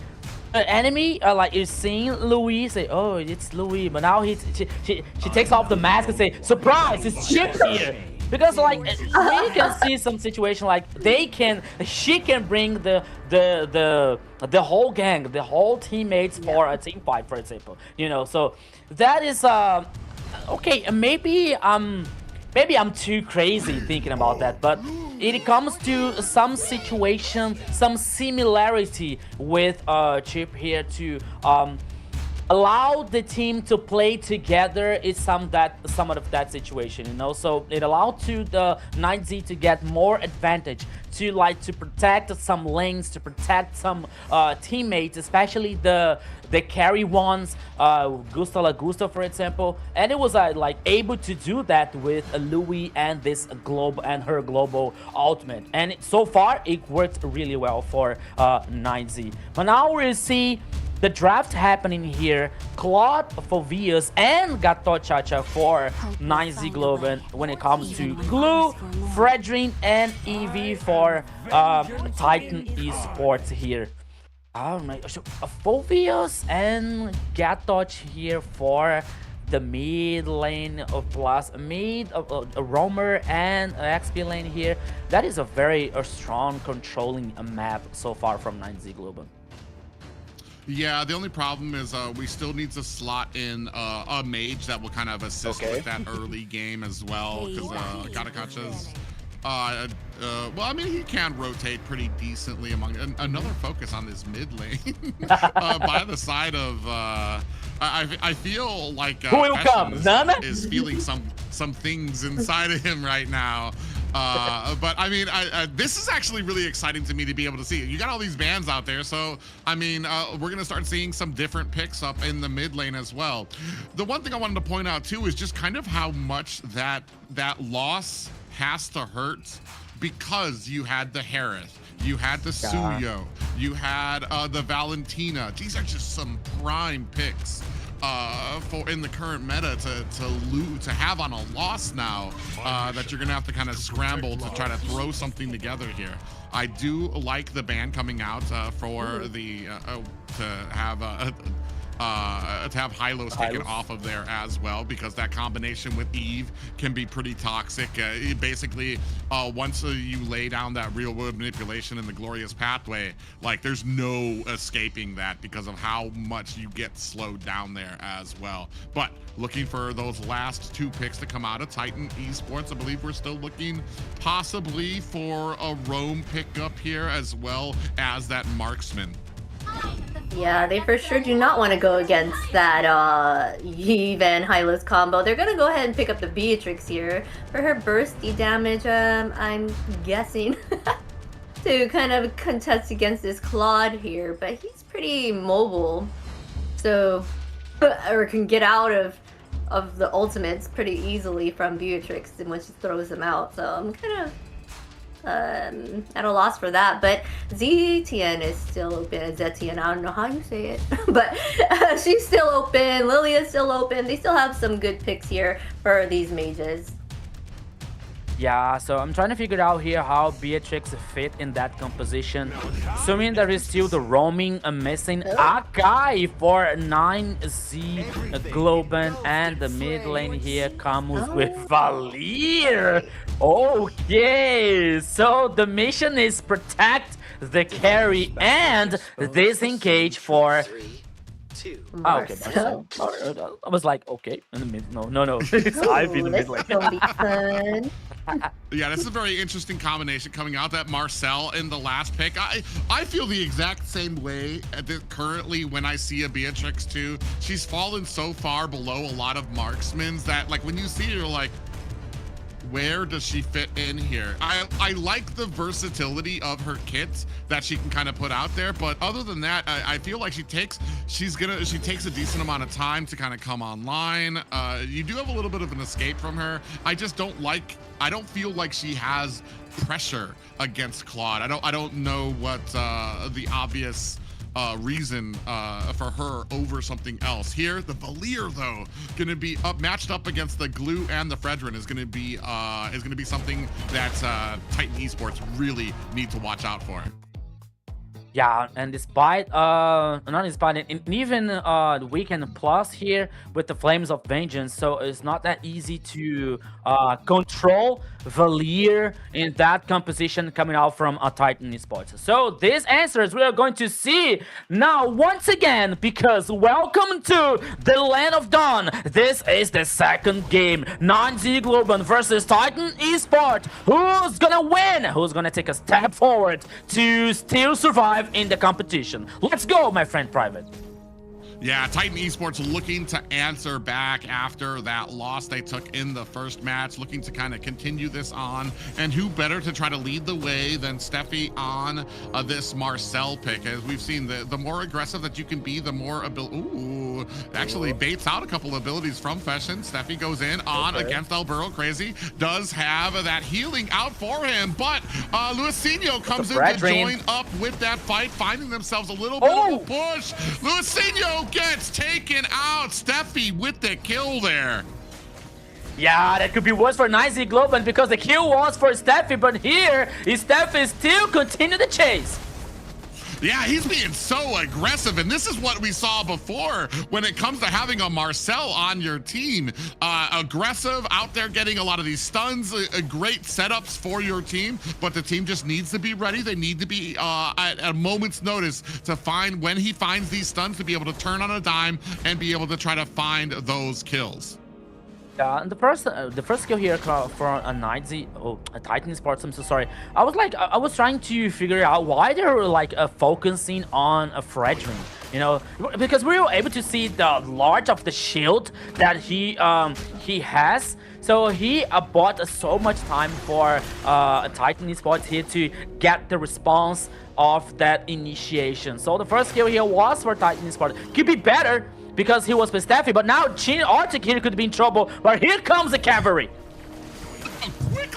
the enemy like is seeing Louis, say, oh, it's Louis, but now she takes off the mask and say, surprise, it's Chip here. Because like we can see some situation like she can bring the whole gang, the whole teammates for a team fight, for example, you know. So that is okay. Maybe I'm too crazy thinking about that, but it comes to some situation, some similarity with Chip here to allow the team to play together. Is some of that situation, you know. So it allowed to the 9Z to get more advantage, to protect some lanes, to protect some teammates, especially the carry ones, Gusta, for example. And it was like able to do that with Louis and this her global ultimate. And so far it worked really well for 9Z. But now we'll see the draft happening here. Claude for Vias and Gato Chacha for 9Z Globant when it comes to Glue, Fredrin, and Evie for Titan Esports here. Oh my gosh, Phobius and Gatoch here for the mid lane of plus mid of Roamer and XP lane here. That is a very strong controlling map so far from 9Z Global. Yeah, the only problem is we still need to slot in a mage that will kind of assist with that early game as well, because Gatakacha's well, I mean, he can rotate pretty decently among another focus on this mid lane by the side of I feel like is feeling some things inside of him right now. But I mean, this is actually really exciting to me to be able to see. You got all these bans out there, so I mean, we're gonna start seeing some different picks up in the mid lane as well. The one thing I wanted to point out too is just kind of how much that loss has to hurt, because you had the Harith, you had the Suyo, you had the Valentina. These are just some prime picks for in the current meta to have on a loss now, that you're gonna have to kind of scramble to try to throw something together here. I do like the ban coming out for the to have Hylos taken off of there as well, because that combination with Eve can be pretty toxic. Basically, once you lay down that real world manipulation in the glorious pathway, like there's no escaping that because of how much you get slowed down there as well. But looking for those last 2 picks to come out of Titan Esports. I believe we're still looking possibly for a roam pickup here, as well as that marksman. Yeah, they for sure do not want to go against that Eve and Hylos combo. They're gonna go ahead and pick up the Beatrix here for her bursty damage, I'm guessing, to kind of contest against this Claude here, but he's pretty mobile, so or can get out of the ultimates pretty easily from Beatrix, and when she throws them out. So I'm kind of at a loss for that, but Zetian is still open. Zetian, I don't know how you say it, but she's still open. Lilia's still open. They still have some good picks here for these mages. Yeah, so I'm trying to figure out here how Beatrix fit in that composition. Assuming there is still the roaming missing Akai for 9Z Globant, and the mid lane here comes with Valir. Okay, so the mission is protect the carry and disengage for... Oh, okay, Marcel. I was like, okay, in the mid. No. It's Ivy in the mid lane. This will be fun. Yeah, this is a very interesting combination coming out. That Marcel in the last pick. I feel the exact same way currently when I see a Beatrix too. She's fallen so far below a lot of marksmans that, like, when you see her, you're like, where does she fit in here? I like the versatility of her kits that she can kind of put out there, but other than that, I feel like she takes a decent amount of time to kind of come online. You do have a little bit of an escape from her. I don't feel like she has pressure against Claude. I don't know what the obvious reason for her over something else. Here, the Valir, though, gonna be matched up against the Glue and the Fredrin is gonna be something that Titan Esports really need to watch out for. Yeah, and despite and even Weekend Plus here with the Flames of Vengeance, so it's not that easy to control Valir in that composition coming out from a Titan Esports. So these answers we are going to see now once again, because welcome to the Land of Dawn. This is the second game, 9Z Globant versus Titan Esports. Who's gonna win? Who's gonna take a step forward to still survive in the competition? Let's go, my friend Private. Yeah, Titan Esports looking to answer back after that loss they took in the first match, looking to kind of continue this on. And who better to try to lead the way than Steffi on this Marcel pick? As we've seen, the more aggressive that you can be, the more ooh, actually baits out a couple abilities from Fashion. Steffi goes in on against Alburo. Crazy does have that healing out for him, but Luisinho comes in to join up with that fight, finding themselves a little bit of a push. Luisinho gets taken out. Steffi with the kill there. Yeah, that could be worse for 9Z Globant because the kill was for Steffi, but here Steffi still continue the chase. Yeah, he's being so aggressive, and this is what we saw before when it comes to having a Marcel on your team. Aggressive, out there getting a lot of these stuns, great setups for your team, but the team just needs to be ready. They need to be at a moment's notice to find when he finds these stuns to be able to turn on a dime and be able to try to find those kills. And the first skill here for a 9Z, a Titan Esports, I'm so sorry. I was trying to figure out why they're like focusing on a Fredrin, you know, because we were able to see the large of the shield that he has. So he bought so much time for Titan Esports here to get the response of that initiation. So the first skill here was for Titan Esports. Could be better because he was with Steffi, but now Chin Arctic here could be in trouble, but here comes the cavalry.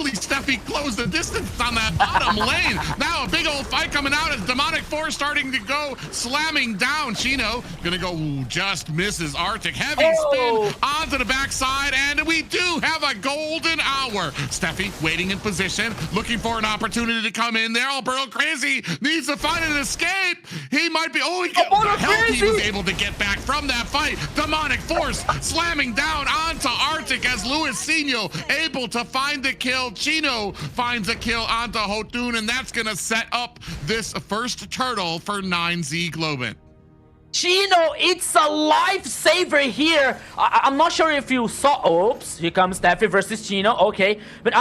quickly Steffi closed the distance on that bottom lane. Now a big old fight coming out as Demonic Force starting to go, slamming down. Chino gonna go, just misses Arctic. Heavy spin onto the backside, and we do have a golden hour. Steffi waiting in position, looking for an opportunity to come in there. Oh, Burrow Crazy needs to find an escape. He might be, he was able to get back from that fight. Demonic Force slamming down onto Arctic as Luisinho able to find the kill. Chino finds a kill onto Hotun, and that's gonna set up this first turtle for 9Z Globant. Chino, it's a lifesaver here. I'm not sure if you saw. Oops, here comes Steffi versus Chino. Okay, but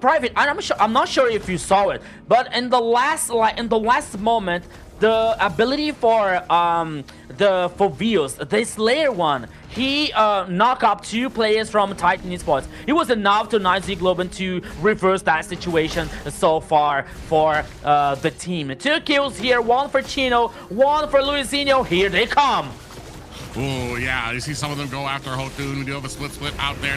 Private. I'm not sure if you saw it. But in the last moment, the ability for Vios, the Slayer one, he knocked up 2 players from Titan Esports. It was enough to 9Z Globant to reverse that situation so far for the team. 2 kills here, 1 for Chino, 1 for Luisinho. Here they come. Oh, yeah, you see some of them go after Hotun. We do have a split out there.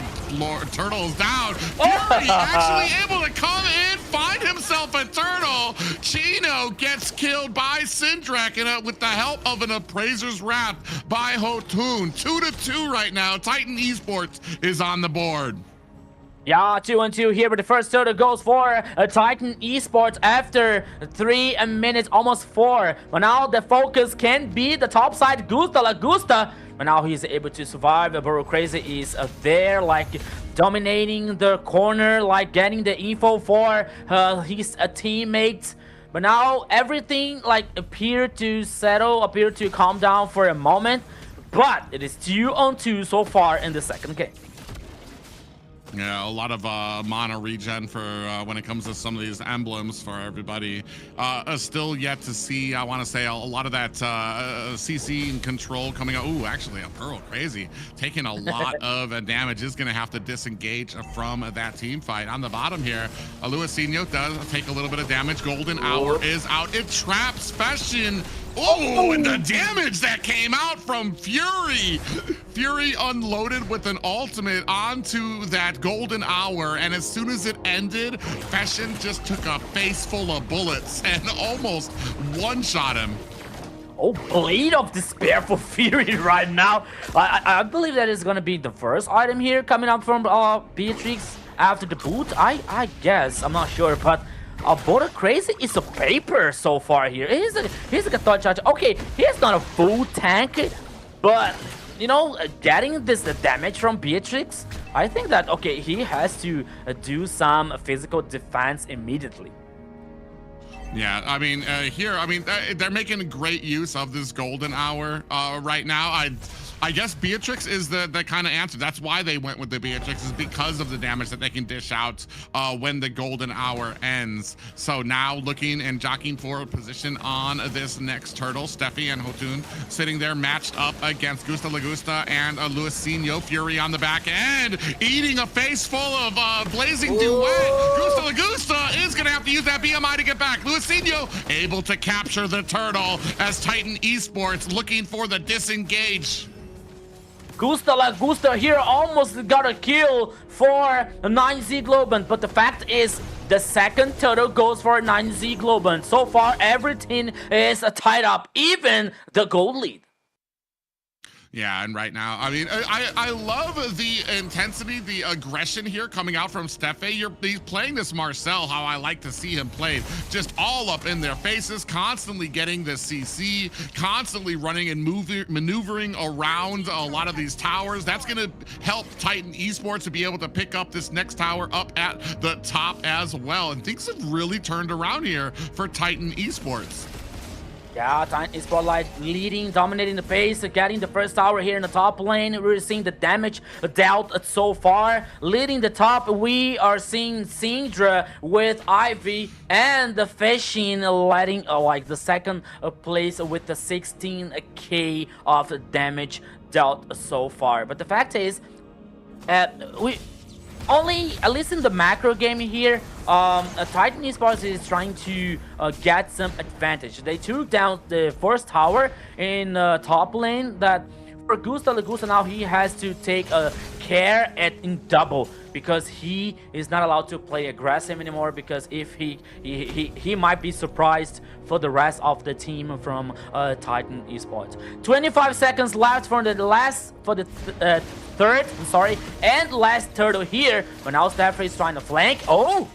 Turtle's down. Fury actually able to come in, find himself a turtle. Chino gets killed by Syndrak, and with the help of an Appraiser's Wrath by Hotun. 2-2 right now. Titan Esports is on the board. Yeah, 2-2 here, but the first turtle goes for Titan Esports after 3 minutes, almost 4. But now the focus can be the top side, Gusta. But now he's able to survive. Burrow Crazy is there, like dominating the corner, like getting the info for his teammates. But now everything like appeared to settle, appeared to calm down for a moment. But it is 2-2 so far in the second game. Yeah, a lot of mana regen for when it comes to some of these emblems for everybody. Still yet to see, I want to say, a lot of that CC and control coming out. Ooh, actually, a Pearl Crazy taking a lot of damage. Is going to have to disengage from that team fight. On the bottom here, Luisinho does take a little bit of damage. Golden Hour is out. It traps Fashion. Oh, and the damage that came out from Fury. Fury unloaded with an ultimate onto that golden hour, and as soon as it ended, Fashion just took a face full of bullets and almost one-shot him. Oh, Blade of Despair for Fury right now. I believe that is going to be the first item here coming up from Beatrix after the boot. I guess. I'm not sure, but Burrow Crazy is a paper so far here. He's a thought charge. Okay, he's not a full tank, but you know, getting this damage from Beatrix, I think that, okay, he has to do some physical defense immediately. Yeah, I mean, they're making great use of this golden hour right now. I guess Beatrix is the kind of answer. That's why they went with the Beatrix, is because of the damage that they can dish out when the golden hour ends. So now looking and jockeying for a position on this next turtle. Steffi and Hotun sitting there matched up against Gusta Lagusta and Luisinho. Fury on the back end, eating a face full of blazing duet. Gusta Lagusta is going to have to use that BMI to get back. Luisinho able to capture the turtle as Titan Esports looking for the disengage. Gusta Lagusta here almost got a kill for 9Z Globant, but the fact is the second turtle goes for 9Z Globant. So far, everything is tied up, even the gold lead. Yeah, and right now, I mean, I love the intensity, the aggression here coming out from Steffi. He's playing this Marcel how I like to see him played. Just all up in their faces, constantly getting the CC, constantly running and maneuvering around a lot of these towers. That's going to help Titan Esports to be able to pick up this next tower up at the top as well. And things have really turned around here for Titan Esports. Yeah, Titan Esports like leading, dominating the pace, getting the first tower here in the top lane. We're seeing the damage dealt so far. Leading the top, we are seeing Syndra with Ivy and the Fishing letting like the second place with the 16k of damage dealt so far. But the fact is, we only, at least in the macro game here, Titan Esports is trying to get some advantage. They took down the first tower in top lane. That for Gusta Lagusta now he has to take care in double, because he is not allowed to play aggressive anymore, because if he might be surprised for the rest of the team from Titan Esports. 25 seconds left for the third and last turtle here, but now Stafford is trying to flank. Oh,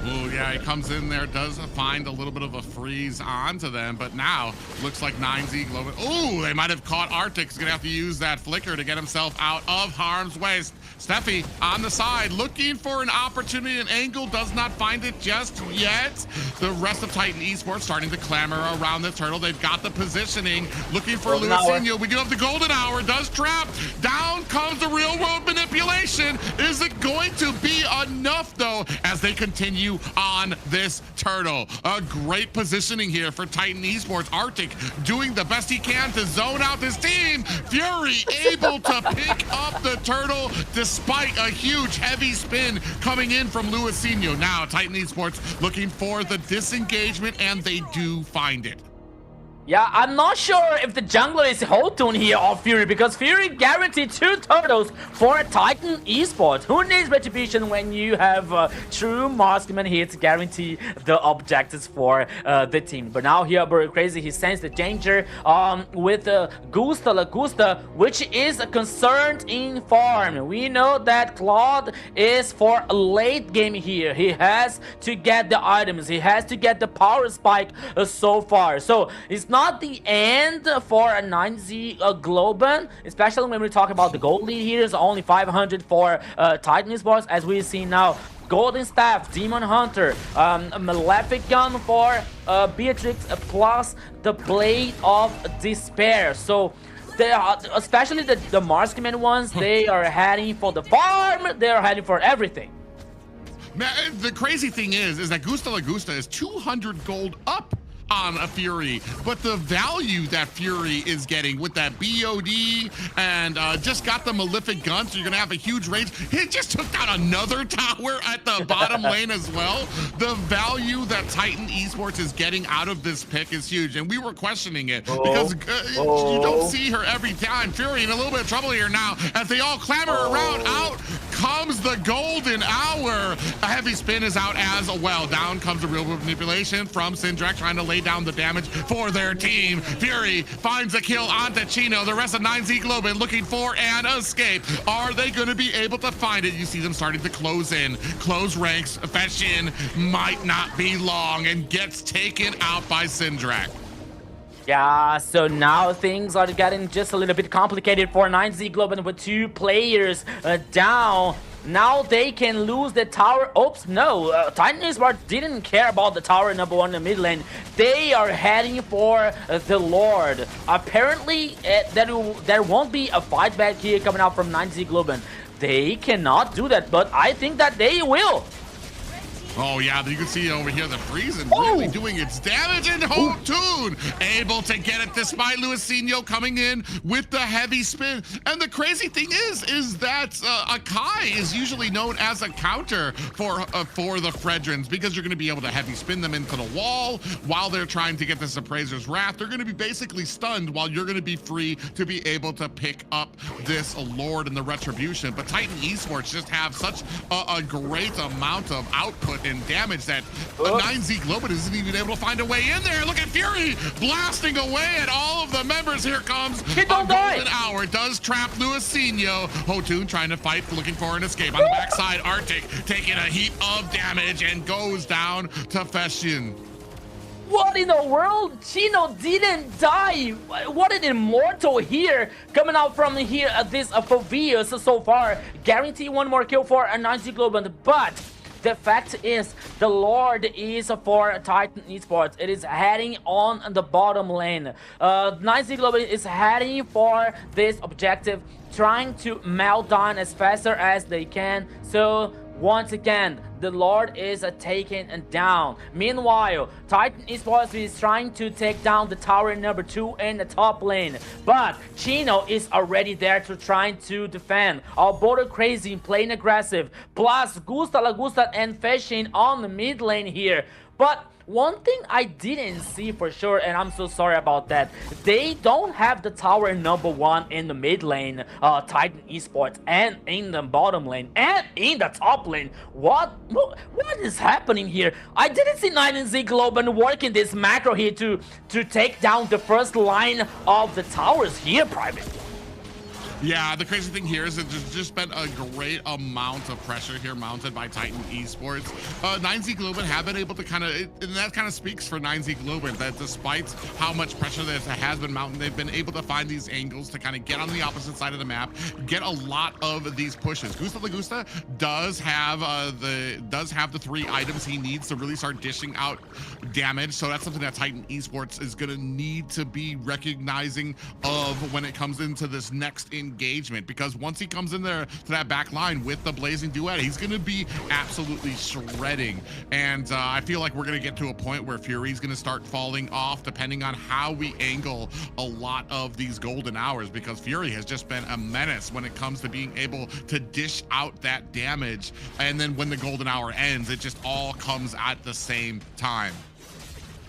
Ooh, yeah, he comes in there, does find a little bit of a freeze onto them, but now looks like 9Z Globant. Ooh, they might have caught Arctic. He's gonna have to use that flicker to get himself out of harm's way. Steffi on the side, looking for an opportunity, an angle, does not find it just yet. The rest of Titan Esports starting to clamor around the turtle. They've got the positioning, looking for Luisinho. We do have the golden hour, does trap. Down comes the real world manipulation. Is it going to be enough though, as they continue on this turtle? A great positioning here for Titan Esports. Arctic doing the best he can to zone out this team. Fury able to pick up the turtle despite a huge heavy spin coming in from Luisinho. Now Titan Esports looking for the disengagement, and they do find it. yeah, I'm not sure if the jungler is Hotun here or Fury, because Fury guaranteed 2 turtles for Titan Esports. Who needs retribution when you have true marksman here to guarantee the objectives for the team? But now here, Burger Crazy, he sends the danger with Gusta Lagusta, which is concerned in farm. We know that Claude is for a late game here. He has to get the items, he has to get the power spike so far. So it's not the end for a 9Z Globant, especially when we talk about the gold lead here. Is only 500 for Titan Esports, as we see now. Golden Staff, Demon Hunter, a Malefic Gun for Beatrix, plus the Blade of Despair. So they are, especially the marksman ones, they are heading for the farm, they are heading for everything. Man, the crazy thing is that Gusta Lagusta is 200 gold up on a Fury, but the value that Fury is getting with that BOD and just got the Malefic Gun, so you're gonna have a huge range. He just took down another tower at the bottom lane as well. The value that Titan Esports is getting out of this pick is huge, and we were questioning it because you don't see her every time. Fury in a little bit of trouble here now as they all clamor around. Out comes the golden hour. A heavy spin is out as well. Down comes the real manipulation from Syndrak, trying to lay down the damage for their team. Fury finds a kill onto Chino. The rest of 9Z Globant looking for an escape. Are they going to be able to find it? You see them starting to close in, close ranks. Fashion might not be long and gets taken out by Syndrak. Yeah, so now things are getting just a little bit complicated for 9Z Globant with 2 players down. Now they can lose the tower. Oops, no. Titan Esports didn't care about the tower number 1 in the mid lane. They are heading for the Lord. Apparently, there won't be a fight back here coming out from 9Z Globant. They cannot do that, but I think that they will. Oh yeah, you can see over here the Friesen really doing its damage, and Hotun able to get it despite Luisinho coming in with the heavy spin. And the crazy thing is that Akai is usually known as a counter for the Fredrins, because you're going to be able to heavy spin them into the wall while they're trying to get this Appraiser's Wrath. They're going to be basically stunned while you're going to be free to be able to pick up this Lord and the Retribution. But Titan Esports just have such a great amount of output and damage that 9Z Globant isn't even able to find a way in there. Look at Fury blasting away at all of the members. Here comes a golden hour. Does trap Luisinho. Hotun trying to fight, looking for an escape. On the backside, Arctic taking a heap of damage and goes down to Fashion. What in the world? Chino didn't die. What an immortal here coming out from here at this Fovius so far. Guarantee 1 more kill for a 9Z Globant, but the fact is, the Lord is for Titan Esports. It is heading on the bottom lane. 9Z Globant is heading for this objective, trying to melt down as faster as they can. So once again, the Lord is taken down. Meanwhile, Titan Esports is trying to take down the tower number 2 in the top lane. But Chino is already there to trying to defend. Border Crazy playing aggressive. Plus Gusta Lagusta and Fashion on the mid lane here. But one thing I didn't see for sure, and I'm so sorry about that, they don't have the tower number 1 in the mid lane, Titan Esports, and in the bottom lane, and in the top lane. What is happening here? I didn't see Night and Z Globant working this macro here to take down the first line of the towers here, Private. Yeah, the crazy thing here is that there's just been a great amount of pressure here mounted by Titan Esports. 9Z Globant have been able to and that kind of speaks for 9Z Globant, that despite how much pressure that has been mounted, they've been able to find these angles to kind of get on the opposite side of the map, get a lot of these pushes. Gusta Lagusta does have the 3 items he needs to really start dishing out damage, so that's something that Titan Esports is going to need to be recognizing of when it comes into this next engagement, because once he comes in there to that back line with the Blazing Duet, he's going to be absolutely shredding. And I feel like we're going to get to a point where Fury's going to start falling off depending on how we angle a lot of these golden hours, because Fury has just been a menace when it comes to being able to dish out that damage. And then when the golden hour ends, it just all comes at the same time.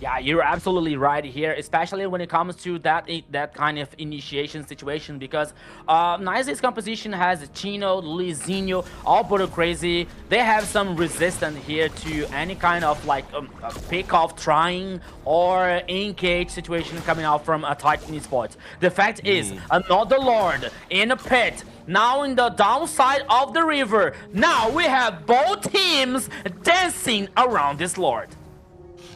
Yeah, you're absolutely right here, especially when it comes to that kind of initiation situation, because Nice's composition has Chino, Lizinho, all but crazy. They have some resistance here to any kind of like a pick-off trying or engage situation coming out from a Titan Esports. The fact is, another Lord in a pit, now in the downside of the river. Now we have both teams dancing around this Lord.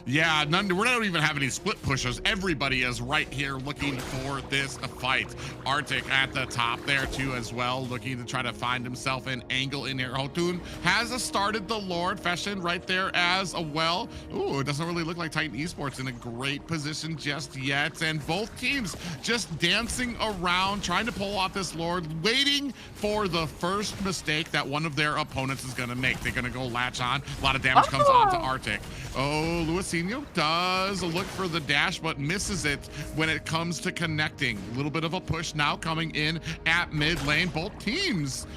Yeah, we're not even having any split pushers. Everybody is right here looking for this fight. Arctic at the top there too as well, looking to try to find himself an angle in here. Hotun has started the Lord Fashion right there as well. Ooh, it doesn't really look like Titan Esports in a great position just yet. And both teams just dancing around, trying to pull off this Lord, waiting for the first mistake that one of their opponents is going to make. They're going to go latch on. A lot of damage comes on to Arctic. Oh, Luisinho does look for the dash, but misses it when it comes to connecting. A little bit of a push now coming in at mid lane. Both teams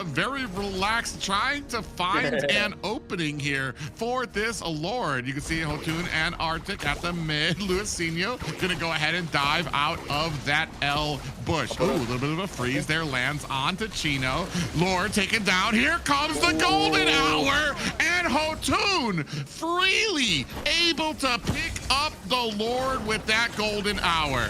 very relaxed, trying to find an opening here for this Lord. You can see Hotun and Arctic at the mid. Luisinho gonna go ahead and dive out of that L bush. Ooh, a little bit of a freeze there, lands onto Chino. Lord taken down. Here comes the golden hour, and Hotun freely able to pick up the Lord with that golden hour.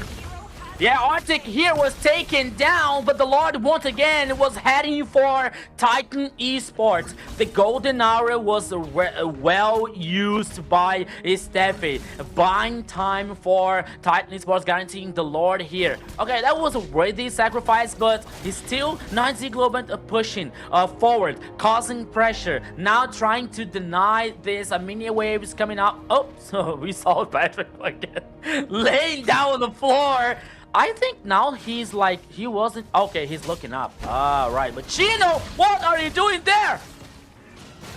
Yeah, Arctic here was taken down, but the Lord once again was heading for Titan Esports. The golden hour was well used by Steffi, buying time for Titan Esports, guaranteeing the Lord here. Okay, that was a worthy sacrifice, but he's still 9Z Globant pushing forward, causing pressure. Now trying to deny this mini waves coming up. Oh, so we saw Patrick again laying down on the floor. I think now he's like, he wasn't, okay, he's looking up. Ah, right, but Chino, what are you doing there?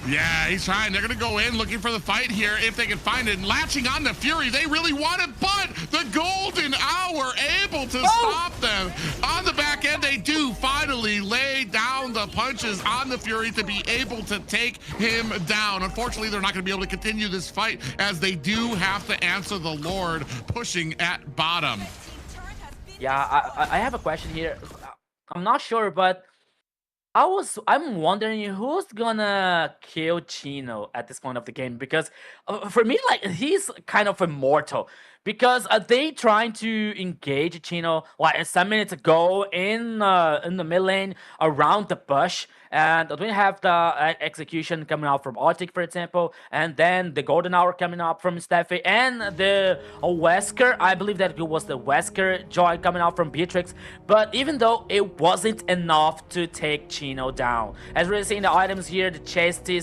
Yeah, he's trying. They're going to go in looking for the fight here if they can find it. And latching on to Fury, they really want it, but the golden hour able to stop them. On the back end, they do finally lay down the punches on the Fury to be able to take him down. Unfortunately, they're not going to be able to continue this fight as they do have to answer the Lord pushing at bottom. Yeah, I have a question here. I'm not sure, but I'm wondering who's gonna kill Chino at this point of the game, because for me, like, he's kind of immortal, because they trying to engage Chino like some minutes ago in the mid lane around the bush, and we have the execution coming out from Arctic, for example, and then the golden hour coming up from Steffi, and the Wesker, I believe that it was the Wesker joy coming out from Beatrix, but even though it wasn't enough to take Chino down. As we're seeing the items here, the chassis,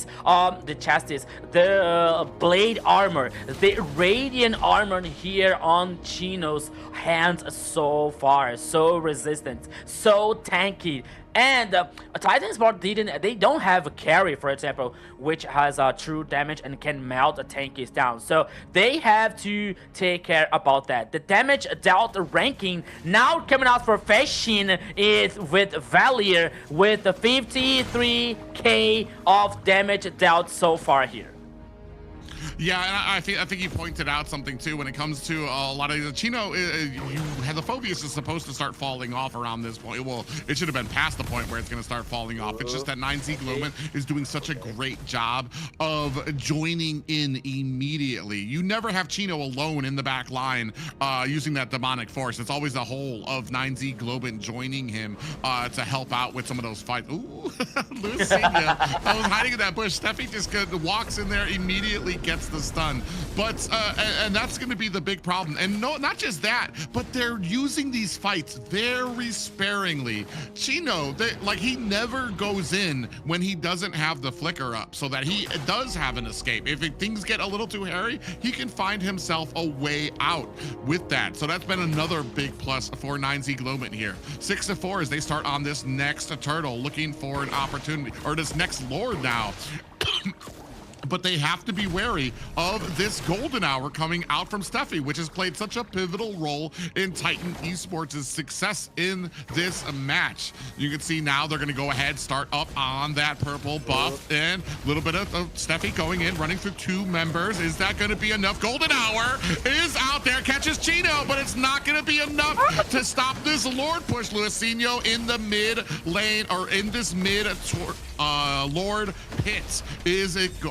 the blade armor, the radiant armor here on Chino's hands so far, so resistant, so tanky. And Titan Esports they don't have a carry, for example, which has true damage and can melt a tankies down. So they have to take care about that. The damage dealt ranking now coming out for Fashion is with Valier with the 53k of damage dealt so far here. Yeah, and I think you pointed out something too when it comes to a lot of Chino. The Phobius is supposed to start falling off around this point. Well, it should have been past the point where it's going to start falling off. It's just that 9Z Globant is doing such a great job of joining in immediately. You never have Chino alone in the back line using that demonic force. It's always the whole of 9Z Globant joining him to help out with some of those fights. Ooh, Lucinia. I was hiding in that bush. Steffi just walks in there, immediately gets the stun. But and that's going to be the big problem. And no, not just that, but they're using these fights very sparingly. Chino, he never goes in when he doesn't have the flicker up, so that he does have an escape. If things get a little too hairy, he can find himself a way out with that. So that's been another big plus for 9Z Globant here. 6-4 as they start on this next turtle, looking for an opportunity, or this next lord now. But they have to be wary of this golden hour coming out from Steffi, which has played such a pivotal role in Titan Esports' success in this match. You can see now they're going to go ahead, start up on that purple buff, and a little bit of Steffi going in, running through 2 members. Is that going to be enough? Golden hour is out there, catches Chino, but it's not going to be enough to stop this Lord push. Luisinho in the mid lane, or in this mid Lord pits.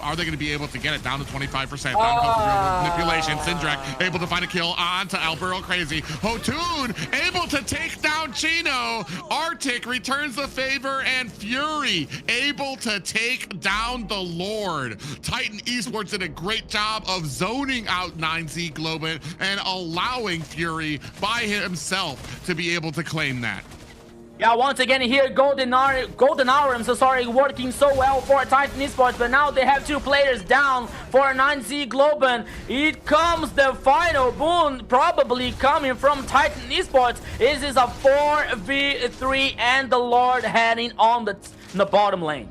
Are they going to be able to get it down to 25%? Down to manipulation. Syndrak able to find a kill onto Alburo Crazy. Hotun able to take down Chino. Arctic returns the favor, and Fury able to take down the Lord. Titan Esports did a great job of zoning out 9Z Globant and allowing Fury by himself to be able to claim that. Yeah, once again here, Golden Hour, I'm so sorry, working so well for Titan Esports, but now they have 2 players down for 9Z Globant. It comes the final boon, probably coming from Titan Esports. This is a 4v3, and the Lord heading on the bottom lane.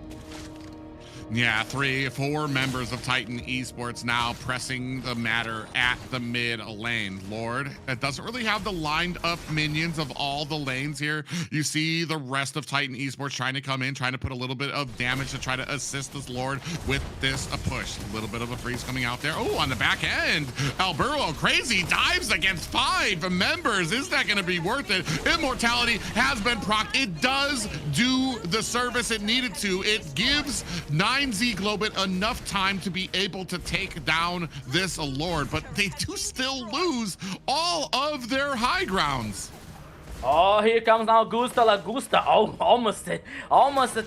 Yeah, 3-4 members of Titan Esports now pressing the matter at the mid lane. Lord, it doesn't really have the lined up minions of all the lanes here. You see the rest of Titan Esports trying to come in, trying to put a little bit of damage to try to assist this Lord with this push. A little bit of a freeze coming out there. Oh, on the back end, Alburo Crazy dives against 5 members. Is that going to be worth it? Immortality has been procced. It does do the service it needed to. It gives 9Z Globant enough time to be able to take down this Lord, but they do still lose all of their high grounds. Oh, here comes now Lagusta. Oh, almost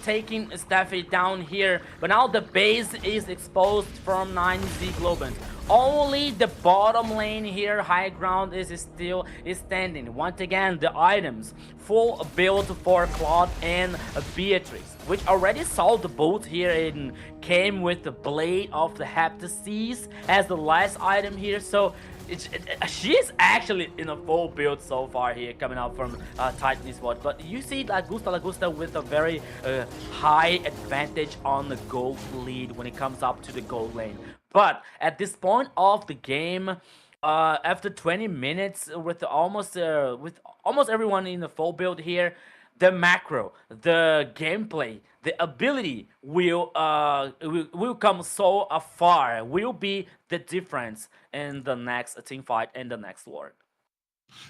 taking Steffi down here, but now the base is exposed from 9Z Globant. Only the bottom lane here, high ground, is still standing. Once again, the items full build for Claude and Beatrice, which already saw the boat here and came with the Blade of the Heptaseas as the last item here. So she is actually in a full build so far here, coming out from Titan Esports. But you see Lagusta with a very high advantage on the gold lead when it comes up to the gold lane. But at this point of the game, after 20 minutes with almost everyone in the full build here, the macro, the gameplay, the ability will come so far, will be the difference in the next team fight and the next Lord.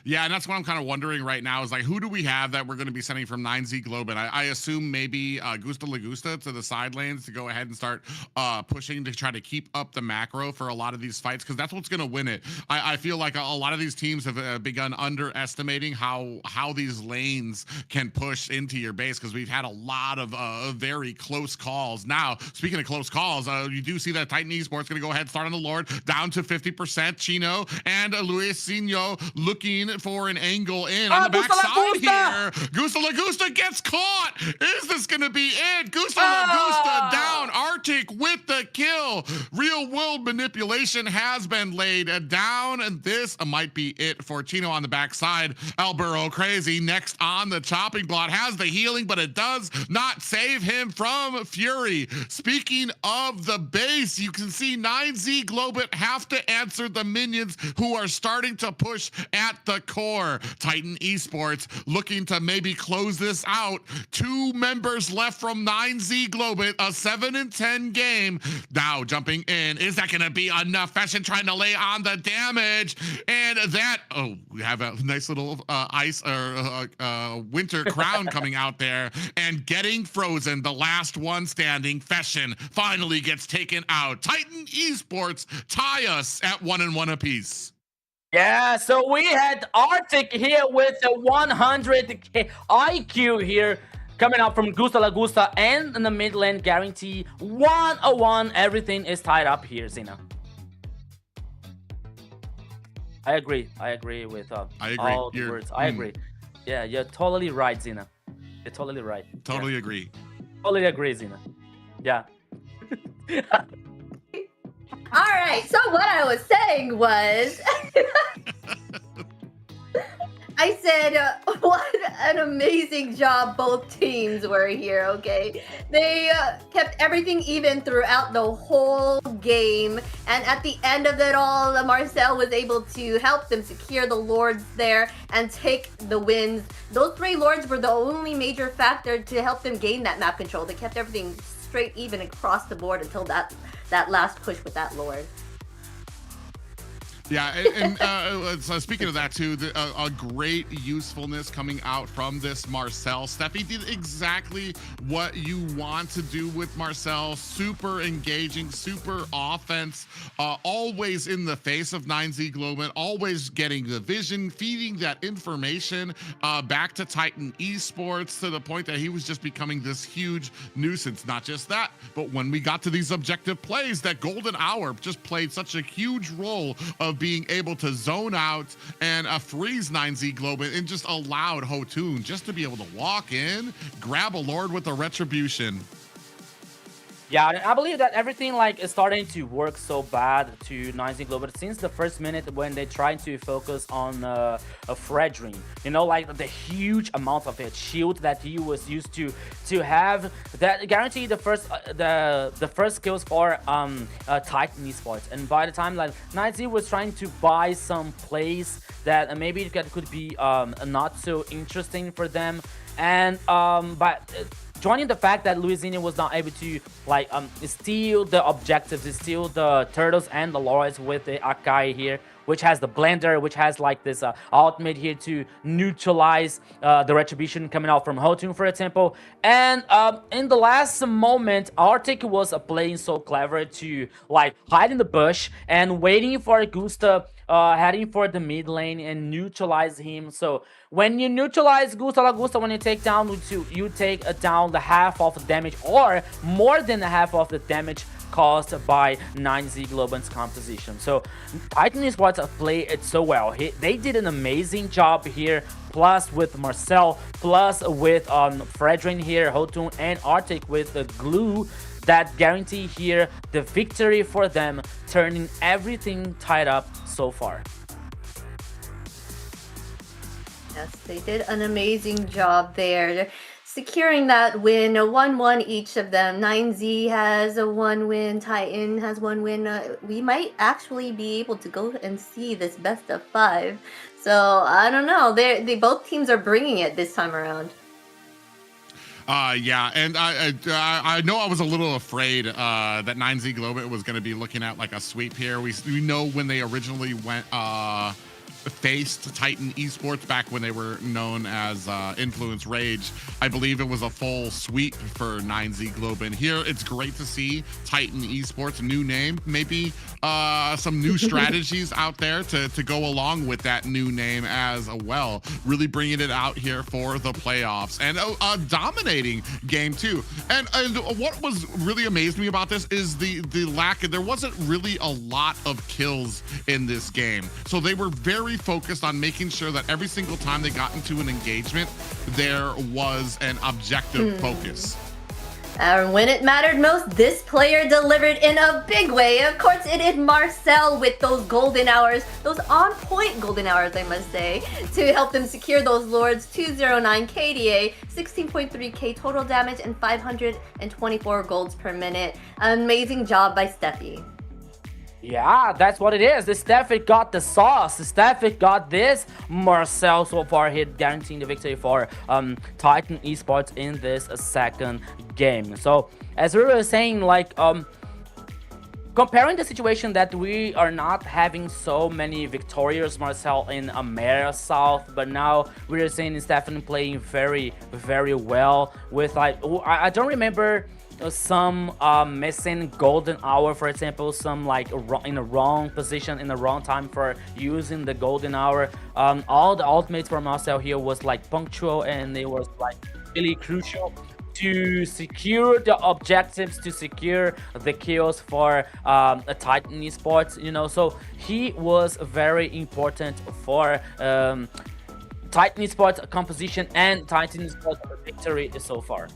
Yeah, and that's what I'm kind of wondering right now is, like, who do we have that we're going to be sending from 9Z Globant? I assume maybe Gusta Lagusta to the side lanes to go ahead and start pushing to try to keep up the macro for a lot of these fights, because that's what's going to win it. I feel like a lot of these teams have begun underestimating how these lanes can push into your base, because we've had a lot of very close calls. Now, speaking of close calls, you do see that Titan Esports going to go ahead and start on the Lord, down to 50%. Chino and Luisinho looking for an angle in on the backside here. Gusta Lagusta gets caught. Is this going to be it? Gusta Lagusta down. Arctic with the kill. Real world manipulation has been laid down, and this might be it for Chino on the backside. Alburo Crazy next on the chopping block has the healing, but it does not save him from Fury. Speaking of the base, you can see 9Z Globant have to answer the minions who are starting to push at at the core. Titan Esports looking to maybe close this out. 2 members left from 9Z Globant, a 7-10 game. Now jumping in, is that gonna be enough? Fashion trying to lay on the damage, and that, oh, we have a nice little ice or winter crown coming out there, and getting frozen. The last one standing, Fashion, finally gets taken out. Titan Esports tie us at 1-1 apiece. Yeah, so we had Arctic here with a 100k IQ here coming out from Gusta La Gusta, and in the mid lane guarantee 101. Everything is tied up here, Zena. I agree with all the words. I agree. Yeah, you're totally right, Zena. You're totally right. Totally agree. Totally agree, Zena. Yeah. All right, so what I was saying was, I said, what an amazing job both teams were here, okay? They kept everything even throughout the whole game, and at the end of it all, Marcel was able to help them secure the Lords there and take the wins. Those 3 Lords were the only major factor to help them gain that map control. They kept everything straight even across the board until that last push with that Lord. Yeah, and so speaking of that too, a great usefulness coming out from this Marcel. Steffi did exactly what you want to do with Marcel. Super engaging, super offense, always in the face of 9Z Globant, always getting the vision, feeding that information back to Titan Esports, to the point that he was just becoming this huge nuisance. Not just that, but when we got to these objective plays, that golden hour just played such a huge role of being able to zone out and freeze 9Z Globant, and just allowed Hotun just to be able to walk in, grab a Lord with a retribution. Yeah, I believe that everything is starting to work so bad to 9Z Globant since the first minute when they tried to focus on a Fredrin. You know, the huge amount of his shield that he was used to have, that guaranteed the first kills for Titan Esports. And by the time 9Z was trying to buy some plays that maybe could be not so interesting for them, and but joining the fact that Louisiana was not able to steal the objectives, steal the turtles and the lords with the Akai here, which has the blender, which has this ultimate here to neutralize the retribution coming out from Hotun, for example. And in the last moment, Arctic was playing so clever to hide in the bush and waiting for Gusta heading for the mid lane and neutralize him. So when you neutralize Gusta La Gusta, when you take down Lutu, you take down the half of the damage, or more than half of the damage caused by 9Z Globant's composition. So Titan Esports play it so well. They did an amazing job here, plus with Marcel, plus with Fredrin here, Hotun and Arctic with the glue that guarantee here the victory for them, turning everything tied up so far. Yes, they did an amazing job there, securing that win. A 1-1 each of them. 9Z has a 1 win, Titan has 1 win. We might actually be able to go and see this best of 5. So I don't know. They both teams are bringing it this time around. Yeah, and I know I was a little afraid that 9Z Globant was going to be looking at a sweep here. We know when they originally went faced Titan Esports back when they were known as Influence Rage, I believe it was a full sweep for 9Z Globant. Here, it's great to see Titan Esports, new name, maybe some new strategies out there to go along with that new name as well. Really bringing it out here for the playoffs, and a dominating game too. And what was really amazed me about this is the lack of, there wasn't really a lot of kills in this game. So they were very focused on making sure that every single time they got into an engagement, there was an objective focus. And when it mattered most, this player delivered in a big way. Of course, it is Marcel with those golden hours, those on-point golden hours, I must say, to help them secure those Lords. 209 KDA, 16.3k total damage, and 524 golds per minute. Amazing job by Steffi. Yeah, that's what it is. The Steffic got the sauce. The Steffic got this. Marcel so far hit guaranteeing the victory for Titan Esports in this second game. So as we were saying, like comparing the situation that we are not having so many victorious Marcel in AMER South, but now we're seeing Stefan playing very, very well with like I don't remember some missing golden hour, for example, some like in the wrong position in the wrong time for using the golden hour. All the ultimates for Marcel here was like punctual, and it was like really crucial to secure the objectives, to secure the kills for a Titan Esports, you know. So he was very important for Titan Esports composition and Titan Esports victory so far.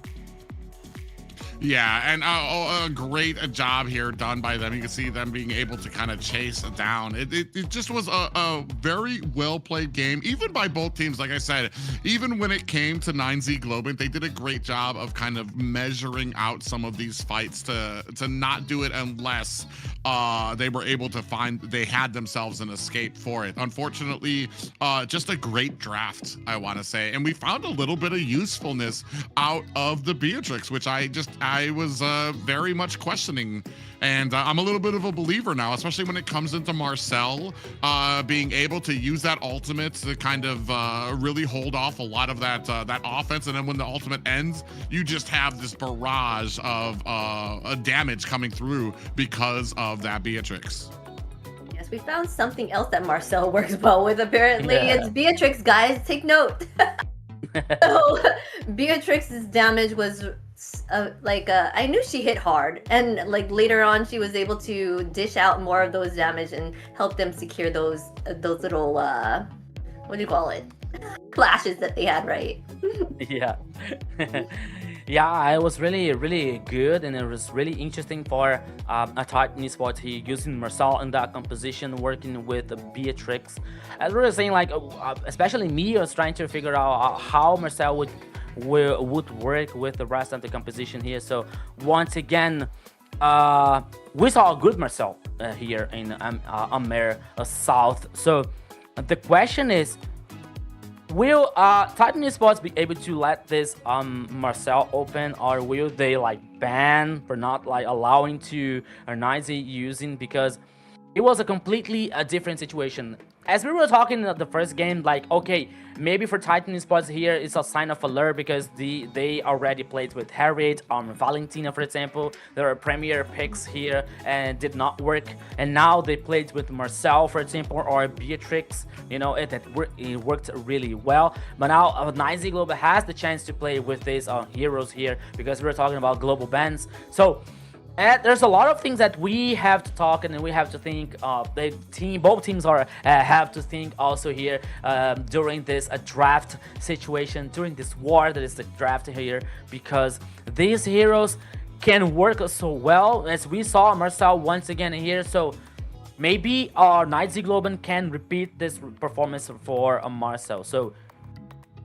Yeah, and a great job here done by them. You can see them being able to kind of chase it down. It just was a very well played game, even by both teams. Like I said, even when it came to 9Z Globant, they did a great job of kind of measuring out some of these fights to not do it unless they were able to find they had themselves an escape for it. Unfortunately, just a great draft, I want to say, and we found a little bit of usefulness out of the Beatrix, which I was very much questioning, and I'm a little bit of a believer now, especially when it comes into Marcel being able to use that ultimate to kind of really hold off a lot of that offense, and then when the ultimate ends, you just have this barrage of damage coming through because of that Beatrix. Yes, we found something else that Marcel works well with, apparently. Yeah. It's Beatrix, guys. Take note. So, Beatrix's damage was I knew she hit hard, and like later on she was able to dish out more of those damage and help them secure those little what do you call it, clashes that they had, right? Yeah. Yeah, it was really, really good, and it was really interesting for a Titan Esports here using Marcel in that composition, working with Beatrix. As we were saying, like especially me was trying to figure out how Marcel would work with the rest of the composition here. So once again, we saw a good Marcel here in AMER South. So the question is, will Titan Esports be able to let this Marcel open, or will they like ban for not like allowing to 9Z using, because it was a completely different situation. As we were talking in the first game, like, okay, maybe for Titan Esports here, it's a sign of alert because they already played with Harriet, Valentina, for example. There are premier picks here and did not work. And now they played with Marcel, for example, or Beatrix. You know, it worked really well. But now 9Z Global has the chance to play with these heroes here because we're talking about global bans. So there's a lot of things that we have to talk and we have to think. Both teams have to think also here during this draft situation, during this war that is the draft here, because these heroes can work so well, as we saw Marcel once again here. So maybe our 9Z Globant can repeat this performance for Marcel. So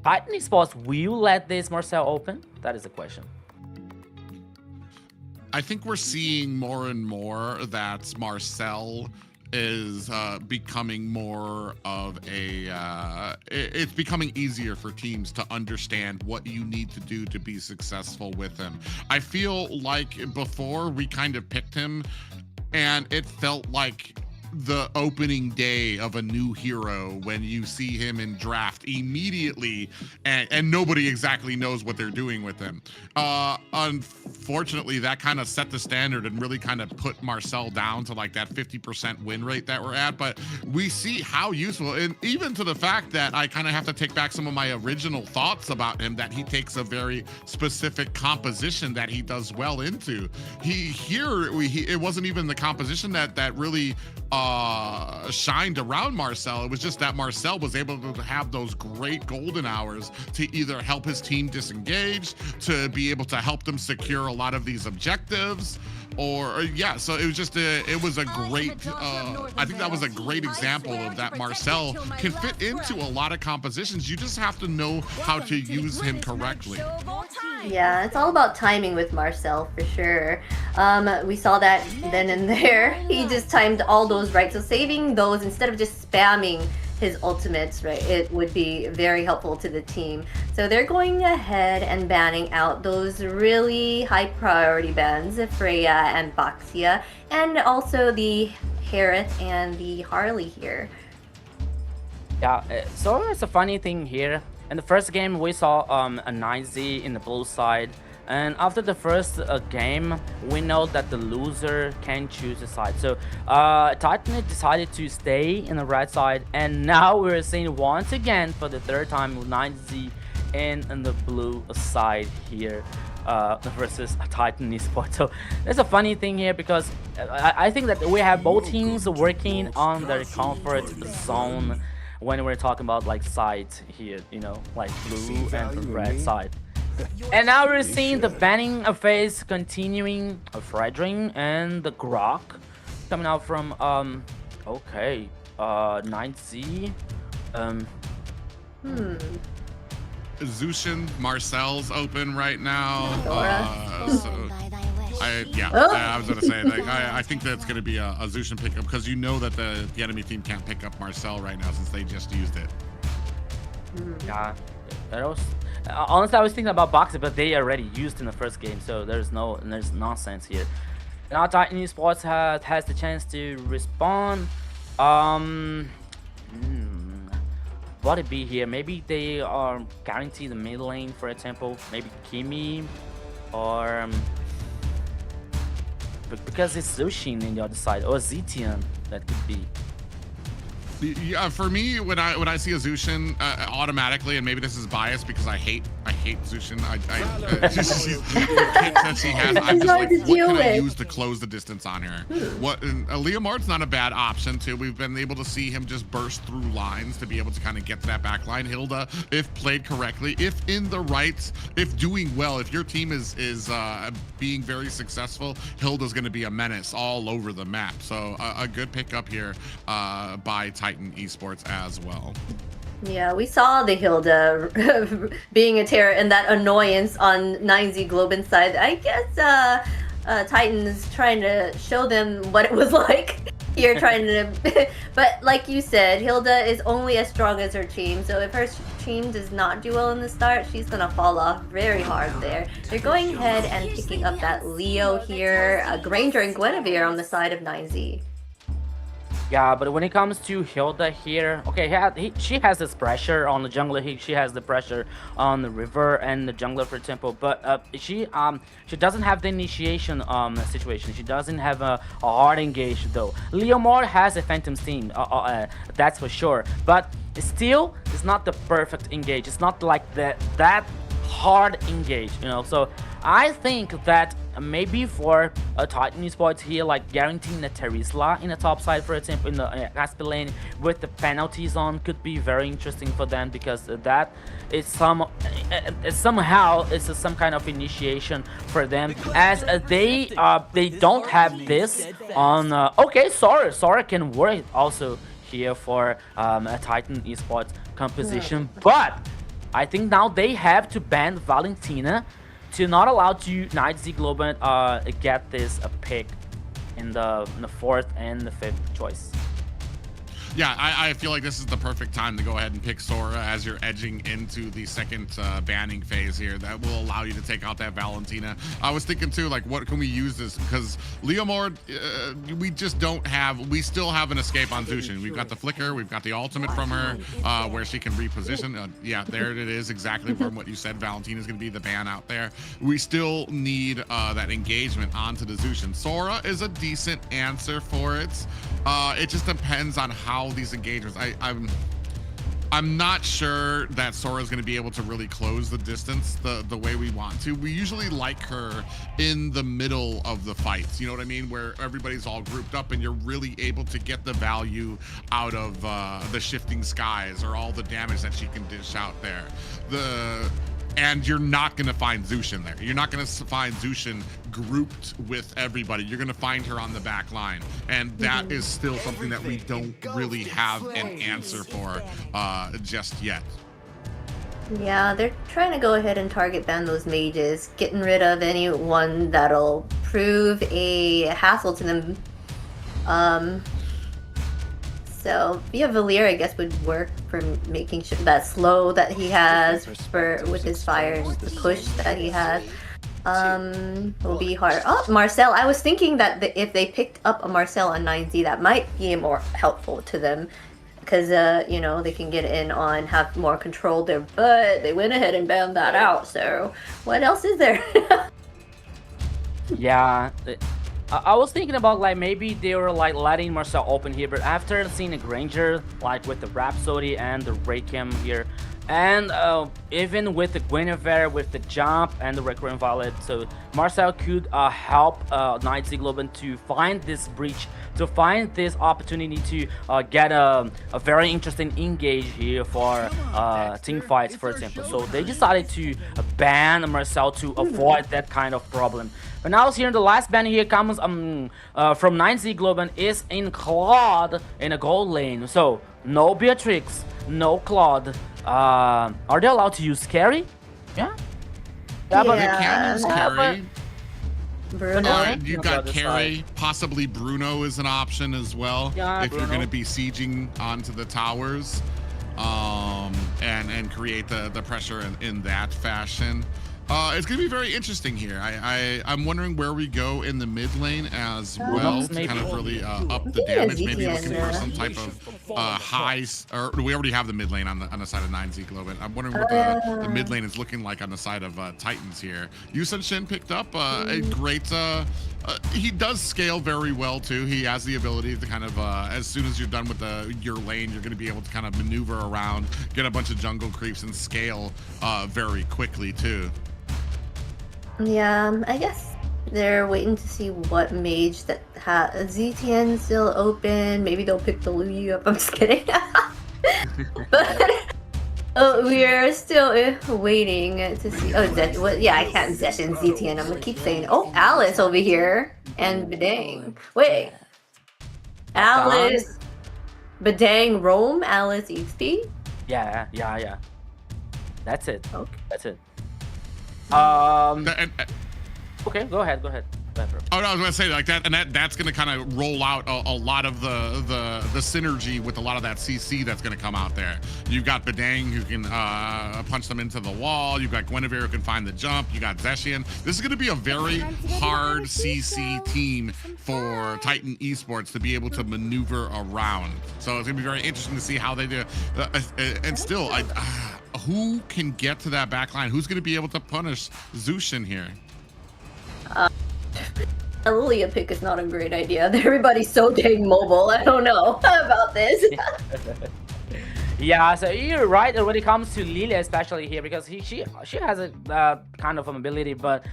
Titan Esports, will you let this Marcel open? That is the question. I think we're seeing more and more that Marcel is becoming more of it's becoming easier for teams to understand what you need to do to be successful with him. I feel like before we kind of picked him and it felt like the opening day of a new hero when you see him in draft immediately and nobody exactly knows what they're doing with him. Unfortunately, that kind of set the standard and really kind of put Marcel down to like that 50% win rate that we're at. But we see how useful, and even to the fact that I kind of have to take back some of my original thoughts about him, that he takes a very specific composition that he does well into. It wasn't even the composition that really shined around Marcel. It was just that Marcel was able to have those great golden hours to either help his team disengage, to be able to help them secure a lot of these objectives. yeah, so it was just it was a great I think that was a great example of that Marcel can fit into a lot of compositions. You just have to know how to use him correctly. Yeah, it's all about timing with Marcel for sure. We saw that then and there. He just timed all those right, so saving those instead of just spamming his ultimates, right, it would be very helpful to the team. So they're going ahead and banning out those really high priority bans, Freya and Baxia, and also the Harith and the Harley here. Yeah, so it's a funny thing here. In the first game, we saw a 9Z in the blue side. And after the first game, we know that the loser can choose a side. So Titan decided to stay in the red side, and now we're seeing once again for the third time 9Z in the blue side here versus Titan Esports. So there's a funny thing here because I think that we have both teams working on their comfort zone when we're talking about like sides here, you know, like blue and red side. And now we're seeing the banning phase continuing of Fredring and the Grok coming out from okay 9Z. Zushin, Marcel's open right now. So I was gonna say, like, I think that's gonna be a Zushin pickup because you know that the enemy team can't pick up Marcel right now since they just used it. Yeah, that was honestly I was thinking about Boxer, but they already used in the first game, so there's nonsense here. Now Titan Esports has the chance to respond. What it be here? Maybe they are guaranteed the mid lane, for example. Maybe Kimi, or because it's Zushin in the other side, or Zetian, that could be. Yeah, for me, when I see a Zushin, automatically, and maybe this is biased because I hate Zushin. The kits that she has, I'm just like, what can I use to close the distance on her? Leomord's not a bad option too. We've been able to see him just burst through lines to be able to kind of get to that back line. Hilda, if played correctly, if in the right, if doing well, if your team is being very successful, Hilda's going to be a menace all over the map. So a good pickup here by Titan Esports as well. Yeah, we saw the Hilda being a terror and that annoyance on 9Z Globant side. I guess Titan's trying to show them what it was like here, trying to. But like you said, Hilda is only as strong as her team. So if her team does not do well in the start, she's gonna fall off very hard there. They're going ahead and picking up that Leo here, Granger and Guinevere on the side of 9Z. Yeah, but when it comes to Hilda here, okay, she has this pressure on the jungler. She has the pressure on the river and the jungler, for example. But she doesn't have the initiation situation. She doesn't have a hard engage though. Leomord has a Phantom Steam, that's for sure. But still, it's not the perfect engage. It's not like that hard engage, you know. So I think that maybe for a Titan Esports here, like guaranteeing a Terizla in the top side, for example, in the Aspen lane with the penalties on, could be very interesting for them, because that is somehow it's some kind of initiation for them, as they don't have this on. Okay, Sora can work also here for a Titan Esports composition, but I think now they have to ban Valentina to not allow to 9Z Globant get this pick in the fourth and the fifth choice. Yeah, I feel like this is the perfect time to go ahead and pick Sora as you're edging into the second banning phase here. That will allow you to take out that Valentina. I was thinking too, like, what can we use this? Because Leomord, we just don't have, we still have an escape on Zushin. We've got the flicker, we've got the ultimate from her, where she can reposition. Yeah, there it is, exactly from what you said. Valentina's going to be the ban out there. We still need that engagement onto the Zushin. Sora is a decent answer for it. It just depends on how these engagements. I'm not sure that Sora is going to be able to really close the distance the way we want to. We usually like her in the middle of the fights, you know what I mean, where everybody's all grouped up and you're really able to get the value out of the shifting skies or all the damage that she can dish out there. and you're not going to find Zushin there. You're not going to find Zushin grouped with everybody. You're going to find her on the back line, and that is still something that we don't really have an answer for just yet. Yeah, they're trying to go ahead and target ban those mages, getting rid of anyone that'll prove a hassle to them. So Via Valir, I guess, would work for making sure that slow that he has with his fire and the push that he has. Will be hard. Oh, Marcel. I was thinking that if they picked up a Marcel on 9Z, that might be more helpful to them. Because, you know, they can get in on, have more control there. But they went ahead and banned that out. So what else is there? Yeah. I was thinking about like maybe they were like letting Marcel open here, but after seeing a Granger like with the Rhapsody and the Raycam here, and even with the Guinevere with the jump and the Recurrent Violet, so Marcel could help Knights Globant to find this breach, to find this opportunity to get a very interesting engage here for team fights, for example. So they decided to ban Marcel to avoid that kind of problem. But now here the last ban here comes from 9Z Globant is in Claude in a gold lane. So no Beatrix, no Claude. Are they allowed to use carry? Yeah. Yeah, but they can use carry. Bruno. You got carry. Possibly Bruno is an option as well. Yeah, if Bruno. You're going to be sieging onto the towers, and create the pressure in that fashion. It's going to be very interesting here. I'm wondering where we go in the mid lane as well to kind of really up the damage. Maybe looking for some type of high, or we already have the mid lane on the side of 9Z Globant. I'm wondering what the mid lane is looking like on the side of Titans here. Yusun Shin picked up a great. He does scale very well too. He has the ability to kind of, as soon as you're done with your lane, you're going to be able to kind of maneuver around, get a bunch of jungle creeps, and scale very quickly too. Yeah, I guess they're waiting to see what mage that ZTN still open. Maybe they'll pick the Luyu up. I'm just kidding. But we are still waiting to see. Oh, yeah, I can't session ZTN. I'm gonna keep saying, oh, Alice over here and Bedang. Wait, Alice, Bedang, Rome, Alice, EXP. Yeah. That's it. Okay. That's it. Okay, go ahead. Oh no, I was gonna say like that, and that's gonna kind of roll out a lot of the synergy with a lot of that CC that's gonna come out there. You've got Bedang who can punch them into the wall. You've got Guinevere who can find the jump. You got Zeshian. This is gonna be a very hard CC team for Titan Esports to be able to maneuver around. So it's gonna be very interesting to see how they do. And still, who can get to that back line? Who's gonna be able to punish Zushin here? A Lilia pick is not a great idea. Everybody's so dang mobile. I don't know about this. Yeah, so you're right when it comes to Lilia, especially here, because she has a kind of ability, but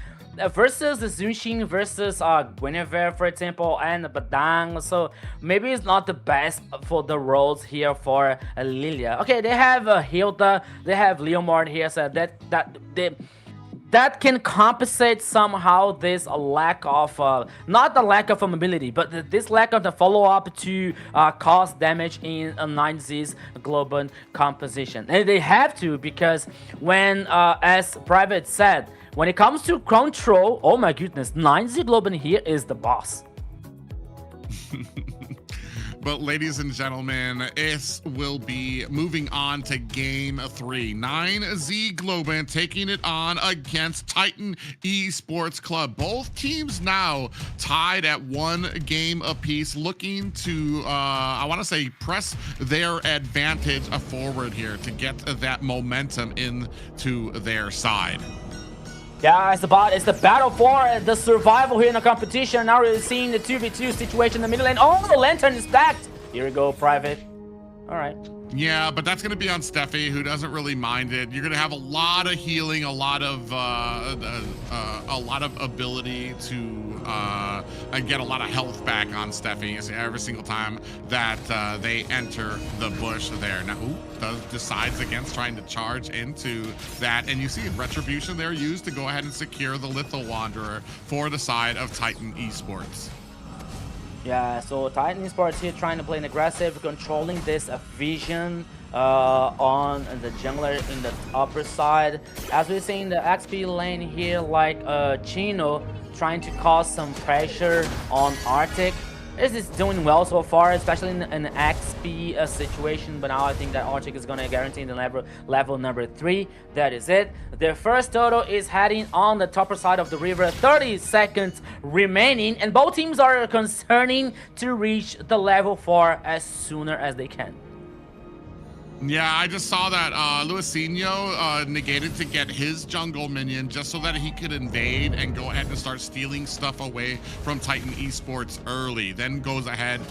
versus the Zunshin versus Guinevere, for example, and Badang, so maybe it's not the best for the roles here for Lilia. Okay, they have Hilda, they have Leomord here, so that can compensate somehow this lack of, not the lack of mobility, but this lack of the follow-up to cause damage in 9Z's Globant composition. And they have to, because when, as Private said, when it comes to control, oh my goodness, 9Z Globant here is the boss. But ladies and gentlemen, it will be moving on to game 3. 9Z Globant taking it on against Titan Esports Club. Both teams now tied at 1 game apiece, looking to, I want to say, press their advantage forward here to get that momentum into their side. Yeah, it's the battle for the survival here in the competition. Now we're seeing the 2v2 situation in the middle lane. Oh, the lantern is stacked. Here we go, Private. All right. Yeah, but that's going to be on Steffi, who doesn't really mind it. You're going to have a lot of healing, a lot of ability to get a lot of health back on Steffi every single time that they enter the bush there. Now, decides against trying to charge into that, and you see Retribution there used to go ahead and secure the Litho Wanderer for the side of Titan Esports. Yeah, so Titan Esports here trying to play an aggressive, controlling this vision on the jungler in the upper side. As we're seeing the XP lane here, like Chino trying to cause some pressure on Arctic. This is doing well so far, especially in an XP situation, but now I think that Arctic is going to guarantee the level number 3. That is it. Their first total is heading on the upper side of the river, 30 seconds remaining, and both teams are concerning to reach the level 4 as sooner as they can. Yeah, I just saw that Luisinho negated to get his jungle minion just so that he could invade and go ahead and start stealing stuff away from Titan Esports early. Then goes ahead,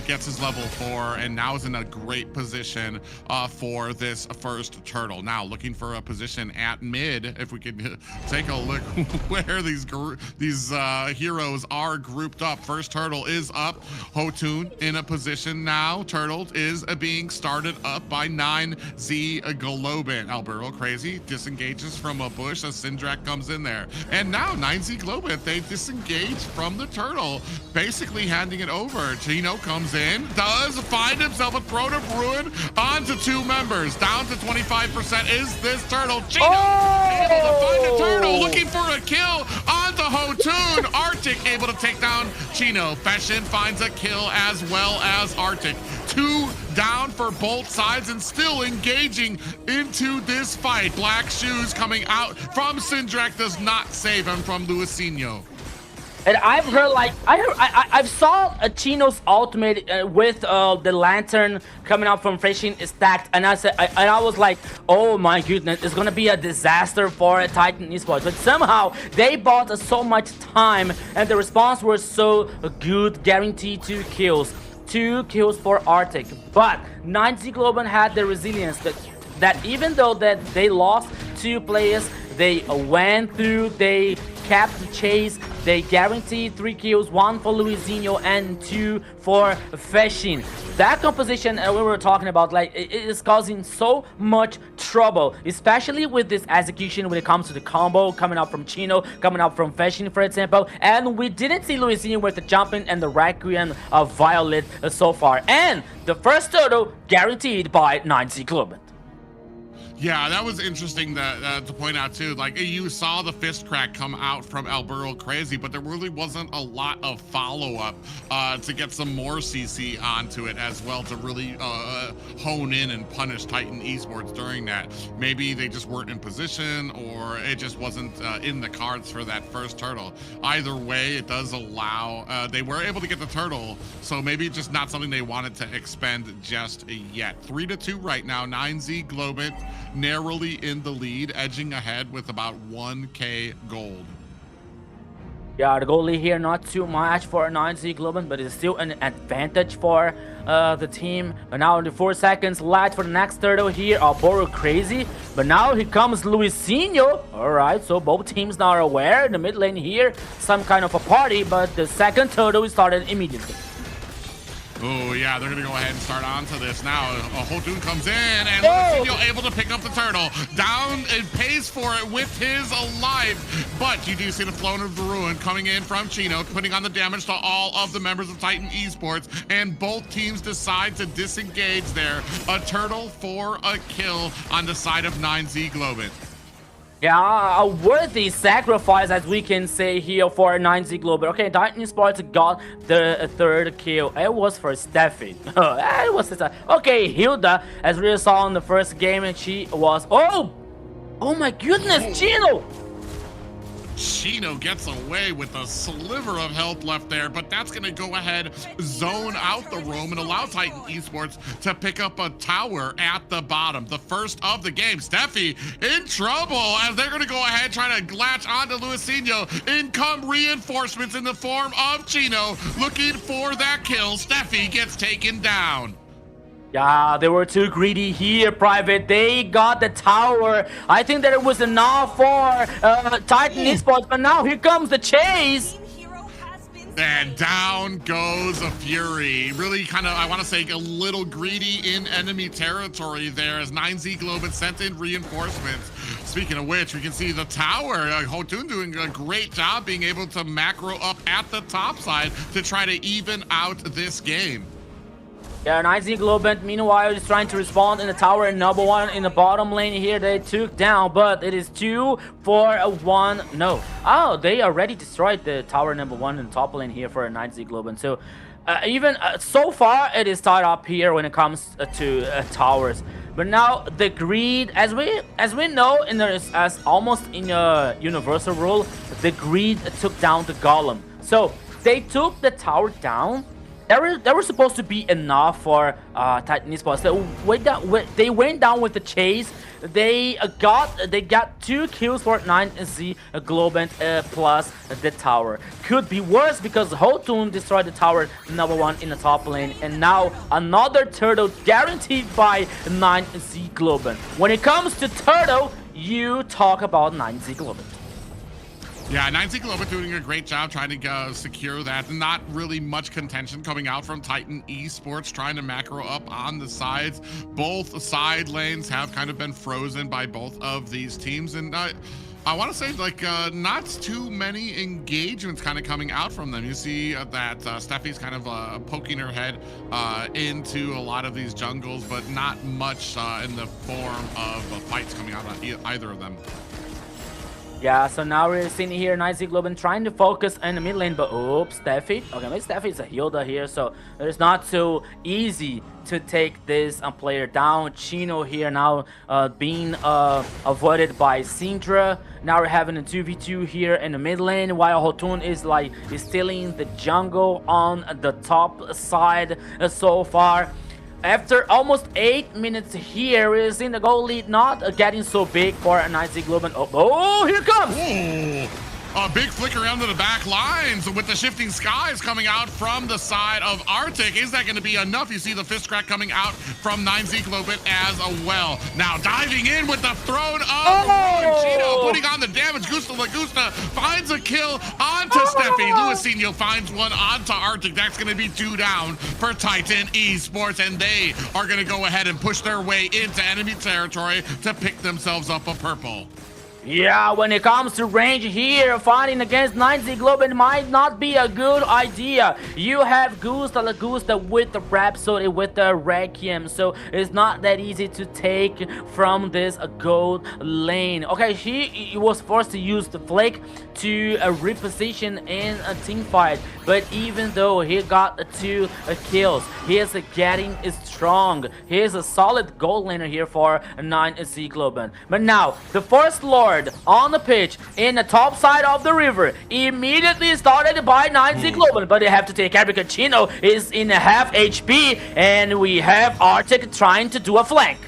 gets his level 4, and now is in a great position for this first turtle. Now looking for a position at mid. If we could take a look where these heroes are grouped up. First turtle is up. Hotun in a position now. Turtle is being started up by 9Z Globant. Alberto Crazy disengages from a bush as Syndrak comes in there. And now 9Z Globant, they disengage from the turtle, basically handing it over. Chino comes in, does find himself a Throne of Ruin onto 2 members. Down to 25% is this turtle. Chino able to find a turtle, looking for a kill onto Hotun. Arctic able to take down Chino. Fashion finds a kill as well as Arctic. 2 down for both sides and still engaging into this fight. Black Shoes coming out from Syndrak does not save him from Luisinho. And I've heard, like, I've saw a Chino's ultimate with the lantern coming out from Freshin stacked, and I was like, oh my goodness, it's gonna be a disaster for Titan Esports. But somehow they bought so much time, and the response was so good, guaranteed 2 kills. 2 kills for Arctic, but 9Z Globant had the resilience that even though that they lost 2 players, they went through, they kept the chase, they guaranteed 3 kills, 1 for Luisinho and 2 for Fashin. That composition we were talking about, like, it is causing so much trouble, especially with this execution when it comes to the combo coming up from Chino, coming up from Fashin, for example. And we didn't see Luisinho with the jumping and the Requiem of Violet so far. And the first total guaranteed by 9Z Globant. Yeah, that was interesting to point out too. Like, you saw the fist crack come out from Alberto Crazy, but there really wasn't a lot of follow-up to get some more CC onto it as well to really hone in and punish Titan Esports during that. Maybe they just weren't in position, or it just wasn't in the cards for that first turtle. Either way, it does allow, they were able to get the turtle, so maybe just not something they wanted to expend just yet. 3-2 right now, 9Z Globant narrowly in the lead, edging ahead with about 1K gold. Yeah, the goal lead here not too much for 9Z Globant, but it's still an advantage for the team. But now in the 4 seconds left for the next turtle here, Alberto Crazy. But now here comes Luisinho. Alright, so both teams now are aware. In the mid lane here, some kind of a party, but the second turtle is started immediately. Oh, yeah, they're going to go ahead and start onto this now. Hotun comes in, and Luisinho able to pick up the turtle. Down and pays for it with his life. But you do see the Throne of the Ruin coming in from Chino, putting on the damage to all of the members of Titan Esports, and both teams decide to disengage there. A turtle for a kill on the side of 9Z Globant. Yeah, a worthy sacrifice, as we can say here, for 9Z Global. Okay, Titan Esports got the 3rd kill. It was for Steffi. It was okay, Hilda, as we saw in the first game, and she was... Oh my goodness, Chino! Chino gets away with a sliver of health left there, but that's going to go ahead, zone out the roam, and allow Titan Esports to pick up a tower at the bottom. The first of the game. Steffi in trouble as they're going to go ahead trying to latch onto Luisinho. In come reinforcements in the form of Chino, looking for that kill. Steffi gets taken down. Yeah, they were too greedy here, Private. They got the tower. I think that it was enough for Titan Esports, but now here comes the chase. And down goes a Fury. Really kind of, I want to say, a little greedy in enemy territory there as 9Z Globant sent in reinforcements. Speaking of which, we can see the tower. Hotun doing a great job being able to macro up at the top side to try to even out this game. Yeah, 9Z Globant, meanwhile, is trying to respond in the tower. And number one in the bottom lane here, they took down, but it is 2-for-1. No. Oh, they already destroyed the tower number one in the top lane here for 9Z Globant. So, even so far, it is tied up here when it comes to towers. But now the greed, as we know, as almost in a universal rule, the greed took down the golem. So they took the tower down. They were supposed to be enough for Titan Esports. They went down with the chase. They got 2 kills for 9Z Globant plus the tower. Could be worse because Hotun destroyed the tower number one in the top lane, and now another turtle guaranteed by 9Z Globant. When it comes to turtle, you talk about 9Z Globant. Yeah, 9Z Globant doing a great job trying to secure that. Not really much contention coming out from Titan Esports, trying to macro up on the sides. Both side lanes have kind of been frozen by both of these teams. And I want to say, like, not too many engagements kind of coming out from them. You see that Steffi's kind of poking her head into a lot of these jungles, but not much in the form of fights coming out on either of them. Yeah, so now we're seeing here 9Z Globant trying to focus in the mid lane, but oops, Steffi. Okay, maybe Steffi is a Hilda here, so it's not so easy to take this player down. Chino here now being avoided by Syndra. Now we're having a 2v2 here in the mid lane, while Hotun is stealing the jungle on the top side so far. After almost 8 minutes here, we're seeing the goal lead not getting so big for 9Z Globant. Oh, here it comes! Ooh. A big flicker under the back lines with the shifting skies coming out from the side of Arctic. Is that going to be enough? You see the fist crack coming out from 9Z Globant as well. Now diving in with the throne of Chino, putting on the damage. Gusta Lagusta finds a kill onto Steffi. Luisinho finds one onto Arctic. That's going to be 2 down for Titan Esports, and they are going to go ahead and push their way into enemy territory to pick themselves up a purple. Yeah, when it comes to range here, fighting against 9Z Globant might not be a good idea. You have Gusta Lagusta with the Rhapsody, with the Requiem, so it's not that easy to take from this gold lane. Okay, he was forced to use the Flake to reposition in a team fight, but even though he got 2 kills, he is getting strong. He is a solid gold laner here for 9Z Globant. But now, the first Lord on the pitch in the top side of the river immediately started by 9Z Globant, but they have to take care because Chino is in half HP, and we have Arctic trying to do a flank.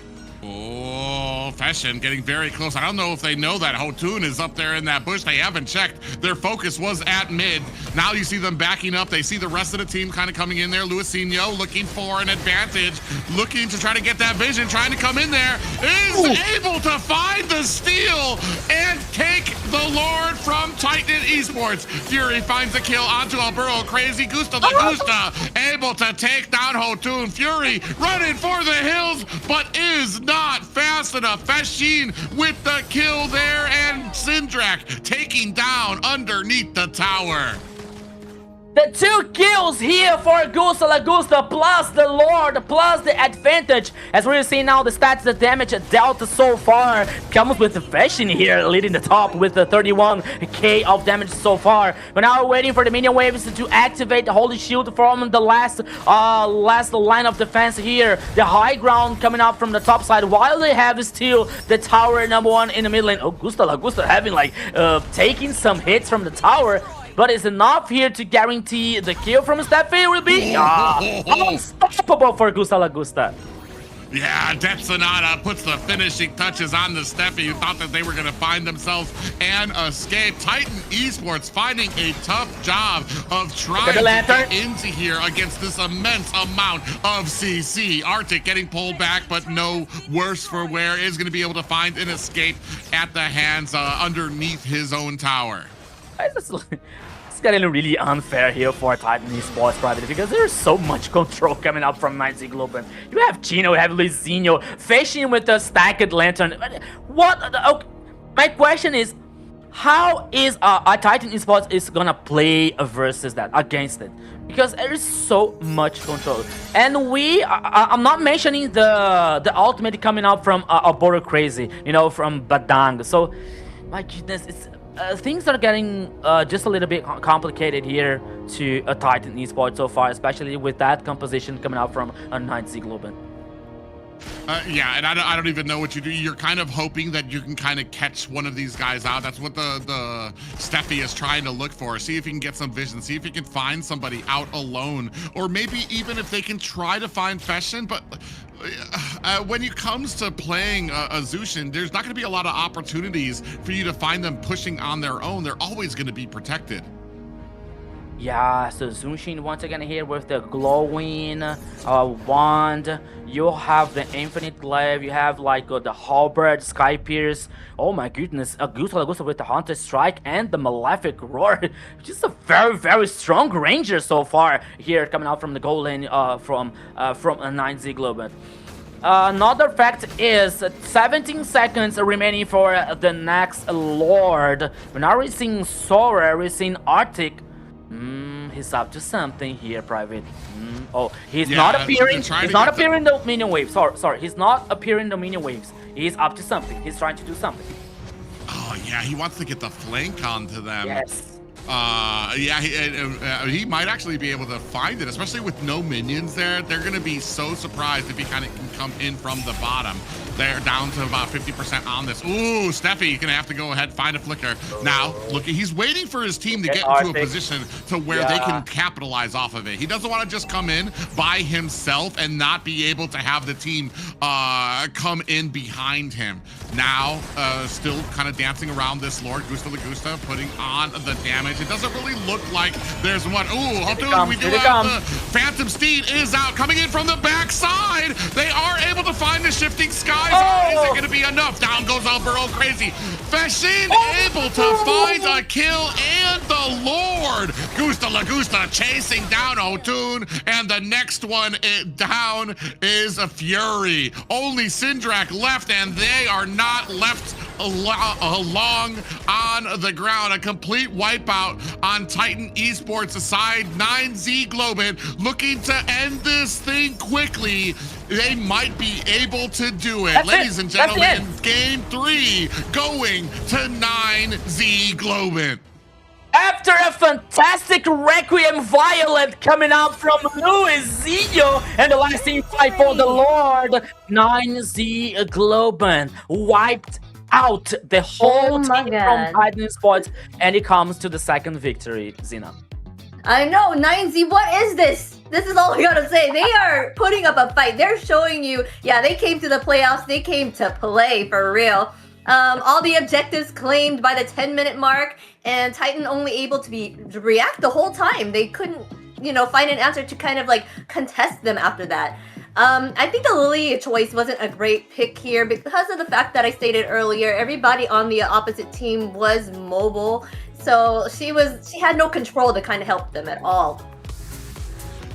Fashion getting very close. I don't know if they know that Hotun is up there in that bush. They haven't checked. Their focus was at mid. Now you see them backing up. They see the rest of the team kind of coming in there. Luisinho looking for an advantage, looking to try to get that vision, trying to come in there, is able to find the steal and take the Lord from Titan Esports. Fury finds a kill onto Alberto. Crazy Gusta Lagusta able to take down Hotun. Fury running for the hills, but is not fast enough. Fashin with the kill there, and Syndrak taking down underneath the tower. The 2 kills here for Gusta Lagusta, plus the Lord, plus the advantage. As we're seeing now, the stats, the damage dealt so far comes with the Fashion here, leading the top with the 31k of damage so far. But now we're waiting for the minion waves to activate the Holy Shield from the last line of defense here. The high ground coming up from the top side, while they have still the tower number 1 in the mid lane. Oh, Gusta Lagusta having taking some hits from the tower. But it's enough here to guarantee the kill from Steffi will be unstoppable for Gusta Lagusta. Yeah, Death Sonata puts the finishing touches on the Steffi, who thought that they were going to find themselves and escape. Titan Esports finding a tough job of trying to get into here against this immense amount of CC. Arctic getting pulled back, but no worse for wear, is going to be able to find an escape at the hands underneath his own tower. It's getting really unfair here for Titan Esports Private because there's so much control coming up from 9Z Globant. You have Chino, you have Luizinho, fishing with the stacked lantern. What? Okay. My question is, how is Titan Esports is gonna play versus that, against it? Because there is so much control, and I'm not mentioning the ultimate coming out from Border Crazy, you know, from Badang. So, my goodness, it's. Things are getting just a little bit complicated here to Titan Esports so far, especially with that composition coming out from 9Z Globant. Yeah, and I don't even know what you do. You're kind of hoping that you can kind of catch one of these guys out. That's what the Steffi is trying to look for. See if he can get some vision. See if he can find somebody out alone. Or maybe even if they can try to find Fashion. But when it comes to playing a Zushin, there's not going to be a lot of opportunities for you to find them pushing on their own. They're always going to be protected. Yeah, so Zushin once again here with the glowing wand. You have the infinite glaive. You have like the halberd, sky pierce. Oh my goodness, Augusta with the hunter strike and the malefic roar. Just a very strong ranger so far here coming out from the goal lane from 9Z Globant. Another fact is 17 seconds remaining for the next Lord. We're now seeing Sora, we're seeing Arctic. He's up to something here, Private. Oh, he's not appearing. He's not appearing in the minion waves. Sorry, he's not appearing in the minion waves. He's up to something. He's trying to do something. Oh yeah, he wants to get the flank onto them. Yes. Yeah, he might actually be able to find it, especially with no minions there. They're going to be so surprised if he kind of can come in from the bottom. They're down to about 50% on this. Ooh, Steffi gonna have to go ahead, find a flicker. Now, look, he's waiting for his team to get into a position to where they can capitalize off of it. He doesn't want to just come in by himself and not be able to have the team come in behind him. Now, still kind of dancing around this Lord, Gusta Lagusta, putting on the damage. It doesn't really look like there's one. Ooh, we do have the Phantom Steed is out, coming in from the backside. They are able to find the shifting skies. Is it going to be enough? Down goes Alvaro Crazy. Fashin able to find a kill and the Lord. Gusta Lagusta chasing down Otun, and the next one down is a Fury. Only Syndrak left, and they are not left long on the ground. A complete wipeout on Titan Esports side. 9Z Globant looking to end this thing quickly. They might be able to do it. Ladies and gentlemen, game 3 going to 9Z Globant. After a fantastic Requiem Violet coming out from Luizinho and the last team fight for the Lord, 9Z Globant wiped out the whole team from Titan Esports, and it comes to the second victory, Zina. I know, 9Z, what is this? This is all I gotta say. They are putting up a fight. They're showing you, yeah, they came to the playoffs. They came to play for real. All the objectives claimed by the 10-minute mark, and Titan only able to react the whole time. They couldn't, find an answer to kind of like contest them after that. I think the Lily choice wasn't a great pick here because of the fact that I stated earlier, everybody on the opposite team was mobile. So she had no control to kind of help them at all.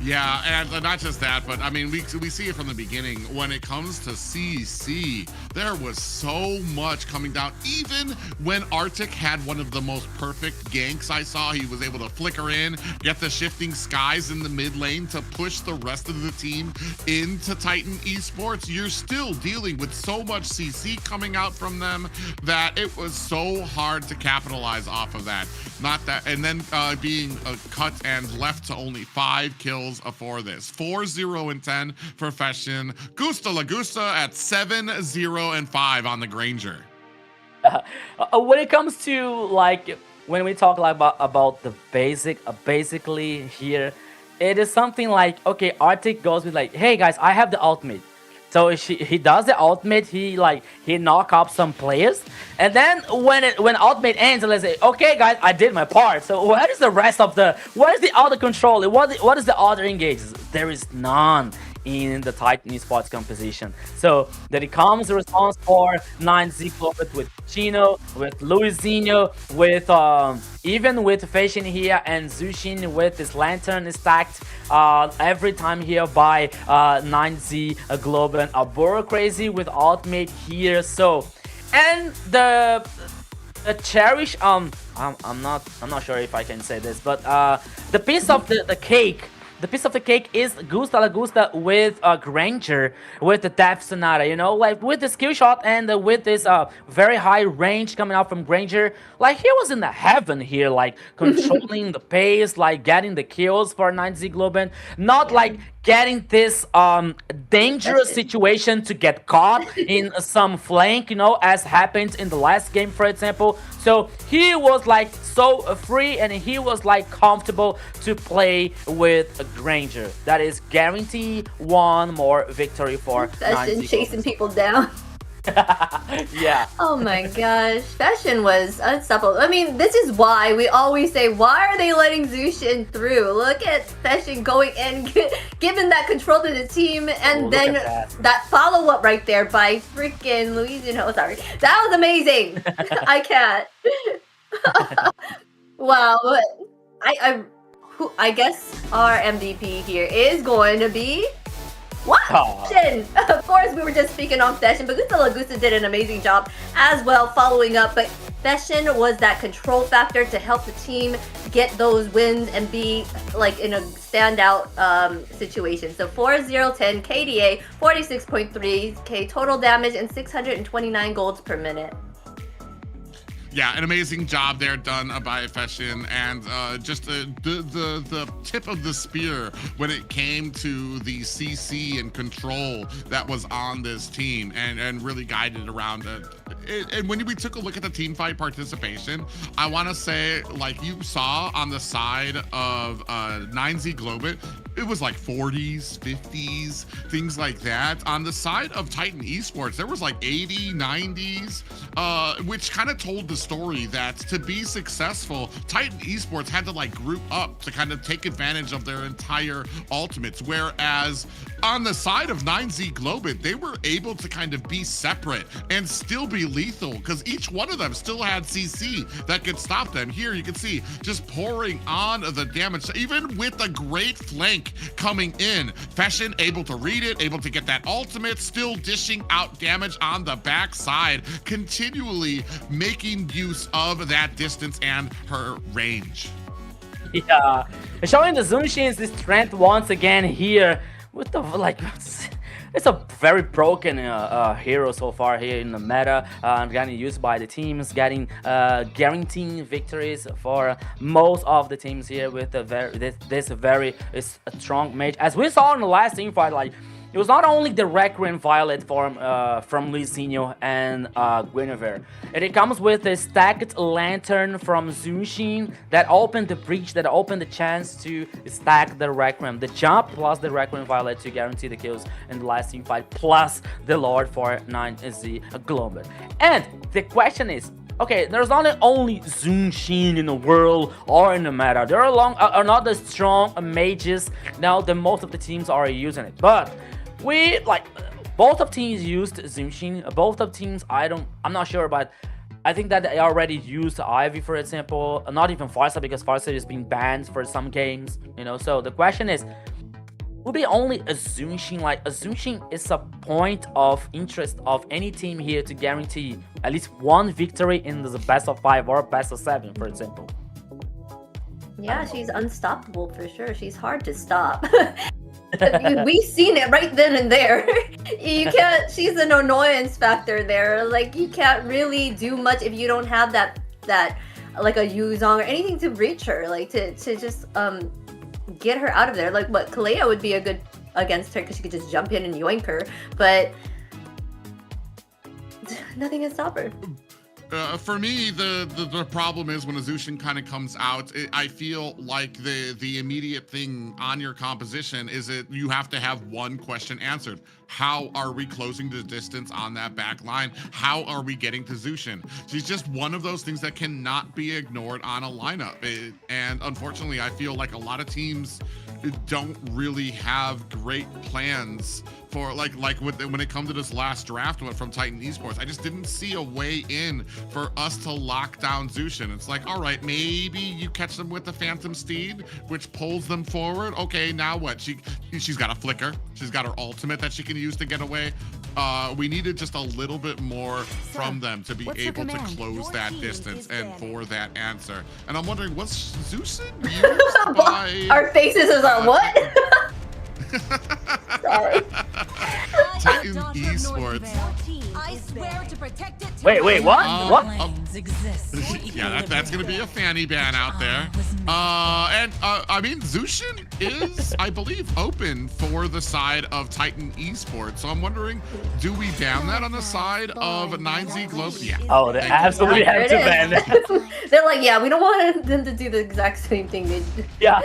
Yeah, and not just that, but I mean, we see it from the beginning. When it comes to CC, there was so much coming down. Even when Arctic had one of the most perfect ganks I saw, he was able to flicker in, get the shifting skies in the mid lane to push the rest of the team into Titan Esports. You're still dealing with so much CC coming out from them that it was so hard to capitalize off of that. Not that, and then being cut and left to only 5 kills for this. 4-0-10 for Fashion. Gusta Lagusta at 7-0-5 on the Granger. When it comes to like when we talk like about the basically here, it is something like, okay, Arctic goes with like, hey guys, I have the ultimate. So he does the ultimate, he knock up some players, and then when ultimate ends, let's say, okay guys, I did my part. So what is the rest of what is the other control? What is the other engages? There is none in the Titan Esports composition. So then it comes the response for 9Z Globant with Chino, with Luizinho, with even with Fashion here and Zushin with this lantern stacked every time here by 9Z Globant. Abura Crazy with ultimate here. So and the cherish I'm not sure if I can say this, but the piece of the cake. The piece of the cake is Gusta La Gusta with Granger, with the Death Sonata, you know, like with the skill shot and with this very high range coming out from Granger. Like he was in the heaven here, like controlling the pace, like getting the kills for 9Z Globant, not like getting this dangerous situation to get caught in some flank, you know, as happened in the last game, for example. So he was like so free and he was like comfortable to play with Granger. That is guarantee one more victory for Fashion chasing people down. Yeah. Oh my gosh, Fashion was unstoppable. I mean, this is why we always say, why are they letting Zushin through? Look at Fashion going in, giving that control to the team, and then that follow-up right there by freaking Luizinho. Sorry, that was amazing. I can't. Wow. I guess our MVP here is going to be Fashion. Of course, we were just speaking on Fashion, but Gusta La Gusta did an amazing job as well following up. But Fashion was that control factor to help the team get those wins and be like in a standout situation. So 4-0-10 KDA, 46.3k total damage, and 629 golds per minute. Yeah, an amazing job there done by Fashion, and just the tip of the spear when it came to the CC and control that was on this team, and really guided around it. And when we took a look at the team fight participation, I want to say, like you saw on the side of 9Z Globant, it was like 40s, 50s, things like that. On the side of Titan Esports, there was like 80, 90s, which kind of told the story that to be successful, Titan Esports had to like group up to kind of take advantage of their entire ultimates. Whereas on the side of 9Z Globant, they were able to kind of be separate and still be lethal because each one of them still had CC that could stop them. Here you can see just pouring on the damage, even with a great flank coming in. Fashion able to read it, able to get that ultimate, still dishing out damage on the backside, continually making use of that distance and her range. Yeah, showing the Zunshin's strength once again here with the like. It's a very broken hero so far here in the meta, getting used by the teams, getting guaranteeing victories for most of the teams here with this very strong mage. As we saw in the last team fight, like it was not only the Requiem Violet form from Luizinho and Guinevere. It comes with a stacked lantern from Zushin that opened the breach, that opened the chance to stack the Requiem. The jump plus the Requiem Violet to guarantee the kills in the last team fight, plus the Lord for 9Z Globant. And the question is, okay, there's not only Zushin in the world or in the meta. There are another strong mages now that most of the teams are using it. But we like both of teams used Zushin. Both of teams, I'm not sure, but I think that they already used Ivy, for example. Not even Farsa, because Farsa is being banned for some games, you know. So the question is, will be only a Zushin? Like a Zushin is a point of interest of any team here to guarantee at least one victory in the best of 5 or best of 7, for example. Yeah, she's unstoppable for sure. She's hard to stop. We've seen it right then and there. You can't. She's an annoyance factor there. Like you can't really do much if you don't have that like a Yuzong or anything to reach her. Like to just get her out of there. Like what Kalea would be a good against her because she could just jump in and yoink her. But nothing can stop her. For me, the problem is when a Zushin kind of comes out, I feel like the immediate thing on your composition is that you have to have one question answered. How are we closing the distance on that back line? How are we getting to Zushin? She's just one of those things that cannot be ignored on a lineup. And unfortunately, I feel like a lot of teams don't really have great plans for when it comes to this last draft from Titan Esports. I just didn't see a way in for us to lock down Zushin. It's like, all right, maybe you catch them with the Phantom Steed, which pulls them forward. Okay, now what? She's got a flicker. She's got her ultimate that she can use to get away. We needed just a little bit more from them to be able to close that distance and for that answer. And I'm wondering, what's Zushin used by? Our faces is on what? Sorry. Titan Esports. I swear to protect it. Wait, what? What? Yeah, that's gonna be a fanny ban out there. I mean, Zushin is, I believe, open for the side of Titan Esports. So I'm wondering, do we ban that on the side of 9Z Globant? Yeah. Oh, they absolutely have to ban that. They're like, yeah, we don't want them to do the exact same thing they did. Yeah.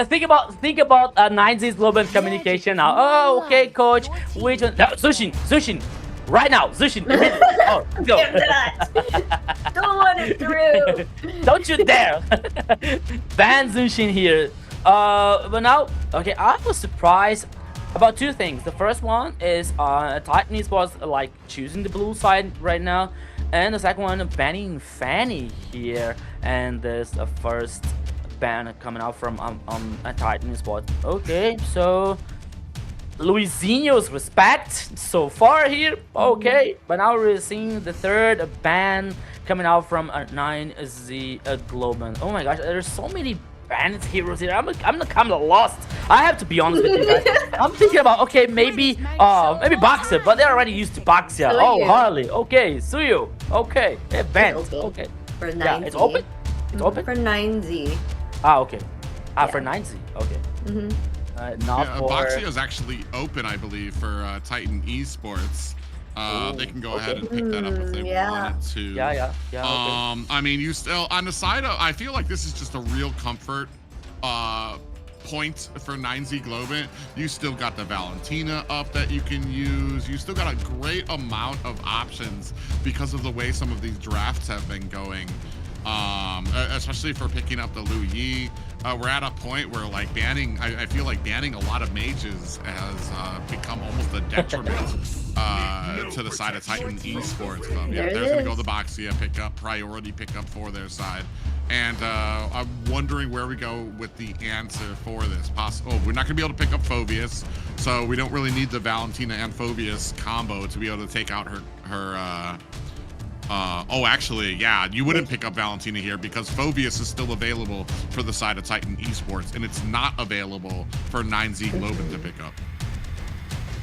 Think about 9Z's Globant communication now. Oh, okay, coach. Which one? No, Zushin. Right now, Zushin. Oh, go. Don't want it through. Don't you dare. Ban Zushin here. But now, okay, I was surprised about two things. The first one is Titan Esports like choosing the blue side right now, and the second one banning Fanny here, and there's a first ban coming out from Titan Esports. Okay, so Luizinho's respect so far here. Okay, but now we're seeing the third ban coming out from 9Z Globant. Oh my gosh, there's so many banned heroes here. I'm kind of lost. I have to be honest with you guys. I'm thinking about, okay, maybe Boxer, but they're already used to Boxer. Oh, Harley. Okay, Suyu. Okay, they're banned. Okay. For 9Z. Yeah, it's open. It's open for 9Z. Ah, okay. For 9Z. Okay. Not for. Boxia is actually open, I believe, for Titan Esports. They can go ahead and pick that up if they wanted to. Yeah. Okay. I mean, you still on the side of. I feel like this is just a real comfort point for 9Z Globant. You still got the Valentina up that you can use. You still got a great amount of options because of the way some of these drafts have been going. Especially for picking up the Lu Yi. We're at a point where like banning, I feel like banning a lot of mages has become almost a detriment to the side of Titan Esports. Yeah, there's gonna go the Boxia priority pickup for their side. And I'm wondering where we go with the answer for this. We're not gonna be able to pick up Phobius, so we don't really need the Valentina and Phobius combo to be able to take out her actually, yeah, you wouldn't pick up Valentina here because Phobius is still available for the side of Titan Esports, and it's not available for 9Z Globant to pick up.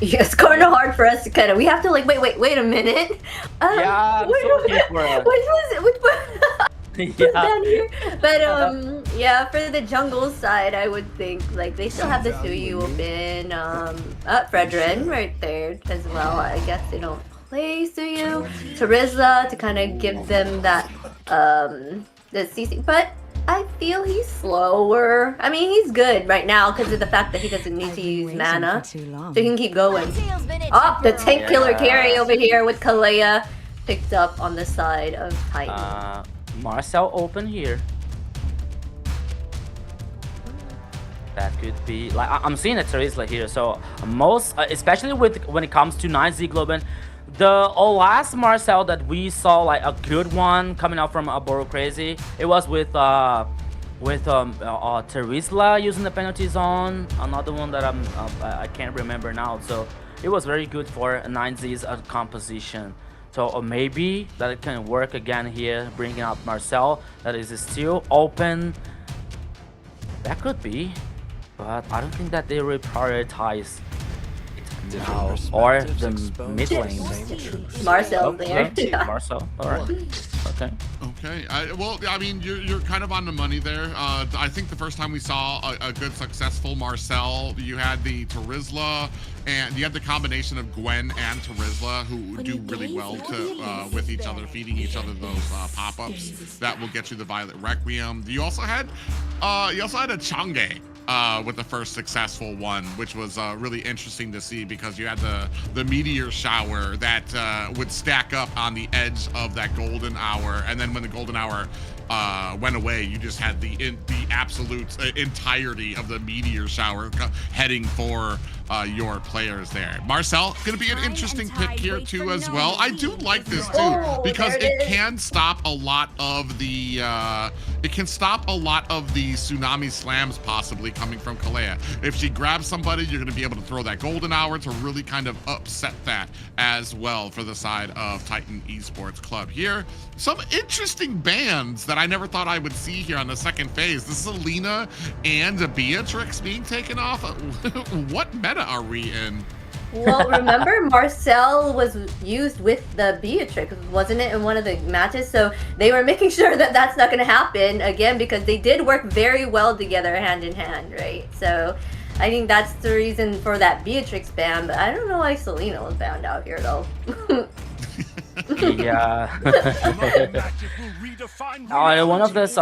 Yeah, it's kind of hard for us to kind of. We have to like wait a minute. Yeah, which down here? But yeah, for the jungle side, I would think like they still have the Suyu open. Fredrin right there as well. I guess they don't play Suyu, Terizla to kind of give them that the CC, but I feel he's slower. I mean, he's good right now because of the fact that he doesn't need to use mana, so he can keep going. Oh, the tank killer carry over here with Kalea picked up on the side of Titan. Marcel open here. That could be like I'm seeing a Terizla here. So most, especially when it comes to 9Z Globant. The last Marcel that we saw, like a good one coming out from Boro Crazy, it was with Terizla using the penalty zone. Another one that I can't remember now. So it was very good for 9Z's composition. So maybe that it can work again here, bringing up Marcel. That is still open. That could be, but I don't think that they will prioritize now or the mid lane. Marcel there. Marcel. All right. Okay. Okay. I mean, you're kind of on the money there. I think the first time we saw a good successful Marcel, you had the Terizla, and you had the combination of Gwen and Terizla, who do really well with each other, feeding each other those pop-ups that will get you the Violet Requiem. You also had a Chang'e with the first successful one, which was really interesting to see because you had the meteor shower that would stack up on the edge of that golden hour, and then when the golden hour went away, you just had the absolute entirety of the meteor shower heading for your players there. Marcel, gonna be an interesting pick here too as well. I do like this too because it can stop a lot of the tsunami slams possibly coming from Kalea. If she grabs somebody, you're gonna be able to throw that golden hour to really kind of upset that as well for the side of Titan Esports Club here. Some interesting bans that I never thought I would see here on the second phase. The Selena and the Beatrix being taken off. What meta are we in? Well, remember Marcel was used with the Beatrix, wasn't it, in one of the matches? So they were making sure that that's not going to happen again because they did work very well together hand in hand, right? So I think that's the reason for that Beatrix ban, but I don't know why Selena was banned out here though. Yeah. One of this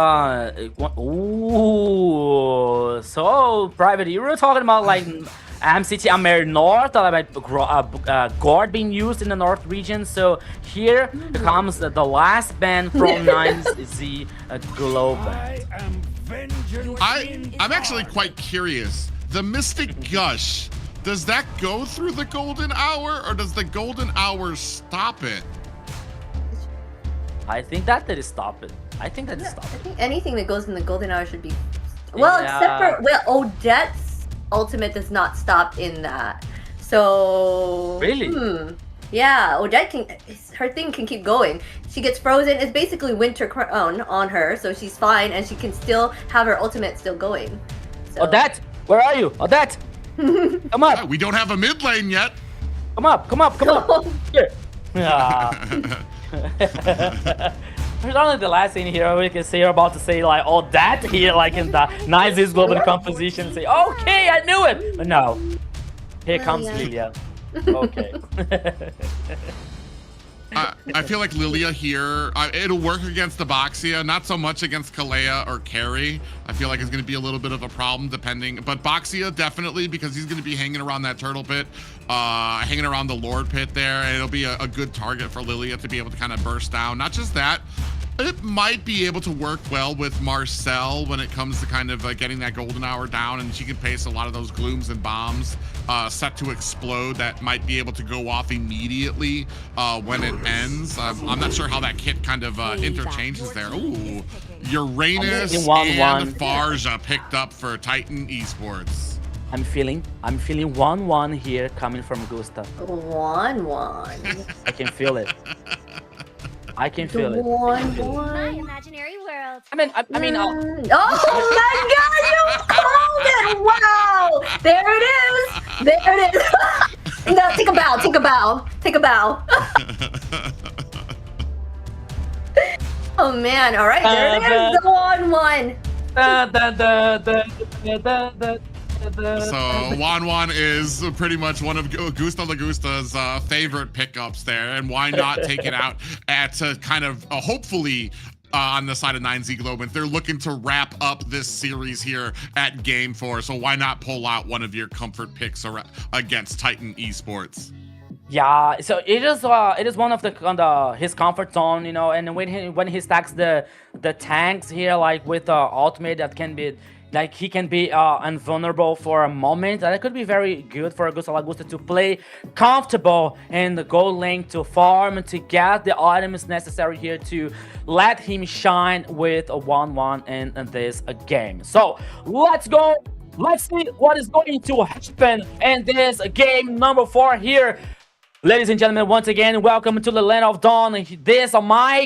ooh, so Private, you were talking about like MCT AMER North, about guard being used in the North region. So here comes the last ban from 9Z Globant. I'm actually quite curious. The Mystic Gush, does that go through the golden hour or does the golden hour stop it? I think that did stop it. I think that did stop it. I think anything that goes in the golden hour should be, well, except for Odette's ultimate does not stop in that. So really, yeah, Odette her thing can keep going. She gets frozen. It's basically Winter Crown on her, so she's fine, and she can still have her ultimate still going. So. Odette, where are you, Odette? Come up. We don't have a mid lane yet. Come up. Here. There's only the last thing here we can say. You're about to say like all that here, like in the 9Z global composition. Say, okay, I knew it. But no, here comes Lilia. Okay. I feel like Lilia here, it'll work against the Boxia, not so much against Kalea or Carry. I feel like it's going to be a little bit of a problem depending, but Boxia definitely, because he's going to be hanging around that turtle pit, hanging around the Lord pit there, and it'll be a good target for Lilia to be able to kind of burst down. Not just that, it might be able to work well with Marcel when it comes to kind of getting that golden hour down, and she can pace a lot of those glooms and bombs set to explode that might be able to go off immediately when it ends. I'm not sure how that kit kind of interchanges there. Ooh, Uranus and Farja picked up for Titan Esports. I'm feeling 1-1 here coming from Gusta. 1-1. I can feel it. I can feel it. My imaginary world. I mean. Oh my God! You called it! Wow! There it is. There it is. No, take a bow. Take a bow. Take a bow. Oh man! All right, there it is. The 1-1. So Wan is pretty much one of Gusta Lagusta's favorite pickups there, and why not take it out at kind of hopefully on the side of 9Z Globant. They're looking to wrap up this series here at Game 4, so why not pull out one of your comfort picks against Titan Esports? Yeah, so it is one of his comfort zone, you know, and when he stacks the tanks here, like with ultimate that can be. Like, he can be invulnerable for a moment. That could be very good for Gusta Lagusta to play comfortable in the gold lane, to farm, to get the items necessary here to let him shine with a 1-1 in this game. So, let's go. Let's see what is going to happen in this game number 4 here. Ladies and gentlemen, once again, welcome to the Land of Dawn. This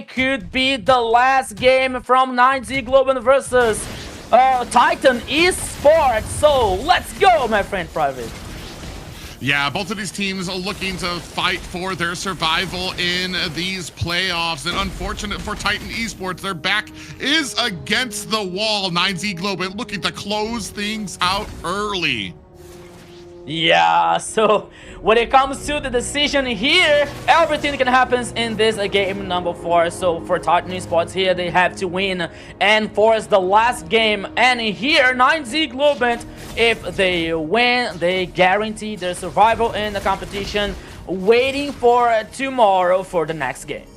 could be the last game from 9Z Globant versus Titan Esports. So let's go, my friend Private. Yeah, both of these teams are looking to fight for their survival in these playoffs, and unfortunate for Titan Esports, their back is against the wall. 9Z Globant looking to close things out early. Yeah, so when it comes to the decision here, everything can happen in this game number 4. So for Titan Esports here, they have to win and force the last game. And here, 9Z Globant, if they win, they guarantee their survival in the competition, waiting for tomorrow for the next game.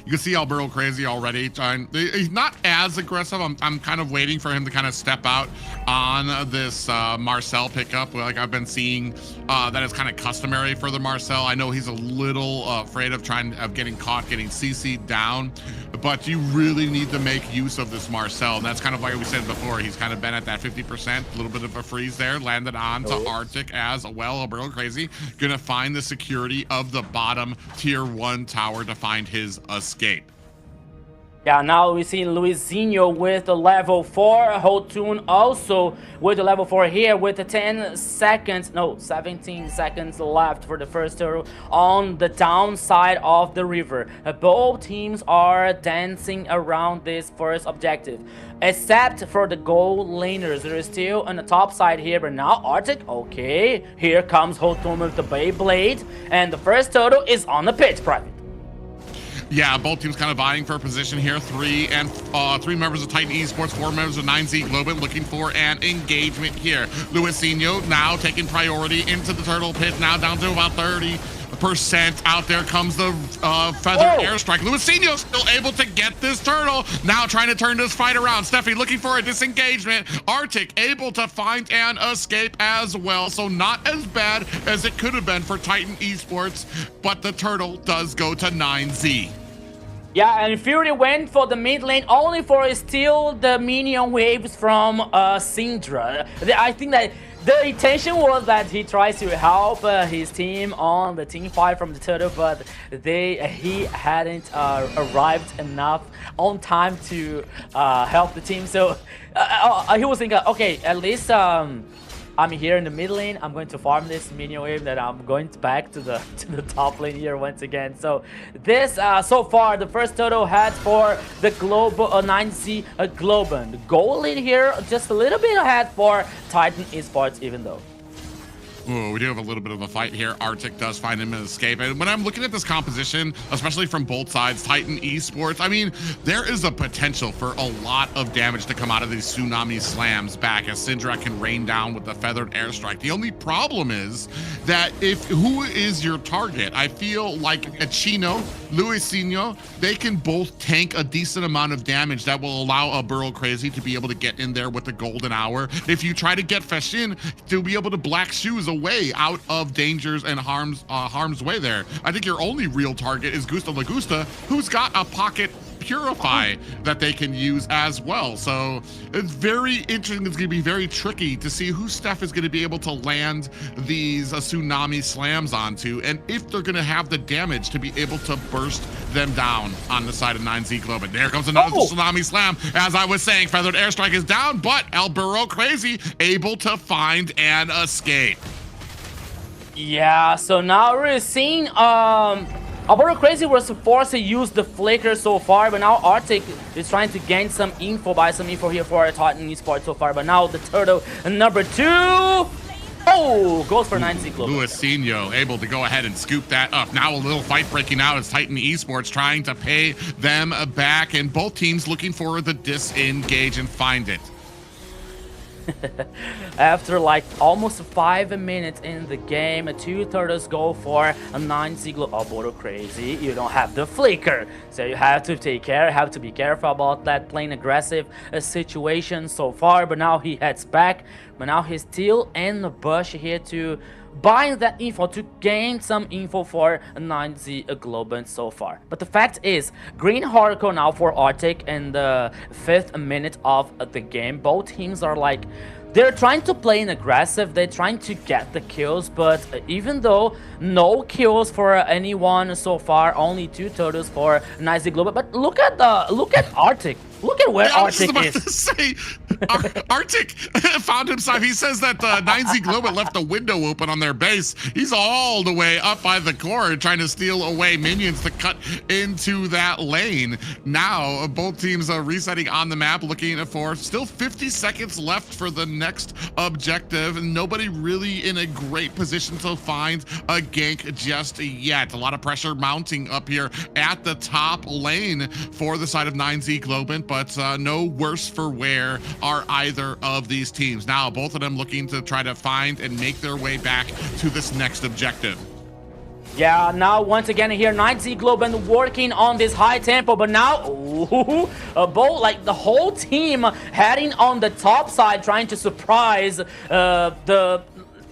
You can see Alberto crazy already. He's not as aggressive. I'm kind of waiting for him to kind of step out on this Marcel pickup. Like I've been seeing that is kind of customary for the Marcel. I know he's a little afraid of getting caught, getting CC'd down, but you really need to make use of this Marcel. And that's kind of like we said before. He's kind of been at that 50%, a little bit of a freeze there, landed on to Arctic as well. Alberto crazy, gonna find the security of the bottom tier 1 tower to find his escape. Yeah, now we see Luizinho with the level 4, Hotun also with the level 4 here with the 17 seconds left for the first turtle on the downside of the river. Both teams are dancing around this first objective, except for the gold laners. There is still on the top side here, but now Arctic, okay, here comes Hotun with the Beyblade, and the first turtle is on the pit, Private. Yeah, both teams kind of vying for a position here. Three members of Titan Esports, 4 members of 9Z Globant looking for an engagement here. Luizinho now taking priority into the turtle pit, now down to about 30%. Out there comes the feather airstrike. Luizinho still able to get this turtle. Now trying to turn this fight around. Steffi looking for a disengagement. Arctic able to find an escape as well. So not as bad as it could have been for Titan Esports, but the turtle does go to 9Z. Yeah, and Fury went for the mid lane only for steal the minion waves from Syndra. I think that the intention was that he tries to help his team on the team fight from the turtle, but he hadn't arrived enough on time to help the team. So he was thinking, okay, at least I'm here in the mid lane. I'm going to farm this minion wave, then I'm going back to the top lane here once again. So this so far the first turtle had for the global 9Z Globant. The goal lead here just a little bit ahead for Titan Esports, even though. Ooh, we do have a little bit of a fight here. Arctic does find him an escape. And when I'm looking at this composition, especially from both sides, Titan Esports, I mean, there is a potential for a lot of damage to come out of these tsunami slams back as Syndra can rain down with the feathered airstrike. The only problem is that who is your target? I feel like a Chino, Luizinho, they can both tank a decent amount of damage that will allow a Burrow Crazy to be able to get in there with the golden hour. If you try to get Fashin to be able to black shoes away out of dangers and harm's way there. I think your only real target is Gusta Lagusta, who's got a pocket purify that they can use as well. So it's very interesting. It's going to be very tricky to see who Steph is going to be able to land these tsunami slams onto, and if they're going to have the damage to be able to burst them down on the side of 9Z Globant. There comes another tsunami slam. As I was saying, feathered airstrike is down, but El Burrow Crazy able to find an escape. Yeah, so now we're seeing Alberto Crazy was forced to use the flicker so far, but now Arctic is trying to gain some info, buy some info here for Titan Esports so far. But now the turtle number 2, goes for 9Z Global. Luizinho able to go ahead and scoop that up. Now a little fight breaking out as Titan Esports trying to pay them back, and both teams looking for the disengage and find it. After like almost 5 minutes in the game, 2 turtles go for a 9Z Global. Alberto Crazy, you don't have the flicker, so you have to take care, have to be careful about that playing aggressive situation so far. But now he heads back, but now he's still in the bush here to buy that info, to gain some info for 9Z Globant so far. But the fact is, green hardcore now for Arctic in the 5th minute of the game. Both teams are like, they're trying to play in aggressive, they're trying to get the kills, but even though no kills for anyone so far, only 2 turtles for 9Z Globant. But look at Arctic. Look at where Yeah, I was just Arctic about is. to say, Arctic found himself. He says that 9Z Globant left a window open on their base. He's all the way up by the core trying to steal away minions to cut into that lane. Now, both teams are resetting on the map, looking for still 50 seconds left for the next objective. Nobody really in a great position to find a gank just yet. A lot of pressure mounting up here at the top lane for the side of 9Z Globant, but no worse for wear are either of these teams. Now, both of them looking to try to find and make their way back to this next objective. Yeah, now once again here, 9Z Globant working on this high tempo, but now, both, like the whole team heading on the top side, trying to surprise the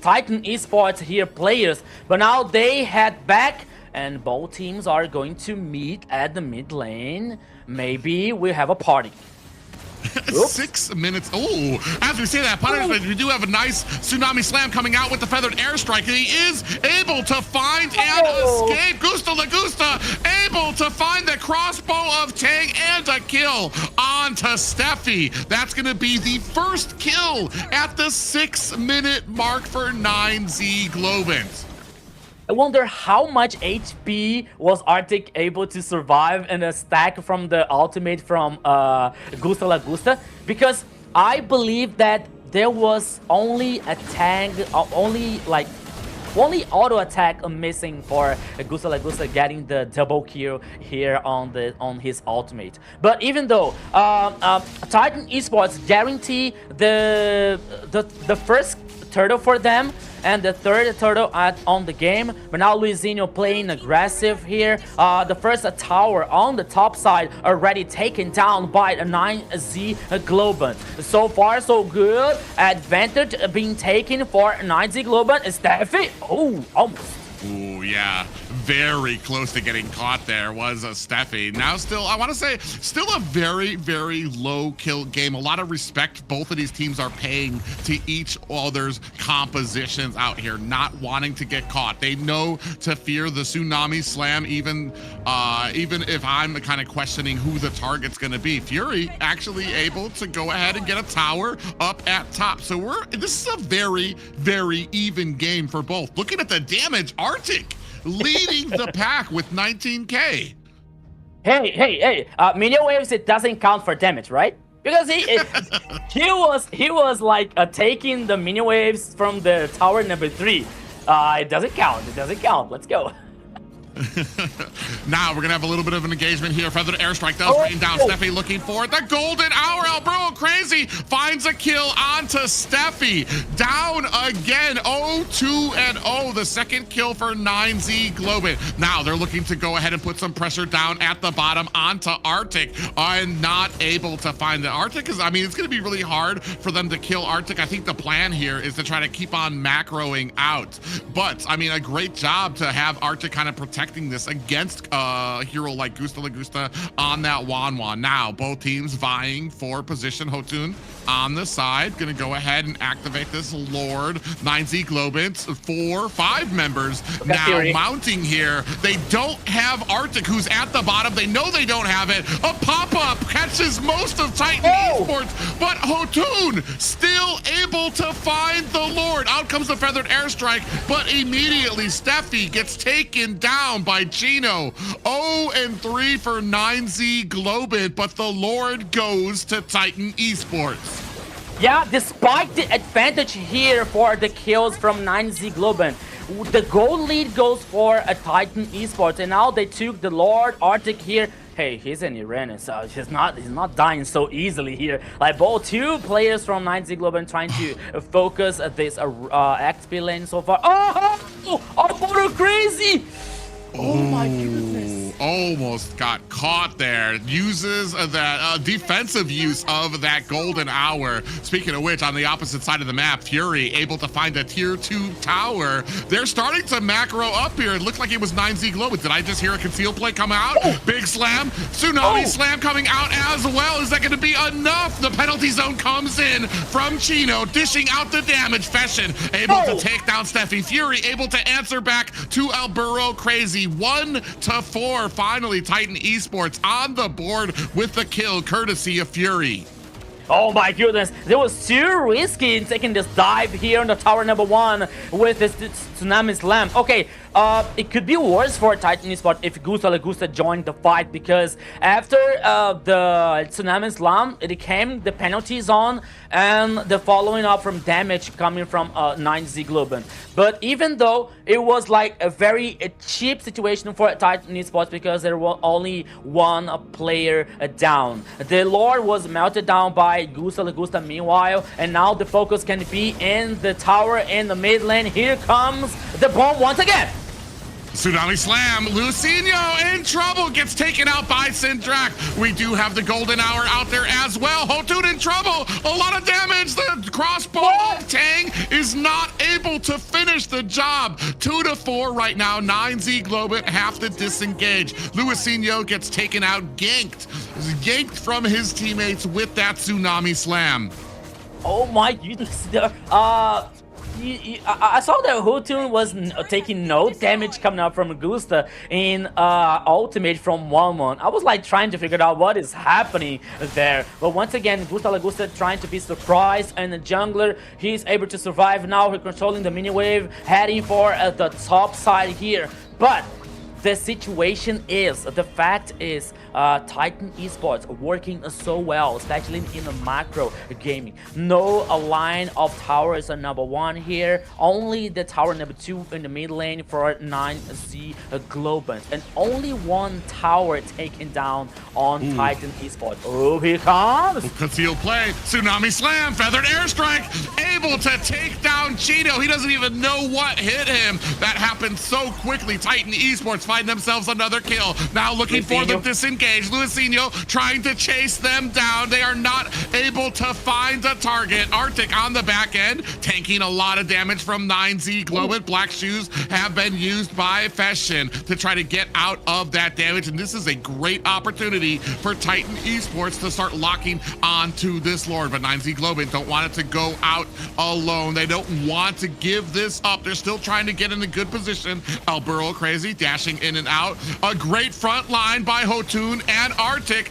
Titan Esports here players. But now they head back, and both teams are going to meet at the mid lane. Maybe we have a party. 6 minutes. Oh, as we say that punishment, we do have a nice tsunami slam coming out with the feathered airstrike, and he is able to find and escape. Gusta Lagusta able to find the crossbow of Tang and a kill onto Steffi. That's going to be the first kill at the 6-minute mark for 9Z Globant. I wonder how much HP was Arctic able to survive in a stack from the ultimate from Gusta Lagusta, because I believe that there was only a tag, only auto attack missing for Gusta Lagusta getting the double kill here on his ultimate. But even though Titan Esports guarantee the first turtle for them and the third turtle on the game, but now Luizinho playing aggressive here. The first tower on the top side already taken down by a 9Z Globant. So far so good. Advantage being taken for 9Z Globant. Steffi, oh, almost. Ooh, yeah. Very close to getting caught there was Steffi. Now still, I want to say, still a very, very low kill game. A lot of respect both of these teams are paying to each other's compositions out here, not wanting to get caught. They know to fear the tsunami slam, even if I'm kind of questioning who the target's going to be. Fury actually able to go ahead and get a tower up at top. So this is a very, very even game for both. Looking at the damage, Arctic leading the pack with 19k. Hey, minion waves, it doesn't count for damage, right? Because he was like taking the minion waves from the tower number 3. It doesn't count. Let's go. Now we're gonna have a little bit of an engagement here. Feathered airstrike does rain down. Steffi looking for the golden hour. Albro Crazy finds a kill onto Steffi. Down again. 0-2-0. The second kill for 9Z Globant. Now they're looking to go ahead and put some pressure down at the bottom onto Arctic. And not able to find the Arctic, because I mean it's gonna be really hard for them to kill Arctic. I think the plan here is to try to keep on macroing out. But I mean, a great job to have Arctic kind of protect this against a hero like Gusta Lagusta on that Wanwan. Now, both teams vying for position. Hotun on the side, gonna go ahead and activate this Lord. 9Z Globant, 4-5 members now mounting here. They don't have Arctic, who's at the bottom. They know they don't have it. A pop-up catches most of Titan Esports, but Hotun still able to find the Lord. Out comes the feathered airstrike, but immediately Steffi gets taken down by Chino. 0-3 for 9Z Globant, but the Lord goes to Titan Esports. Yeah, despite the advantage here for the kills from 9Z Globant, the gold lead goes for a Titan Esports, and now they took the Lord Arctic here. Hey, he's an Iranian, so he's not dying so easily here. Like both two players from 9Z Globant trying to focus this XP lane so far. Oh, crazy! Oh my goodness. Almost got caught there. Uses that defensive use of that golden hour. Speaking of which, on the opposite side of the map, Fury able to find a tier 2 tower. They're starting to macro up here. It looked like it was 9Z Globant. Did I just hear a conceal play come out? Big slam. Tsunami slam coming out as well. Is that going to be enough? The penalty zone comes in from Chino, dishing out the damage. Feshin able to take down Steffi. Fury able to answer back to Alburo Crazy. 1-4 finally, Titan Esports on the board with the kill, courtesy of Fury. Oh my goodness, they were too risky in taking this dive here on the tower number 1 with this Tsunami Slam. Okay, it could be worse for Titan Esports if Gusta joined the fight, because after the Tsunami Slam, it came the penalty zone and the following up from damage coming from 9Z Globant. But even though it was like a very cheap situation for Titan Esports because there was only one player down, the Lord was melted down by Gusta meanwhile, and now the focus can be in the tower in the mid lane. Here comes the bomb once again. Tsunami Slam, Luisinho in trouble, gets taken out by Syndrak. We do have the golden hour out there as well. Hotun in trouble, a lot of damage. The crossbow of Tang is not able to finish the job. 2-4 right now, 9Z Globant have to disengage. Luisinho gets taken out, yanked from his teammates with that Tsunami Slam. Oh my goodness. I saw that Hotun was taking no damage coming out from Gusta in ultimate from 1-1. I was like trying to figure out what is happening there. But once again, Gusta trying to be surprised, and the jungler, he's able to survive now. He's controlling the mini wave, heading for the top side here. But the situation is, the fact is, Titan Esports working so well, especially in the macro gaming. No line of towers are number 1 here. Only the tower number 2 in the mid lane for 9Z Globant. And only one tower taken down on Titan Esports. Oh, here comes! Concealed play, Tsunami Slam, feathered airstrike, able to take down Cheeto. He doesn't even know what hit him. That happened so quickly. Titan Esports find themselves another kill. Now looking for the disengage. Luisinho trying to chase them down. They are not able to find a target. Arctic on the back end, tanking a lot of damage from 9Z Globant. Black shoes have been used by Feshin to try to get out of that damage. And this is a great opportunity for Titan Esports to start locking onto this Lord. But 9Z Globant don't want it to go out alone. They don't want to give this up. They're still trying to get in a good position. Alburo crazy, dashing in and out. A great front line by Hotun and Arctic.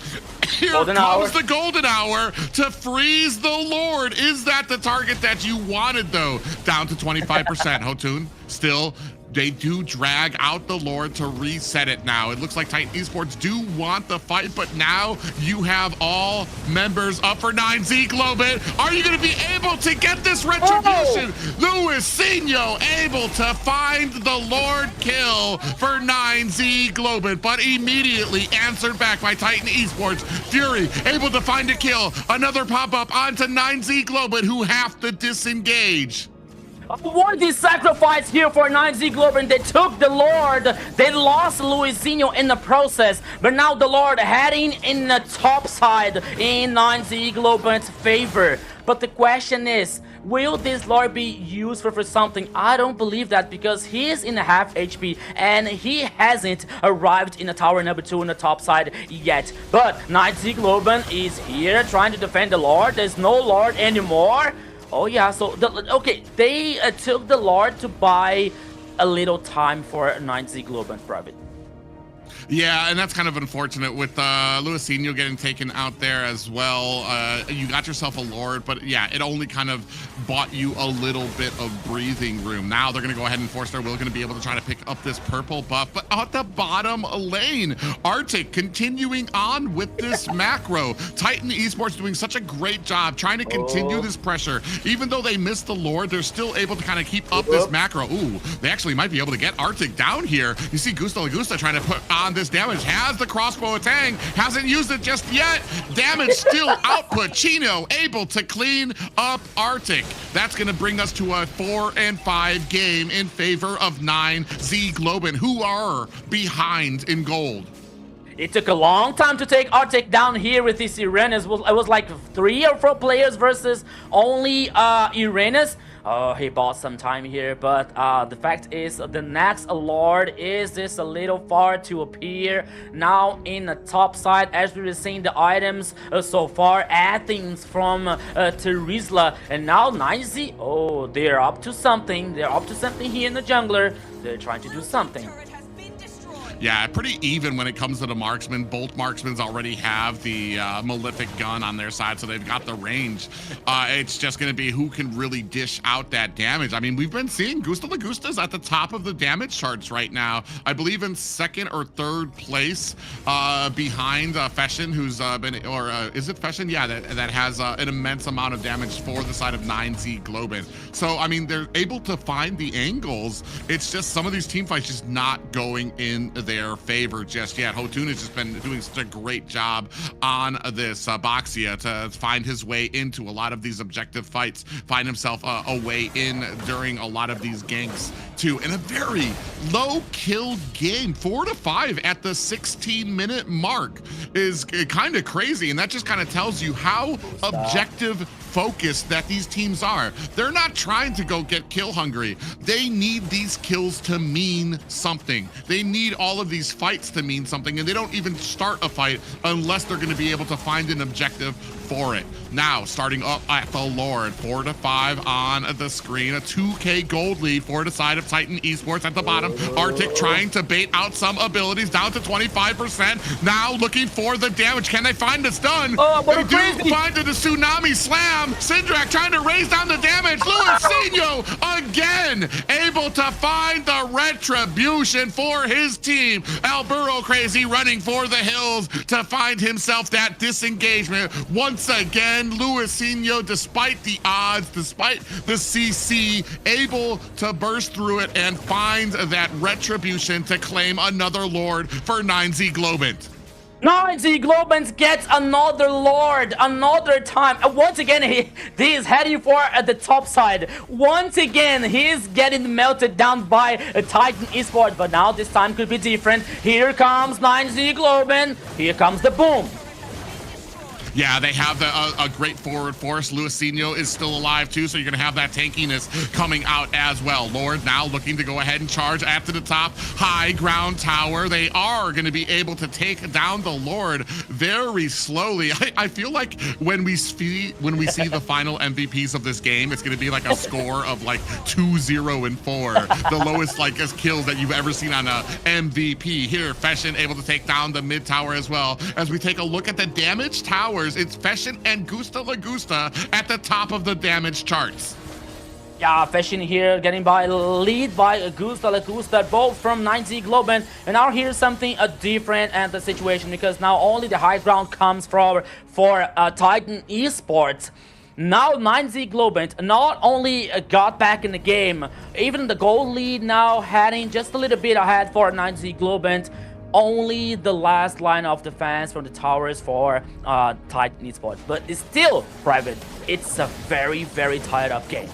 Here comes the golden hour to freeze the Lord. Is that the target that you wanted, though? Down to 25%. Hotun still. They do drag out the Lord to reset it now. It looks like Titan Esports do want the fight, but now you have all members up for 9Z Globant. Are you going to be able to get this retribution? Luisinho able to find the Lord kill for 9Z Globant, but immediately answered back by Titan Esports. Fury able to find a kill. Another pop-up onto 9Z Globant, who have to disengage. What this sacrifice here for 9Z Globant? They took the Lord, they lost Luisinho in the process, but now the Lord heading in the top side in 9Z Globant's favor. But the question is, will this Lord be used for something? I don't believe that, because he is in a half HP and he hasn't arrived in the tower number 2 on the top side yet. But 9Z Globant is here trying to defend the Lord. There's no Lord anymore. Oh yeah, so okay, they took the Lord to buy a little time for 9Z Globant private. Yeah, and that's kind of unfortunate with Luisinho getting taken out there as well. You got yourself a Lord, but yeah, it only kind of bought you a little bit of breathing room. Now they're going to go ahead and force their will, going to be able to try to pick up this purple buff. But at the bottom lane, Arctic continuing on with this macro. Titan Esports doing such a great job trying to continue this pressure. Even though they missed the Lord, they're still able to kind of keep up this macro. Ooh, they actually might be able to get Arctic down here. You see Gusta trying to put on this damage. Has the crossbow of Tang, hasn't used it just yet. Damage still output. Chino able to clean up Arctic. That's going to bring us to a 4-5 game in favor of 9Z Globant, who are behind in gold. It took a long time to take Arctic down here with this Irenas. It was like 3 or 4 players versus only Irenas. Oh, he bought some time here, but the fact is the next Lord is just a little far to appear. Now in the top side, as we were seeing the items so far, Athens from Terizla, and now 9Z. Oh, they're up to something. They're up to something here in the jungler. They're trying to do something. Yeah, pretty even when it comes to the marksman. Both marksmen already have the Malefic gun on their side, so they've got the range. It's just going to be who can really dish out that damage. I mean, we've been seeing Gusta Lagusta's at the top of the damage charts right now. I believe in second or third place behind Feshin, who's been, or is it Feshin? Yeah, that has an immense amount of damage for the side of 9Z Globant. So, I mean, they're able to find the angles. It's just some of these team fights just not going in their favor just yet. Hotun has just been doing such a great job on this Boxia to find his way into a lot of these objective fights, find himself a way in during a lot of these ganks too. In a very low kill game, 4 to 5 at the 16-minute mark is kind of crazy. And that just kind of tells you how objective focused that these teams are. They're not trying to go get kill hungry. They need these kills to mean something. They need all of these fights to mean something, and they don't even start a fight unless they're going to be able to find an objective for it. Now, starting up at the Lord, 4 to 5 on the screen, a 2K gold lead for the side of Titan Esports at the bottom. Arctic trying to bait out some abilities down to 25%. Now looking for the damage. Can they find the stun? They do find the tsunami slam. Syndrak trying to raise down the damage. Luisinho again able to find the retribution for his team. Alburo Crazy running for the hills to find himself that disengagement. Once again, Luisinho, despite the odds, despite the CC, able to burst through it and find that retribution to claim another Lord for 9Z Globant. 9Z Globant gets another Lord, another time. And once again, he is heading for the top side. Once again, he's getting melted down by Titan Esports. But now this time could be different. Here comes 9Z Globant. Here comes the boom. Yeah, they have a great forward force. Luisinho is still alive too, so you're going to have that tankiness coming out as well. Lord now looking to go ahead and charge after the top high ground tower. They are going to be able to take down the Lord very slowly. I feel like when we see the final MVPs of this game, it's going to be like a score of like 2-0 and 4, the lowest like kills that you've ever seen on a MVP. Here, Feshin able to take down the mid tower as well. As we take a look at the damage tower, it's Feshin and Gusta Lagusta at the top of the damage charts. Yeah, Feshin here getting by lead by Gusta Lagusta, both from 9Z Globant. And now here's something different at the situation, because now only the high ground comes for Titan Esports. Now 9Z Globant not only got back in the game, even the goal lead now heading just a little bit ahead for 9Z Globant. Only the last line of defense from the towers for Titan Esports. But it's still private. It's a very, very tied up game.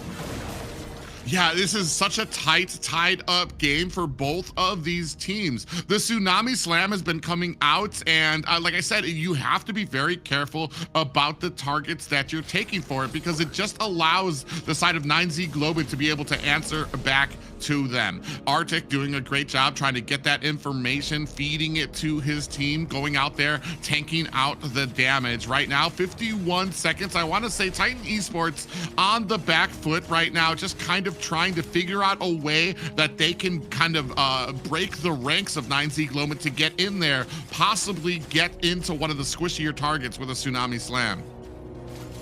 Yeah, this is such a tied up game for both of these teams. The Tsunami Slam has been coming out, and like I said, you have to be very careful about the targets that you're taking for it, because it just allows the side of 9Z Globant to be able to answer back to them. Arctic doing a great job trying to get that information, feeding it to his team, going out there, tanking out the damage. Right now, 51 seconds. I want to say Titan Esports on the back foot right now, just kind of trying to figure out a way that they can kind of break the ranks of 9Z Globant to get in there, possibly get into one of the squishier targets with a Tsunami Slam.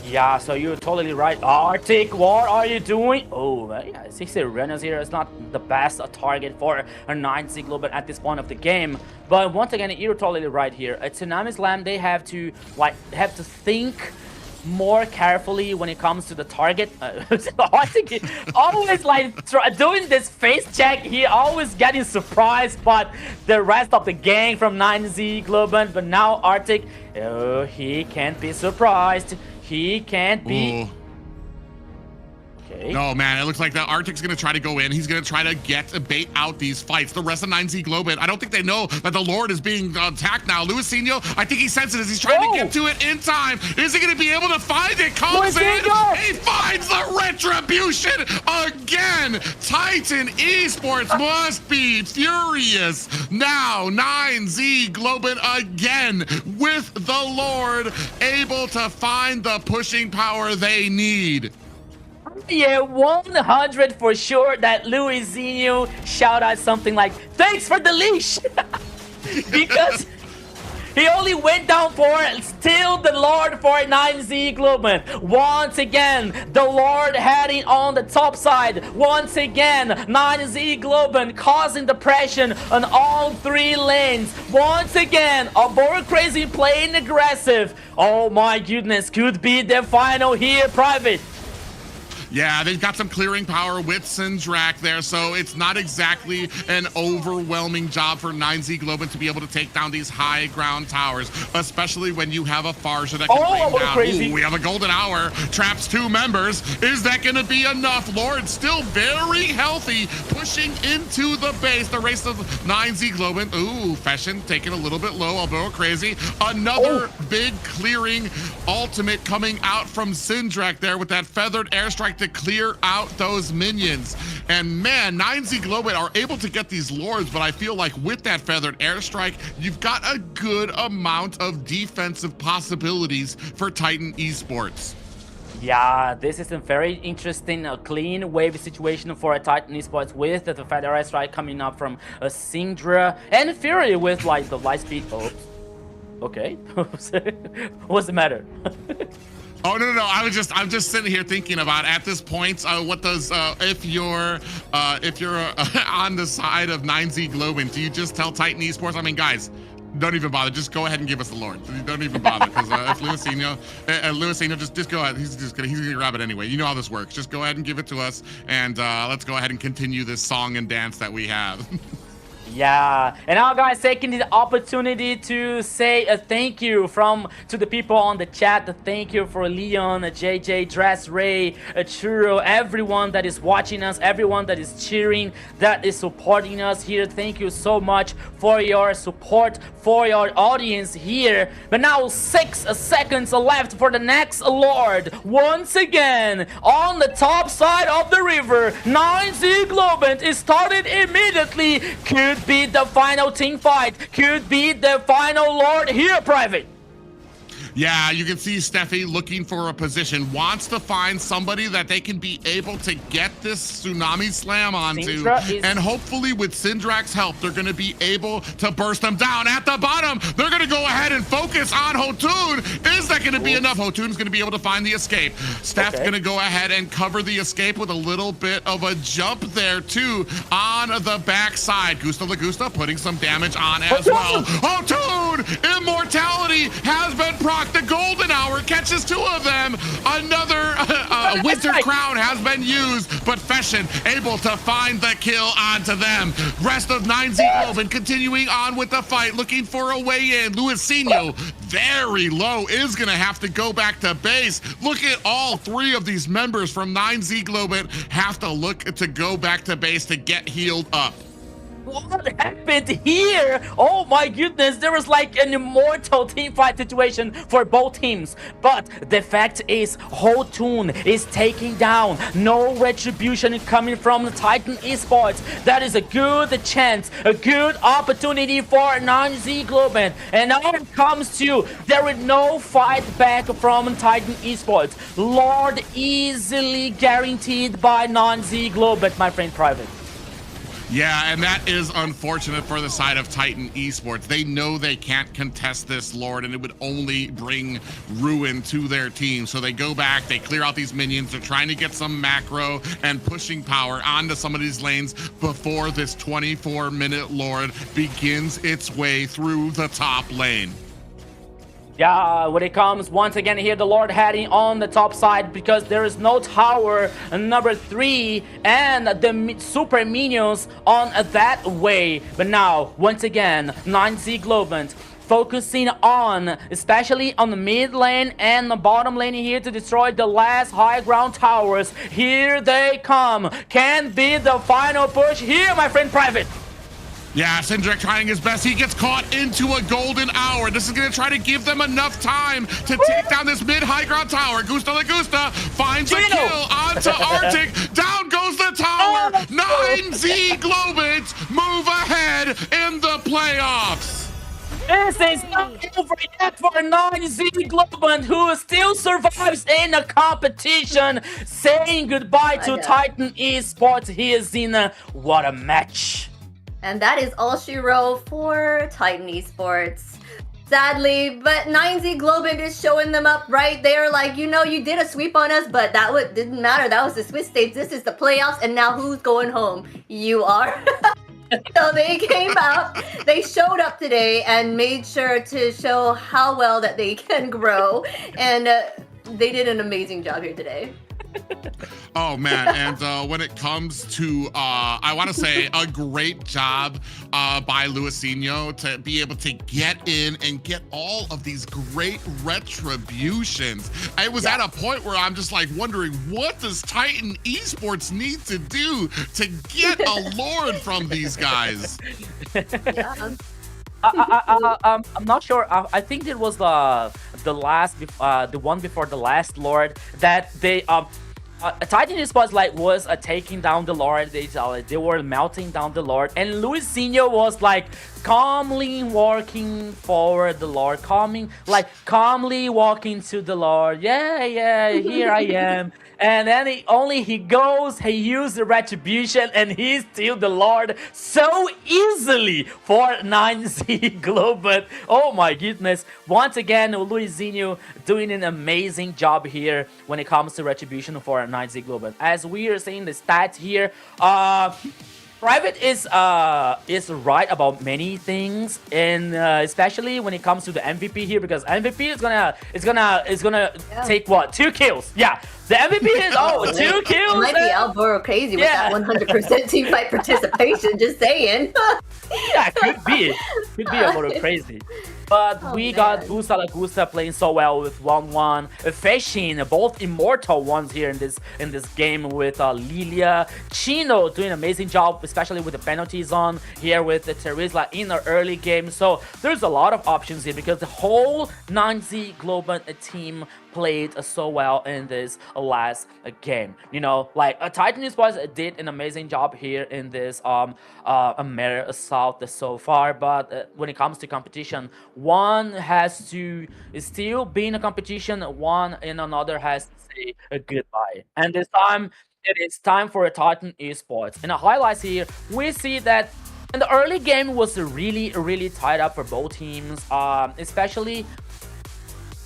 Yeah, so you're totally right. Arctic, what are you doing? Oh, yeah, 60 runners here is not the best target for a 9Z Globant at this point of the game. But once again, you're totally right here. At Tsunami Slam, they have to think more carefully when it comes to the target. I think he always doing this face check. He always getting surprised, but the rest of the gang from 9Z Globant. But now Arctic, he can't be surprised. He can't be. Ooh. No, man, it looks like the Arctic's going to try to go in. He's going to try to bait out these fights. The rest of 9Z Globant, I don't think they know that the Lord is being attacked now. Luisinho, I think he senses it. He's trying to get to it in time. Is he going to be able to find it? Comes in. He finds the retribution again. Titan Esports must be furious. Now, 9Z Globant again with the Lord, able to find the pushing power they need. Yeah, 100 for sure that Luisinho shout out something like, "Thanks for the leash." because he only went down for still the Lord for 9Z Globant. Once again, the Lord heading on the top side. Once again, 9Z Globant causing depression on all 3 lanes. Once again, Abor Crazy playing aggressive. Oh my goodness, could be the final here, Private. Yeah, they've got some clearing power with Syndrak there, so it's not exactly an overwhelming job for 9Z Globant to be able to take down these high ground towers, especially when you have a Farja that can bring down. Crazy. Ooh, we have a golden hour, traps 2 members. Is that going to be enough? Lord still very healthy, pushing into the base. The race of 9Z Globant. Ooh, Fashion taking a little bit low, although crazy. Another big clearing ultimate coming out from Syndrak there with that feathered airstrike to clear out those minions. And man, 9Z Globant are able to get these lords, but I feel like with that feathered airstrike, you've got a good amount of defensive possibilities for Titan Esports. Yeah, this is a very interesting clean wave situation for a Titan Esports with the feather airstrike coming up from Syndra and Fury with like the light speed. Oh, okay. What's the matter? Oh no! I'm just sitting here thinking about at this point, what does if you're on the side of 9Z Globant, do you just tell Titan Esports? I mean, guys, don't even bother. Just go ahead and give us the Lord. Don't even bother, because if Luisino, just go ahead. He's gonna grab it anyway. You know how this works. Just go ahead and give it to us, and let's go ahead and continue this song and dance that we have. Yeah, and now guys, taking the opportunity to say a thank you to the people on the chat. A thank you for Leon, JJ, Dress, Ray, Churro, everyone that is watching us, everyone that is cheering, that is supporting us here. Thank you so much for your support, for your audience here. But now 6 seconds left for the next Lord. Once again, on the top side of the river, 9Z Globant is started immediately. Could be the final team fight, could be the final Lord here, Private. Yeah, you can see Steffi looking for a position, wants to find somebody that they can be able to get this tsunami slam onto, and hopefully with Syndrak's help, they're going to be able to burst them down. At the bottom, they're going to go ahead and focus on Hotun. Is that going to be enough? Hotun's going to be able to find the escape. Steph's going to go ahead and cover the escape with a little bit of a jump there too on the backside. Gusta Lagusta putting some damage on as well. Hotun! Immortality has been procced. The golden hour catches 2 of them. Another winter crown has been used, but Fashion able to find the kill onto them. Rest of 9Z Globant continuing on with the fight, looking for a way in. Luisino, very low, is going to have to go back to base. Look at all 3 of these members from 9Z Globant have to look to go back to base to get healed up. What happened here? Oh my goodness, there was like an immortal team fight situation for both teams. But the fact is, Hotun is taking down. No retribution coming from the Titan Esports. That is a good chance, a good opportunity for 9Z Globant. And now it comes to, there is no fight back from Titan Esports. Lord easily guaranteed by 9Z Globant, my friend Private. Yeah, and that is unfortunate for the side of Titan Esports. They know they can't contest this Lord, and it would only bring ruin to their team. So they go back, they clear out these minions. They're trying to get some macro and pushing power onto some of these lanes before this 24-minute Lord begins its way through the top lane. Yeah, when it comes once again here, the Lord heading on the top side because there is no tower number 3 and the super minions on that way. But now, once again, 9Z Globant focusing on, especially on the mid lane and the bottom lane here to destroy the last high ground towers. Here they come. Can be the final push here, my friend Private. Yeah, Syndrak trying his best. He gets caught into a golden hour. This is going to try to give them enough time to take down this mid-high ground tower. Gusta Lagusta finds a kill onto Arctic. Down goes the tower. 9Z Globant move ahead in the playoffs. This is not over yet for 9Z Globant, who still survives in the competition. Saying goodbye to Titan Esports. He is in what a match. And that is all she wrote for Titan Esports. Sadly, but 9Z Globant is showing them up right there. Like, you know, you did a sweep on us, but didn't matter. That was the Swiss stage. This is the playoffs, and now who's going home? You are. So they came out, they showed up today and made sure to show how well that they can grow. And they did an amazing job here today. Oh man, and when it comes to, I want to say a great job by Luisinho to be able to get in and get all of these great retributions. I was at a point where I'm just like wondering, what does Titan Esports need to do to get a Lord from these guys? Yeah. I'm not sure. I think it was the one before the last Lord that they Titan Esports was taking down the Lord. They were melting down the Lord, and Luisinho was like calmly walking forward the Lord, calmly walking to the Lord. Yeah, here I am. And then he used the retribution, and he steal the Lord so easily for 9Z Globant. Oh my goodness. Once again, Luisinho doing an amazing job here when it comes to retribution for 9Z Globant. As we are seeing the stats here, Private is right about many things, and especially when it comes to the MVP here, because MVP is gonna take what, 2 kills? Yeah, the MVP is 2 kills. It might be Alboro crazy with that 100% team fight participation. Just saying. Yeah, could be a little crazy. But we got Gusta Lagusta playing so well with 1-1. Fashion, both immortal ones here in this game with Lilia. Chino doing an amazing job, especially with the penalty zone here with the Terizla in the early game. So there's a lot of options here because the whole 9Z Globant team played so well in this last game. You know, like Titan Esports did an amazing job here in this AMER Assault so far, but when it comes to competition, one has to still be in a competition, one and another has to say a goodbye. And this time, it is time for a Titan Esports. In the highlights here, we see that in the early game was really tied up for both teams, especially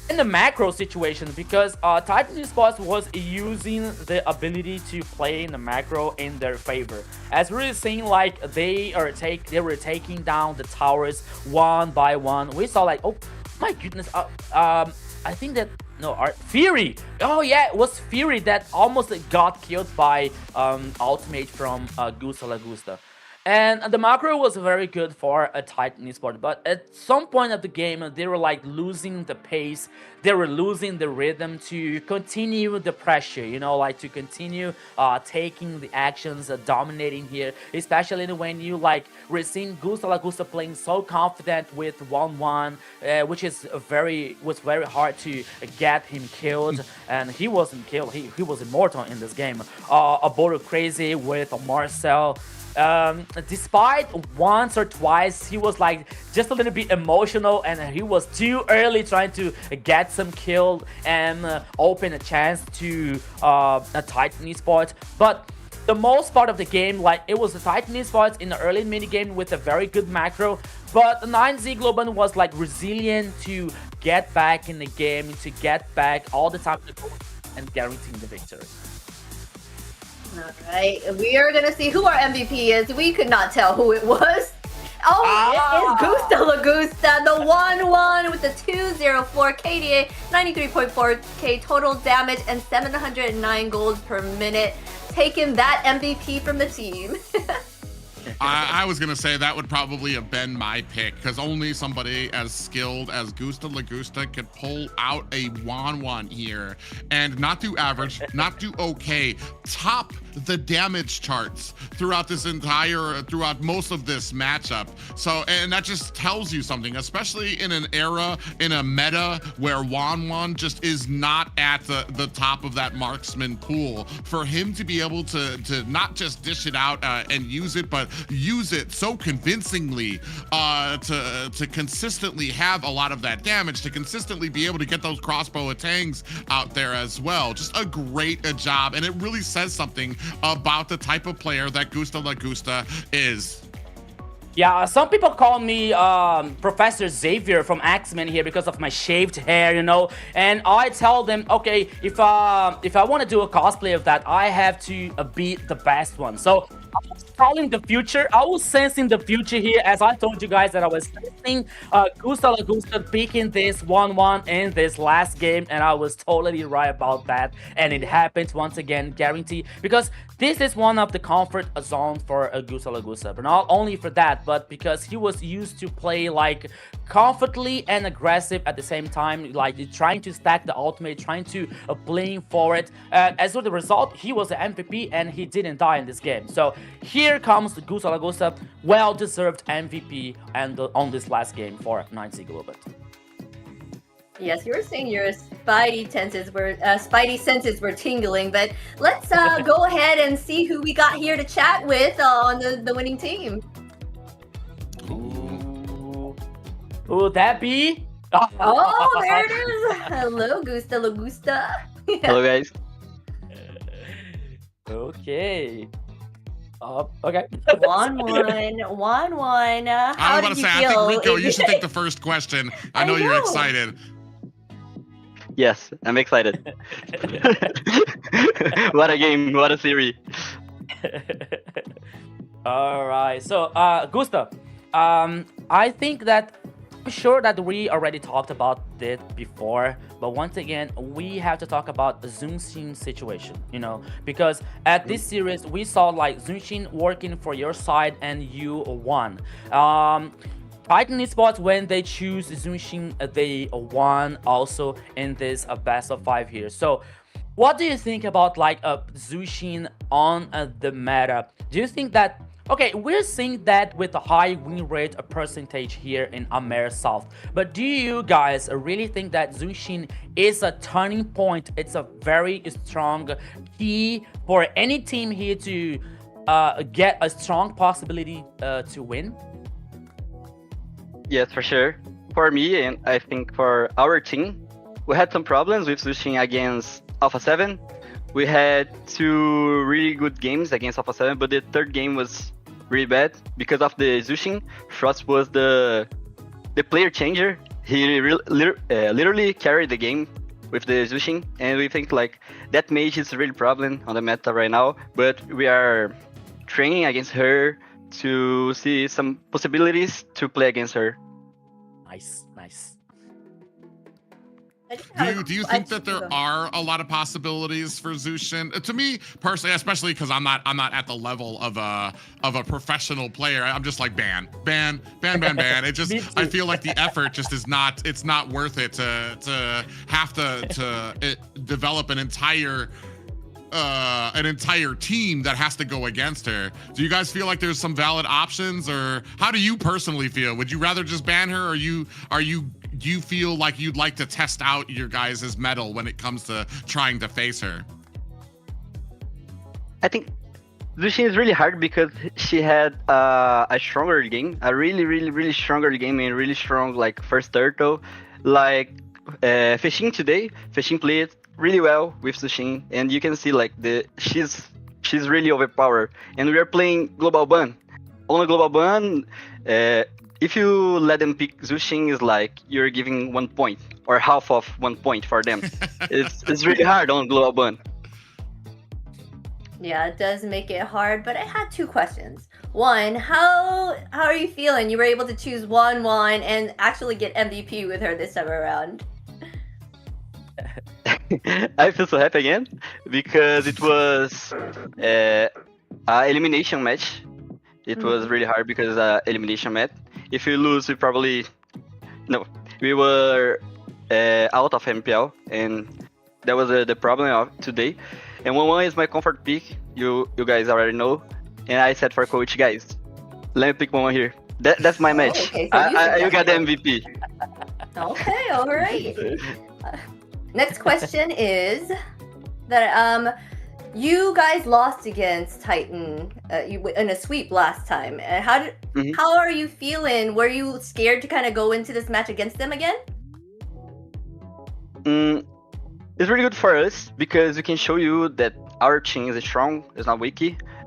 in the macro situation, because Titan Esports was using the ability to play in the macro in their favor. As we're seeing, like they were taking down the towers one by one. We saw like, oh my goodness, I think that Fury. Oh yeah, it was Fury that almost got killed by ultimate from Gusta Lagusta. And the macro was very good for a Titan Esports, but at some point of the game, they were like losing the pace, they were losing the rhythm to continue the pressure, you know, like to continue taking the actions, dominating here, especially when you we're seeing Gusta Lagusta playing so confident with 1-1, which was very hard to get him killed, and he wasn't killed, he was immortal in this game. Abodo Crazy with Marcel. Despite once or twice he was like just a little bit emotional and he was too early trying to get some kill and open a chance to a Titan Esports, but the most part of the game, like it was the Titan Esports in the early mini game with a very good macro, but the 9Z Globant was like resilient to get back in the game, to get back all the time and guaranteeing the victory. Alright, we are gonna see who our MVP is. We could not tell who it was. Oh, it is Gusta Lagusta, the 1-1 with the 204 KDA, 93.4k total damage, and 709 gold per minute. Taking that MVP from the team. I was gonna say that would probably have been my pick, because only somebody as skilled as Gusta Lagusta could pull out a 1-1 here and not do average, not do okay, top the damage charts throughout most of this matchup. So, and that just tells you something, especially in an era, in a meta where 1-1 just is not at the top of that marksman pool. For him to be able to not just dish it out and use it, but use it so convincingly to consistently have a lot of that damage, to consistently be able to get those crossbow tangs out there as well. Just a great job, and it really says something about the type of player that Gusta Lagusta is. Yeah, some people call me Professor Xavier from X-Men here because of my shaved hair, you know. And I tell them, okay, if I want to do a cosplay of that, I have to be the best one. So I was calling the future. I was sensing the future here, as I told you guys that I was sensing Gusta Lagusta picking this 1-1 in this last game, and I was totally right about that. And it happened once again, guarantee, because this is one of the comfort zone for Gusta Lagusta. But not only for that, but because he was used to play like comfortably and aggressive at the same time, like trying to stack the ultimate, trying to playing for it. As a result, he was the MVP and he didn't die in this game. So here comes the Gusta Lagusta, well-deserved MVP and on this last game for 9C Globant. Yes, you were saying your spidey senses were tingling, but let's go ahead and see who we got here to chat with on the winning team. Ooh, that be? Oh, there it is. Hello, Gusta Lagusta. Hello, guys. Okay. Okay. 1-1. How I was do you about to say, I feel? think Rico, you should take the first question. I know you're excited. Yes, I'm excited. What a game, what a series. All right. So, Gusta, I think that I'm sure that we already talked about it before, but once again, we have to talk about the Zunshin situation, you know, because at this series, we saw like Zunshin working for your side and you won. Titan Esports, when they choose Zunshin, they won also in this best of 5 here. So what do you think about like Zunshin on the meta? Do you think that, okay, we're seeing that with a high win rate percentage here in AMER South, but do you guys really think that Zunshin is a turning point? It's a very strong key for any team here to get a strong possibility to win? Yes, for sure. For me, and I think for our team, we had some problems with Zunshin against Alpha 7. We had 2 really good games against Alpha 7, but the third game was really bad because of the Zunshin. Frost was the player changer. He literally carried the game with the Zunshin, and we think like that mage is a real problem on the meta right now, but we are training against her to see some possibilities to play against her. Nice, nice. Do you think that there are a lot of possibilities for Zunshin? To me personally, especially because I'm not at the level of a professional player. I'm just like ban. It just I feel like the effort just is not. It's not worth it to have to develop an entire team that has to go against her. Do you guys feel like there's some valid options, or how do you personally feel? Would you rather just ban her, or do you feel like you'd like to test out your guys' mettle when it comes to trying to face her? I think Zunshin is really hard because she had a stronger game, a really stronger game, and really strong like first turtle. Like Feixin today, Feixin played really well with Zunshin, and you can see like she's really overpowered. And we are playing Global Ban. On a Global Ban, if you let them pick Zunshin, is like you're giving 1 point or half of 1 point for them. it's really hard on Global Ban. Yeah, it does make it hard, but I had 2 questions. One, how are you feeling? You were able to choose 1-1 and actually get MVP with her this time around. I feel so happy again because it was an elimination match. It was really hard because elimination match. If we lose, we were out of MPL, and that was the problem of today. And 1-1 is my comfort pick. You guys already know. And I said for coach, guys, let me pick 1-1 here. That's my match. Okay, so you got the MVP. Okay, all right. Next question is that you guys lost against Titan in a sweep last time. How are you feeling? Were you scared to kind of go into this match against them again? It's really good for us because we can show you that our team is strong, it's not weak.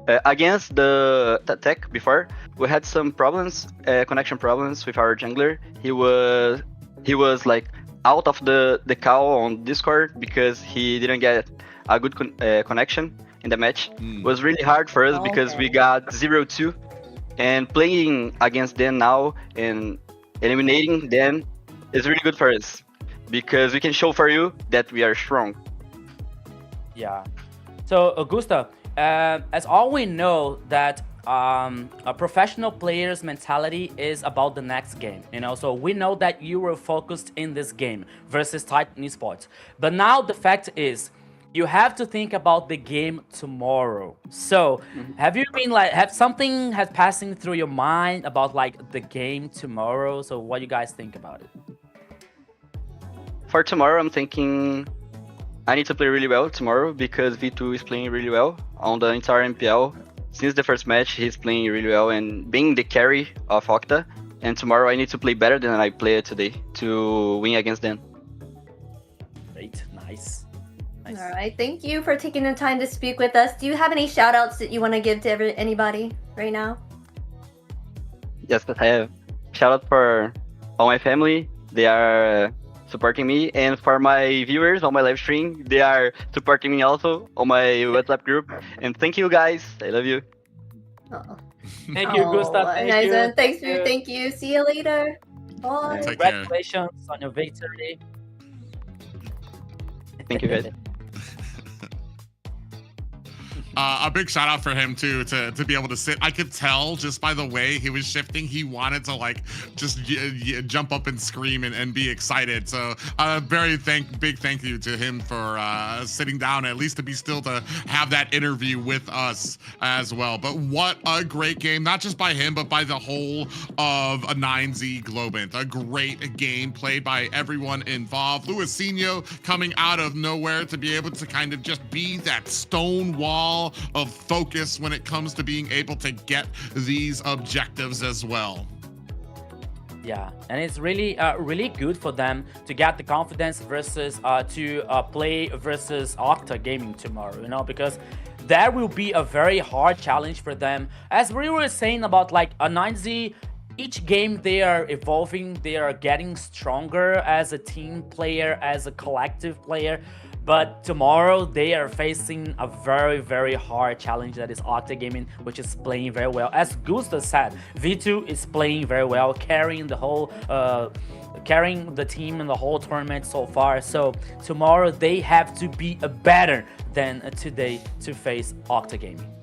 Against the tech before, we had some problems, connection problems with our jungler. He was like out of the call on Discord because he didn't get a good connection in the match. It was really hard for us because we got 0-2, and playing against them now and eliminating them is really good for us because we can show for you that we are strong. Yeah. So Augusta, as all we know that a professional player's mentality is about the next game, you know, so we know that you were focused in this game versus Titan Esports, but now the fact is you have to think about the game tomorrow. So have you been like, have something has passing through your mind about like the game tomorrow? So what do you guys think about it? For tomorrow, I'm thinking I need to play really well tomorrow because V2 is playing really well on the entire MPL. Since the first match, he's playing really well and being the carry of Octa. And tomorrow I need to play better than I played today to win against them. Great, nice. All right, thank you for taking the time to speak with us. Do you have any shout outs that you want to give to anybody right now? Yes, I have. Shout out for all my family. They are supporting me, and for my viewers on my live stream, they are supporting me also on my WhatsApp group. And thank you guys, I love you. Thank you, Gustav. Nice one. Thank you. See you later. Bye. Congratulations on your victory. Thank you, guys. A big shout out for him too to be able to sit. I could tell just by the way he was shifting, he wanted to like just jump up and scream and be excited. So big thank you to him for sitting down, at least to be still to have that interview with us as well. But what a great game, not just by him, but by the whole of a 9Z Globant. A great game played by everyone involved. Luisinho coming out of nowhere to be able to kind of just be that stone wall of focus when it comes to being able to get these objectives as well. Yeah, and it's really really good for them to get the confidence versus to play versus Octa Gaming tomorrow, you know, because that will be a very hard challenge for them. As we were saying about like a 9Z, each game they are evolving, they are getting stronger as a team player, as a collective player. But tomorrow they are facing a very, very hard challenge that is Octa Gaming, which is playing very well. As Gustav said, V2 is playing very well, carrying the whole, carrying the team in the whole tournament so far. So tomorrow they have to be better than today to face Octa Gaming.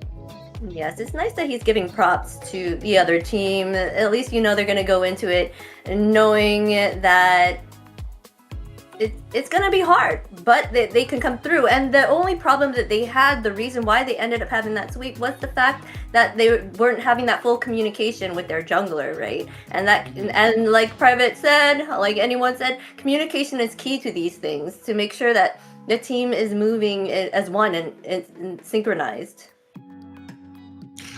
Yes, it's nice that he's giving props to the other team. At least you know they're going to go into it knowing that it's going to be hard, but they can come through. And the only problem that they had, the reason why they ended up having that sweep, was the fact that they weren't having that full communication with their jungler, right? And like Private said, like anyone said, communication is key to these things to make sure that the team is moving as one and synchronized.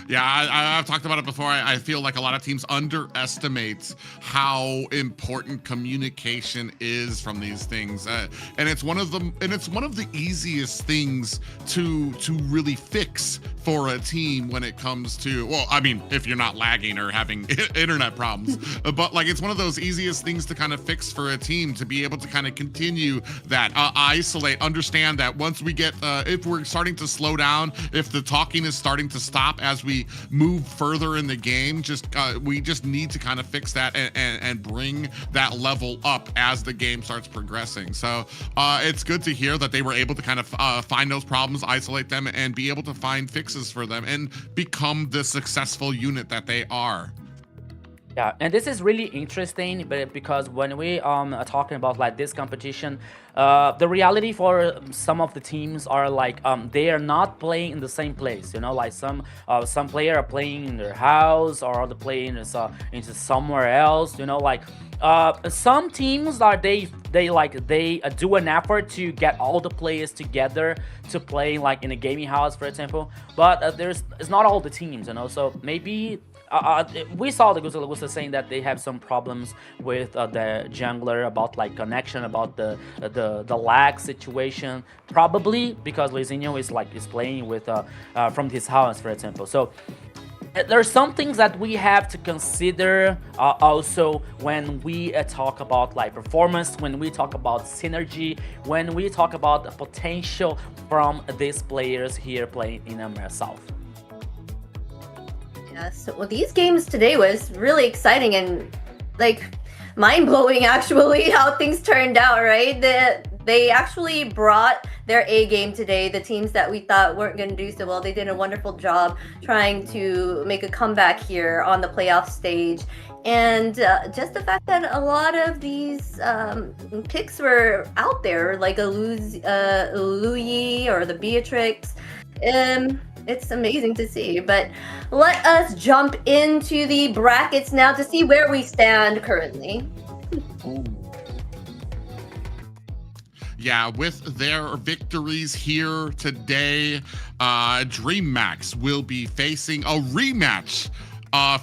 Yeah, I've talked about it before. I feel like a lot of teams underestimate how important communication is from these things, and it's one of the easiest things to really fix for a team when it comes to, well, I mean, if you're not lagging or having internet problems, but like it's one of those easiest things to kind of fix for a team to be able to kind of continue that, isolate, understand that once we get, if we're starting to slow down, if the talking is starting to stop as we move further in the game, we just need to kind of fix that and bring that level up as the game starts progressing. So it's good to hear that they were able to kind of find those problems, isolate them, and be able to find fixes for them and become the successful unit that they are. Yeah, and this is really interesting, but because when we are talking about like this competition, the reality for some of the teams are like they are not playing in the same place. You know, like some player are playing in their house, or other playing into somewhere else. You know, like some teams are they do an effort to get all the players together to play like in a gaming house, for example. But it's not all the teams. You know, so maybe we saw the Gusta saying that they have some problems with the jungler about like connection, about the lag situation, probably because Luizinho is playing with from his house, for example. So there's some things that we have to consider also when we talk about like performance, when we talk about synergy, when we talk about the potential from these players here playing in AMER South. Yes, well, these games today was really exciting and like mind-blowing actually how things turned out, right? They actually brought their A game today. The teams that we thought weren't going to do so well, they did a wonderful job trying to make a comeback here on the playoff stage. And just the fact that a lot of these picks were out there, like a Louis or the Beatrix, it's amazing to see. But let us jump into the brackets now to see where we stand currently. Yeah, with their victories here today, Dreammax will be facing a rematch,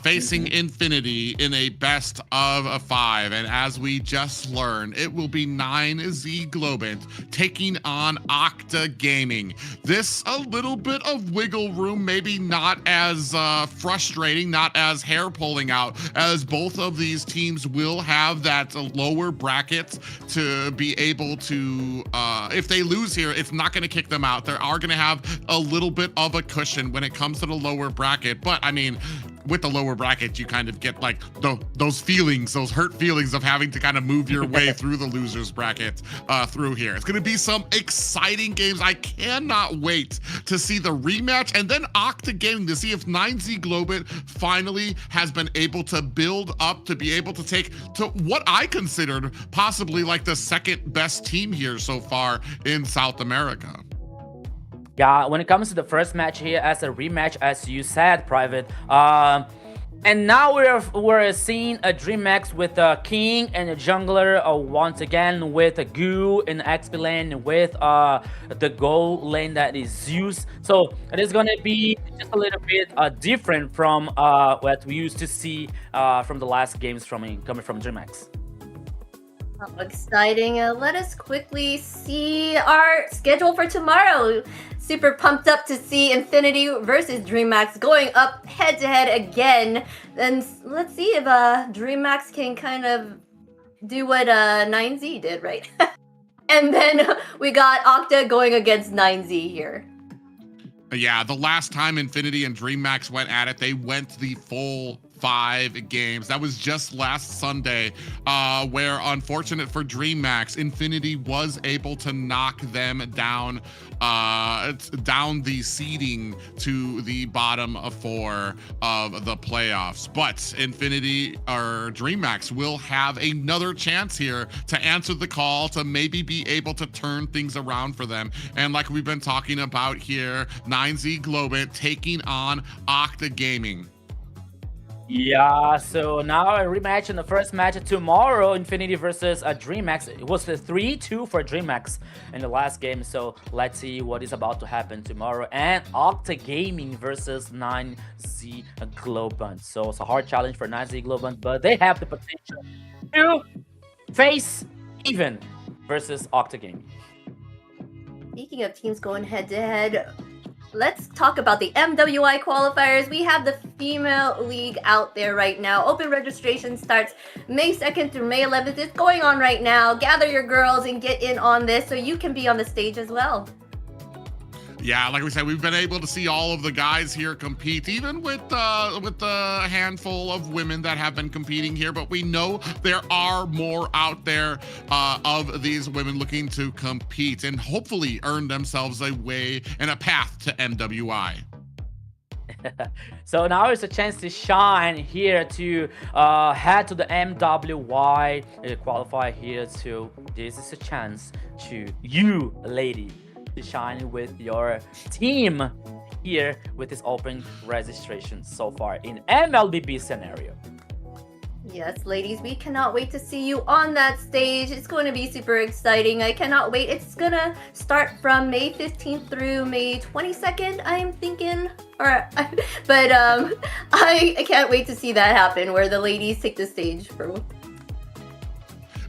facing Infinity in a best of 5. And as we just learned, it will be 9Z Globant taking on Octa Gaming. This a little bit of wiggle room, maybe not as frustrating, not as hair pulling out, as both of these teams will have that lower bracket to be able to, if they lose here, it's not going to kick them out. They are going to have a little bit of a cushion when it comes to the lower bracket. But I mean, with the lower bracket, you kind of get like those feelings, those hurt feelings of having to kind of move your way through the losers bracket through here. It's going to be some exciting games. I cannot wait to see the rematch and then Octa Gaming to see if 9Z Globant finally has been able to build up to be able to take to what I considered possibly like the second best team here so far in South America. Yeah, when it comes to the first match here as a rematch, as you said, Private, and now we're seeing a Dreammax with a King and a Jungler once again with a Goo in XP lane with the gold lane that is Zeus. So it is gonna be just a little bit different from what we used to see from the last games coming from Dreammax. How exciting. Let us quickly see our schedule for tomorrow. Super pumped up to see Infinity versus Dreammax going up head-to-head again. And let's see if Dreammax can kind of do what 9Z did, right? And then we got Octa going against 9Z here. Yeah, the last time Infinity and Dreammax went at it, they went the full 5 games. That was just last Sunday, where, unfortunate for Dreammax, Infinity was able to knock them down, down the seeding to the bottom 4 of the playoffs. But Infinity or Dreammax will have another chance here to answer the call, to maybe be able to turn things around for them. And like we've been talking about here, 9Z Globant taking on Octa Gaming. Yeah, so now a rematch in the first match tomorrow, Infinity versus Dreammax. It was the 3-2 for Dreammax in the last game, so let's see what is about to happen tomorrow. And Octa Gaming versus 9Z Globant. So it's a hard challenge for 9Z Globant, but they have the potential to face even versus Octa Gaming. Speaking of teams going head-to-head, let's talk about the MWI qualifiers. We have the female league out there right now. Open registration starts May 2nd through May 11th. It's going on right now. Gather your girls and get in on this so you can be on the stage as well. Yeah, like we said, we've been able to see all of the guys here compete, even with the handful of women that have been competing here. But we know there are more out there of these women looking to compete and hopefully earn themselves a way and a path to MWI. So now it's a chance to shine here, to head to the MWI qualify here. So this is a chance to you, lady, to shine with your team here with this open registration so far in MLBB scenario. Yes, ladies, we cannot wait to see you on that stage. It's going to be super exciting. I cannot wait. It's going to start from May 15th through May 22nd, I'm thinking. But I can't wait to see that happen, where the ladies take the stage for.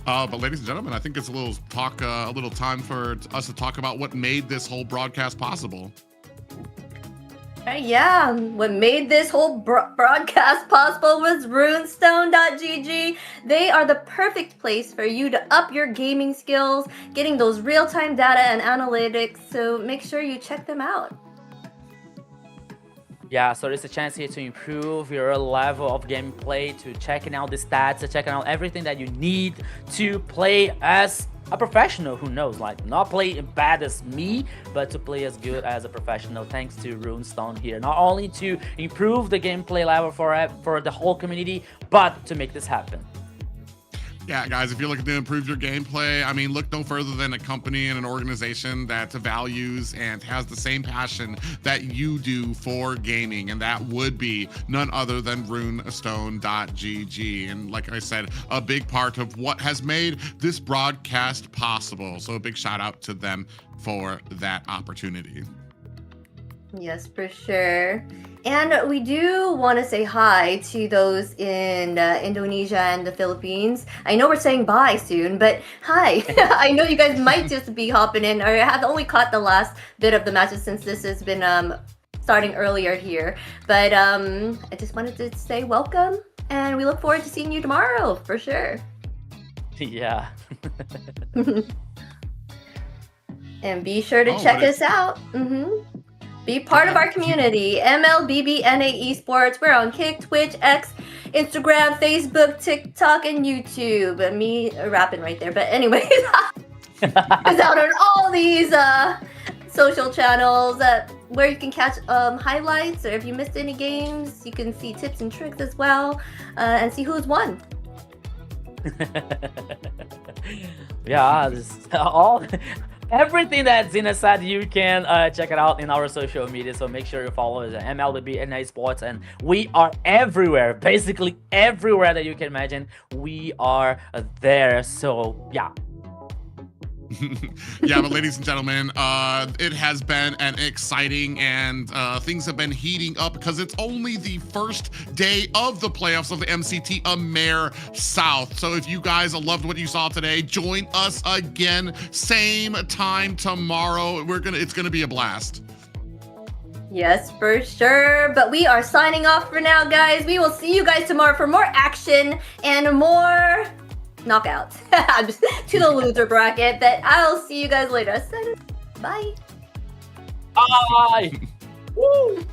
But ladies and gentlemen, I think it's a little time for us to talk about what made this whole broadcast possible. Yeah, what made this whole broadcast possible was runestone.gg. They are the perfect place for you to up your gaming skills, getting those real-time data and analytics, so make sure you check them out. Yeah, so there's a chance here to improve your level of gameplay, to checking out the stats, to checking out everything that you need to play as a professional. Who knows, like not play bad as me, but to play as good as a professional, thanks to Runestone here. Not only to improve the gameplay level for the whole community, but to make this happen. Yeah, guys, if you're looking to improve your gameplay, I mean, look no further than a company and an organization that values and has the same passion that you do for gaming, and that would be none other than runestone.gg. And like I said, a big part of what has made this broadcast possible. So a big shout out to them for that opportunity. Yes, for sure. And we do want to say hi to those in Indonesia and the Philippines. I know we're saying bye soon, but hi. I know you guys might just be hopping in, or have only caught the last bit of the matches since this has been starting earlier here. But I just wanted to say welcome, and we look forward to seeing you tomorrow, for sure. Yeah. And be sure to check us out. Be part of our community, MLBB Esports. We're on Kick, Twitch, X, Instagram, Facebook, TikTok, and YouTube. And me rapping right there. But anyways, it's out on all these social channels where you can catch highlights, or if you missed any games, you can see tips and tricks as well, and see who's won. Yeah, this all. Everything that Zina said, you can check it out in our social media. So make sure you follow us at MLBB Esports, and we are everywhere, basically everywhere that you can imagine. We are there. So yeah. Yeah, but ladies and gentlemen, it has been an exciting, and things have been heating up because it's only the first day of the playoffs of the MCT AMER South. So if you guys loved what you saw today, join us again, same time tomorrow. It's gonna be a blast. Yes, for sure. But we are signing off for now, guys. We will see you guys tomorrow for more action and more knockouts. I'm just to the loser bracket, but I'll see you guys later. Bye. Bye. Woo.